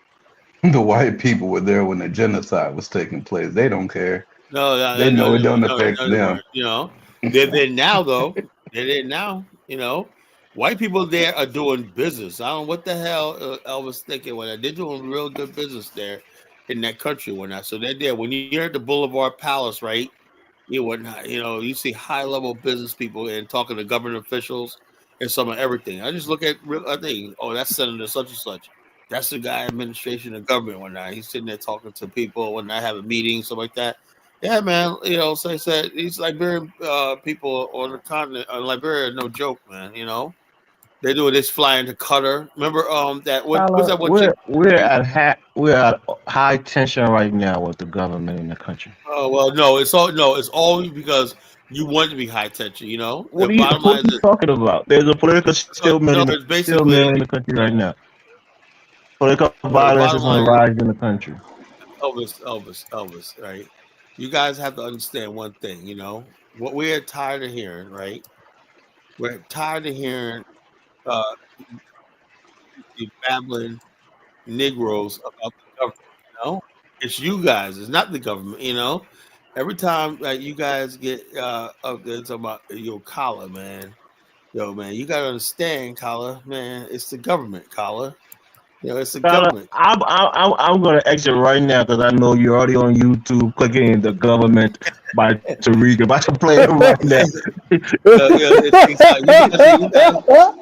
the white people were there when the genocide was taking place. They don't care. They know it don't affect them. You know, they're there now though. They're there now. You know, white people there are doing business. I don't know what the hell Elvis thinking when they're doing real good business there in that country when that. So they're there. When you're at the Boulevard Palace, right? You see high level business people and talking to government officials and some of everything. I just look at I think, oh, that's Senator such and such. That's the guy administration of government when he's sitting there talking to people when I have a meeting, stuff like that. Yeah, man. You know, so I said these Liberian people on the continent, Liberia, no joke, man. You know, They're doing this flying to Qatar. Remember that what was that one We're chick? we're at high tension right now with the government in the country. Oh well, no, it's all because you want to be high tension. You know, What the are you bottom line is talking about? There's a political stalemate it's basically in the country right now. Political the violence bottom is on line the rise in the country. Elvis, right? You guys have to understand one thing. You know what we're tired of hearing, right? We're tired of hearing the babbling Negroes about the government. You know, it's you guys. It's not the government. You know, every time you guys get up there talking about your collar, man. Yo, man, you gotta understand, collar, man. It's the government, collar. You know, it's the government. I'm gonna exit right now because I know you're already on YouTube clicking "The Government" by Tariq. If I can play it right now.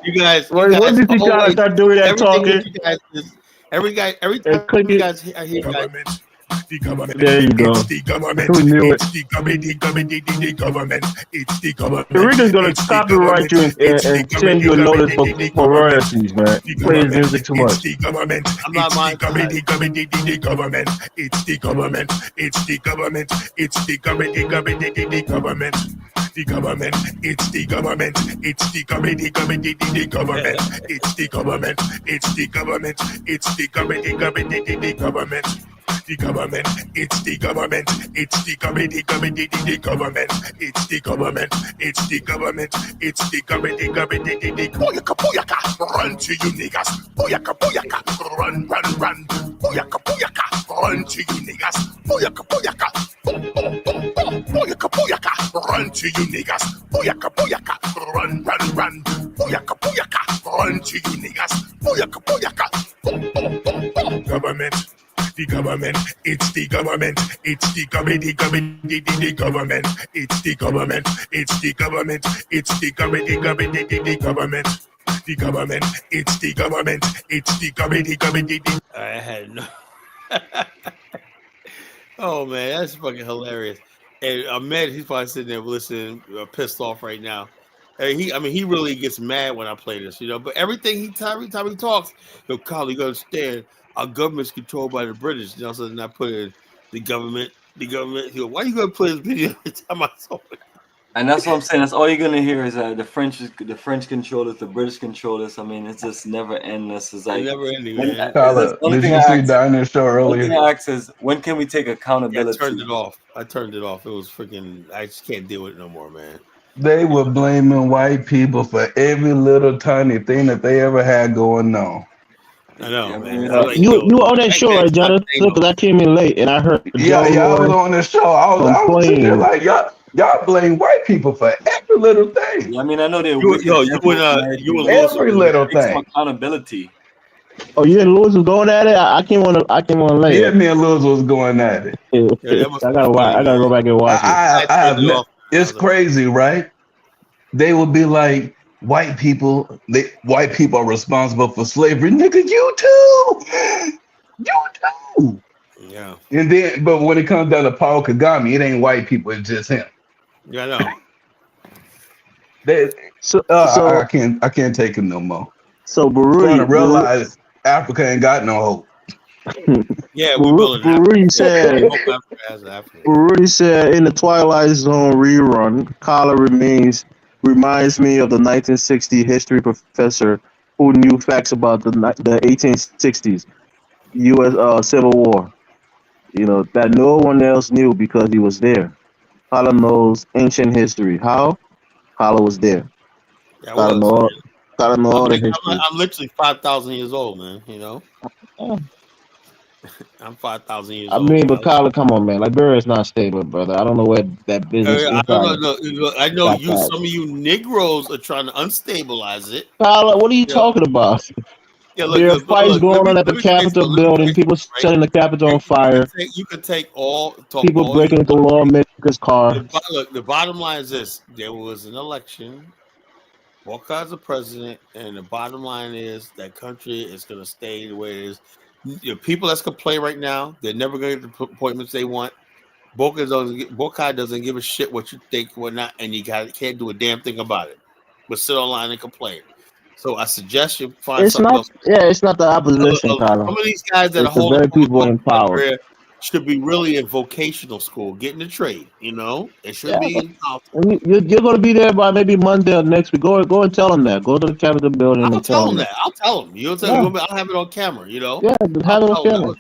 You guys. When did you guys start doing that talking? Every time you guys hear you guys. The government. There you go. It's the government. Who knew it? It's the government. The government. It's the government. Tariq is gonna copyright you and send you a notice for royalties, man. Play his music too much. The government. I'm not mind. The government. It's the government. It's the government. It's the government. The government. The government, it's the government, it's the government, the government, it's the government, it's the government, it's the government, the government, the government. The government, it's the government, it's the government, the government, the government, it's the government, it's the government, it's the government, the government, the Booyaka, booyaka, run to you niggas, booyaka, booyaka, run, booyaka, booyaka, run to you niggas, booyaka, booyaka, boom, boom, boom, boom, booyaka, booyaka, run to you niggas, booyaka, booyaka, run, booyaka, booyaka, run to you niggas, booyaka, booyaka, boom, boom, boom, boom, government. The government, it's the government, it's the government, the government, the government, it's the government, it's the government, it's the government, the government, the government, the government, it's the government, it's the government, the government, the I had no. Oh man, that's fucking hilarious. And Ahmed, he's probably sitting there listening, pissed off right now. And he really gets mad when I play this, you know. But every time he talks, Carl, you gotta understand. Our government's controlled by the British. You know, so not put in the government. He goes, why are you gonna play this video every time I saw it? And that's what I'm saying. That's all you're gonna hear is the French control us, the British control us. I mean, it's just never endless. It's like never ending. Man. Tyler, did you see Dinah's show earlier? The thing I ask is, when can we take accountability? Yeah, I turned it off. It was freaking. I just can't deal with it no more, man. They were blaming white people for every little tiny thing that they ever had going on. I know, man. You were on that show, right, Jonathan? Because I came in late and I heard. Yeah, I was on the show. I was sitting there like, y'all blame white people for every little thing. Yeah, I mean, I know they're you every little thing. Accountability. Oh, you and Lewis was going at it. I came on late. Yeah, me and Lewis was going at it. I gotta go back and watch it. It's crazy, right? They would be like, white people are responsible for slavery. Nigga, you too. Yeah. And then, but when it comes down to Paul Kagame, it ain't white people, it's just him. Yeah, I know. I can't take him no more. So Baruch trying to realize Africa ain't got no hope. Yeah, Baruch said in the Twilight Zone rerun, Kala reminds me of the 1960 history professor who knew facts about the 1860s U.S. Civil War. You know, that no one else knew because he was there. Kala knows ancient history. How? Kala was there. Yeah, Kala know all the history. I'm literally 5,000 years old, man. You know? I'm 5,000 years old. I mean, but Kala, come on, man. Liberia is not stable, brother. I don't know where that business is. I know some of you Negroes are trying to unstabilize it. Kala, what are you talking about? Yeah, there are fights going on at the Capitol building. People setting the Capitol on fire. You could take people breaking into lawmakers' cars. Look, the bottom line is this: there was an election. Walker's the president, and the bottom line is that country is going to stay the way it is. The people that's complaining right now, they're never going to get the appointments they want. Boca doesn't give a shit what you think, what not, and you can't do a damn thing about it. But sit online and complain. So I suggest you find It's something not. else. Yeah, it's not the opposition, Some Carla. of these guys that are It's the holding very people in power. career should be really in vocational school, getting the trade. You know, it should Yeah, be but in politics. you're going to be there by maybe Monday or next week. Go and tell them that. Go to the Capitol building I'll and tell tell them them that. that. I'll tell them. You'll tell Yeah, me. I'll have it on camera. You know. yeah, have it on camera.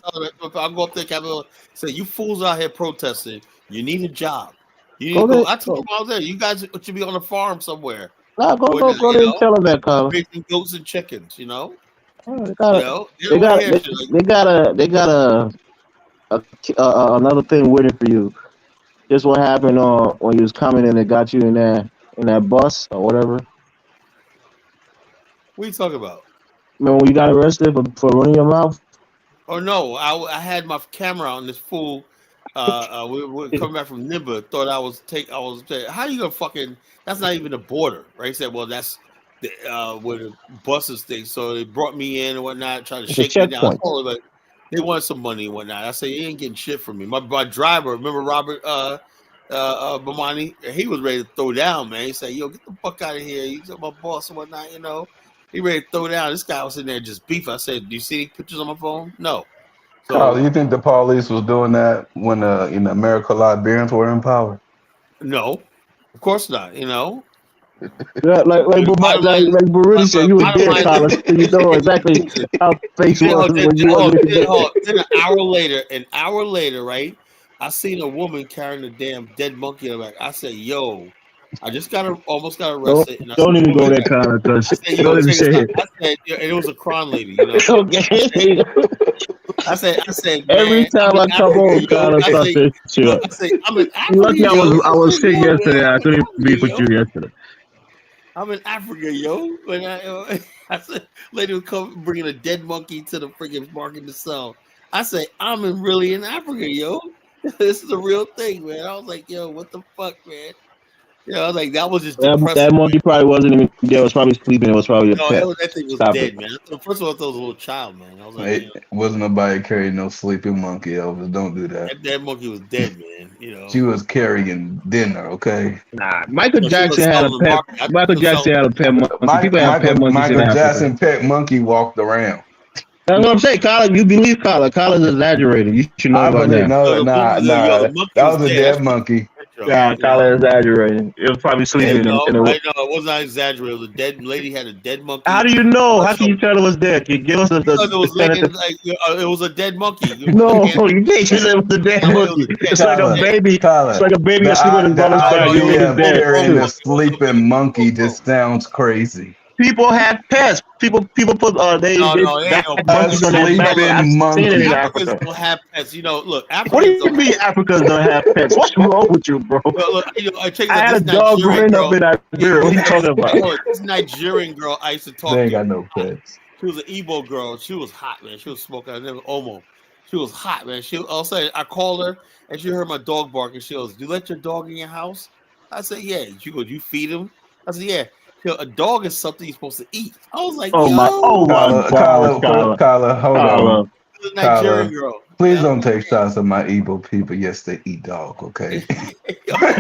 I'll go up there, Capitol. Say, you fools out here protesting. You need a job. You need Go to go. there. I told them I was there. You guys should be on a farm somewhere. Nah, go Doing go that, go you there and know, tell them that, Carla. raising goats and chickens. You know. Oh, they You got know. Get over here. Shit like, they got another thing waiting for you. Just what happened when you was coming and they got you in that bus or whatever. what are you talking about? Remember when you got arrested for running your mouth? Oh no, I had my camera on this fool. We're coming back from Nimba. Thought I was how you gonna fucking? That's not even the border, right? He said, well, that's where the buses thing. So they brought me in and whatnot, trying to It's a shake me down. I checkpoint. told them, like, they wanted some money and whatnot. I said, you ain't getting shit from me. My driver, remember Robert Bomani? He was ready to throw down, man. He said, yo, get the fuck out of here. You my boss and whatnot, you know. He ready to throw down. This guy was in there just beef. I said, do you see any pictures on my phone? No. Carl, So you think the police was doing that when America Liberians were in power? no, of course not. You know, Yeah, like bottom line, Baruti said, you were bottom dead, line Carla. is, So you know exactly how face was when you wasn't even dead. then an hour later, right? I seen a woman carrying a damn dead monkey in the back. I said, yo, I just almost got arrested. And I Don't said, even go woman, there, Carla, because I said, yo, don't even check this say out. it. I said, yeah, and it was a Kron lady, you know. Okay. I said, Every man, time I'm I in come Africa, home, yo. Carla I starts say, to shit up. I say, I'm in You Africa, lucky I yo. was sick What's going on, yesterday. man? I I'm in couldn't be with Africa, you yo. yesterday. I'm in Africa, yo. When I said, lady would come bringing a dead monkey to the freaking market to sell. I say, really in Africa, yo. This is a real thing, man. I was like, yo, what the fuck, man? Yeah, I was like, that was just That depressing. monkey probably wasn't even there. It was probably sleeping. It was probably a No, pet. that thing was Stop dead, it. man. First of all, I thought it was a little child, man. I was like, Hey, wasn't nobody carrying no sleeping monkey, Elvis. Don't do that. that monkey was dead, man. You know. She was carrying dinner, okay? Nah, Michael No, she was Jackson had a selling the pet. market. I think Michael she was Jackson selling. had a pet monkey. People have pet monkeys in Michael Africa. Jackson pet monkey walked around. That's what I'm saying, Carla. You believe Carla? Carla's exaggerating. You should know I about believe that. The monkey that was was a dead. dead That's monkey. Yeah, you Carla know. exaggerating. It was probably sleeping in No, a. I know it was not exaggerated. It was a dead lady had a dead monkey. How do you know? How can you tell it was dead? You give us the Because it was laying, definitive. like, it was a dead monkey. No, you can't say it was a dead monkey. It's like a baby. It's like a baby that's sleeping in The his mother's bag. You think idea it's of dead. carrying a sleeping monkey just sounds crazy. People have pets. People put No, they it ain't have no monkeys on their back. sleeping I've seen it in Africans Africa. don't have pets. You know, look, What do Africans you don't. mean Africans don't have pets? What's wrong with you, bro? Look, check I out had a this dog Nigerian growing up girl. in Nigeria. What are you talking about? Look, this Nigerian girl I used to talk They ain't to. got no pets. She was an Igbo girl. She was hot, man. She was smoking. I never Omo. She was hot, man. All of a sudden, I called her and she heard my dog barking. She goes, "Do you let your dog in your house?" I said, "Yeah." She goes, "You feed him?" I said, "Yeah." She goes, a dog is something you're supposed to eat. I was like, Oh "Yo." my God, Kyla, hold on. This is a Nigerian Kyla, girl. please don't take shots at my Igbo people. Yes, they eat dog, okay?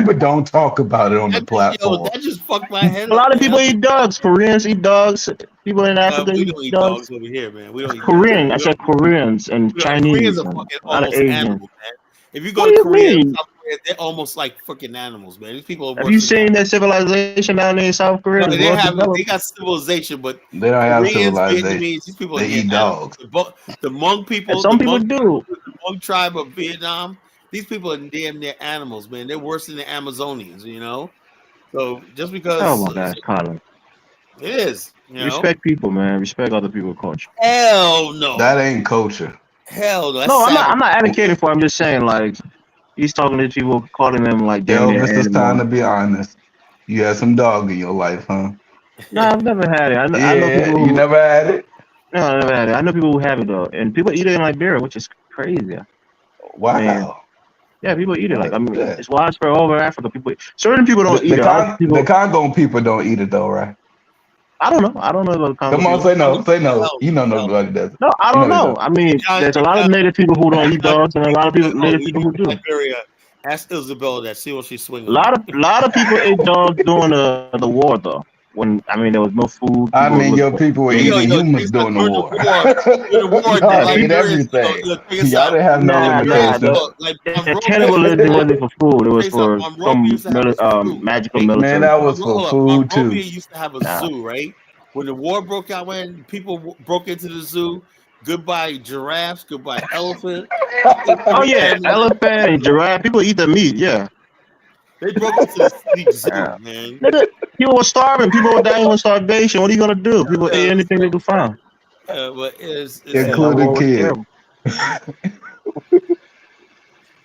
But don't talk about it on the platform. That just fucked my head A lot up, of people eat dogs. Koreans eat dogs. People in Africa we eat don't eat dogs. dogs over here, man. We don't eat Korean. I dogs. said Koreans and Chinese. Koreans are And fucking a lot of almost Asians. animals, man. If you go What to do you Korea, and mean? South Korea, they're almost like freaking animals, man. These people are Have worse you than seen that civilization down there in South Korea? No, It's they well have developed. they got civilization, but They don't have Koreans, civilization. Vietnamese, these people They are eat animals. dogs. The Hmong people, And some people do. the Hmong tribe of Vietnam, these people are damn near animals, man. They're worse than the Amazonians, you know. So just because Oh my God, Colin. it is, you know. Respect people, man. Respect other people's culture. Hell no. That ain't culture. Hell no. That's No, I'm savage. not advocating for it. I'm just saying, like, he's talking to people, calling them like damn near Elvis, it's time animals. to be honest. You had some dog in your life, huh? No, I've never had it. I know Yeah, people you who, never had it? no, I never had it. I know people who have it though, and people eat it in Liberia, which is crazy. Wow. Yeah, people eat it. Like, I mean, Yeah. it's widespread all over Africa. Certain people don't eat it. Other people, The Congo people don't eat it though, right? I don't know. I don't know about the Congo Come on, people. say no. Say no. You know nobody does. No, I You don't know know. they don't. I mean, there's a lot of native people who don't eat dogs, and a lot of native people who do. Liberia. Ask Isabella that. See what she's swinging. A lot of people ate dogs during the war though. when there was no food. I people mean, would your look people were for- eating humans during the war. Y'all ate everything. Y'all didn't have no limitations. the cannibalism wasn't for food. It was for some magical military. Man, that was for food too. Monrovia used to have a zoo, right? When the war broke out, when people broke into the zoo, goodbye giraffes, goodbye elephant. Oh yeah, elephant and giraffe. People eat the meat. Yeah. They broke into the sleep zoo, man. Nigga, people were starving. People were dying of starvation. What are you gonna do? People ate anything they could find. But it's Including kids.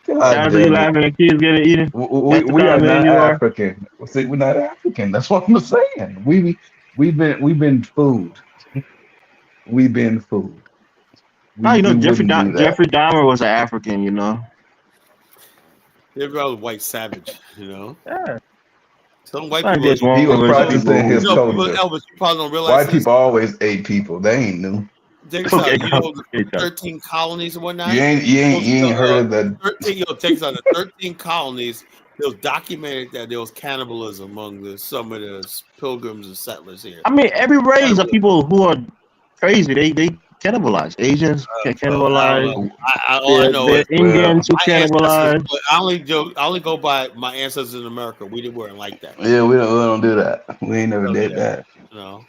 God, you laughing at kids getting eaten? We are not African. See, we're not African. That's what I'm saying. We've been food. We've been food. No, you know, we Jeffrey wouldn't do that. Dahmer was an African, you know. They're probably white savage, you know. Yeah. Some white Not people. just one He was person. practicing his culture. Elvis, you probably don't realize White this. people always ate people. They ain't new. Check this out. You know, the 13 colonies and whatnot. You ain't heard of that. 13, check this out. The 13 colonies. It was documented that there was cannibalism among some of the pilgrims and settlers here. I mean, every race of people who are crazy, they cannibalize. Asians can cannibalize. All I know the is Indians who my ancestors- cannibalize. but I only go by my ancestors in America. We weren't like that. Yeah, we don't do that. We ain't never did that. No.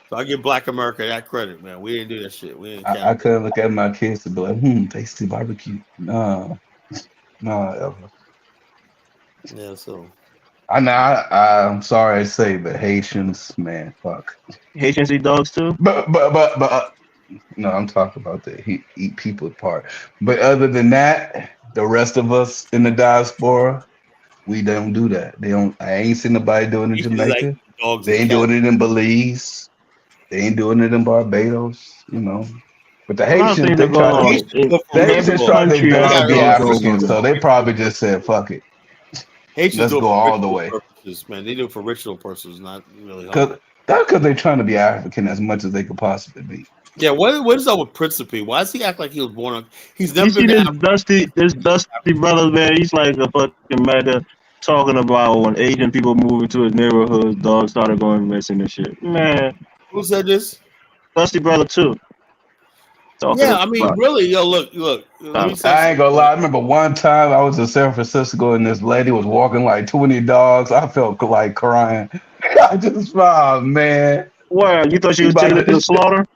So I give Black America that credit, man. We didn't do that shit. We didn't. I couldn't look at my kids and be like, tasty barbecue. No, ever. Yeah, so I'm sorry to say, but Haitians, man, fuck. Haitians eat dogs too. But no, I'm talking about the eat people part. But other than that, the rest of us in the diaspora, we don't do that. I ain't seen nobody doing it in Jamaica. They ain't doing it in Belize. They ain't doing it in Barbados. You know. But the Haitians, they try their best to be African, so they probably just said, "Fuck it." Haitians Let's do it go for all the ritual way. purposes, man. They do it for ritual purposes, not really. That's because they're trying to be African as much as they could possibly be. Yeah, what is up with Principe? Why does he act like he was born on? He's never You see been. this dusty brother, man. He's like a fucking mega talking about when Asian people move into his neighborhood, dogs started going missing and shit. Man, Who said this? Dusty brother too. Yeah, I mean, really, yo, look. Let me say I ain't gonna lie. I remember one time I was in San Francisco and this lady was walking like 20 dogs. I felt like crying. I just, oh man. Wow, you thought she was taking it to the slaughter?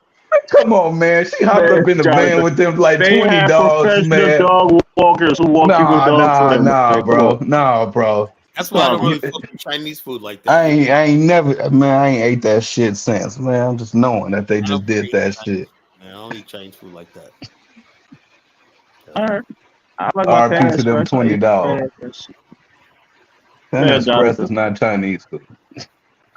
Come on, man. She hopped up in the van with them like they 20 have dogs, professional man. dog walkers who walk people dogs. Nah, bro. That's why I don't really fuck with Chinese food like that. I ain't ate that shit since, man. I'm just knowing that they just did that shit. Man, I don't eat Chinese food like that. All right. I like my RP to them parents, $20. Panda Yeah, Express Jonathan. is not Chinese food.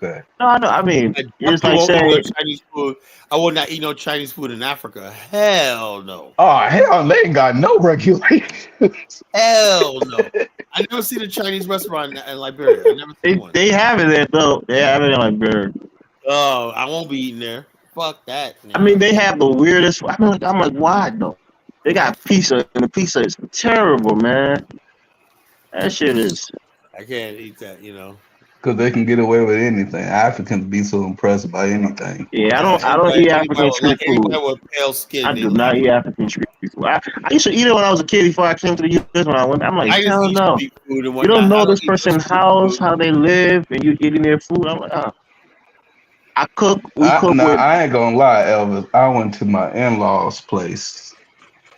Okay. No, I mean, it's I like won't saying eat Chinese food. I will not eat no Chinese food in Africa. Hell no. Oh hell, they ain't got no regulations. Hell no. I never seen a Chinese restaurant in Liberia. I never seen one. they have it there though. They have it in Liberia. Oh, I won't be eating there. Fuck that. Man. I mean, they have the weirdest. I'm like, why though? They got pizza, and the pizza is terrible, man. That shit is. I can't eat that, you know. Because they can get away with anything. Africans be so impressed by anything. Yeah, I don't eat African street food. Anybody with pale skin. I do not eat African street food. I used to eat it when I was a kid before I came to the U.S. When I went, I'm like, hell no. You don't know this person's house, how they live, and you eating their food. I'm like, oh. I cook. I ain't gonna lie, Elvis. I went to my in-laws' place,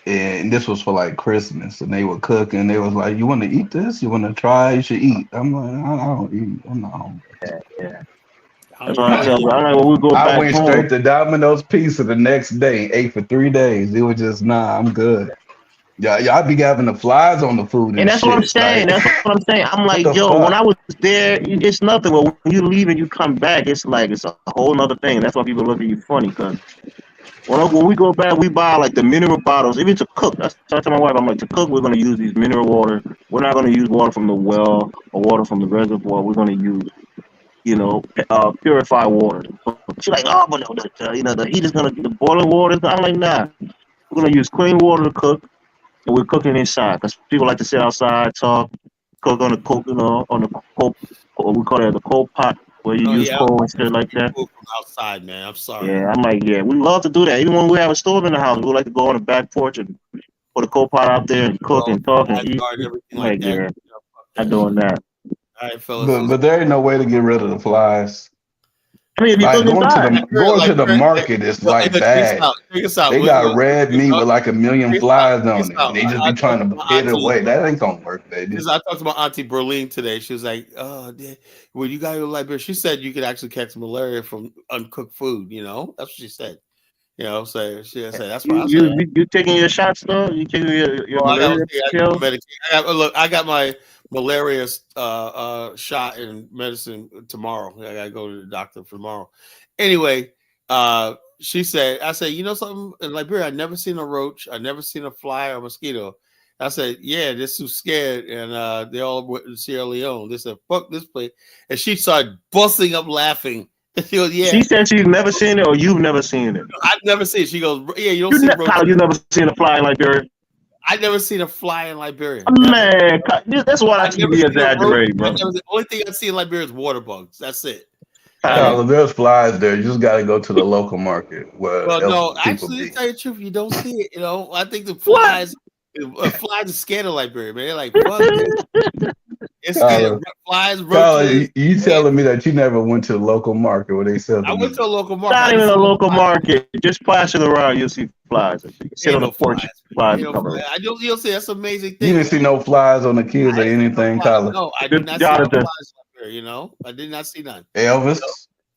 and this was for like Christmas, and they were cooking. They was like, "You want to eat this? You want to try? You should eat." I'm like, "I don't eat. I'm not hungry." Yeah. That's what I tell you. I'm like, when we go back I went home, straight to Domino's Pizza the next day, ate for 3 days. It was just, I'm good. Yeah, y'all be having the flies on the food, and that's shit. what I'm saying. Like, that's what I'm saying. I'm like, what the yo, fuck? when I was there, it's nothing. But when you leave and you come back, it's like it's a whole nother thing. That's why people look at you funny. Cause when we go back, we buy like the mineral bottles, even to cook. That's what I tell my wife. I'm like, to cook, we're gonna use these mineral water. We're not gonna use water from the well or water from the reservoir. We're gonna use, purified water. She's like, oh, but the heat is gonna get the boiling water. I'm like, nah. We're gonna use clean water to cook. And we're cooking inside because people like to sit outside, talk, cook on the coke, on the coke. We call it the coal pot. where you Oh use yeah, coal and shit like that. food from outside, man. I'm sorry. Yeah, I'm like, yeah, we love to do that. Even when we have a stove in the house, we like to go on the back porch and put a coal pot out there and cook and talk and eat. Backyard, everything Like, like that. yeah, You know, I'm doing that. all right, fellas. But there ain't no way to get rid of the flies. I mean, if you Like cook going inside, to the market is like bad. Check us out. They got red meat with like a million flies on it. out. And they just be trying to hit it away. That ain't gonna work, baby. Because I talked to my auntie Berlin today. She was like, "Oh, when you got your Liberia," she said you could actually catch malaria from uncooked food. You know, that's what she said. You know, so she said that's why I said. you taking your shots though? You taking your malaria pill? I got my malaria shot and medicine tomorrow. I gotta go to the doctor for tomorrow. Anyway, she said, I said, you know something? In Liberia, I've never seen a roach. I've never seen a fly or a mosquito. I said, yeah, they're too scared. And they all went to Sierra Leone. They said, fuck this place. And she started busting up laughing. She goes, yeah. She said she's never seen it, or you've never seen it. I've never seen it. She goes, yeah, you don't see roaches. You've never seen a fly in Liberia. I've never seen a fly in Liberia. Man, that's what I keep exaggerating, bro. The only thing I see in Liberia is water bugs. That's it. There's flies there. You just got to go to the local market where no, people actually, be. to tell you the truth, you don't see it. You know, I think the flies are scared of Liberia, man. They're like, fuck this. It's scared of flies, roaches. You telling me that you never went to the local market where they sell? I went to a local market. Not even a local market. Just flashing around, you'll see flies. You can sit on the porch, flies coming. You'll see that's an amazing thing. You didn't see no flies on the kids or anything, Tyler? No, I did not see no flies up there. You know, I did not see none. Elvis?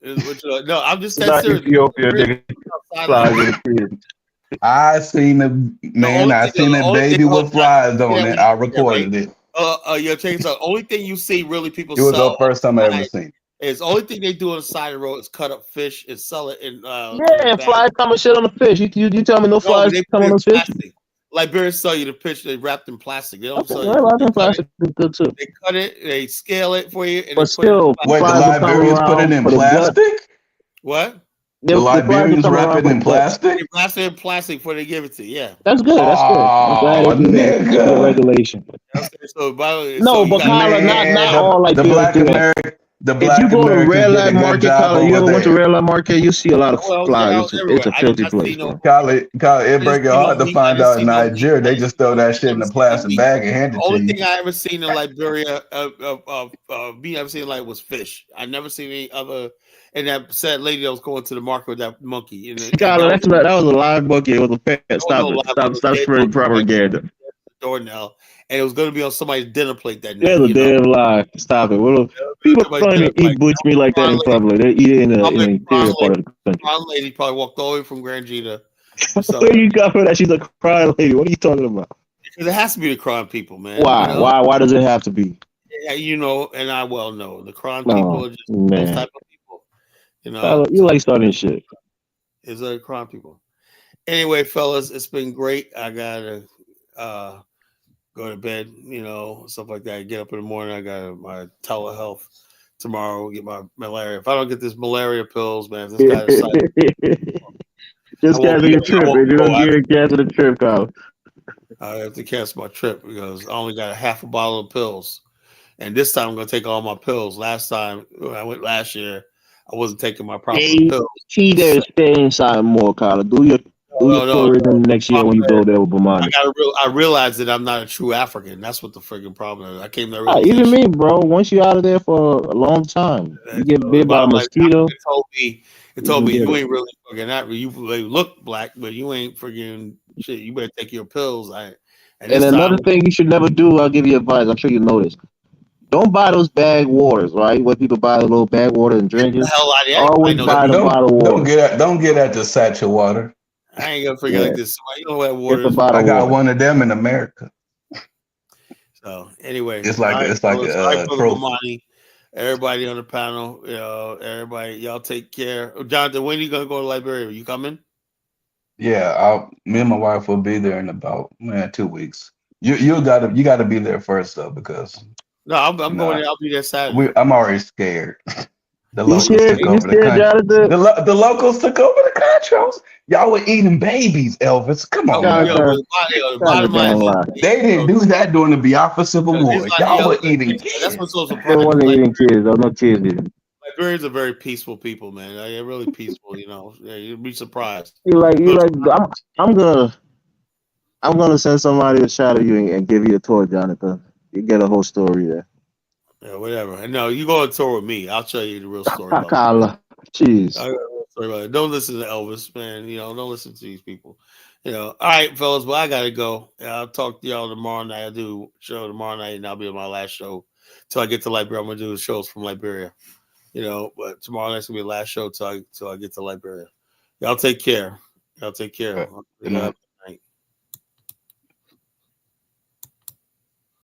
No, I'm just that serious. Ethiopia, flies in the kids. I seen a baby with flies on it. I recorded it. Yo, check this out. Only thing you see really people It was sell the first time I ever seen. Is the only thing they do on the side of the road is cut up fish and sell it in flies come and shit on the fish. You tell me no flies come on the fish? Liberians sell you the fish they wrapped in plastic. They don't sell you. Wrapped in plastic is good too. They cut it, they scale it for you, and but still, wait, the Liberians put it in plastic? What? The Liberians wrap it in plastic? They wrap it in plastic before they give it to you. Yeah. That's good. That's good. I'm glad it's regulation. Okay, so no, but Kyla, not all like the Black American. If you go to Red Light Market, Kyla, you ever went to Red Light Market, you see a lot of flies. It's a filthy place. Kyla, it break your heart to find out in Nigeria they just throw that shit in a plastic bag and hand it to you. The only thing I ever seen in Liberia, I've seen like was fish. I never seen any other. And that sad lady that was going to the market with that monkey. Kyla, that was a live monkey. It was a pet. Stop spreading propaganda. Door now, and it was going to be on somebody's dinner plate that night. That's a damn lie. Stop it. People trying to eat butch meat like that in public. They eat it in the interior part of the country. Brown lady probably walked all the way from Grand Gita. Where you got her that she's a crying lady? What are you talking about? Because it has to be the crime people, man. Why? You know? Why does it have to be? Yeah, you know, and I well know the crime people are just those type of people. You know, Tyler, you like starting shit. Is crime people. Anyway, fellas, it's been great. I gotta go to bed, you know, stuff like that. Get up in the morning. I got my telehealth tomorrow. Get my malaria. If I don't get this malaria pills, man, this guy decided. Just cancel your trip. If you don't get it, cancel the trip, Kyle. I have to cancel my trip because I only got a half a bottle of pills. And this time I'm going to take all my pills. Last time, when I went last year, I wasn't taking my proper pills. Key there is stay inside more, Kyle. Do your tourism next year when you go there with Bomani. I realized that I'm not a true African. That's what the freaking problem is. I came there. Even me, bro. Once you're out of there for a long time, you get bit by a mosquito. It told me you ain't really fucking African. You look black, but you ain't freaking shit. You better take your pills. And another thing you should never do, I'll give you advice. I'm sure you know this. Don't buy those bag waters, right? Where people buy a little bag water and drink it. Always buy the bottle water. Don't get at the satchel water. I ain't gonna forget like this. You know what water is. I got one of them in America. So anyway, it's like Bomani, everybody on the panel, you know, everybody, y'all take care. Jonathan, when are you gonna go to Liberia? Are you coming? Yeah, me and my wife will be there in about 2 weeks. You gotta be there first though, because I'm going there. I'll be there Saturday. I'm already scared. The locals took over the country. The locals took over the country. Y'all were eating babies, Elvis. Come on, they didn't do that during the Biafra Civil War. Y'all were eating kids. That's what's so surprising. They wasn't eating kids. There was no kids eating. Liberians are very peaceful people, man. They're really peaceful. You know, yeah, you'd be surprised. You like I'm gonna send somebody to shadow you and give you a tour, Jonathan. You get a whole story there. Yeah, whatever. No, you go on tour with me. I'll tell you the real story about it. Kala. Jeez. I got a real story about it. Don't listen to Elvis, man. You know, don't listen to these people. You know, all right, fellas. Well, I gotta go. I'll talk to y'all tomorrow night. I'll do a show tomorrow night, and I'll be on my last show till I get to Liberia. I'm gonna do the shows from Liberia. You know, but tomorrow night's gonna be the last show till I get to Liberia. Y'all take care. Y'all take care. Good night.